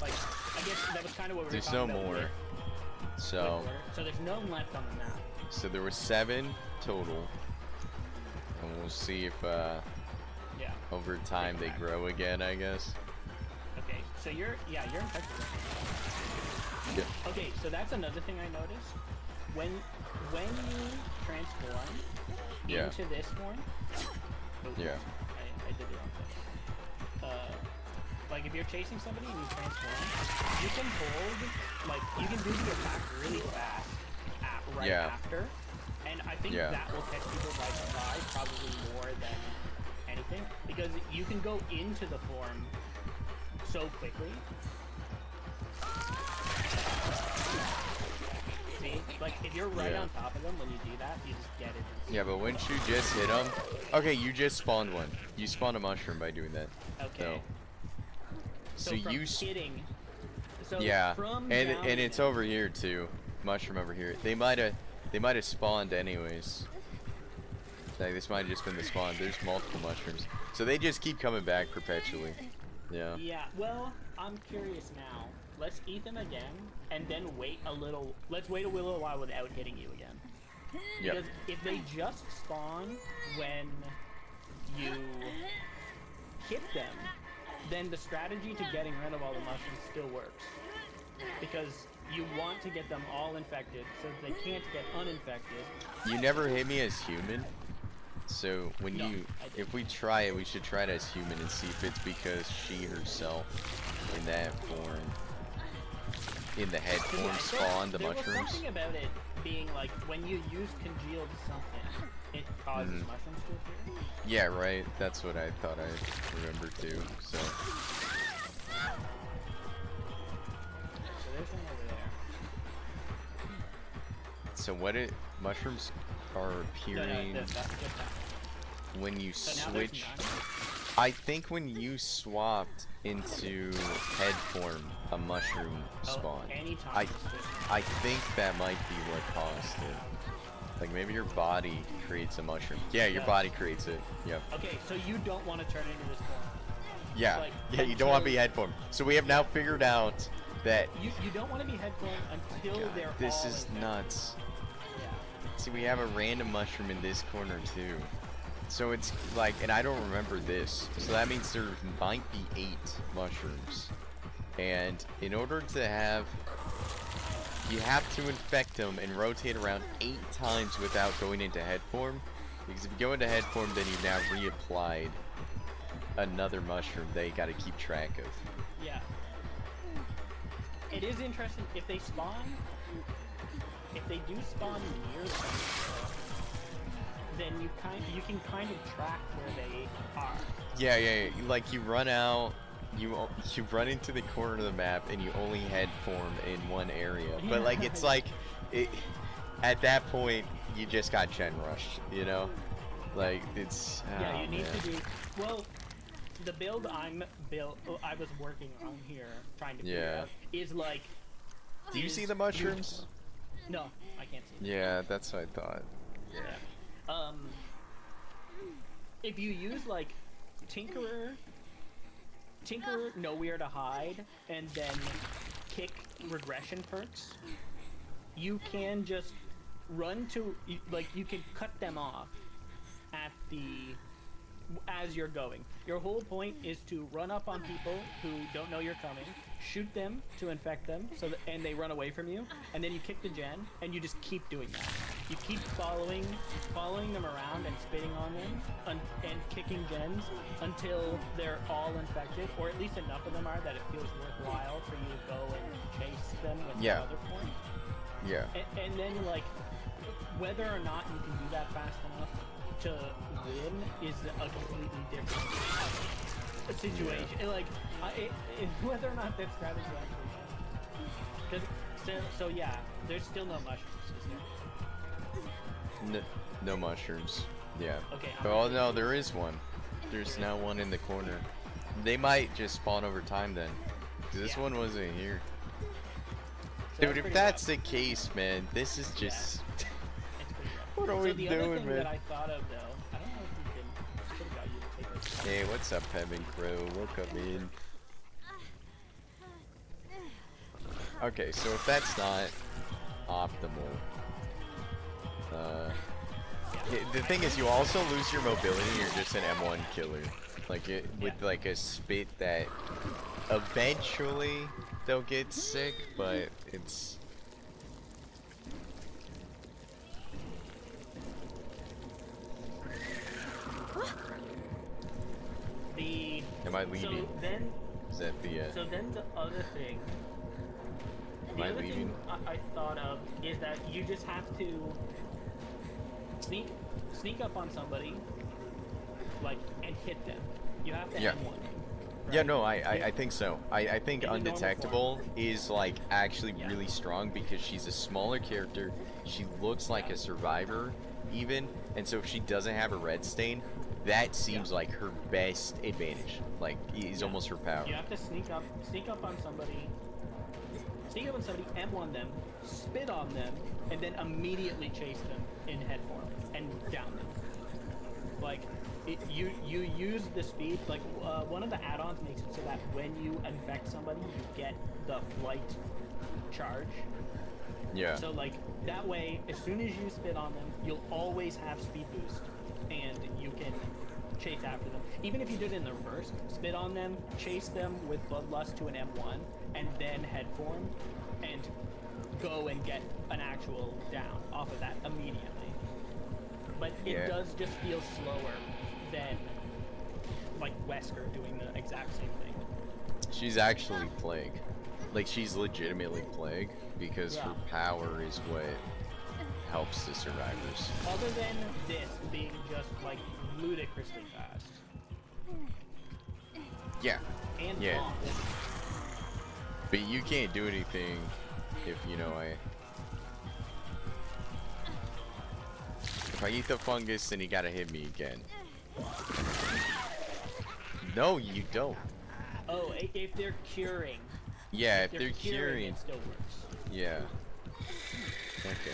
[SPEAKER 6] like I guess that was kind of what we were talking about. There's no more. So there's none left on the map.
[SPEAKER 2] So there were 7 total, and we'll see if over time they grow again, I guess.
[SPEAKER 6] Okay, so you're infected.
[SPEAKER 2] Yeah.
[SPEAKER 6] Okay, so that's another thing I noticed. When you transform into this form, I did the wrong thing. Like if you're chasing somebody and you transform, you can hold, like you can do the attack really fast after, and I think that will catch people by surprise probably more than anything, because you can go into the form so quickly. See? Like, if you're right on top of them when you do that, you just get it.
[SPEAKER 2] Yeah, but wouldn't you just hit them? Okay, you just spawned one. You spawned a mushroom by doing that.
[SPEAKER 6] Okay.
[SPEAKER 2] So
[SPEAKER 6] from
[SPEAKER 2] you
[SPEAKER 6] hitting. So
[SPEAKER 2] and it's over here too. Mushroom over here. They might have spawned anyways. Like this might have just been the spawn. There's multiple mushrooms, so they just keep coming back perpetually. Yeah.
[SPEAKER 6] Yeah. Well, I'm curious now. Let's eat them again, and then wait a little. Let's wait a little while without hitting you again. Because if they just spawn when you hit them, then the strategy to getting rid of all the mushrooms still works. Because you want to get them all infected, so that they can't get uninfected.
[SPEAKER 2] You never hit me as human. So when if we try it, we should try it as human and see if it's because she herself in that form. In the head form spawn, the
[SPEAKER 6] there
[SPEAKER 2] mushrooms.
[SPEAKER 6] There was something about it being like, when you use congealed something, it causes mushrooms to appear.
[SPEAKER 2] Yeah, right. That's what I thought I remembered too, so.
[SPEAKER 6] So there's one over there.
[SPEAKER 2] So what mushrooms are appearing when you switch. I think when you swapped into head form, a mushroom spawn. I think that might be what caused it. Like maybe your body creates a mushroom. Yeah, your body creates it. Yep.
[SPEAKER 6] Okay, so you don't want to turn into this form.
[SPEAKER 2] Yeah,
[SPEAKER 6] Like,
[SPEAKER 2] yeah, you don't want to be head form. So we have now figured out that.
[SPEAKER 6] You don't want to be head form until
[SPEAKER 2] God,
[SPEAKER 6] they're
[SPEAKER 2] this
[SPEAKER 6] all
[SPEAKER 2] is
[SPEAKER 6] infected.
[SPEAKER 2] nuts.
[SPEAKER 6] Yeah.
[SPEAKER 2] See, we have a random mushroom in this corner too. So it's like, and I don't remember this. So that means there might be 8 mushrooms. And in order to have, you have to infect them and rotate around 8 times without going into head form. Because if you go into head form, then you've now reapplied another mushroom that you gotta keep track of.
[SPEAKER 6] Yeah. It is interesting if they spawn. If they do spawn near something, then you can kind of track where they are.
[SPEAKER 2] Yeah. Like you run out, you run into the corner of the map, and you only head form in one area. But like it's like, at that point you just got gen rushed, you know? Like it's.
[SPEAKER 6] Yeah,
[SPEAKER 2] oh,
[SPEAKER 6] you need
[SPEAKER 2] man.
[SPEAKER 6] to do. Well, the build I was working on here, trying to figure out, is like.
[SPEAKER 2] Do you see the mushrooms?
[SPEAKER 6] No, I can't see them.
[SPEAKER 2] Yeah, that's what I thought.
[SPEAKER 6] Yeah. If you use like Tinkerer, know where to hide, and then kick regression perks, you can just run to, like, you can cut them off at as you're going. Your whole point is to run up on people who don't know you're coming, shoot them to infect them, and they run away from you, and then you kick the gen, and you just keep doing that. You keep following them around and spitting on them, and kicking gens until they're all infected, or at least enough of them are that it feels worthwhile for you to go and chase them with the other point.
[SPEAKER 2] Yeah.
[SPEAKER 6] And then, like, whether or not you can do that fast enough to win is a completely different situation.
[SPEAKER 2] Yeah.
[SPEAKER 6] Like, whether or not that strategy actually works. So yeah, there's still no mushrooms, is there?
[SPEAKER 2] No mushrooms. Yeah.
[SPEAKER 6] Okay.
[SPEAKER 2] Oh no, there is one. There's now one in the corner. They might just spawn over time then. 'Cause this one wasn't here.
[SPEAKER 6] So
[SPEAKER 2] Dude, if that's the case, man, this is just. What are we
[SPEAKER 6] the
[SPEAKER 2] doing,
[SPEAKER 6] other thing
[SPEAKER 2] man?
[SPEAKER 6] that I thought of, though, I don't know if you can. Should have got you to take this.
[SPEAKER 2] Hey, what's up, Heaven Crow? Welcome in. Okay, so if that's not optimal, the thing is, you also lose your mobility. You're just an M1 killer, like with like a spit that eventually they'll get sick, but it's. Am I leaving?
[SPEAKER 6] So then,
[SPEAKER 2] Is that the?
[SPEAKER 6] so then the other thing.
[SPEAKER 2] Am I
[SPEAKER 6] other
[SPEAKER 2] leaving?
[SPEAKER 6] thing I thought of is that you just have to sneak up on somebody, like, and hit them. You have to
[SPEAKER 2] Yeah.
[SPEAKER 6] M1 them.
[SPEAKER 2] Yeah, no, I think so. I think
[SPEAKER 6] In the normal
[SPEAKER 2] Undetectable is like actually
[SPEAKER 6] Yeah.
[SPEAKER 2] really strong because she's a smaller character. She looks like a survivor even, and so if she doesn't have a red stain, that seems like her best advantage. Like is almost her power.
[SPEAKER 6] You have to sneak up on somebody, M1 them, spit on them, and then immediately chase them in head form and down them. Like, you use the speed. Like, one of the add-ons makes it so that when you infect somebody, you get the flight charge.
[SPEAKER 2] Yeah.
[SPEAKER 6] So, like, that way, as soon as you spit on them, you'll always have speed boost, and you can chase after them. Even if you did it in the reverse, spit on them, chase them with Bloodlust to an M1, and then head form, and go and get an actual down off of that immediately. But it does just feel slower than, like, Wesker doing the exact same thing.
[SPEAKER 2] She's actually Plague. Like, she's legitimately Plague, because
[SPEAKER 6] Yeah.
[SPEAKER 2] her power is what helps the survivors.
[SPEAKER 6] Other than this being just like ludicrously fast.
[SPEAKER 2] Yeah.
[SPEAKER 6] And
[SPEAKER 2] Yeah.
[SPEAKER 6] long.
[SPEAKER 2] But you can't do anything if, you know, if I eat the fungus, then you gotta hit me again. No, you don't.
[SPEAKER 6] Oh, if they're curing.
[SPEAKER 2] Yeah, if they're curing.
[SPEAKER 6] it still works.
[SPEAKER 2] Yeah. Okay.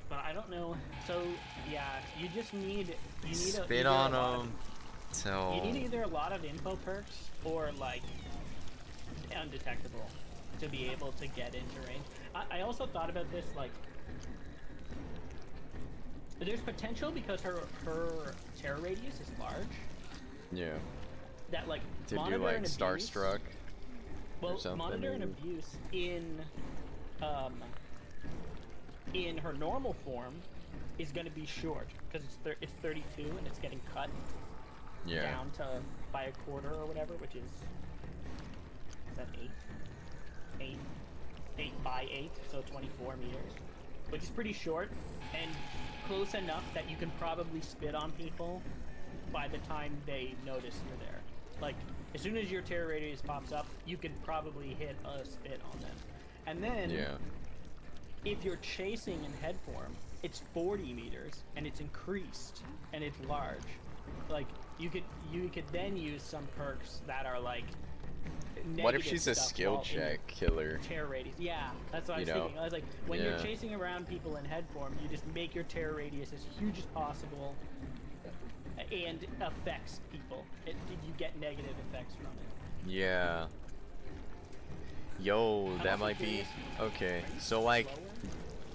[SPEAKER 6] But I don't know. So yeah, you just need
[SPEAKER 2] Spit on them. So.
[SPEAKER 6] You need either a lot of info perks or like undetectable to be able to get into range. I also thought about this, like there's potential because her terror radius is large.
[SPEAKER 2] Yeah.
[SPEAKER 6] That like
[SPEAKER 2] To do
[SPEAKER 6] monitor
[SPEAKER 2] like
[SPEAKER 6] and abuse,
[SPEAKER 2] Starstruck.
[SPEAKER 6] well,
[SPEAKER 2] something,
[SPEAKER 6] monitor and
[SPEAKER 2] maybe.
[SPEAKER 6] abuse in her normal form is going to be short because it's 32 and it's getting cut
[SPEAKER 2] Yeah.
[SPEAKER 6] down to by a quarter or whatever, which is that 8 by 8, so 24 meters, which is pretty short and close enough that you can probably spit on people by the time they notice you're there. Like, as soon as your terror radius pops up, you could probably hit a spit on them. And then,
[SPEAKER 2] Yeah.
[SPEAKER 6] if you're chasing in head form, it's 40 meters, and it's increased, and it's large. Like, you could then use some perks that are like
[SPEAKER 2] What if
[SPEAKER 6] negative
[SPEAKER 2] she's a
[SPEAKER 6] stuff
[SPEAKER 2] skill
[SPEAKER 6] while in your
[SPEAKER 2] check killer?
[SPEAKER 6] terror radius. Yeah, that's what I was
[SPEAKER 2] You know,
[SPEAKER 6] thinking. I was like, when you're
[SPEAKER 2] yeah.
[SPEAKER 6] chasing around people in head form, you just make your terror radius as huge as possible, and affects people. You get negative effects from it.
[SPEAKER 2] Yeah. Yo,
[SPEAKER 6] I'm
[SPEAKER 2] that
[SPEAKER 6] also
[SPEAKER 2] might be
[SPEAKER 6] curious,
[SPEAKER 2] okay.
[SPEAKER 6] are you
[SPEAKER 2] So like
[SPEAKER 6] slower?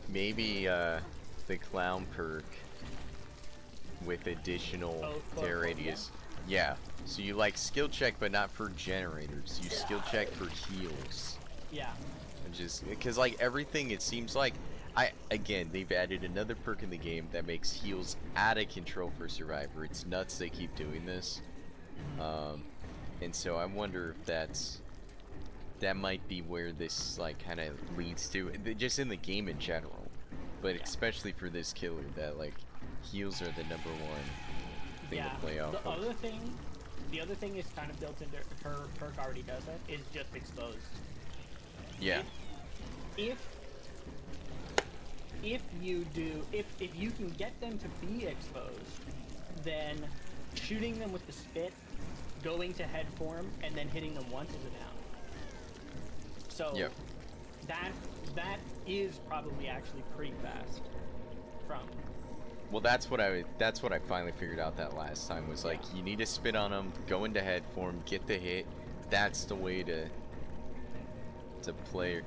[SPEAKER 2] maybe the clown perk with additional
[SPEAKER 6] Both
[SPEAKER 2] terror
[SPEAKER 6] of them?
[SPEAKER 2] radius. Yeah. So you like skill check, but not for generators. You skill check for heals.
[SPEAKER 6] Yeah.
[SPEAKER 2] Just because like everything, it seems like again they've added another perk in the game that makes heals out of control for survivor. It's nuts they keep doing this. And so I wonder if that might be where this like kind of leads to, just in the game in general, but especially for this killer, that like heals are the #1 thing
[SPEAKER 6] Yeah.
[SPEAKER 2] to play off
[SPEAKER 6] The
[SPEAKER 2] of.
[SPEAKER 6] other thing is kind of built into her perk already does it, is just exposed.
[SPEAKER 2] Yeah.
[SPEAKER 6] If you can get them to be exposed, then shooting them with the spit, going to head form, and then hitting them once is a down. So
[SPEAKER 2] Yep.
[SPEAKER 6] that is probably actually pretty fast from.
[SPEAKER 2] Well, that's what I finally figured out that last time, was like you need to spit on them, go into head form, get the hit. That's the way to play.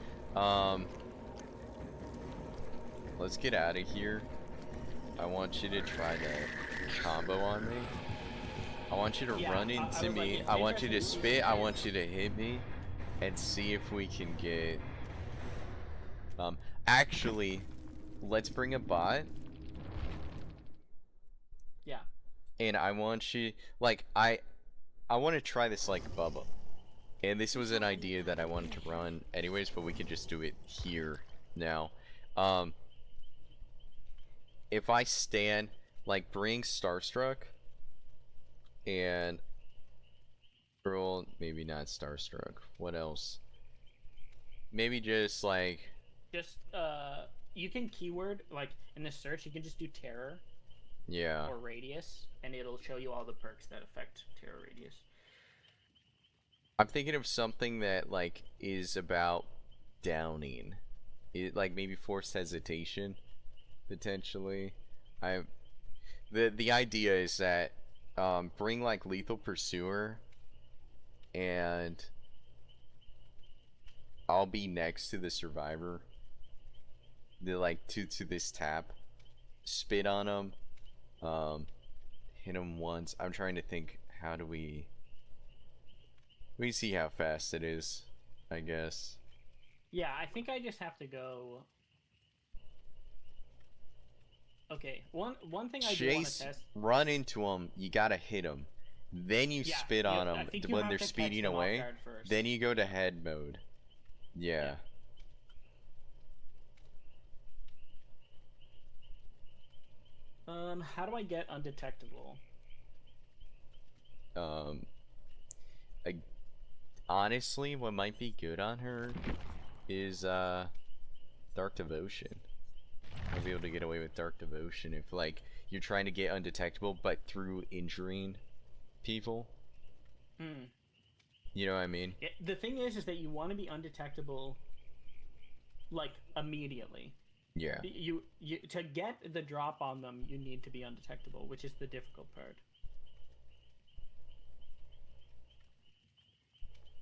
[SPEAKER 2] Let's get out of here. I want you to try to combo on me. I want you to
[SPEAKER 6] Yeah,
[SPEAKER 2] run
[SPEAKER 6] I
[SPEAKER 2] into
[SPEAKER 6] was like,
[SPEAKER 2] me.
[SPEAKER 6] it's
[SPEAKER 2] I want you to
[SPEAKER 6] interesting
[SPEAKER 2] spit. I
[SPEAKER 6] because-
[SPEAKER 2] want you to hit me, and see if we can get. Actually, let's bring a bot.
[SPEAKER 6] Yeah.
[SPEAKER 2] And I want you, like, I want to try this like Bubba. And this was an idea that I wanted to run anyways, but we could just do it here now. If I stand, like, bring Starstruck, and Earl, maybe not Starstruck. What else? Maybe just like,
[SPEAKER 6] Just you can keyword, like in the search, you can just do terror
[SPEAKER 2] yeah.
[SPEAKER 6] or radius, and it'll show you all the perks that affect terror radius.
[SPEAKER 2] I'm thinking of something that like is about downing. It like maybe forced hesitation, potentially. The idea is that bring like lethal pursuer, and I'll be next to the survivor. Like to this tap, spit on him, hit him once. I'm trying to think, how do we see how fast it is, I guess.
[SPEAKER 6] Yeah, I think I just have to go. Okay, one thing I do want to
[SPEAKER 2] Chase,
[SPEAKER 6] test.
[SPEAKER 2] run into them. You gotta hit them. Then you
[SPEAKER 6] Yeah,
[SPEAKER 2] spit
[SPEAKER 6] you-
[SPEAKER 2] on
[SPEAKER 6] I
[SPEAKER 2] them
[SPEAKER 6] think you
[SPEAKER 2] when
[SPEAKER 6] have
[SPEAKER 2] they're
[SPEAKER 6] to catch
[SPEAKER 2] speeding
[SPEAKER 6] them off
[SPEAKER 2] away.
[SPEAKER 6] guard first.
[SPEAKER 2] Then you go to head mode. Yeah.
[SPEAKER 6] How do I get undetectable?
[SPEAKER 2] Um, I, honestly, what might be good on her is Dark Devotion. I'll be able to get away with Dark Devotion if like you're trying to get undetectable, but through injuring people.
[SPEAKER 6] Hmm.
[SPEAKER 2] You know what I mean?
[SPEAKER 6] The thing is that you want to be undetectable, like immediately.
[SPEAKER 2] Yeah.
[SPEAKER 6] You to get the drop on them, you need to be undetectable, which is the difficult part.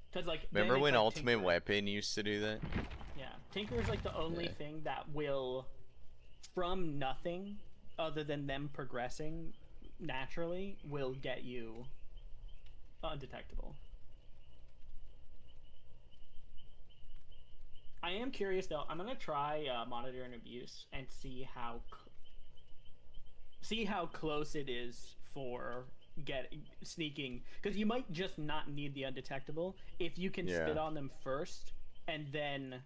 [SPEAKER 6] Because like, then
[SPEAKER 2] Remember
[SPEAKER 6] it's
[SPEAKER 2] when
[SPEAKER 6] like
[SPEAKER 2] Ultimate
[SPEAKER 6] Tinker.
[SPEAKER 2] Weapon used to do that?
[SPEAKER 6] Yeah, Tinker is like the only
[SPEAKER 2] Yeah.
[SPEAKER 6] thing that will, from nothing, other than them progressing naturally, will get you undetectable. I am curious though. I'm gonna try Monitor and Abuse and see how close it is for sneaking, because you might just not need the undetectable if you can spit on them first and then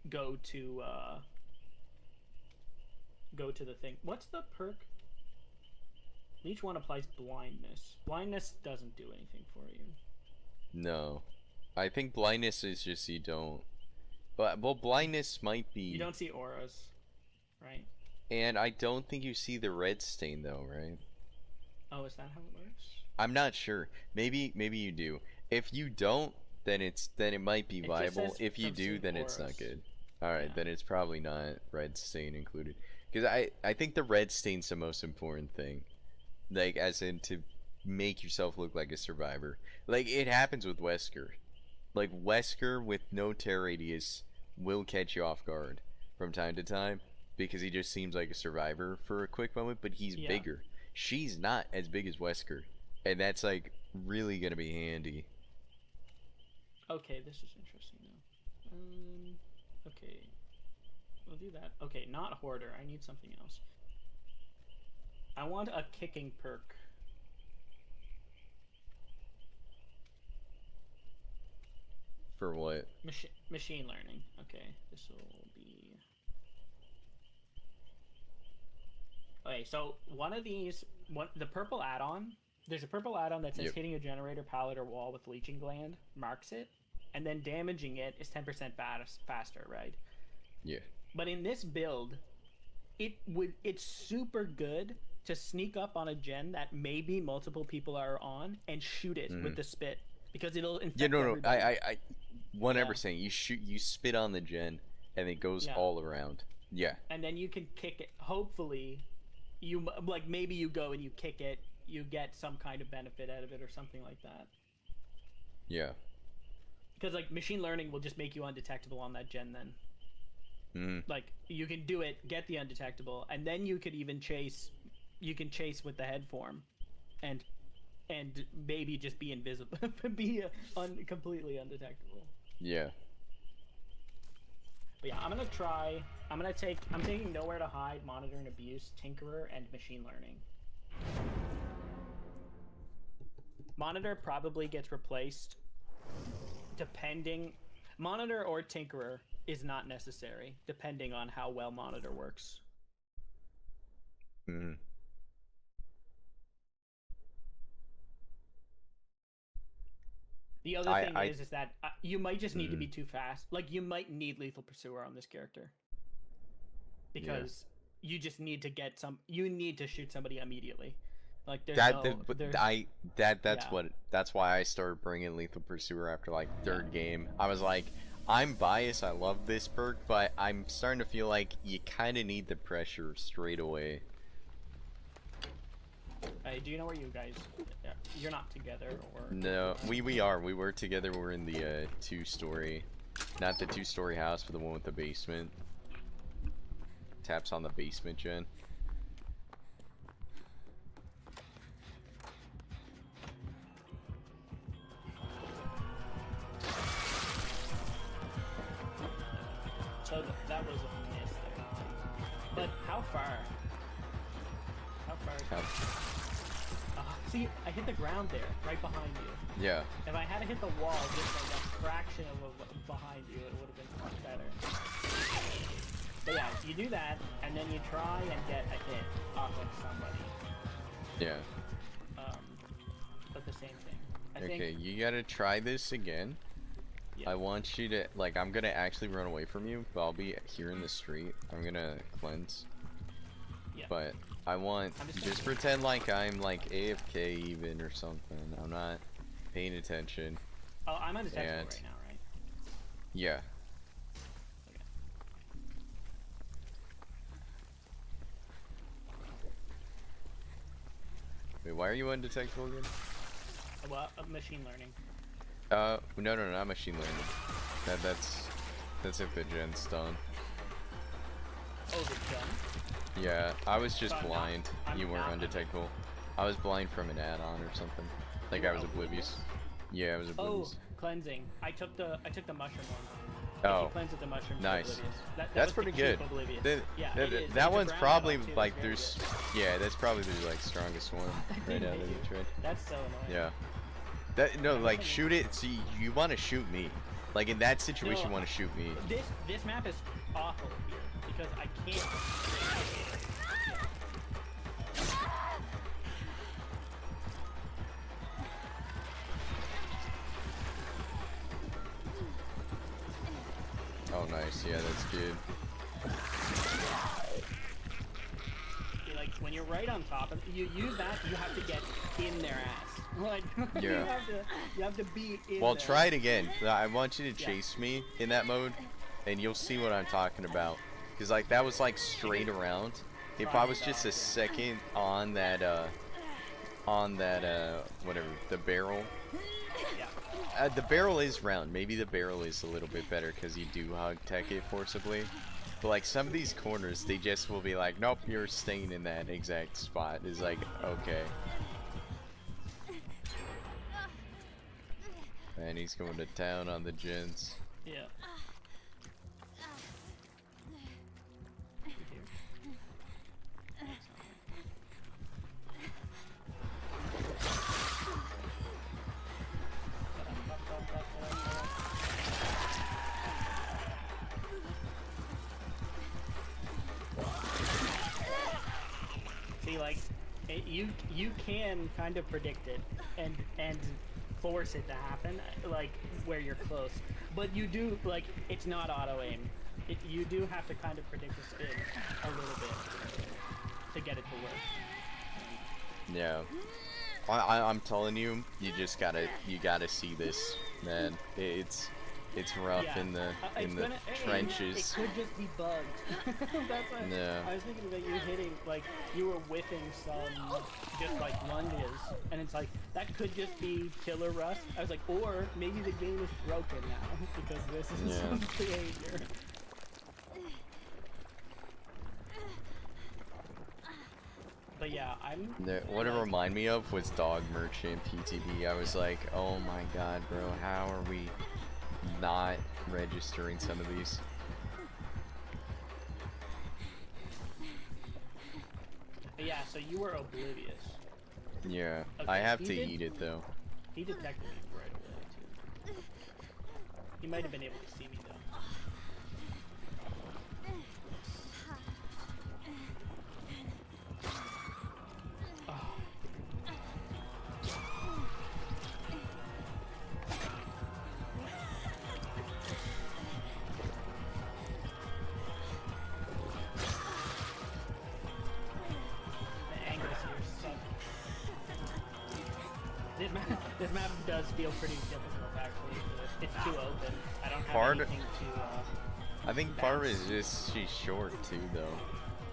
[SPEAKER 6] go to the thing. What's the perk? Each one applies blindness. Blindness doesn't do anything for you.
[SPEAKER 2] No. I think blindness is just you don't. But well, blindness might be.
[SPEAKER 6] You don't see auras, right?
[SPEAKER 2] And I don't think you see the red stain though, right?
[SPEAKER 6] Oh, is that how it works?
[SPEAKER 2] I'm not sure. Maybe you do. If you don't, then it might be
[SPEAKER 6] It just
[SPEAKER 2] viable.
[SPEAKER 6] says
[SPEAKER 2] If you
[SPEAKER 6] from
[SPEAKER 2] do,
[SPEAKER 6] seeing
[SPEAKER 2] then it's not
[SPEAKER 6] auras.
[SPEAKER 2] good. All right,
[SPEAKER 6] Yeah.
[SPEAKER 2] then it's probably not red stain included. Because I think the red stain's the most important thing. Like as in to make yourself look like a survivor. Like it happens with Wesker. Like Wesker with no tear radius will catch you off guard from time to time because he just seems like a survivor for a quick moment, but he's bigger. She's not as big as Wesker, and that's like really gonna be handy.
[SPEAKER 6] Okay, this is interesting though. Okay, we'll do that. Okay, not Hoarder. I need something else. I want a kicking perk.
[SPEAKER 2] For what?
[SPEAKER 6] Machine learning. Okay, this will be. Okay, so one of these, the purple add-on. There's a purple add-on that says hitting a generator, pallet, or wall with leeching gland marks it, and then damaging it is 10% faster, right?
[SPEAKER 2] Yeah.
[SPEAKER 6] But in this build, it's super good to sneak up on a gen that maybe multiple people are on and shoot it with the spit, because it'll infect everybody.
[SPEAKER 2] I 100%. You spit on the gen, and it goes all around. Yeah.
[SPEAKER 6] And then you can kick it. Hopefully, maybe you go and you kick it, you get some kind of benefit out of it or something like that.
[SPEAKER 2] Yeah.
[SPEAKER 6] Because like machine learning will just make you undetectable on that gen then.
[SPEAKER 2] Mm-hmm.
[SPEAKER 6] Like you can do it, get the undetectable, and then you could even chase. You can chase with the head form, and maybe just be invisible, be completely undetectable.
[SPEAKER 2] Yeah.
[SPEAKER 6] But yeah, I'm taking Nowhere to Hide, Monitor and Abuse, Tinkerer, and Machine Learning. Monitor probably gets replaced depending. Monitor or Tinkerer is not necessary, depending on how well Monitor works.
[SPEAKER 2] Mm-hmm.
[SPEAKER 6] The other thing is that you might just need to be too fast. Like, you might need Lethal Pursuer on this character. Because you just need to get you need to shoot somebody immediately. Like,
[SPEAKER 2] that's why I started bringing Lethal Pursuer after, like, third game. I was like, I'm biased, I love this perk, but I'm starting to feel like you kind of need the pressure straight away.
[SPEAKER 6] Do you know where you guys... You're not together, or...
[SPEAKER 2] No, we are. We were together. We're in the 2-story. Not the 2-story house, but the one with the basement. Taps on the basement, gen.
[SPEAKER 6] So that was a miss there. But how far? See, I hit the ground there, right behind you.
[SPEAKER 2] Yeah.
[SPEAKER 6] If I had hit the wall just like a fraction of behind you, it would have been much better. But yeah, you do that, and then you try and get a hit off of somebody.
[SPEAKER 2] Yeah.
[SPEAKER 6] But the same thing.
[SPEAKER 2] Okay, you gotta try this again.
[SPEAKER 6] Yeah.
[SPEAKER 2] I want you to, like, I'm gonna actually run away from you, but I'll be here in the street. I'm gonna cleanse.
[SPEAKER 6] Yeah.
[SPEAKER 2] But I want, just pretend like I'm like AFK even or something. I'm not paying attention.
[SPEAKER 6] Oh, I'm undetectable right now, right?
[SPEAKER 2] Yeah.
[SPEAKER 6] Okay.
[SPEAKER 2] Wait, why are you undetectable again?
[SPEAKER 6] Well, machine learning.
[SPEAKER 2] No, not machine learning. That's if the gen's done.
[SPEAKER 6] Oh, the gen?
[SPEAKER 2] Yeah, I was just
[SPEAKER 6] I'm
[SPEAKER 2] blind.
[SPEAKER 6] not-
[SPEAKER 2] You
[SPEAKER 6] I'm
[SPEAKER 2] weren't
[SPEAKER 6] not
[SPEAKER 2] undetectable. I was blind from an add-on or something. Like I was oblivious. Yeah, I was oblivious.
[SPEAKER 6] Oh, cleansing. I took the mushroom one.
[SPEAKER 2] Oh,
[SPEAKER 6] If you cleanse with the mushroom,
[SPEAKER 2] nice.
[SPEAKER 6] That
[SPEAKER 2] That's
[SPEAKER 6] was the
[SPEAKER 2] pretty good.
[SPEAKER 6] cheap oblivious.
[SPEAKER 2] Yeah,
[SPEAKER 6] it is.
[SPEAKER 2] that
[SPEAKER 6] It's a
[SPEAKER 2] one's
[SPEAKER 6] ground
[SPEAKER 2] probably
[SPEAKER 6] medal, too.
[SPEAKER 2] like
[SPEAKER 6] It's very
[SPEAKER 2] there's.
[SPEAKER 6] good.
[SPEAKER 2] Yeah, that's probably the like strongest one right out of
[SPEAKER 6] hit
[SPEAKER 2] the
[SPEAKER 6] you.
[SPEAKER 2] trade.
[SPEAKER 6] That's so annoying.
[SPEAKER 2] Yeah. That no, like shoot it. See, you want to shoot me. Like in that situation, you
[SPEAKER 6] No,
[SPEAKER 2] want to shoot me.
[SPEAKER 6] This map is awful here because I can't.
[SPEAKER 2] Oh, nice. Yeah, that's good.
[SPEAKER 6] See, like when you're right on top, and you use that, you have to get in their ass. Like
[SPEAKER 2] Yeah.
[SPEAKER 6] you have to be in.
[SPEAKER 2] Well,
[SPEAKER 6] there.
[SPEAKER 2] try it again. I want you to chase me in that mode, and you'll see what I'm talking about. Cause like that was like straight around. If I was just a second on that whatever, the barrel.
[SPEAKER 6] Yeah.
[SPEAKER 2] The barrel is round. Maybe the barrel is a little bit better because you do hug tech it forcibly. But like some of these corners, they just will be like, nope, you're staying in that exact spot. It's like, okay. And he's going to town on the gens.
[SPEAKER 6] Yeah. See, like, you can kind of predict it and force it to happen, like where you're close. But you do, like, it's not auto aim. You do have to kind of predict the spin a little bit to get it to work.
[SPEAKER 2] Yeah. I'm telling you, you just gotta see this, man. It's rough
[SPEAKER 6] Yeah.
[SPEAKER 2] in the trenches.
[SPEAKER 6] It could just be bugged. That's what
[SPEAKER 2] Yeah.
[SPEAKER 6] I was thinking that you're hitting, like, you were whiffing some just like lunges, and it's like that could just be killer rust. I was like, or maybe the game is broken now because this is some behavior. But yeah,
[SPEAKER 2] What it reminded me of was Dog Merchant PTB. I was like, oh my god, bro, how are we not registering some of these?
[SPEAKER 6] But yeah, so you were oblivious.
[SPEAKER 2] Yeah,
[SPEAKER 6] Okay,
[SPEAKER 2] I have
[SPEAKER 6] he
[SPEAKER 2] to
[SPEAKER 6] did-
[SPEAKER 2] eat it though.
[SPEAKER 6] He detected me right away too. He might have been able to see me though. The angles here suck. This map does feel pretty difficult actually. It's too open. I don't have anything to.
[SPEAKER 2] I think part of it is just she's short too, though.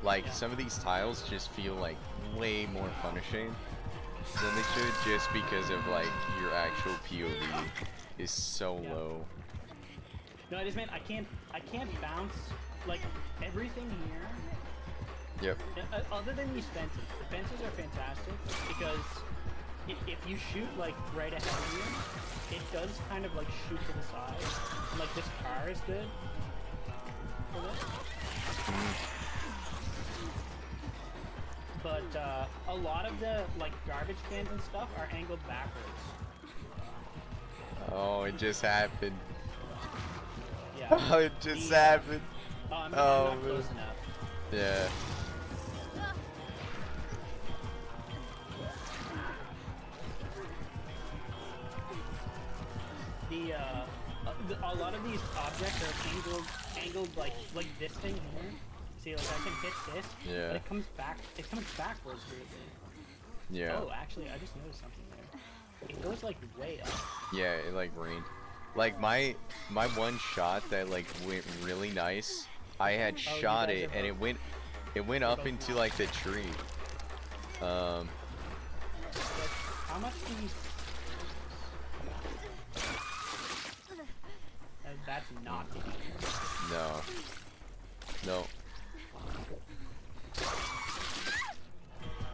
[SPEAKER 2] Like some of these tiles just feel like way more punishing than they should, just because of like your actual POV is so low.
[SPEAKER 6] No, I just meant I can't bounce like everything here.
[SPEAKER 2] Yep.
[SPEAKER 6] Other than these fences, the fences are fantastic because if you shoot like right ahead of you, it does kind of like shoot to the side. And like this car is good for this. but a lot of the like garbage cans and stuff are angled backwards.
[SPEAKER 2] Oh, it just happened.
[SPEAKER 6] Yeah.
[SPEAKER 2] Oh, it just happened.
[SPEAKER 6] I'm
[SPEAKER 2] Oh,
[SPEAKER 6] not close enough.
[SPEAKER 2] Yeah.
[SPEAKER 6] A lot of these objects are angled like this thing here. See, like I can hit this,
[SPEAKER 2] Yeah.
[SPEAKER 6] but it comes backwards weirdly.
[SPEAKER 2] Yeah.
[SPEAKER 6] Oh, actually, I just noticed something there. It goes like way up.
[SPEAKER 2] Yeah, it like rained. Like my one shot that like went really nice. I had
[SPEAKER 6] you
[SPEAKER 2] shot
[SPEAKER 6] guys
[SPEAKER 2] it
[SPEAKER 6] are
[SPEAKER 2] and it went up into like the tree.
[SPEAKER 6] Like, how much do you? That's not.
[SPEAKER 2] No. No.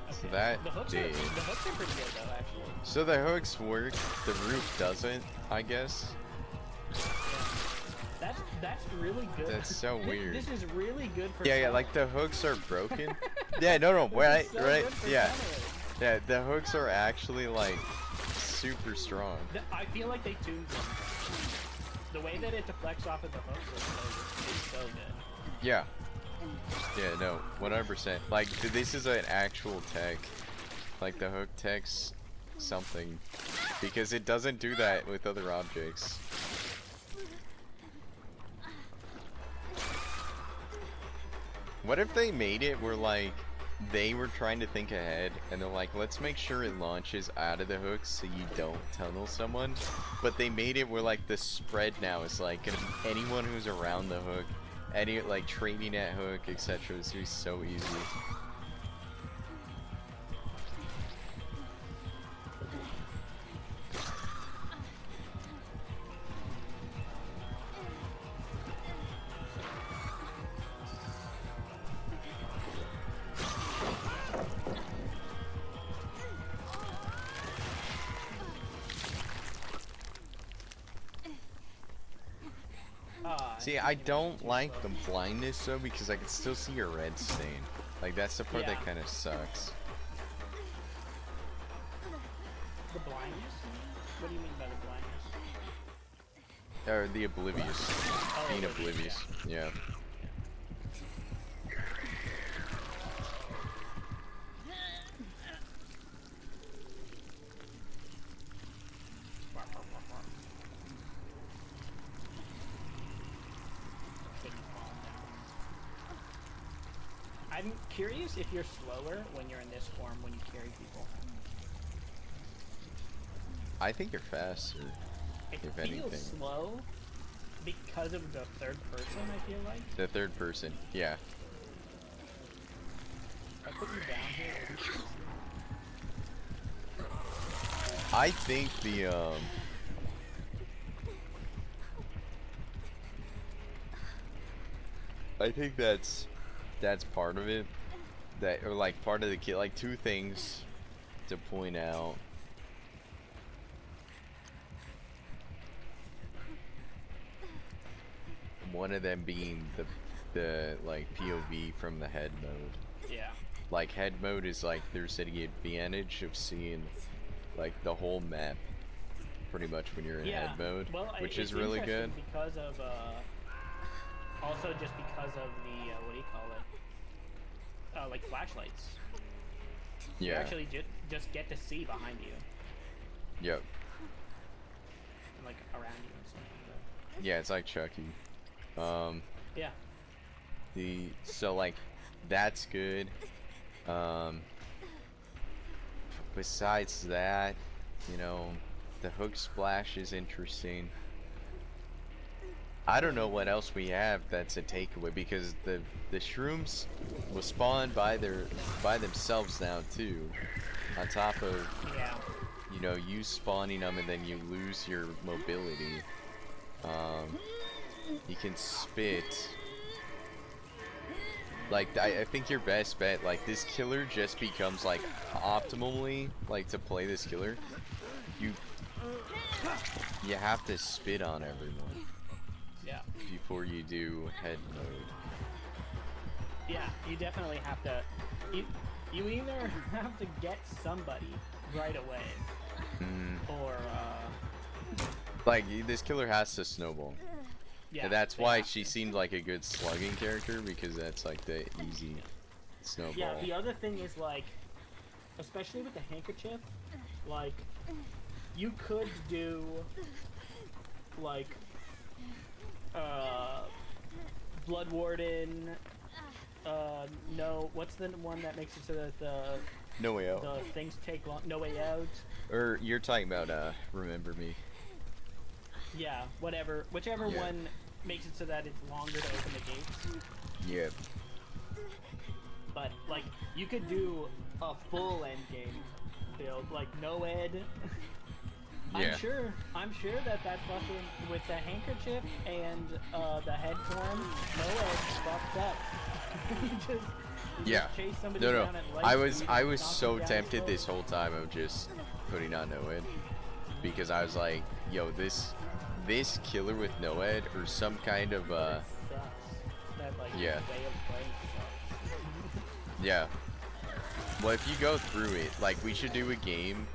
[SPEAKER 2] So that
[SPEAKER 6] The hooks
[SPEAKER 2] did.
[SPEAKER 6] are pretty good though, actually.
[SPEAKER 2] So the hooks work, the roof doesn't, I guess.
[SPEAKER 6] Yeah. That's really good.
[SPEAKER 2] That's so weird.
[SPEAKER 6] This is really good for.
[SPEAKER 2] Yeah,
[SPEAKER 6] summer.
[SPEAKER 2] like the hooks are broken. Yeah, no, right,
[SPEAKER 6] This is so
[SPEAKER 2] right,
[SPEAKER 6] good for
[SPEAKER 2] yeah.
[SPEAKER 6] summer.
[SPEAKER 2] Yeah, the hooks are actually like super strong.
[SPEAKER 6] I feel like they tuned them. The way that it deflects off of the hooks is so good.
[SPEAKER 2] Yeah. Yeah, no, 100%. Like, this is an actual tech. Like, the hook tech's something. Because it doesn't do that with other objects. What if they made it where, like, they were trying to think ahead, and they're like, let's make sure it launches out of the hooks so you don't tunnel someone. But they made it where, like, the spread now is, like, gonna be anyone who's around the hook, any, like, trading at hook, etc. It's gonna be so easy. See, I don't like the blindness though because I can still see your red stain. Like that's the part that kind of sucks.
[SPEAKER 6] The blindness? What do you mean by the blindness?
[SPEAKER 2] Or the oblivious.
[SPEAKER 6] Oh,
[SPEAKER 2] Being oblivious. Yeah.
[SPEAKER 6] I'm curious if you're slower when you're in this form when you carry people.
[SPEAKER 2] I think you're faster.
[SPEAKER 6] It
[SPEAKER 2] If
[SPEAKER 6] feels
[SPEAKER 2] anything.
[SPEAKER 6] slow because of the third person, I feel like.
[SPEAKER 2] The third person. Yeah.
[SPEAKER 6] If I put you down here, it'll be easy.
[SPEAKER 2] I think the I think that's part of it. That or like part of the kit. Like two things to point out. One of them being the like POV from the head mode.
[SPEAKER 6] Yeah.
[SPEAKER 2] Like head mode is like there's the advantage of seeing like the whole map pretty much when you're in head mode,
[SPEAKER 6] well,
[SPEAKER 2] which
[SPEAKER 6] it's
[SPEAKER 2] is really good.
[SPEAKER 6] interesting because of also just because of the what do you call it? Like flashlights. You
[SPEAKER 2] Yeah.
[SPEAKER 6] actually just get to see behind you
[SPEAKER 2] Yep.
[SPEAKER 6] and like around you and stuff like that.
[SPEAKER 2] Yeah, it's like Chucky.
[SPEAKER 6] Yeah.
[SPEAKER 2] So like that's good. Besides that, you know, the hook splash is interesting. I don't know what else we have that's a takeaway because the shrooms will spawn by themselves now too. On top of you know you spawning them and then you lose your mobility. You can spit. Like I think your best bet, like this killer just becomes like optimally like to play this killer. You have to spit on everyone.
[SPEAKER 6] Yeah.
[SPEAKER 2] Before you do head mode.
[SPEAKER 6] Yeah, you definitely have to. You either have to get somebody right away, or
[SPEAKER 2] like this killer has to snowball.
[SPEAKER 6] yeah.
[SPEAKER 2] And that's
[SPEAKER 6] they
[SPEAKER 2] why
[SPEAKER 6] have
[SPEAKER 2] she
[SPEAKER 6] to.
[SPEAKER 2] seemed like a good slugging character, because that's like the easy snowball.
[SPEAKER 6] Yeah. The other thing is like, especially with the handkerchief, like you could do like Blood Warden. No, what's the one that makes it so that
[SPEAKER 2] No Way Out.
[SPEAKER 6] the things take long? No Way Out.
[SPEAKER 2] Or you're talking about Remember Me.
[SPEAKER 6] Yeah, whatever. Whichever
[SPEAKER 2] Yeah.
[SPEAKER 6] one makes it so that it's longer to open the gates.
[SPEAKER 2] Yeah.
[SPEAKER 6] But like, you could do a full end game build, like no ed.
[SPEAKER 2] Yeah.
[SPEAKER 6] I'm sure that fucking with the handkerchief and the head form, no ed's fucked up. You just
[SPEAKER 2] Yeah.
[SPEAKER 6] chase somebody
[SPEAKER 2] No, no.
[SPEAKER 6] down at light
[SPEAKER 2] I was
[SPEAKER 6] speed
[SPEAKER 2] I
[SPEAKER 6] and
[SPEAKER 2] was
[SPEAKER 6] knock
[SPEAKER 2] so
[SPEAKER 6] them down
[SPEAKER 2] tempted
[SPEAKER 6] slow.
[SPEAKER 2] this whole time of just putting on NOED, because I was like, yo, this killer with NOED or some kind of
[SPEAKER 6] Sucks. That like
[SPEAKER 2] Yeah.
[SPEAKER 6] way of playing sucks.
[SPEAKER 2] yeah. Well, if you go through it, like we should do a game,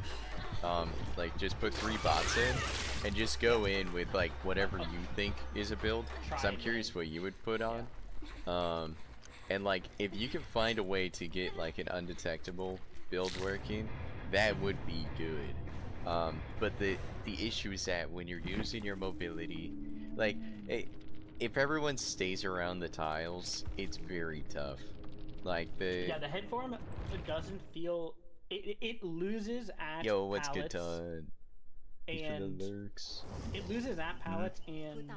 [SPEAKER 2] like just put 3 bots in and just go in with like whatever you think is a build. Cause I'm curious what you would put on. And like if you can find a way to get like an undetectable build working, that would be good. But the issue is that when you're using your mobility, like if everyone stays around the tiles, it's very tough. Like
[SPEAKER 6] Yeah, the head form, it doesn't feel. It loses at
[SPEAKER 2] yo, what's good,
[SPEAKER 6] pallets,
[SPEAKER 2] Todd? Thanks for the
[SPEAKER 6] and
[SPEAKER 2] lurks.
[SPEAKER 6] it loses at pallets and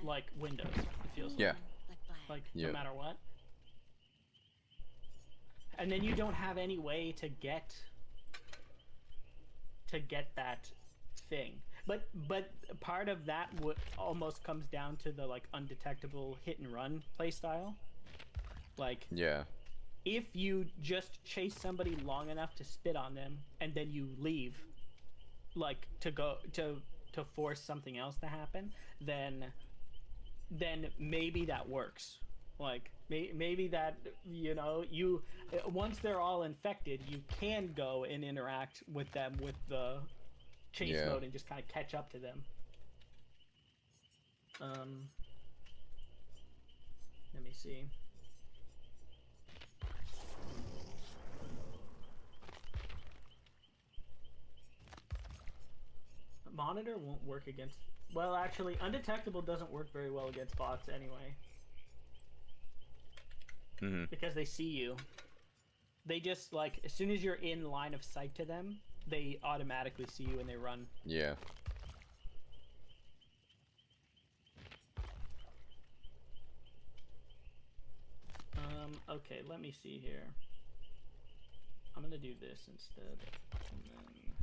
[SPEAKER 6] like windows. It feels
[SPEAKER 2] Yeah.
[SPEAKER 6] like
[SPEAKER 2] Yeah.
[SPEAKER 6] no matter what. And then you don't have any way to get that thing. But part of that almost comes down to the like undetectable hit and run playstyle. Like
[SPEAKER 2] Yeah.
[SPEAKER 6] if you just chase somebody long enough to spit on them and then you leave, like to go to force something else to happen, then maybe that works. Like maybe that, you know, you once they're all infected, you can go and interact with them with the chase
[SPEAKER 2] Yeah.
[SPEAKER 6] mode and just kind of catch up to them. Let me see. Monitor won't work against. Well, actually, undetectable doesn't work very well against bots anyway. Because they see you. They just, like, as soon as you're in line of sight to them, they automatically see you and they run.
[SPEAKER 2] Yeah.
[SPEAKER 6] Okay, let me see here. I'm gonna do this instead. And then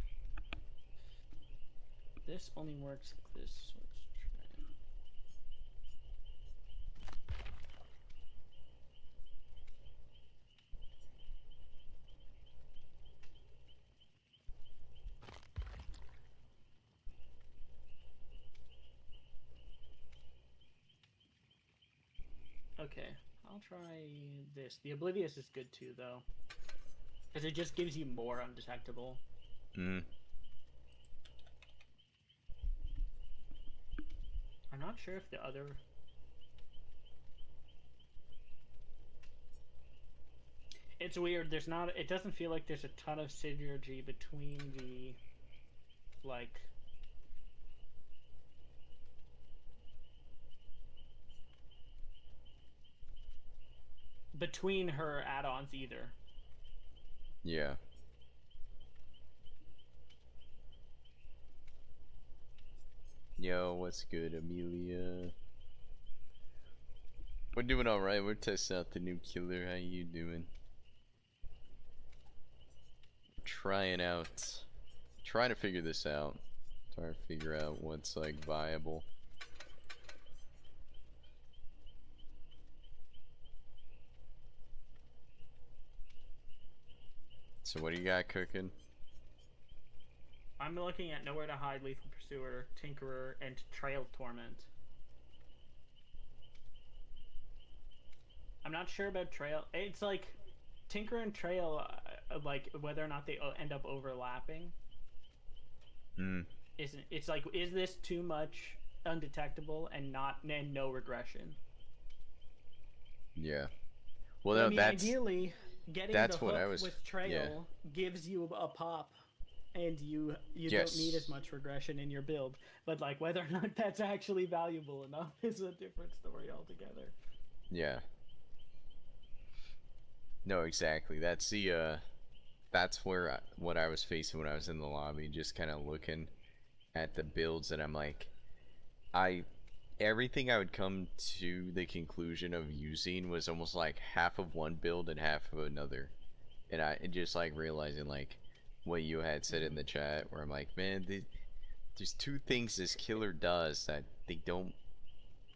[SPEAKER 6] this only works like this, so let's try. Okay, I'll try this. The Oblivious is good too, though. Because it just gives you more undetectable. I'm not sure if the other... It's weird, there's not... It doesn't feel like there's a ton of synergy between the... Like... Between her add-ons either.
[SPEAKER 2] Yeah. Yo, what's good, Amelia? We're doing alright. We're testing out the new killer. How you doing? Trying to figure this out. Trying to figure out what's like viable. So what do you got cooking?
[SPEAKER 6] I'm looking at Nowhere to Hide, Lethal Pursuer, Tinkerer, and Trail Torment. I'm not sure about Trail. It's like Tinkerer and Trail. like whether or not they end up overlapping. Isn't it's like, is this too much undetectable and no regression?
[SPEAKER 2] Yeah. Well,
[SPEAKER 6] I
[SPEAKER 2] no,
[SPEAKER 6] mean,
[SPEAKER 2] that's
[SPEAKER 6] ideally getting
[SPEAKER 2] that's
[SPEAKER 6] the
[SPEAKER 2] what
[SPEAKER 6] hook
[SPEAKER 2] I was.
[SPEAKER 6] with trail
[SPEAKER 2] Yeah.
[SPEAKER 6] gives you a pop, and you
[SPEAKER 2] Yes.
[SPEAKER 6] don't need as much regression in your build. But like whether or not that's actually valuable enough is a different story altogether.
[SPEAKER 2] Yeah. No, exactly. That's the that's where what I was facing when I was in the lobby, just kind of looking at the builds, and I'm like, everything I would come to the conclusion of using was almost like half of one build and half of another, and just like realizing like what you had said in the chat, where I'm like, man, there's two things this killer does that they don't.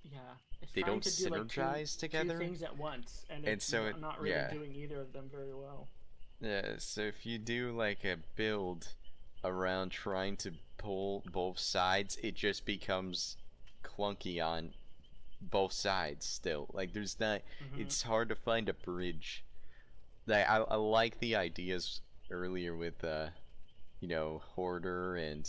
[SPEAKER 6] Yeah, it's
[SPEAKER 2] They
[SPEAKER 6] trying
[SPEAKER 2] don't
[SPEAKER 6] to do, like,
[SPEAKER 2] synergize together.
[SPEAKER 6] two things at once, and it's
[SPEAKER 2] so
[SPEAKER 6] not really doing either of them very well.
[SPEAKER 2] Yeah, so if you do like a build around trying to pull both sides, it just becomes clunky on both sides still. Like there's not, it's hard to find a bridge. Like I like the ideas earlier with you know, Hoarder and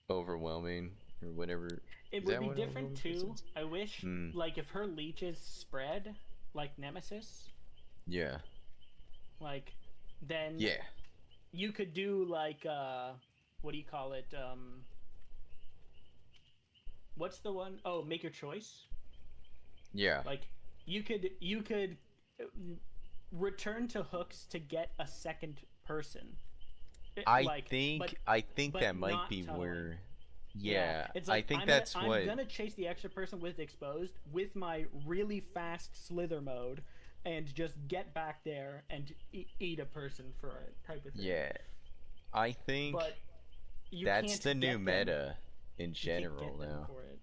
[SPEAKER 2] Overwhelming or whatever.
[SPEAKER 6] It would be different too. I wish like if her leeches spread like Nemesis,
[SPEAKER 2] yeah,
[SPEAKER 6] like then
[SPEAKER 2] yeah,
[SPEAKER 6] you could do like what do you call it? What's the one? Oh, make your choice.
[SPEAKER 2] yeah.
[SPEAKER 6] Like you could return to hooks to get a second person.
[SPEAKER 2] I think
[SPEAKER 6] but
[SPEAKER 2] that might
[SPEAKER 6] not
[SPEAKER 2] be
[SPEAKER 6] tunneling.
[SPEAKER 2] where. Yeah,
[SPEAKER 6] it's like,
[SPEAKER 2] I think
[SPEAKER 6] I'm gonna chase the extra person with exposed with my really fast slither mode, and just get back there and eat a person for it type of thing.
[SPEAKER 2] Yeah, I think
[SPEAKER 6] But
[SPEAKER 2] that's
[SPEAKER 6] can't
[SPEAKER 2] the new
[SPEAKER 6] get them-
[SPEAKER 2] meta in
[SPEAKER 6] you can't
[SPEAKER 2] general
[SPEAKER 6] get them
[SPEAKER 2] now.
[SPEAKER 6] for it,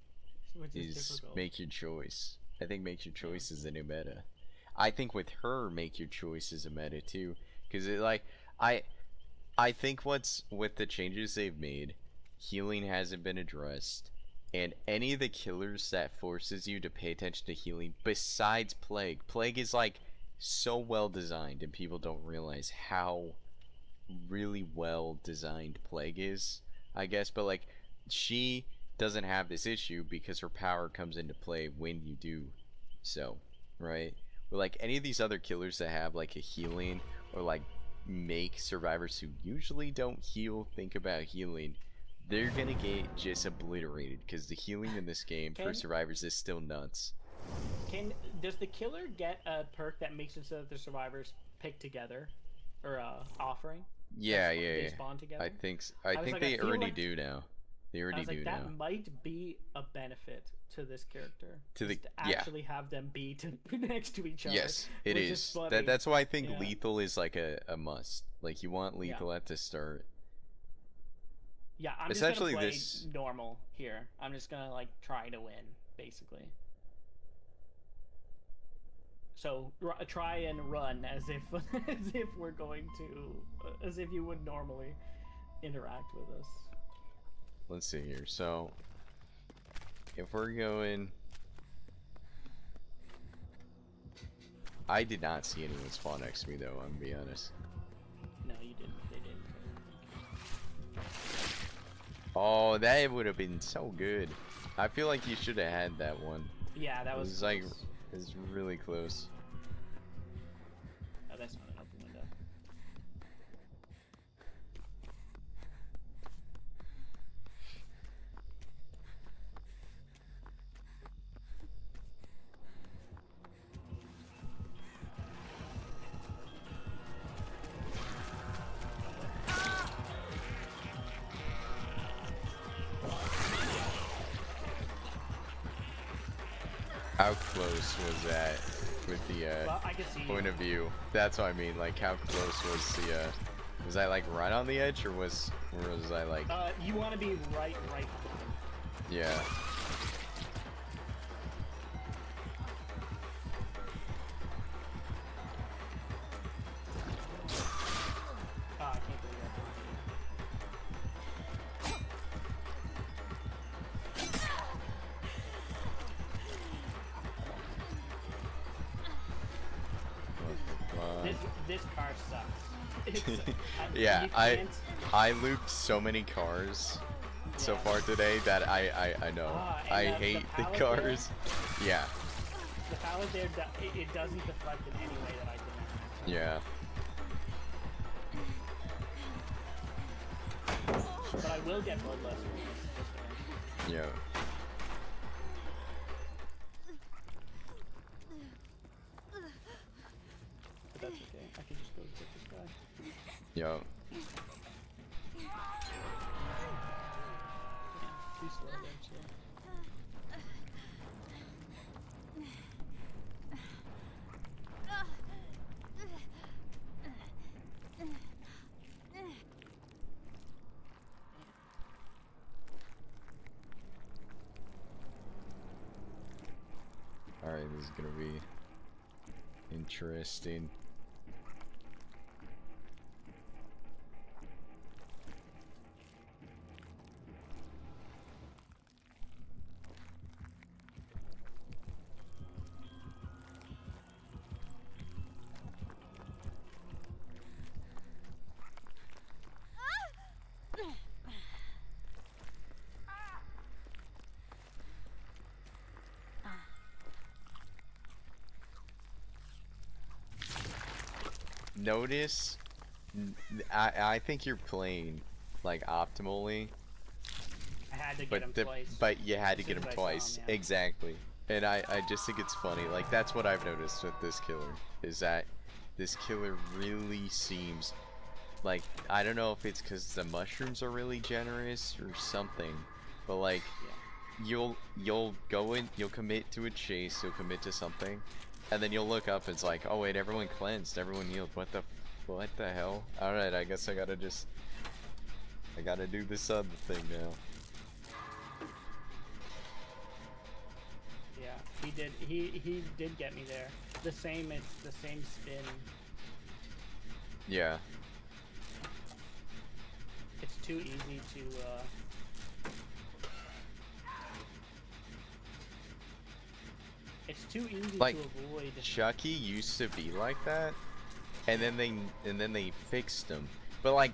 [SPEAKER 6] which is
[SPEAKER 2] Is
[SPEAKER 6] difficult.
[SPEAKER 2] make your choice. I think make your choice is the new meta. I think with her, make your choice is a meta too, because it like I think what's with the changes they've made, healing hasn't been addressed, and any of the killers that forces you to pay attention to healing besides Plague is like so well designed, and people don't realize how really well designed Plague is, I guess. But like she doesn't have this issue because her power comes into play when you do so, right? But like any of these other killers that have like a healing, or like make survivors who usually don't heal think about healing, they're gonna get just obliterated because the healing in this game for survivors is still nuts.
[SPEAKER 6] Does the killer get a perk that makes it so that the survivors pick together, or offering?
[SPEAKER 2] Yeah,
[SPEAKER 6] They spawn together.
[SPEAKER 2] I think
[SPEAKER 6] like,
[SPEAKER 2] they already
[SPEAKER 6] like,
[SPEAKER 2] do now. They already do
[SPEAKER 6] that
[SPEAKER 2] now.
[SPEAKER 6] might be a benefit to this character.
[SPEAKER 2] To
[SPEAKER 6] actually have them be next to each other.
[SPEAKER 2] Yes, it
[SPEAKER 6] which
[SPEAKER 2] is.
[SPEAKER 6] funny.
[SPEAKER 2] That's why I think lethal is like a must. Like you want lethal at the start.
[SPEAKER 6] Yeah, I'm
[SPEAKER 2] essentially
[SPEAKER 6] just gonna play normal here. I'm just gonna like try to win, basically. So try and run as if as if we're going to as if you would normally interact with us.
[SPEAKER 2] Let's see here. So if we're going, I did not see anyone spawn next to me though, I'm gonna be honest.
[SPEAKER 6] No, you didn't. They didn't.
[SPEAKER 2] Oh, that would have been so good. I feel like you should have had that one.
[SPEAKER 6] Yeah, that was
[SPEAKER 2] It was like, it was really close.
[SPEAKER 6] Oh, that's not an open window.
[SPEAKER 2] How close was that with the
[SPEAKER 6] Well, I can see
[SPEAKER 2] point of view? That's what I mean. Like, how close was the? Was I like right on the edge, or was I like?
[SPEAKER 6] You want to be right.
[SPEAKER 2] Yeah.
[SPEAKER 6] I can't believe that. this car sucks.
[SPEAKER 2] Yeah,
[SPEAKER 6] you
[SPEAKER 2] I
[SPEAKER 6] can't-
[SPEAKER 2] looped so many cars so far today that I know.
[SPEAKER 6] And
[SPEAKER 2] I
[SPEAKER 6] the
[SPEAKER 2] hate the
[SPEAKER 6] pallet
[SPEAKER 2] cars. Yeah,
[SPEAKER 6] The pallet there, it doesn't deflect in any way that I can.
[SPEAKER 2] yeah.
[SPEAKER 6] But I will get bloodlust from this.
[SPEAKER 2] Yeah.
[SPEAKER 6] But that's okay. I can just go get this guy.
[SPEAKER 2] Yeah.
[SPEAKER 6] Too slow there, so.
[SPEAKER 2] Alright, this is gonna be interesting. Notice, I think you're playing like optimally,
[SPEAKER 6] I had to get him twice.
[SPEAKER 2] but you had to
[SPEAKER 6] As
[SPEAKER 2] get
[SPEAKER 6] soon
[SPEAKER 2] him
[SPEAKER 6] as I saw
[SPEAKER 2] twice,
[SPEAKER 6] him, yeah.
[SPEAKER 2] exactly. And I just think it's funny. Like that's what I've noticed with this killer is that this killer really seems like, I don't know if it's because the mushrooms are really generous or something, but like you'll go in, you'll commit to a chase, you'll commit to something. And then you'll look up, it's like, oh wait, everyone cleansed, everyone healed. What the hell? Alright, I guess I gotta do this other thing now.
[SPEAKER 6] Yeah, he did get me there. It's the same spin.
[SPEAKER 2] Yeah.
[SPEAKER 6] It's too easy to it's too easy
[SPEAKER 2] Like,
[SPEAKER 6] to avoid.
[SPEAKER 2] Chucky used to be like that, and then they fixed him. But like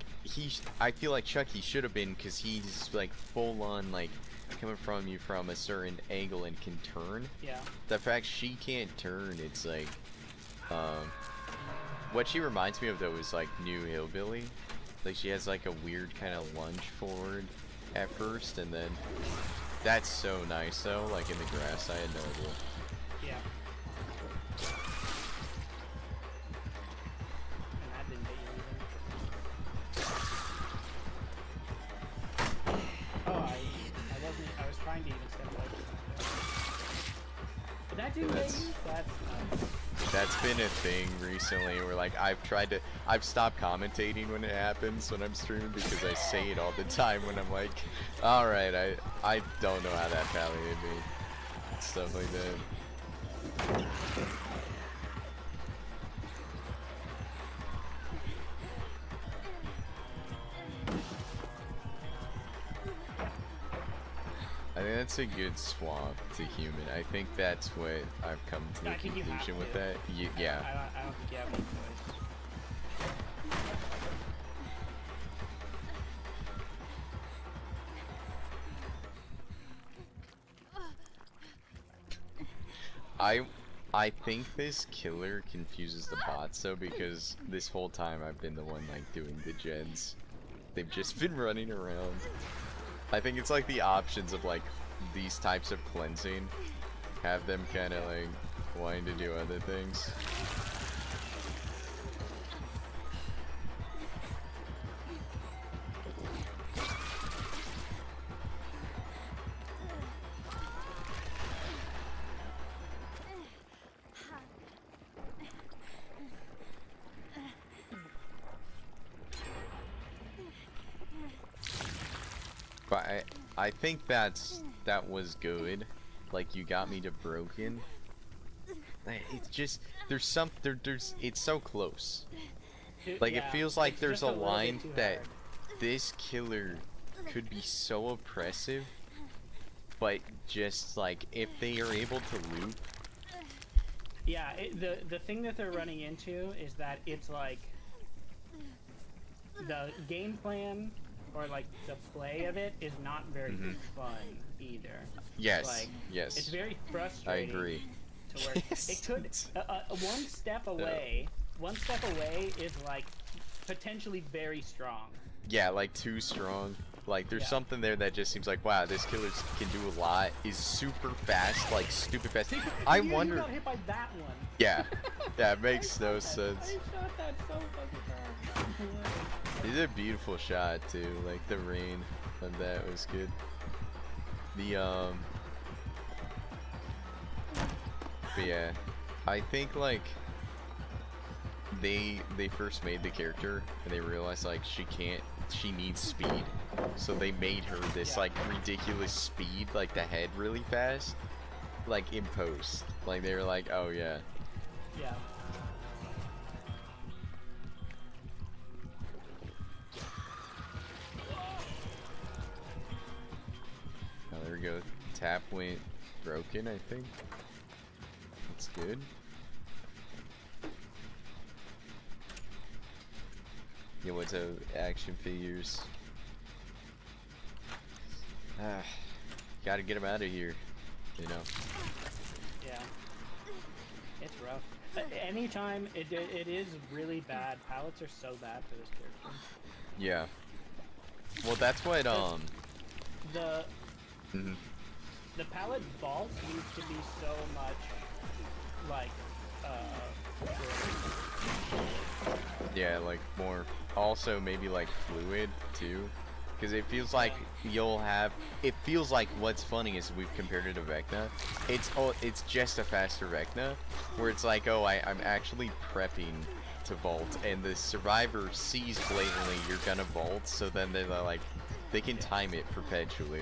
[SPEAKER 2] I feel like Chucky should have been, because he's like full on like coming from you from a certain angle and can turn.
[SPEAKER 6] Yeah.
[SPEAKER 2] The fact she can't turn, it's like, what she reminds me of though is like New Hillbilly. Like she has like a weird kind of lunge forward at first, and then that's so nice though. Like in the grass, I had no idea.
[SPEAKER 6] Yeah. And that didn't hit you either. Oh, I was trying to even step away from that. But that didn't hit you? That's nice.
[SPEAKER 2] That's been a thing recently where like I've stopped commentating when it happens when I'm streaming, because I say it all the time when I'm like, alright, I don't know how that pally hit me. Stuff like that. I think that's a good swap to human. I think that's what I've come to the
[SPEAKER 6] I think you have
[SPEAKER 2] conclusion with
[SPEAKER 6] to.
[SPEAKER 2] that. Yeah.
[SPEAKER 6] I don't think you have any choice.
[SPEAKER 2] I think this killer confuses the bots though, because this whole time I've been the one like doing the gens. They've just been running around. I think it's like the options of like these types of cleansing have them kind of like wanting to do other things. But I think that was good. Like you got me to broken. It's just there's it's so close. Like
[SPEAKER 6] Yeah,
[SPEAKER 2] it feels like
[SPEAKER 6] it's
[SPEAKER 2] there's
[SPEAKER 6] just
[SPEAKER 2] a
[SPEAKER 6] little bit
[SPEAKER 2] line
[SPEAKER 6] too
[SPEAKER 2] that
[SPEAKER 6] hard.
[SPEAKER 2] this killer could be so oppressive, but just like if they are able to loop,
[SPEAKER 6] Yeah, the thing that they're running into is that it's like the game plan or like the play of it is not very fun either.
[SPEAKER 2] Yes.
[SPEAKER 6] Like,
[SPEAKER 2] yes.
[SPEAKER 6] it's very frustrating.
[SPEAKER 2] I agree.
[SPEAKER 6] To where it could one step away. One step away is like potentially very strong.
[SPEAKER 2] Yeah, like too strong. Like there's something there that just seems like, wow, this killer can do a lot. Is super fast, like stupid fast. I wonder.
[SPEAKER 6] You got hit by that one.
[SPEAKER 2] Yeah, that makes no sense.
[SPEAKER 6] I shot that so fucking fast.
[SPEAKER 2] It's a beautiful shot too. Like the rain of that was good. The but yeah, I think like they first made the character and they realized like she needs speed, so they made her this like ridiculous speed, like the head really fast, like in post. Like they were like, oh yeah.
[SPEAKER 6] Yeah.
[SPEAKER 2] Oh, there we go. Tap went broken, I think. That's good. Yeah, what's up, action figures? Ah, gotta get them out of here, you know.
[SPEAKER 6] Yeah. It's rough. Anytime it is really bad. Pallets are so bad for this character.
[SPEAKER 2] Yeah. Well, that's what
[SPEAKER 6] The pallet vault used to be so much like
[SPEAKER 2] yeah, like more. Also, maybe like fluid too, because it feels like you'll have. It feels like what's funny is we've compared it to Vecna. It's just a faster Vecna, where it's like, oh, I'm actually prepping to vault, and the survivor sees blatantly you're gonna vault, so then they're like, they can time it perpetually.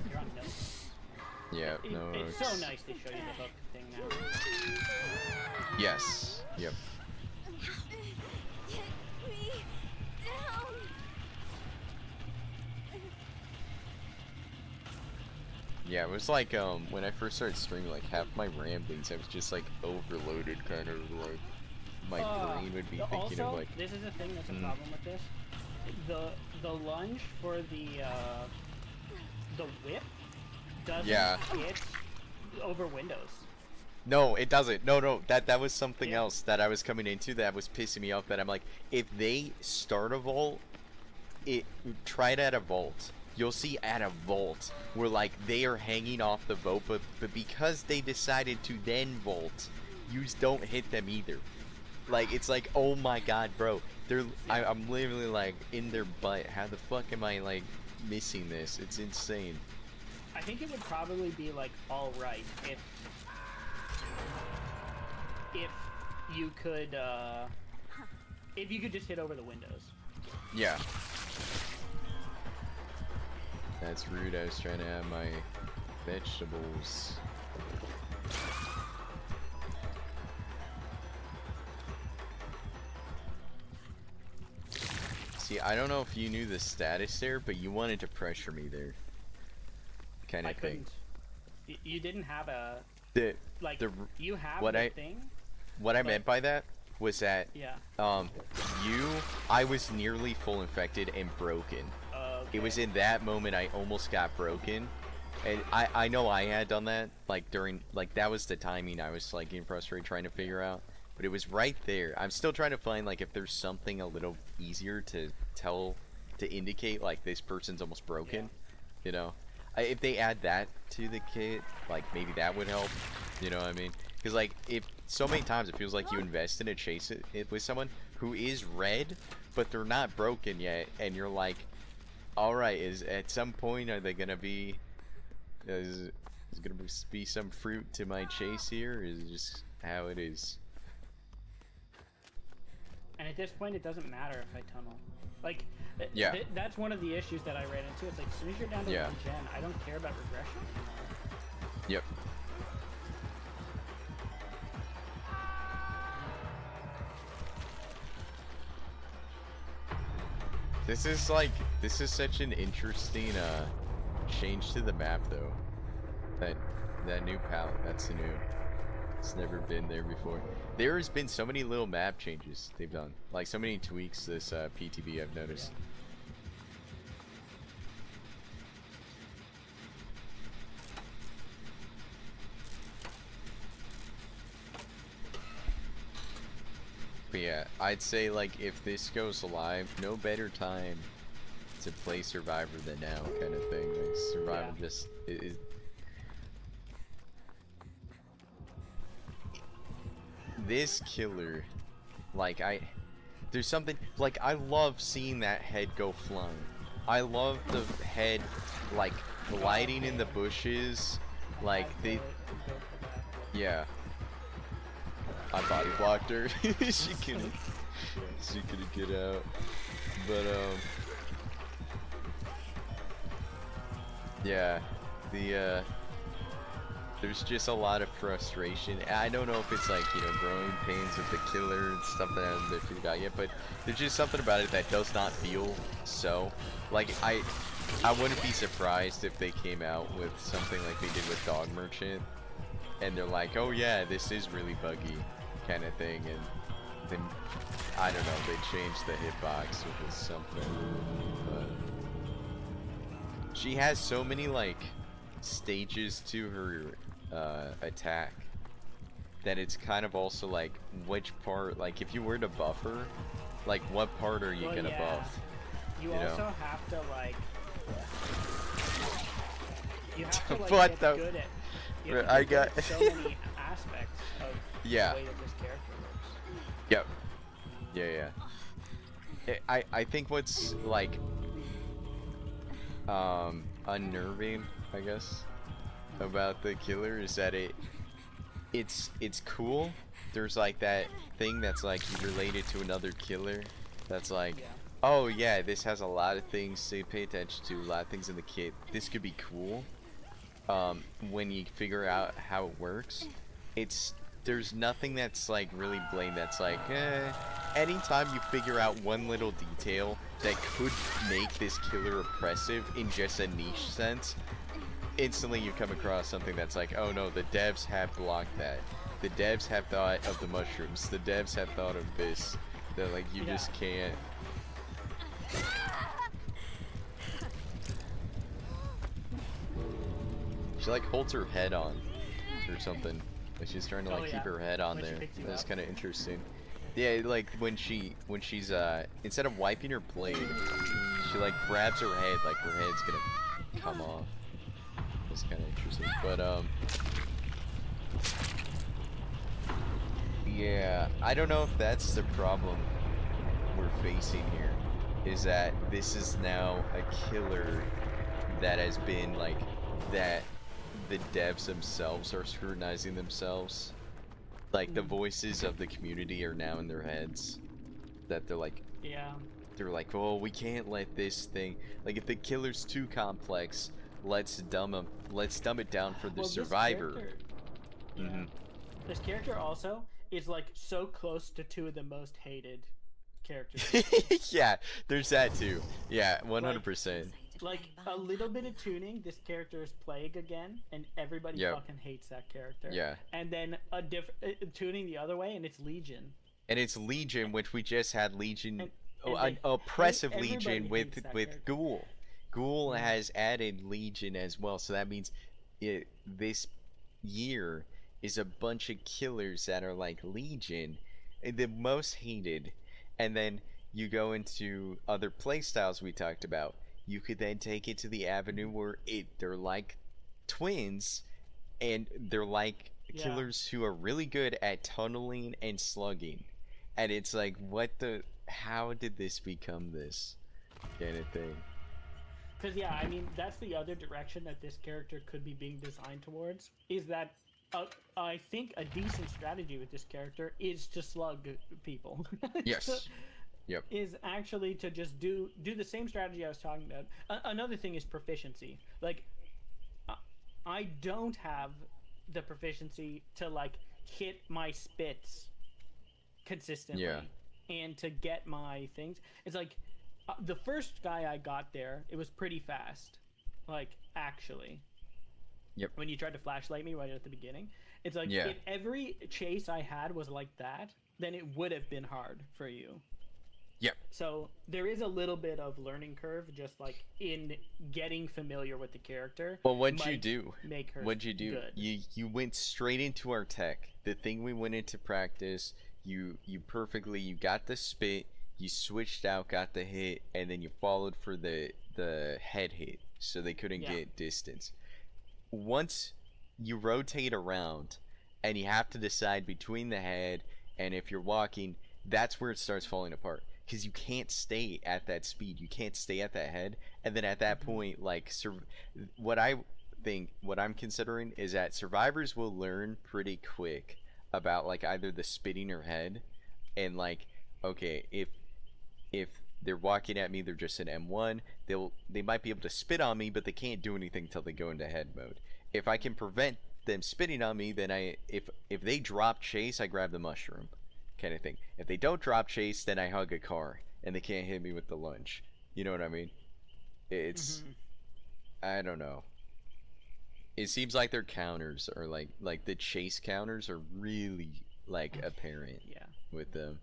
[SPEAKER 6] you're on notes.
[SPEAKER 2] Yeah, no.
[SPEAKER 6] It's so nice to show you the hook thing now.
[SPEAKER 2] Yes. Yep.
[SPEAKER 3] Get me down.
[SPEAKER 2] Yeah, it was like when I first started streaming, like half my ramblings I was just like overloaded, kind of like my brain would be thinking
[SPEAKER 6] also,
[SPEAKER 2] of like.
[SPEAKER 6] this is the thing that's a problem with this. The lunge for the whip doesn't hit over windows.
[SPEAKER 2] No, it doesn't. No, that was something else that I was coming into that was pissing me off. That I'm like, if they start a vault, try it at a vault. You'll see at a vault where like they are hanging off the vault, but because they decided to then vault, you don't hit them either. Like it's like, oh my god, bro, I'm literally like in their butt. How the fuck am I like missing this? It's insane.
[SPEAKER 6] I think it would probably be like all right if you could just hit over the windows.
[SPEAKER 2] Yeah. That's rude. I was trying to have my vegetables. See, I don't know if you knew the status there, but you wanted to pressure me there. Kind of thing.
[SPEAKER 6] You didn't have a you have
[SPEAKER 2] what
[SPEAKER 6] the thing.
[SPEAKER 2] What I meant by that was that I was nearly full infected and broken.
[SPEAKER 6] Okay.
[SPEAKER 2] It was in that moment I almost got broken, and I know I had done that like during that was the timing I was like getting frustrated trying to figure out, but it was right there. I'm still trying to find like if there's something a little easier to indicate like this person's almost broken, you know. If they add that to the kit, like maybe that would help, you know what I mean? Because like if so many times it feels like you invest in a chase it with someone who is red, but they're not broken yet, and you're like, all right, is at some point are they gonna be? Is gonna be some fruit to my chase here? Or is it just how it is?
[SPEAKER 6] And at this point, it doesn't matter if I tunnel. Like, that's one of the issues that I ran into. It's like as soon as you're down to 1 gen, I don't care about regression anymore.
[SPEAKER 2] Yep. This is such an interesting change to the map though. That new palette, that's new. It's never been there before. There has been so many little map changes they've done. Like so many tweaks this PTB I've noticed. But yeah, I'd say like if this goes live, no better time to play Survivor than now, kind of thing. Like Survivor just is. This killer, like there's something like I love seeing that head go flying. I love the head like gliding in the bushes, like they. Yeah. I body blocked her. she couldn't get out. But yeah, there's just a lot of frustration. I don't know if it's like, you know, growing pains with the killer and stuff that I haven't figured out yet, but there's just something about it that does not feel so. Like I wouldn't be surprised if they came out with something like they did with Dog Merchant, and they're like, oh yeah, this is really buggy, kind of thing, and then I don't know, they changed the hitbox with something. But she has so many like stages to her attack that it's kind of also like which part, like if you were to buff her, like what part are you gonna buff?
[SPEAKER 6] You also have to like
[SPEAKER 2] what
[SPEAKER 6] get
[SPEAKER 2] the
[SPEAKER 6] good at
[SPEAKER 2] I got
[SPEAKER 6] so many aspects of the way that this character works.
[SPEAKER 2] Yep. Yeah. I think what's like unnerving, I guess, about the killer is that it's cool. There's like that thing that's like you related to another killer that's like, oh yeah, this has a lot of things to pay attention to, a lot of things in the kit. This could be cool. When you figure out how it works, there's nothing that's like really blamed that's like, anytime you figure out one little detail that could make this killer oppressive in just a niche sense, instantly you come across something that's like, oh no, the devs have blocked that. The devs have thought of the mushrooms. The devs have thought of this. That like you just can't. She like holds her head on or something. Like she's trying to like keep her head on there. That's kind of interesting. Yeah, like when she's instead of wiping her blade, she like grabs her head, like her head's gonna come off. That's kind of interesting. But yeah, I don't know if that's the problem we're facing here. Is that this is now a killer that has been like that. The devs themselves are scrutinizing themselves. Like the voices of the community are now in their heads. That they're like, they're like, oh, we can't let this thing. Like if the killer's too complex, let's dumb it down for the survivor.
[SPEAKER 6] This character also is like so close to two of the most hated characters.
[SPEAKER 2] Yeah, there's that too. Yeah, 100%.
[SPEAKER 6] Like a little bit of tuning, this character is Plague again, and everybody fucking hates that character. Yeah. And then a different tuning the other way, and it's Legion.
[SPEAKER 2] And it's Legion, which we just had Legion, an oppressive Legion with Ghoul. Ghoul has added Legion as well, so that means this year is a bunch of killers that are like Legion, the most hated, and then you go into other playstyles we talked about. You could then take it to the avenue where they're like twins, and they're like killers who are really good at tunneling and slugging, and it's like, how did this become this kind of thing?
[SPEAKER 6] Because I mean, that's the other direction that this character could be being designed towards, is that I think a decent strategy with this character is to slug people.
[SPEAKER 2] Yes. Yep.
[SPEAKER 6] Is actually to just do the same strategy I was talking about. Another thing is proficiency. Like, I don't have the proficiency to like hit my spits consistently and to get my things. It's like the first guy I got there, it was pretty fast, Like, actually.
[SPEAKER 2] Yep.
[SPEAKER 6] When you tried to flashlight me right at the beginning, it's like
[SPEAKER 2] Yeah.
[SPEAKER 6] if every chase I had was like that, then it would have been hard for you.
[SPEAKER 2] Yep.
[SPEAKER 6] So there is a little bit of learning curve, just like in getting familiar with the character.
[SPEAKER 2] Well, what'd you do?
[SPEAKER 6] Make her
[SPEAKER 2] What'd you do?
[SPEAKER 6] good.
[SPEAKER 2] You went straight into our tech. The thing we went into practice. You perfectly. You got the spit. You switched out, got the hit, and then you followed for the head hit, so they couldn't get distance. Once you rotate around, and you have to decide between the head and if you're walking, that's where it starts falling apart. Because you can't stay at that speed, you can't stay at that head, and then at that point, like, what I'm considering is that survivors will learn pretty quick about like either the spitting or head, and like, okay, if they're walking at me, they're just in M1. They might be able to spit on me, but they can't do anything until they go into head mode. If I can prevent them spitting on me, then if they drop chase, I grab the mushroom, kind of thing. If they don't drop chase, then I hug a car, and they can't hit me with the lunge. You know what I mean? It's I don't know. It seems like their counters are like the chase counters are really like apparent.
[SPEAKER 6] Yeah.
[SPEAKER 2] With them.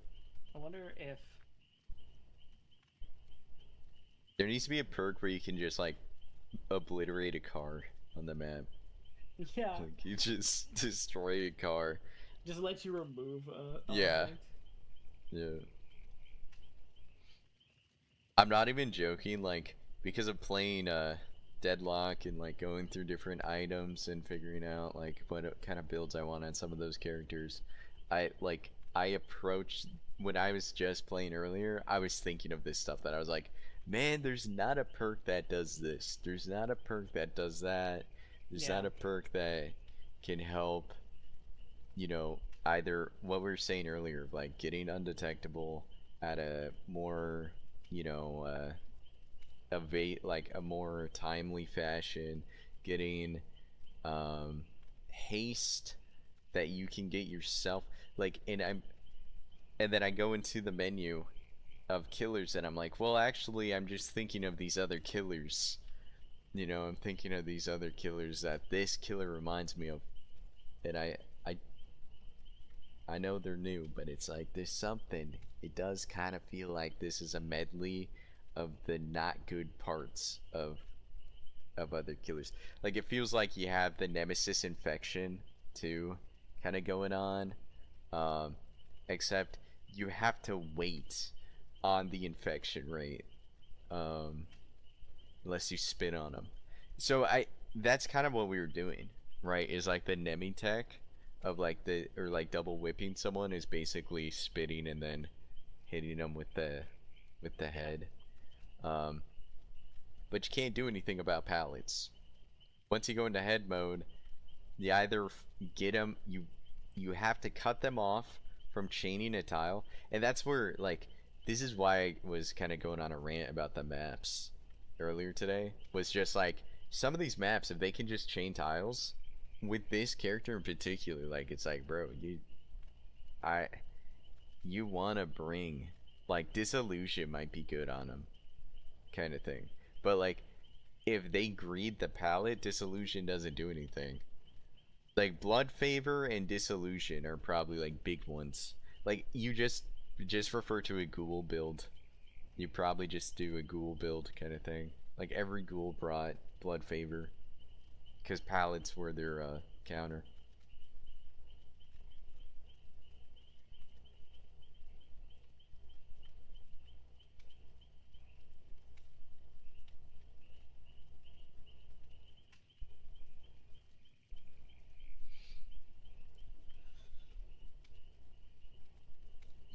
[SPEAKER 6] I wonder if
[SPEAKER 2] there needs to be a perk where you can just like obliterate a car on the map.
[SPEAKER 6] Yeah.
[SPEAKER 2] Like you just destroy a car.
[SPEAKER 6] Just let you remove
[SPEAKER 2] yeah.
[SPEAKER 6] object.
[SPEAKER 2] Yeah. I'm not even joking, like, because of playing Deadlock and like going through different items and figuring out like what kind of builds I want on some of those characters. I approached when I was just playing earlier, I was thinking of this stuff that I was like, man, there's not a perk that does this. There's not a perk that does that. There's not a perk that can help, you know, either what we were saying earlier, like getting undetectable at a more, you know, like a more timely fashion, getting haste that you can get yourself, like, and then I go into the menu of killers and I'm like, well, actually I'm just thinking of these other killers, you know, I'm thinking of these other killers that this killer reminds me of, and I know they're new, but it's like there's something, it does kind of feel like this is a medley of the not good parts of other killers. Like it feels like you have the nemesis infection too kind of going on, except you have to wait on the infection rate unless you spit on them. So that's kind of what we were doing, right? Is like the Nemi tech of like like double whipping someone is basically spitting and then hitting them with the head. But you can't do anything about pallets. Once you go into head mode, you either get them, you have to cut them off from chaining a tile, and that's where, like, this is why I was kind of going on a rant about the maps earlier today, was just like, some of these maps, if they can just chain tiles, with this character in particular, like, it's like, bro, you want to bring, like, Disillusion might be good on them, kind of thing, but, like, if they greed the palette, Disillusion doesn't do anything. Like, Blood Favor and Disillusion are probably, like, big ones. Like, you just refer to a ghoul build. You probably just do a ghoul build kind of thing. Like, every ghoul brought Blood Favor, because palettes were their counter.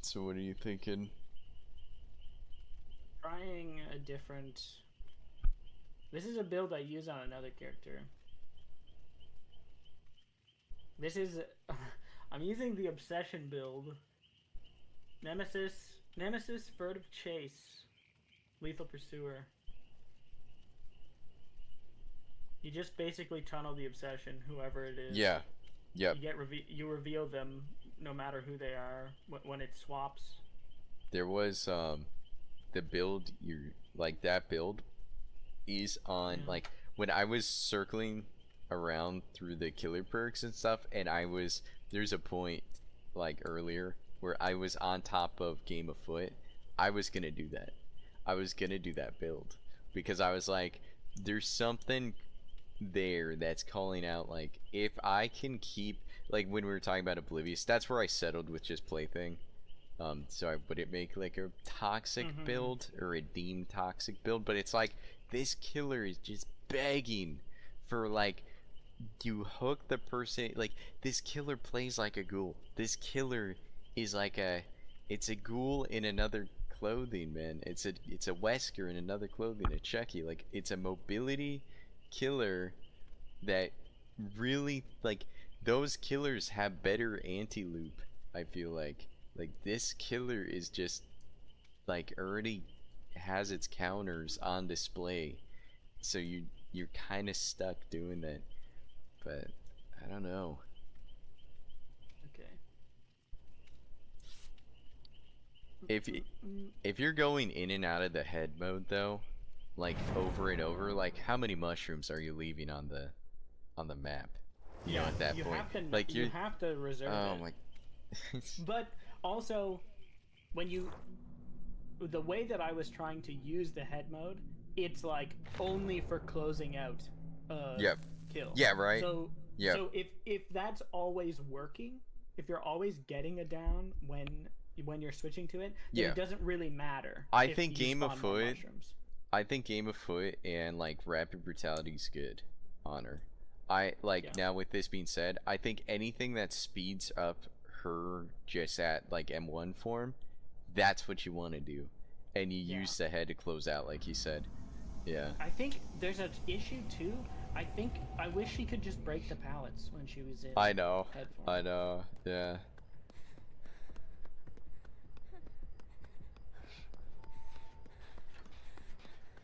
[SPEAKER 2] So what are you thinking?
[SPEAKER 6] Trying a different... This is a build I use on another character. This is... I'm using the Obsession build. Nemesis, Furtive Chase, Lethal Pursuer. You just basically tunnel the Obsession, whoever it is.
[SPEAKER 2] Yeah. Yep.
[SPEAKER 6] You reveal them no matter who they are when it swaps.
[SPEAKER 2] There was the build, that build is on, like, when I was circling around through the killer perks and stuff, and there's a point like earlier where I was on top of Game of Foot, I was gonna do that. I was gonna do that build because I was like, there's something there that's calling out, like, if I can keep, like when we were talking about Oblivious, that's where I settled with just Plaything. So I wouldn't make like a toxic build or a deemed toxic build, but it's like this killer is just begging for, like, you hook the person, like this killer plays like a ghoul. This killer is like it's a ghoul in another clothing, man. It's a Wesker in another clothing, a Chucky. Like, it's a mobility killer that really, like, those killers have better anti-loop, I feel like this killer is just like already has its counters on display, so you're kind of stuck doing that. But I don't know.
[SPEAKER 6] Okay.
[SPEAKER 2] If you're going in and out of the head mode though, like over and over, like how many mushrooms are you leaving on the map? You know, at that point, like
[SPEAKER 6] you have to reserve
[SPEAKER 2] oh
[SPEAKER 6] it.
[SPEAKER 2] my.
[SPEAKER 6] But also, the way that I was trying to use the head mode, it's like only for closing out
[SPEAKER 2] Yep.
[SPEAKER 6] kill.
[SPEAKER 2] Yeah, right.
[SPEAKER 6] So
[SPEAKER 2] yep.
[SPEAKER 6] So if that's always working, if you're always getting a down when you're switching to it, then it doesn't really matter.
[SPEAKER 2] I think Game of Foot and like Rapid Brutality is good on her. Now with this being said, I think anything that speeds up her just at like M1 form, that's what you want to do, and you use the head to close out, like you said. Yeah.
[SPEAKER 6] I think there's an issue too. I wish she could just break the pallets when she was in.
[SPEAKER 2] I know.
[SPEAKER 6] Head form.
[SPEAKER 2] I know. Yeah.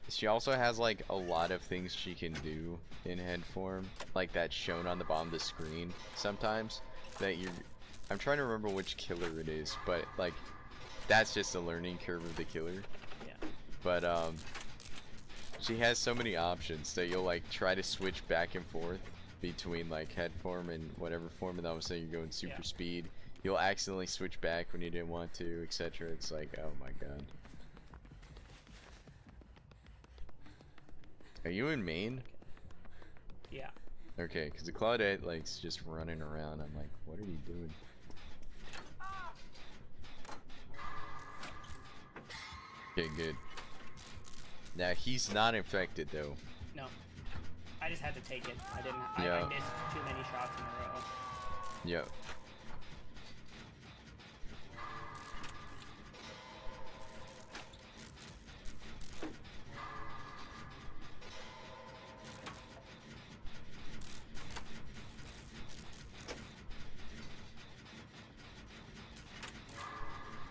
[SPEAKER 2] She also has like a lot of things she can do in head form, like that's shown on the bottom of the screen sometimes. I'm trying to remember which killer it is, but like that's just a learning curve of the killer.
[SPEAKER 6] Yeah.
[SPEAKER 2] But she has so many options that you'll like try to switch back and forth between like head form and whatever form, and all of a sudden you're going super speed. You'll accidentally switch back when you didn't want to, etc. It's like, oh my god. Are you in main?
[SPEAKER 6] Yeah.
[SPEAKER 2] Okay, because the Claudette likes just running around. I'm like, what are you doing? Okay, good. Now he's not infected though.
[SPEAKER 6] No. I just had to take it. I didn't.
[SPEAKER 2] Yeah.
[SPEAKER 6] I missed too many shots in a row.
[SPEAKER 2] Yep.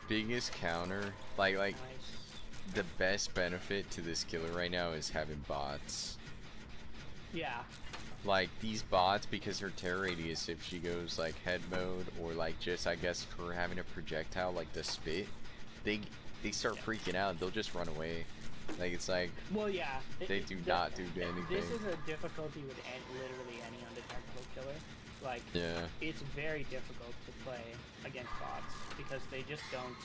[SPEAKER 2] Biggest counter, like
[SPEAKER 6] Nice.
[SPEAKER 2] the best benefit to this killer right now is having bots.
[SPEAKER 6] Yeah.
[SPEAKER 2] Like these bots, because her terror radius, if she goes like head mode, or like just I guess for having a projectile like the spit, they start freaking out. They'll just run away. Like it's like,
[SPEAKER 6] well, yeah.
[SPEAKER 2] They do not do anything.
[SPEAKER 6] This is a difficulty with literally any undetectable killer. Like, it's very difficult to play against bots because they just don't.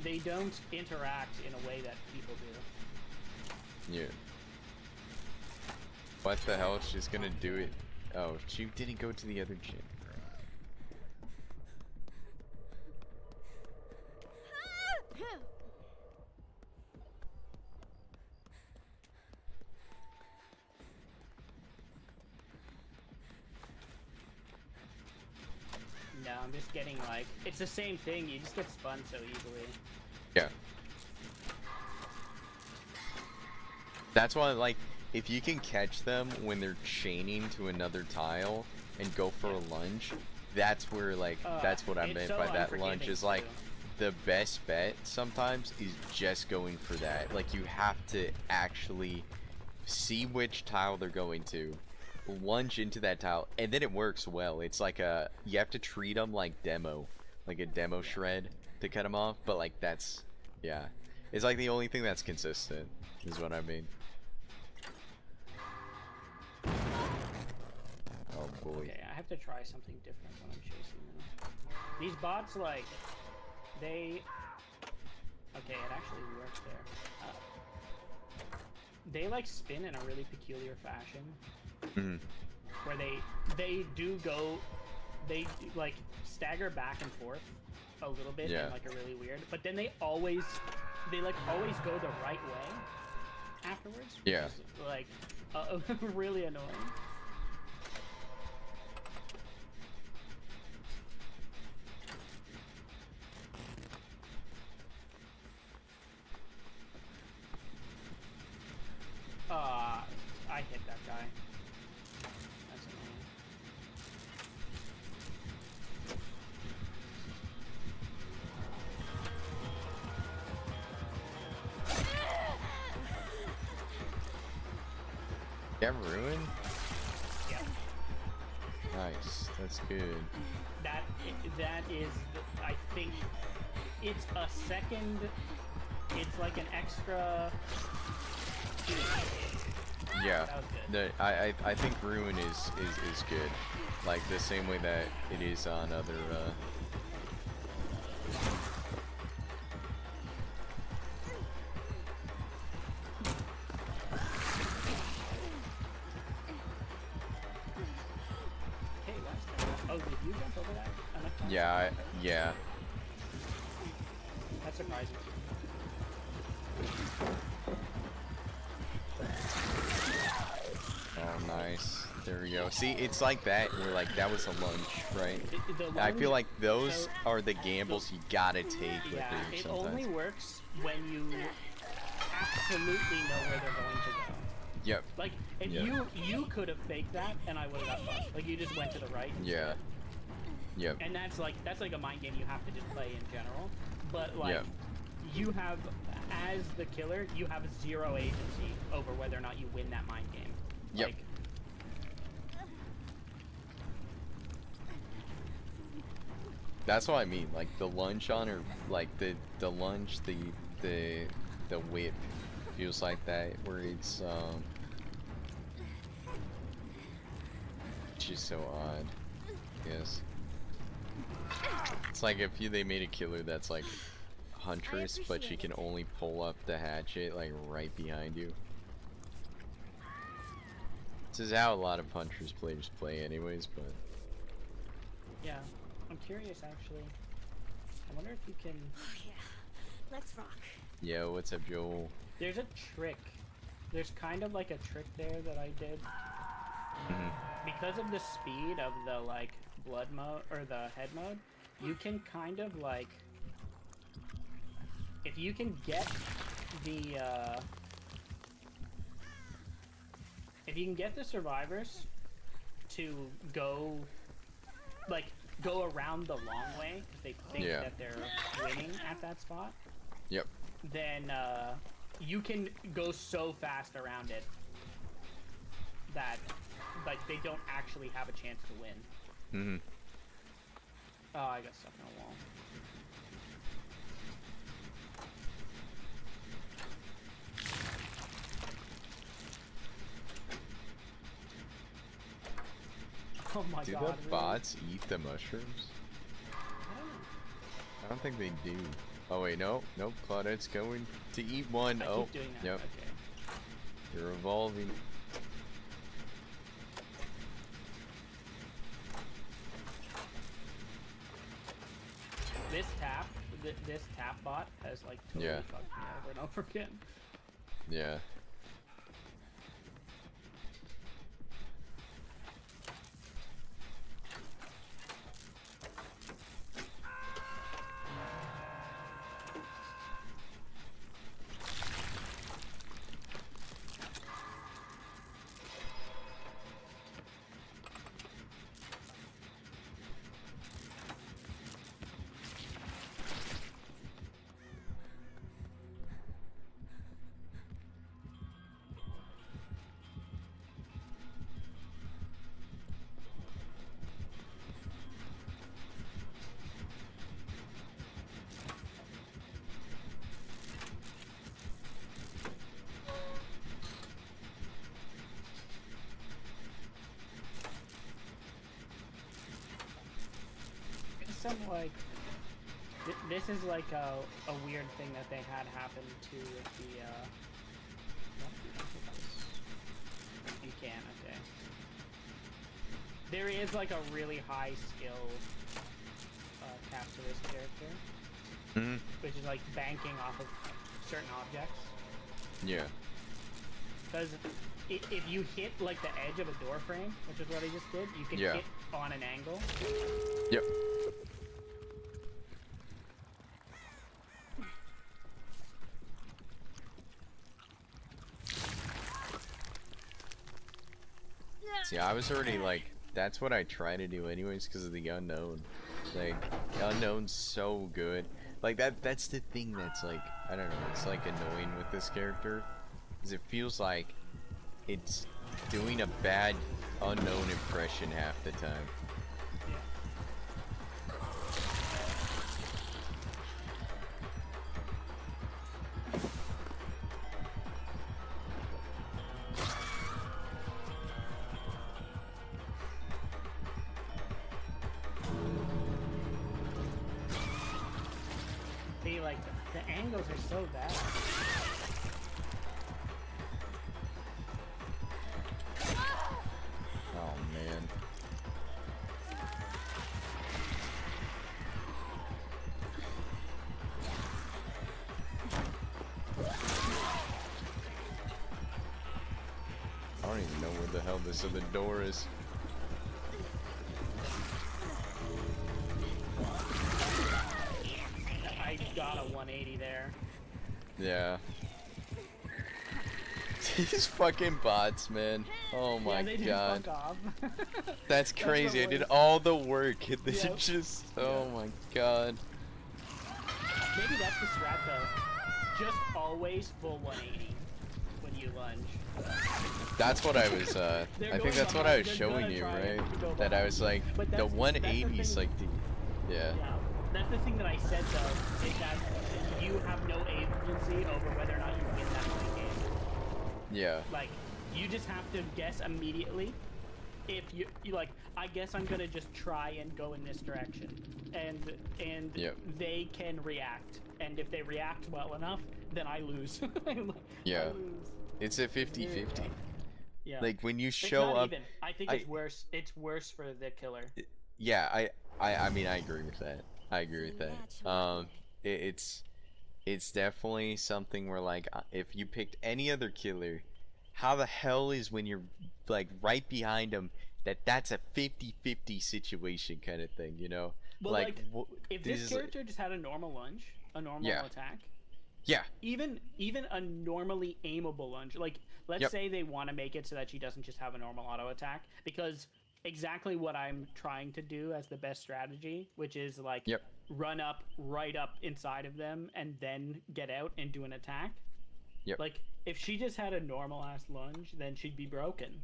[SPEAKER 6] They don't interact in a way that people do.
[SPEAKER 2] Yeah. What the hell? She's gonna do it. Oh, she didn't go to the other gym.
[SPEAKER 6] No, I'm just getting like, it's the same thing, you just get spun so easily.
[SPEAKER 2] Yeah. That's why, like, if you can catch them when they're chaining to another tile and go for a lunge, that's where, like, that's what I meant
[SPEAKER 6] so
[SPEAKER 2] by that lunge, is like,
[SPEAKER 6] too.
[SPEAKER 2] the best bet sometimes is just going for that. Like, you have to actually see which tile they're going to, lunge into that tile, and then it works well. It's like you have to treat them like a demo shred to cut them off, but like that's, yeah, it's like the only thing that's consistent is what I mean.
[SPEAKER 6] I have to try something different when I'm chasing them. These bots, like, they... Okay, it actually works there. They, like, spin in a really peculiar fashion. Where they do go... They, like, stagger back and forth a little bit in, like, a really weird... But then they always... They, like, always go the right way afterwards.
[SPEAKER 2] Yeah.
[SPEAKER 6] Which is, like, really annoying. I hit that guy. That's annoying.
[SPEAKER 2] Get ruined?
[SPEAKER 6] Yeah.
[SPEAKER 2] Nice. That's good.
[SPEAKER 6] That is, I think, it's a second. It's like an extra.
[SPEAKER 2] Yeah.
[SPEAKER 6] That was good.
[SPEAKER 2] I think ruin is good. Like the same way that it is on other
[SPEAKER 6] Hey, oh, did you jump over that enough times?
[SPEAKER 2] yeah.
[SPEAKER 6] That's surprising.
[SPEAKER 2] Oh, nice. There we go. See, it's like that. We're like, that was a lunge, right? I feel like those are the gambles you gotta take with it
[SPEAKER 6] it
[SPEAKER 2] sometimes.
[SPEAKER 6] only works when you absolutely know where they're going to go.
[SPEAKER 2] Yep.
[SPEAKER 6] Like, if you could have faked that, and I would have got fucked. Like, you just went to the right instead.
[SPEAKER 2] Yeah. Yep.
[SPEAKER 6] And that's like a mind game you have to just play in general. But like, you have, as the killer, you have zero agency over whether or not you win that mind game.
[SPEAKER 2] Yep.
[SPEAKER 6] Like,
[SPEAKER 2] that's what I mean. Like the lunge on her, like the lunge, the whip feels like that, where it's just so odd. Yes. It's like if they made a killer that's like Huntress, but she can only pull up the hatchet like right behind you. This is how a lot of Huntress players play anyways, but...
[SPEAKER 6] Yeah. I'm curious, actually. I wonder if you can...
[SPEAKER 3] Oh, yeah. Let's rock.
[SPEAKER 2] Yo, what's up, Joel?
[SPEAKER 6] There's a trick. There's kind of like a trick there that I did. Because of the speed of the, like, blood mode, or the head mode, you can kind of, like... If you can get the, if you can get the survivors to go, like, go around the long way, because they think that they're winning at that spot.
[SPEAKER 2] Yep.
[SPEAKER 6] Then, you can go so fast around it that, like, they don't actually have a chance to win. Oh, I got stuck in a wall. Oh my
[SPEAKER 2] Do
[SPEAKER 6] god.
[SPEAKER 2] the
[SPEAKER 6] really?
[SPEAKER 2] bots eat the mushrooms? I don't think they do. Oh wait, no, nope. Claudette's going to eat one.
[SPEAKER 6] I
[SPEAKER 2] Oh,
[SPEAKER 6] keep doing that.
[SPEAKER 2] yep.
[SPEAKER 6] Okay.
[SPEAKER 2] You're evolving.
[SPEAKER 6] This tap bot has like totally fucked me over and over again.
[SPEAKER 2] Yeah.
[SPEAKER 6] some like this is like a weird thing that they had happen to the you can, okay. There is like a really high skill cap to this character, which is like banking off of certain objects.
[SPEAKER 2] Yeah.
[SPEAKER 6] Because if you hit like the edge of a door frame, which is what I just did, you can hit on an angle.
[SPEAKER 2] Yep. See, I was already like, that's what I try to do anyways because of the unknown. Like, the unknown's so good. Like, that's the thing that's like, I don't know, it's like annoying with this character. Because it feels like it's doing a bad unknown impression half the time.
[SPEAKER 6] See, like, the angles are so bad.
[SPEAKER 2] Oh man. I don't even know where the hell this other door is.
[SPEAKER 6] I got a 180 there.
[SPEAKER 2] Yeah. These fucking bots, man. Oh my
[SPEAKER 6] yeah, they
[SPEAKER 2] god.
[SPEAKER 6] Just fuck off.
[SPEAKER 2] That's crazy. I did all the work and they just oh my god.
[SPEAKER 6] Maybe that's the strat though. Just always full 180 when you lunge.
[SPEAKER 2] That's what I was I think that's what I was showing you, right? That I was like the 180's like the yeah.
[SPEAKER 6] That's the thing that I said though, is that you have no agency over whether or not you win that game.
[SPEAKER 2] Yeah.
[SPEAKER 6] Like, you just have to guess immediately. If you like, I guess I'm gonna just try and go in this direction, and they can react, and if they react well enough, then I lose.
[SPEAKER 2] Yeah.
[SPEAKER 6] I lose.
[SPEAKER 2] It's a 50-50.
[SPEAKER 6] Yeah.
[SPEAKER 2] Like when you
[SPEAKER 6] It's
[SPEAKER 2] show
[SPEAKER 6] not
[SPEAKER 2] up.
[SPEAKER 6] even. I think it's worse. It's worse for the killer.
[SPEAKER 2] Yeah, I mean I agree with that. I agree with that. It's definitely something where like if you picked any other killer, how the hell is when you're like right behind him that's a 50-50 situation kind of thing, you know?
[SPEAKER 6] Well, like if this character
[SPEAKER 2] like,
[SPEAKER 6] just had a normal lunge, a normal attack.
[SPEAKER 2] Yeah.
[SPEAKER 6] Even a normally aimable lunge. Like let's say they want to make it so that she doesn't just have a normal auto attack, because exactly what I'm trying to do as the best strategy, which is like run up right up inside of them and then get out and do an attack. Like if she just had a normal ass lunge, then she'd be broken.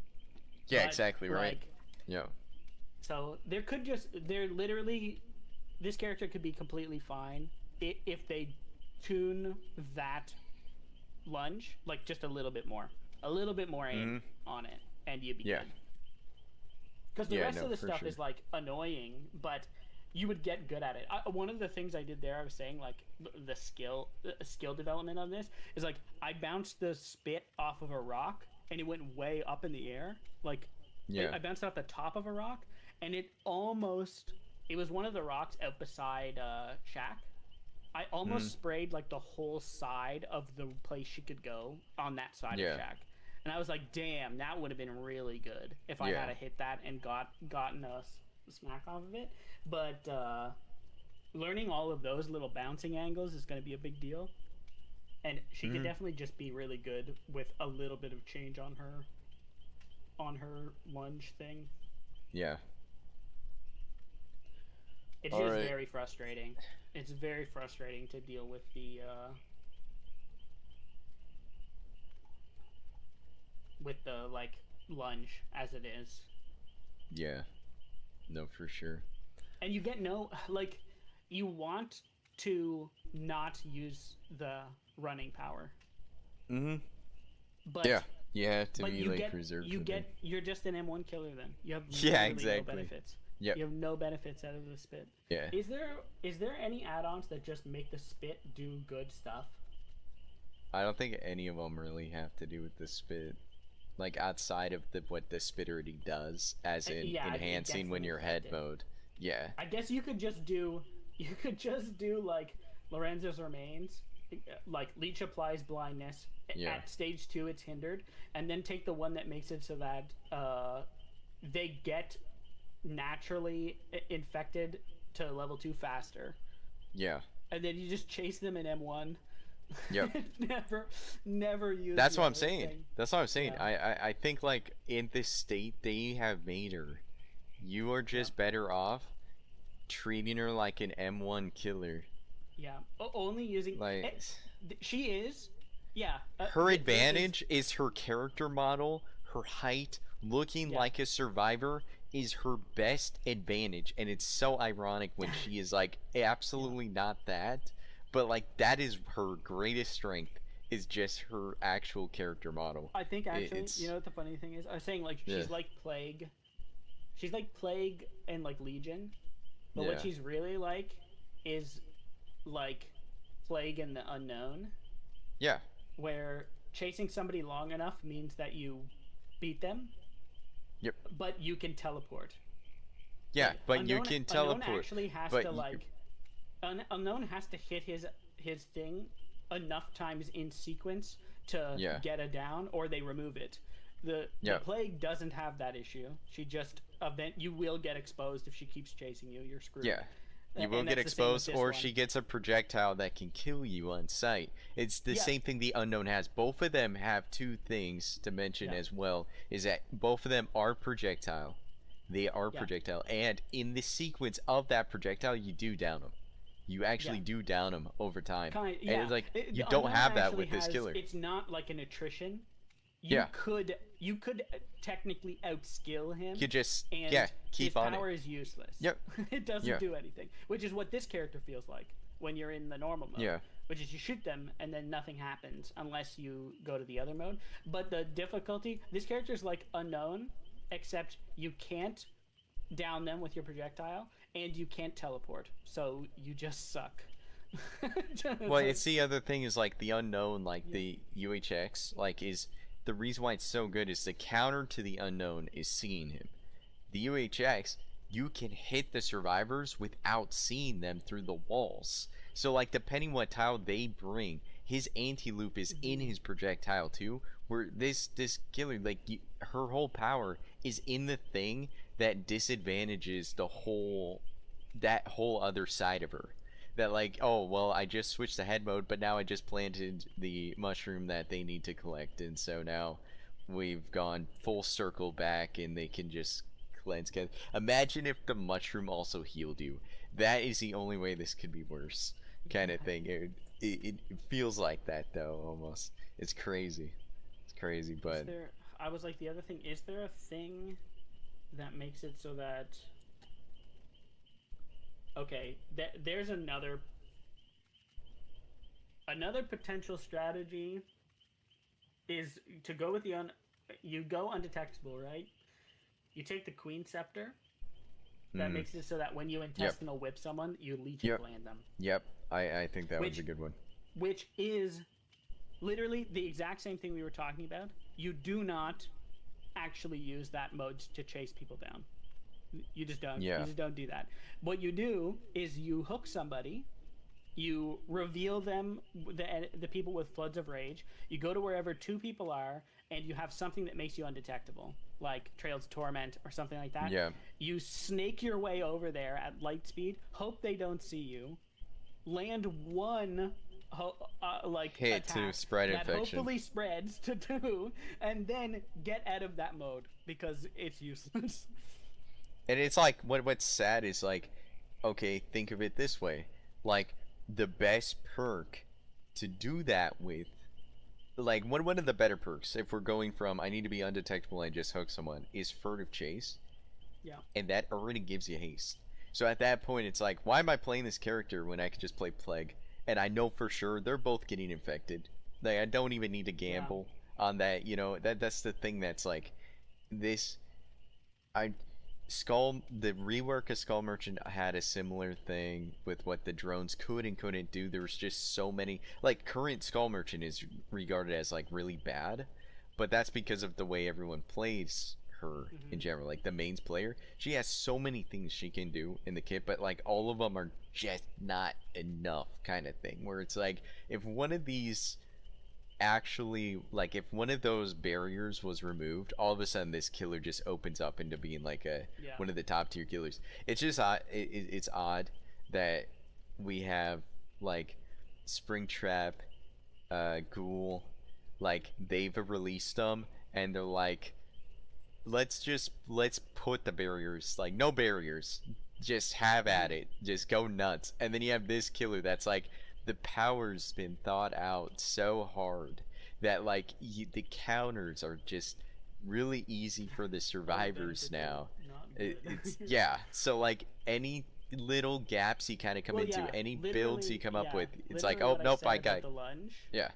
[SPEAKER 2] Yeah, exactly right.
[SPEAKER 6] So literally this character could be completely fine if they tune that lunge like just a little bit more aim on it, and you'd be good. Because the rest of the stuff is like annoying, but you would get good at it. One of the things I did there, I was saying like the skill development of this is like I bounced the spit off of a rock and it went way up in the air. Like I bounced off the top of a rock and it was one of the rocks out beside Shack. I almost sprayed like the whole side of the place she could go on that side of Shack. And I was like, damn, that would have been really good if I had hit that and gotten a smack off of it. But learning all of those little bouncing angles is going to be a big deal. And she could definitely just be really good with a little bit of change on her lunge thing.
[SPEAKER 2] Yeah.
[SPEAKER 6] It's just very frustrating. It's very frustrating to deal with the like lunge as it is.
[SPEAKER 2] Yeah. No, for sure.
[SPEAKER 6] And you get like you want to not use the running power. But
[SPEAKER 2] to be like reserved.
[SPEAKER 6] You're just an M1 killer then. You have
[SPEAKER 2] exactly.
[SPEAKER 6] no benefits.
[SPEAKER 2] Yep.
[SPEAKER 6] You have no benefits out of the spit.
[SPEAKER 2] Yeah.
[SPEAKER 6] Is there any add-ons that just make the spit do good stuff?
[SPEAKER 2] I don't think any of them really have to do with the spit. Like outside of what the spit already does, as in enhancing when you're head mode. Yeah.
[SPEAKER 6] I guess you could just do like Lorenzo's remains, like leech applies blindness.
[SPEAKER 2] Yeah.
[SPEAKER 6] At stage 2 it's hindered, and then take the one that makes it so that they get naturally infected to level 2 faster.
[SPEAKER 2] Yeah.
[SPEAKER 6] And then you just chase them in M1.
[SPEAKER 2] Yep.
[SPEAKER 6] never use.
[SPEAKER 2] That's what I'm saying. That's what I'm saying.
[SPEAKER 6] Yeah.
[SPEAKER 2] I think like in this state they have made her, you are just better off treating her like an M1 killer.
[SPEAKER 6] Yeah. Only using
[SPEAKER 2] like
[SPEAKER 6] she is. Yeah.
[SPEAKER 2] Her advantage is her character model, her height, looking like a survivor is her best advantage, and it's so ironic when she is like absolutely not that. But like that is her greatest strength, is just her actual character model.
[SPEAKER 6] I think actually, you know what the funny thing is? I was saying like she's like Plague. She's like Plague and like Legion. But what she's really like is like Plague and the Unknown.
[SPEAKER 2] Yeah.
[SPEAKER 6] Where chasing somebody long enough means that you beat them. Yep. But you can teleport.
[SPEAKER 2] Yeah,
[SPEAKER 6] like,
[SPEAKER 2] but you can teleport.
[SPEAKER 6] Unknown actually has to like Unknown has to hit his thing enough times in sequence to get a down, or they remove it. The Plague doesn't have that issue. She just you will get exposed if she keeps chasing you. You're screwed.
[SPEAKER 2] Yeah. You will get exposed, or she gets a projectile that can kill you on sight. It's the same thing the Unknown has. Both of them have two things to mention as well, is that both of them are projectile. They are projectile, and in the sequence of that projectile, you do down them. You actually do down them over time. And it's like, you don't have that with this killer.
[SPEAKER 6] It's not like an attrition. You could technically outskill him.
[SPEAKER 2] You just
[SPEAKER 6] and
[SPEAKER 2] keep
[SPEAKER 6] his
[SPEAKER 2] on
[SPEAKER 6] power
[SPEAKER 2] it.
[SPEAKER 6] is useless.
[SPEAKER 2] Yep.
[SPEAKER 6] It doesn't do anything, which is what this character feels like when you're in the normal mode.
[SPEAKER 2] Yeah.
[SPEAKER 6] Which is you shoot them and then nothing happens unless you go to the other mode. But the difficulty, this character is like Unknown, except you can't down them with your projectile and you can't teleport, so you just suck.
[SPEAKER 2] Well, it's the other thing is like the Unknown, like the UHX, like is the reason why it's so good is the counter to the Unknown is seeing him. The UHX, you can hit the survivors without seeing them through the walls. So like depending what tile they bring, his anti-loop is in his projectile too, where this killer, like her whole power is in the thing that disadvantages that whole other side of her. That like, oh well, I just switched to head mode, but now I just planted the mushroom that they need to collect, and so now we've gone full circle back and they can just cleanse. Imagine if the mushroom also healed you. That is the only way this could be worse, kind of thing. It feels like that though, almost. It's crazy. It's crazy, but
[SPEAKER 6] I was like, the other thing, is there a thing that makes it so that there's another potential strategy is to go with you go undetectable, right? You take the Queen Scepter. That makes it so that when you intestinal whip someone, you leech and land them.
[SPEAKER 2] Yep, I think that was a good one.
[SPEAKER 6] Which is literally the exact same thing we were talking about. You do not actually use that mode to chase people down. You just don't. You just don't do that. What you do is you hook somebody, you reveal them, the people with floods of rage. You go to wherever two people are, and you have something that makes you undetectable, like Trails of Torment or something like that.
[SPEAKER 2] Yeah.
[SPEAKER 6] You snake your way over there at light speed, hope they don't see you, land one
[SPEAKER 2] hit
[SPEAKER 6] attack
[SPEAKER 2] to spread
[SPEAKER 6] that
[SPEAKER 2] infection.
[SPEAKER 6] Hopefully spreads to 2, and then get out of that mode because it's useless.
[SPEAKER 2] And it's like, what's sad is like, okay, think of it this way. Like, the best perk to do that with, like, one of the better perks, if we're going from, I need to be undetectable and just hook someone, is Furtive Chase.
[SPEAKER 6] Yeah.
[SPEAKER 2] And that already gives you haste. So at that point, it's like, why am I playing this character when I could just play Plague? And I know for sure they're both getting infected. Like, I don't even need to gamble on that, you know, that's the thing that's like, this, the rework of Skull Merchant had a similar thing with what the drones could and couldn't do. There was just so many, like, current Skull Merchant is regarded as like really bad, but that's because of the way everyone plays her in general. Like the mains player, she has so many things she can do in the kit, but like all of them are just not enough, kind of thing, where it's like if one of these actually, like, if one of those barriers was removed, all of a sudden this killer just opens up into being like one of the top tier killers. It's just odd. It's odd that we have like Springtrap, Ghoul, like they've released them and they're like, let's put the barriers, like, no barriers, just have at it, just go nuts. And then you have this killer that's like, the power's been thought out so hard that like the counters are just really easy for the survivors now. It's yeah, so like any little gaps you kind of come into, any builds you come up with, it's like, oh nope, I got
[SPEAKER 6] the lunge.
[SPEAKER 2] Yeah.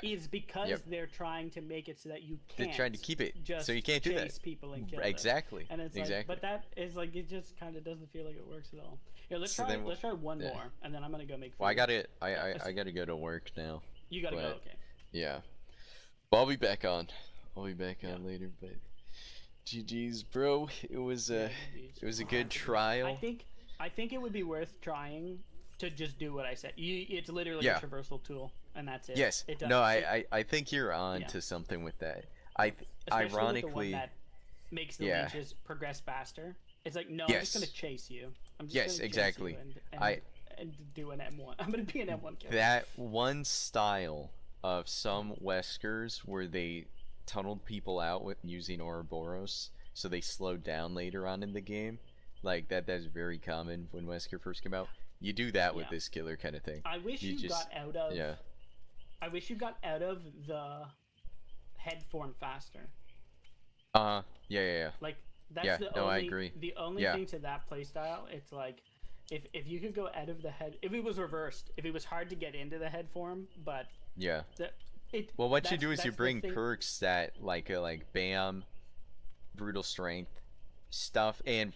[SPEAKER 6] Is because they're trying to make it so that you can't.
[SPEAKER 2] They're trying to keep it,
[SPEAKER 6] just
[SPEAKER 2] so you can't do that.
[SPEAKER 6] chase people and kill
[SPEAKER 2] Exactly.
[SPEAKER 6] them. And it's
[SPEAKER 2] exactly.
[SPEAKER 6] like, but that is like, it just kind of doesn't feel like it works at all. Here, let's
[SPEAKER 2] So
[SPEAKER 6] try.
[SPEAKER 2] then
[SPEAKER 6] Let's try one more, and then I'm gonna go make.
[SPEAKER 2] Well, I
[SPEAKER 6] food.
[SPEAKER 2] I gotta go to work now.
[SPEAKER 6] You gotta go.
[SPEAKER 2] but,
[SPEAKER 6] Okay.
[SPEAKER 2] Yeah. But I'll be back on. I'll be back on later. But GG's, bro. It was a good trial.
[SPEAKER 6] I think it would be worth trying to just do what I said. It's literally a traversal tool, and that's it.
[SPEAKER 2] Yes.
[SPEAKER 6] It does.
[SPEAKER 2] No, I think you're on to something with that.
[SPEAKER 6] Especially
[SPEAKER 2] ironically,
[SPEAKER 6] with the one that makes the leeches progress faster. It's like, no, I'm just gonna chase you. I'm just gonna chase you and do an M1. I'm gonna be an M1 killer.
[SPEAKER 2] That one style of some Weskers where they tunneled people out with using Ouroboros, so they slowed down later on in the game. Like that's very common when Wesker first came out. You do that with this killer kind of thing.
[SPEAKER 6] I wish you got out of.
[SPEAKER 2] Yeah.
[SPEAKER 6] I wish you got out of the head form faster.
[SPEAKER 2] Yeah.
[SPEAKER 6] Like that's the only.
[SPEAKER 2] I agree.
[SPEAKER 6] The only thing to that playstyle, it's like, if you could go out of the head, if it was reversed, if it was hard to get into the head form, but
[SPEAKER 2] well, what you do is you bring perks that like BAM, brutal strength, stuff, and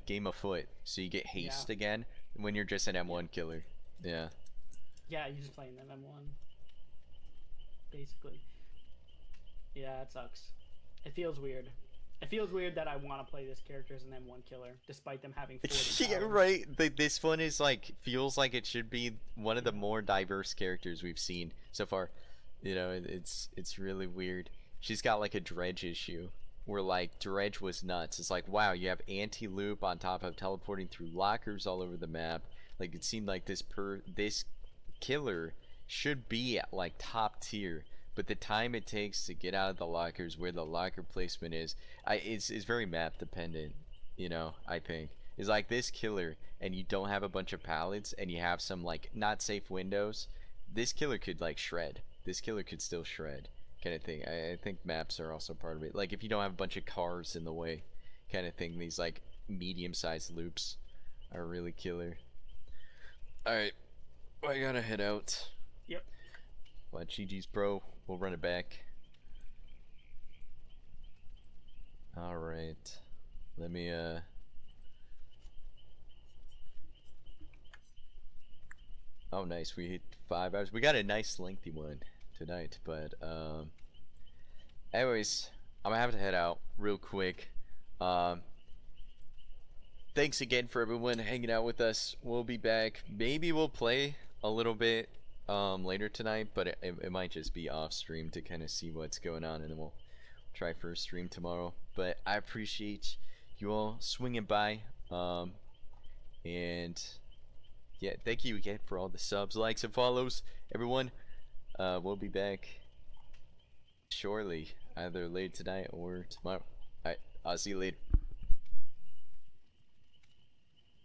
[SPEAKER 2] game of foot, so you get haste again when you're just an M1 killer. Yeah.
[SPEAKER 6] Yeah, you're just playing an M1. Basically. Yeah, it sucks. It feels weird. It feels weird that I want to play this character as an M1 killer, despite them having 40
[SPEAKER 2] Yeah, right. This one is like, feels like it should be one of the more diverse characters we've seen so far. You know, it's really weird. She's got like a Dredge issue, where like Dredge was nuts. It's like, wow, you have anti-loop on top of teleporting through lockers all over the map. Like, it seemed like this killer should be at like top tier, but the time it takes to get out of the lockers, where the locker placement is, it's very map dependent. You know, I think it's like this killer, and you don't have a bunch of pallets, and you have some like not safe windows. This killer could like shred. This killer could still shred, kind of thing. I think maps are also part of it. Like if you don't have a bunch of cars in the way, kind of thing. These like medium-sized loops are really killer. All right, I gotta head out.
[SPEAKER 6] Yep.
[SPEAKER 2] Well, GG's, bro. We'll run it back. All right. Let me Oh, nice. We hit 5 hours. We got a nice lengthy one tonight, but anyways, I'm gonna have to head out real quick. Thanks again for everyone hanging out with us. We'll be back. Maybe we'll play a little bit later tonight, but it might just be off stream to kind of see what's going on, and then we'll try for a stream tomorrow. But I appreciate you all swinging by, and yeah, thank you again for all the subs, likes, and follows, everyone. We'll be back shortly, either late tonight or tomorrow. Alright, I'll see you later.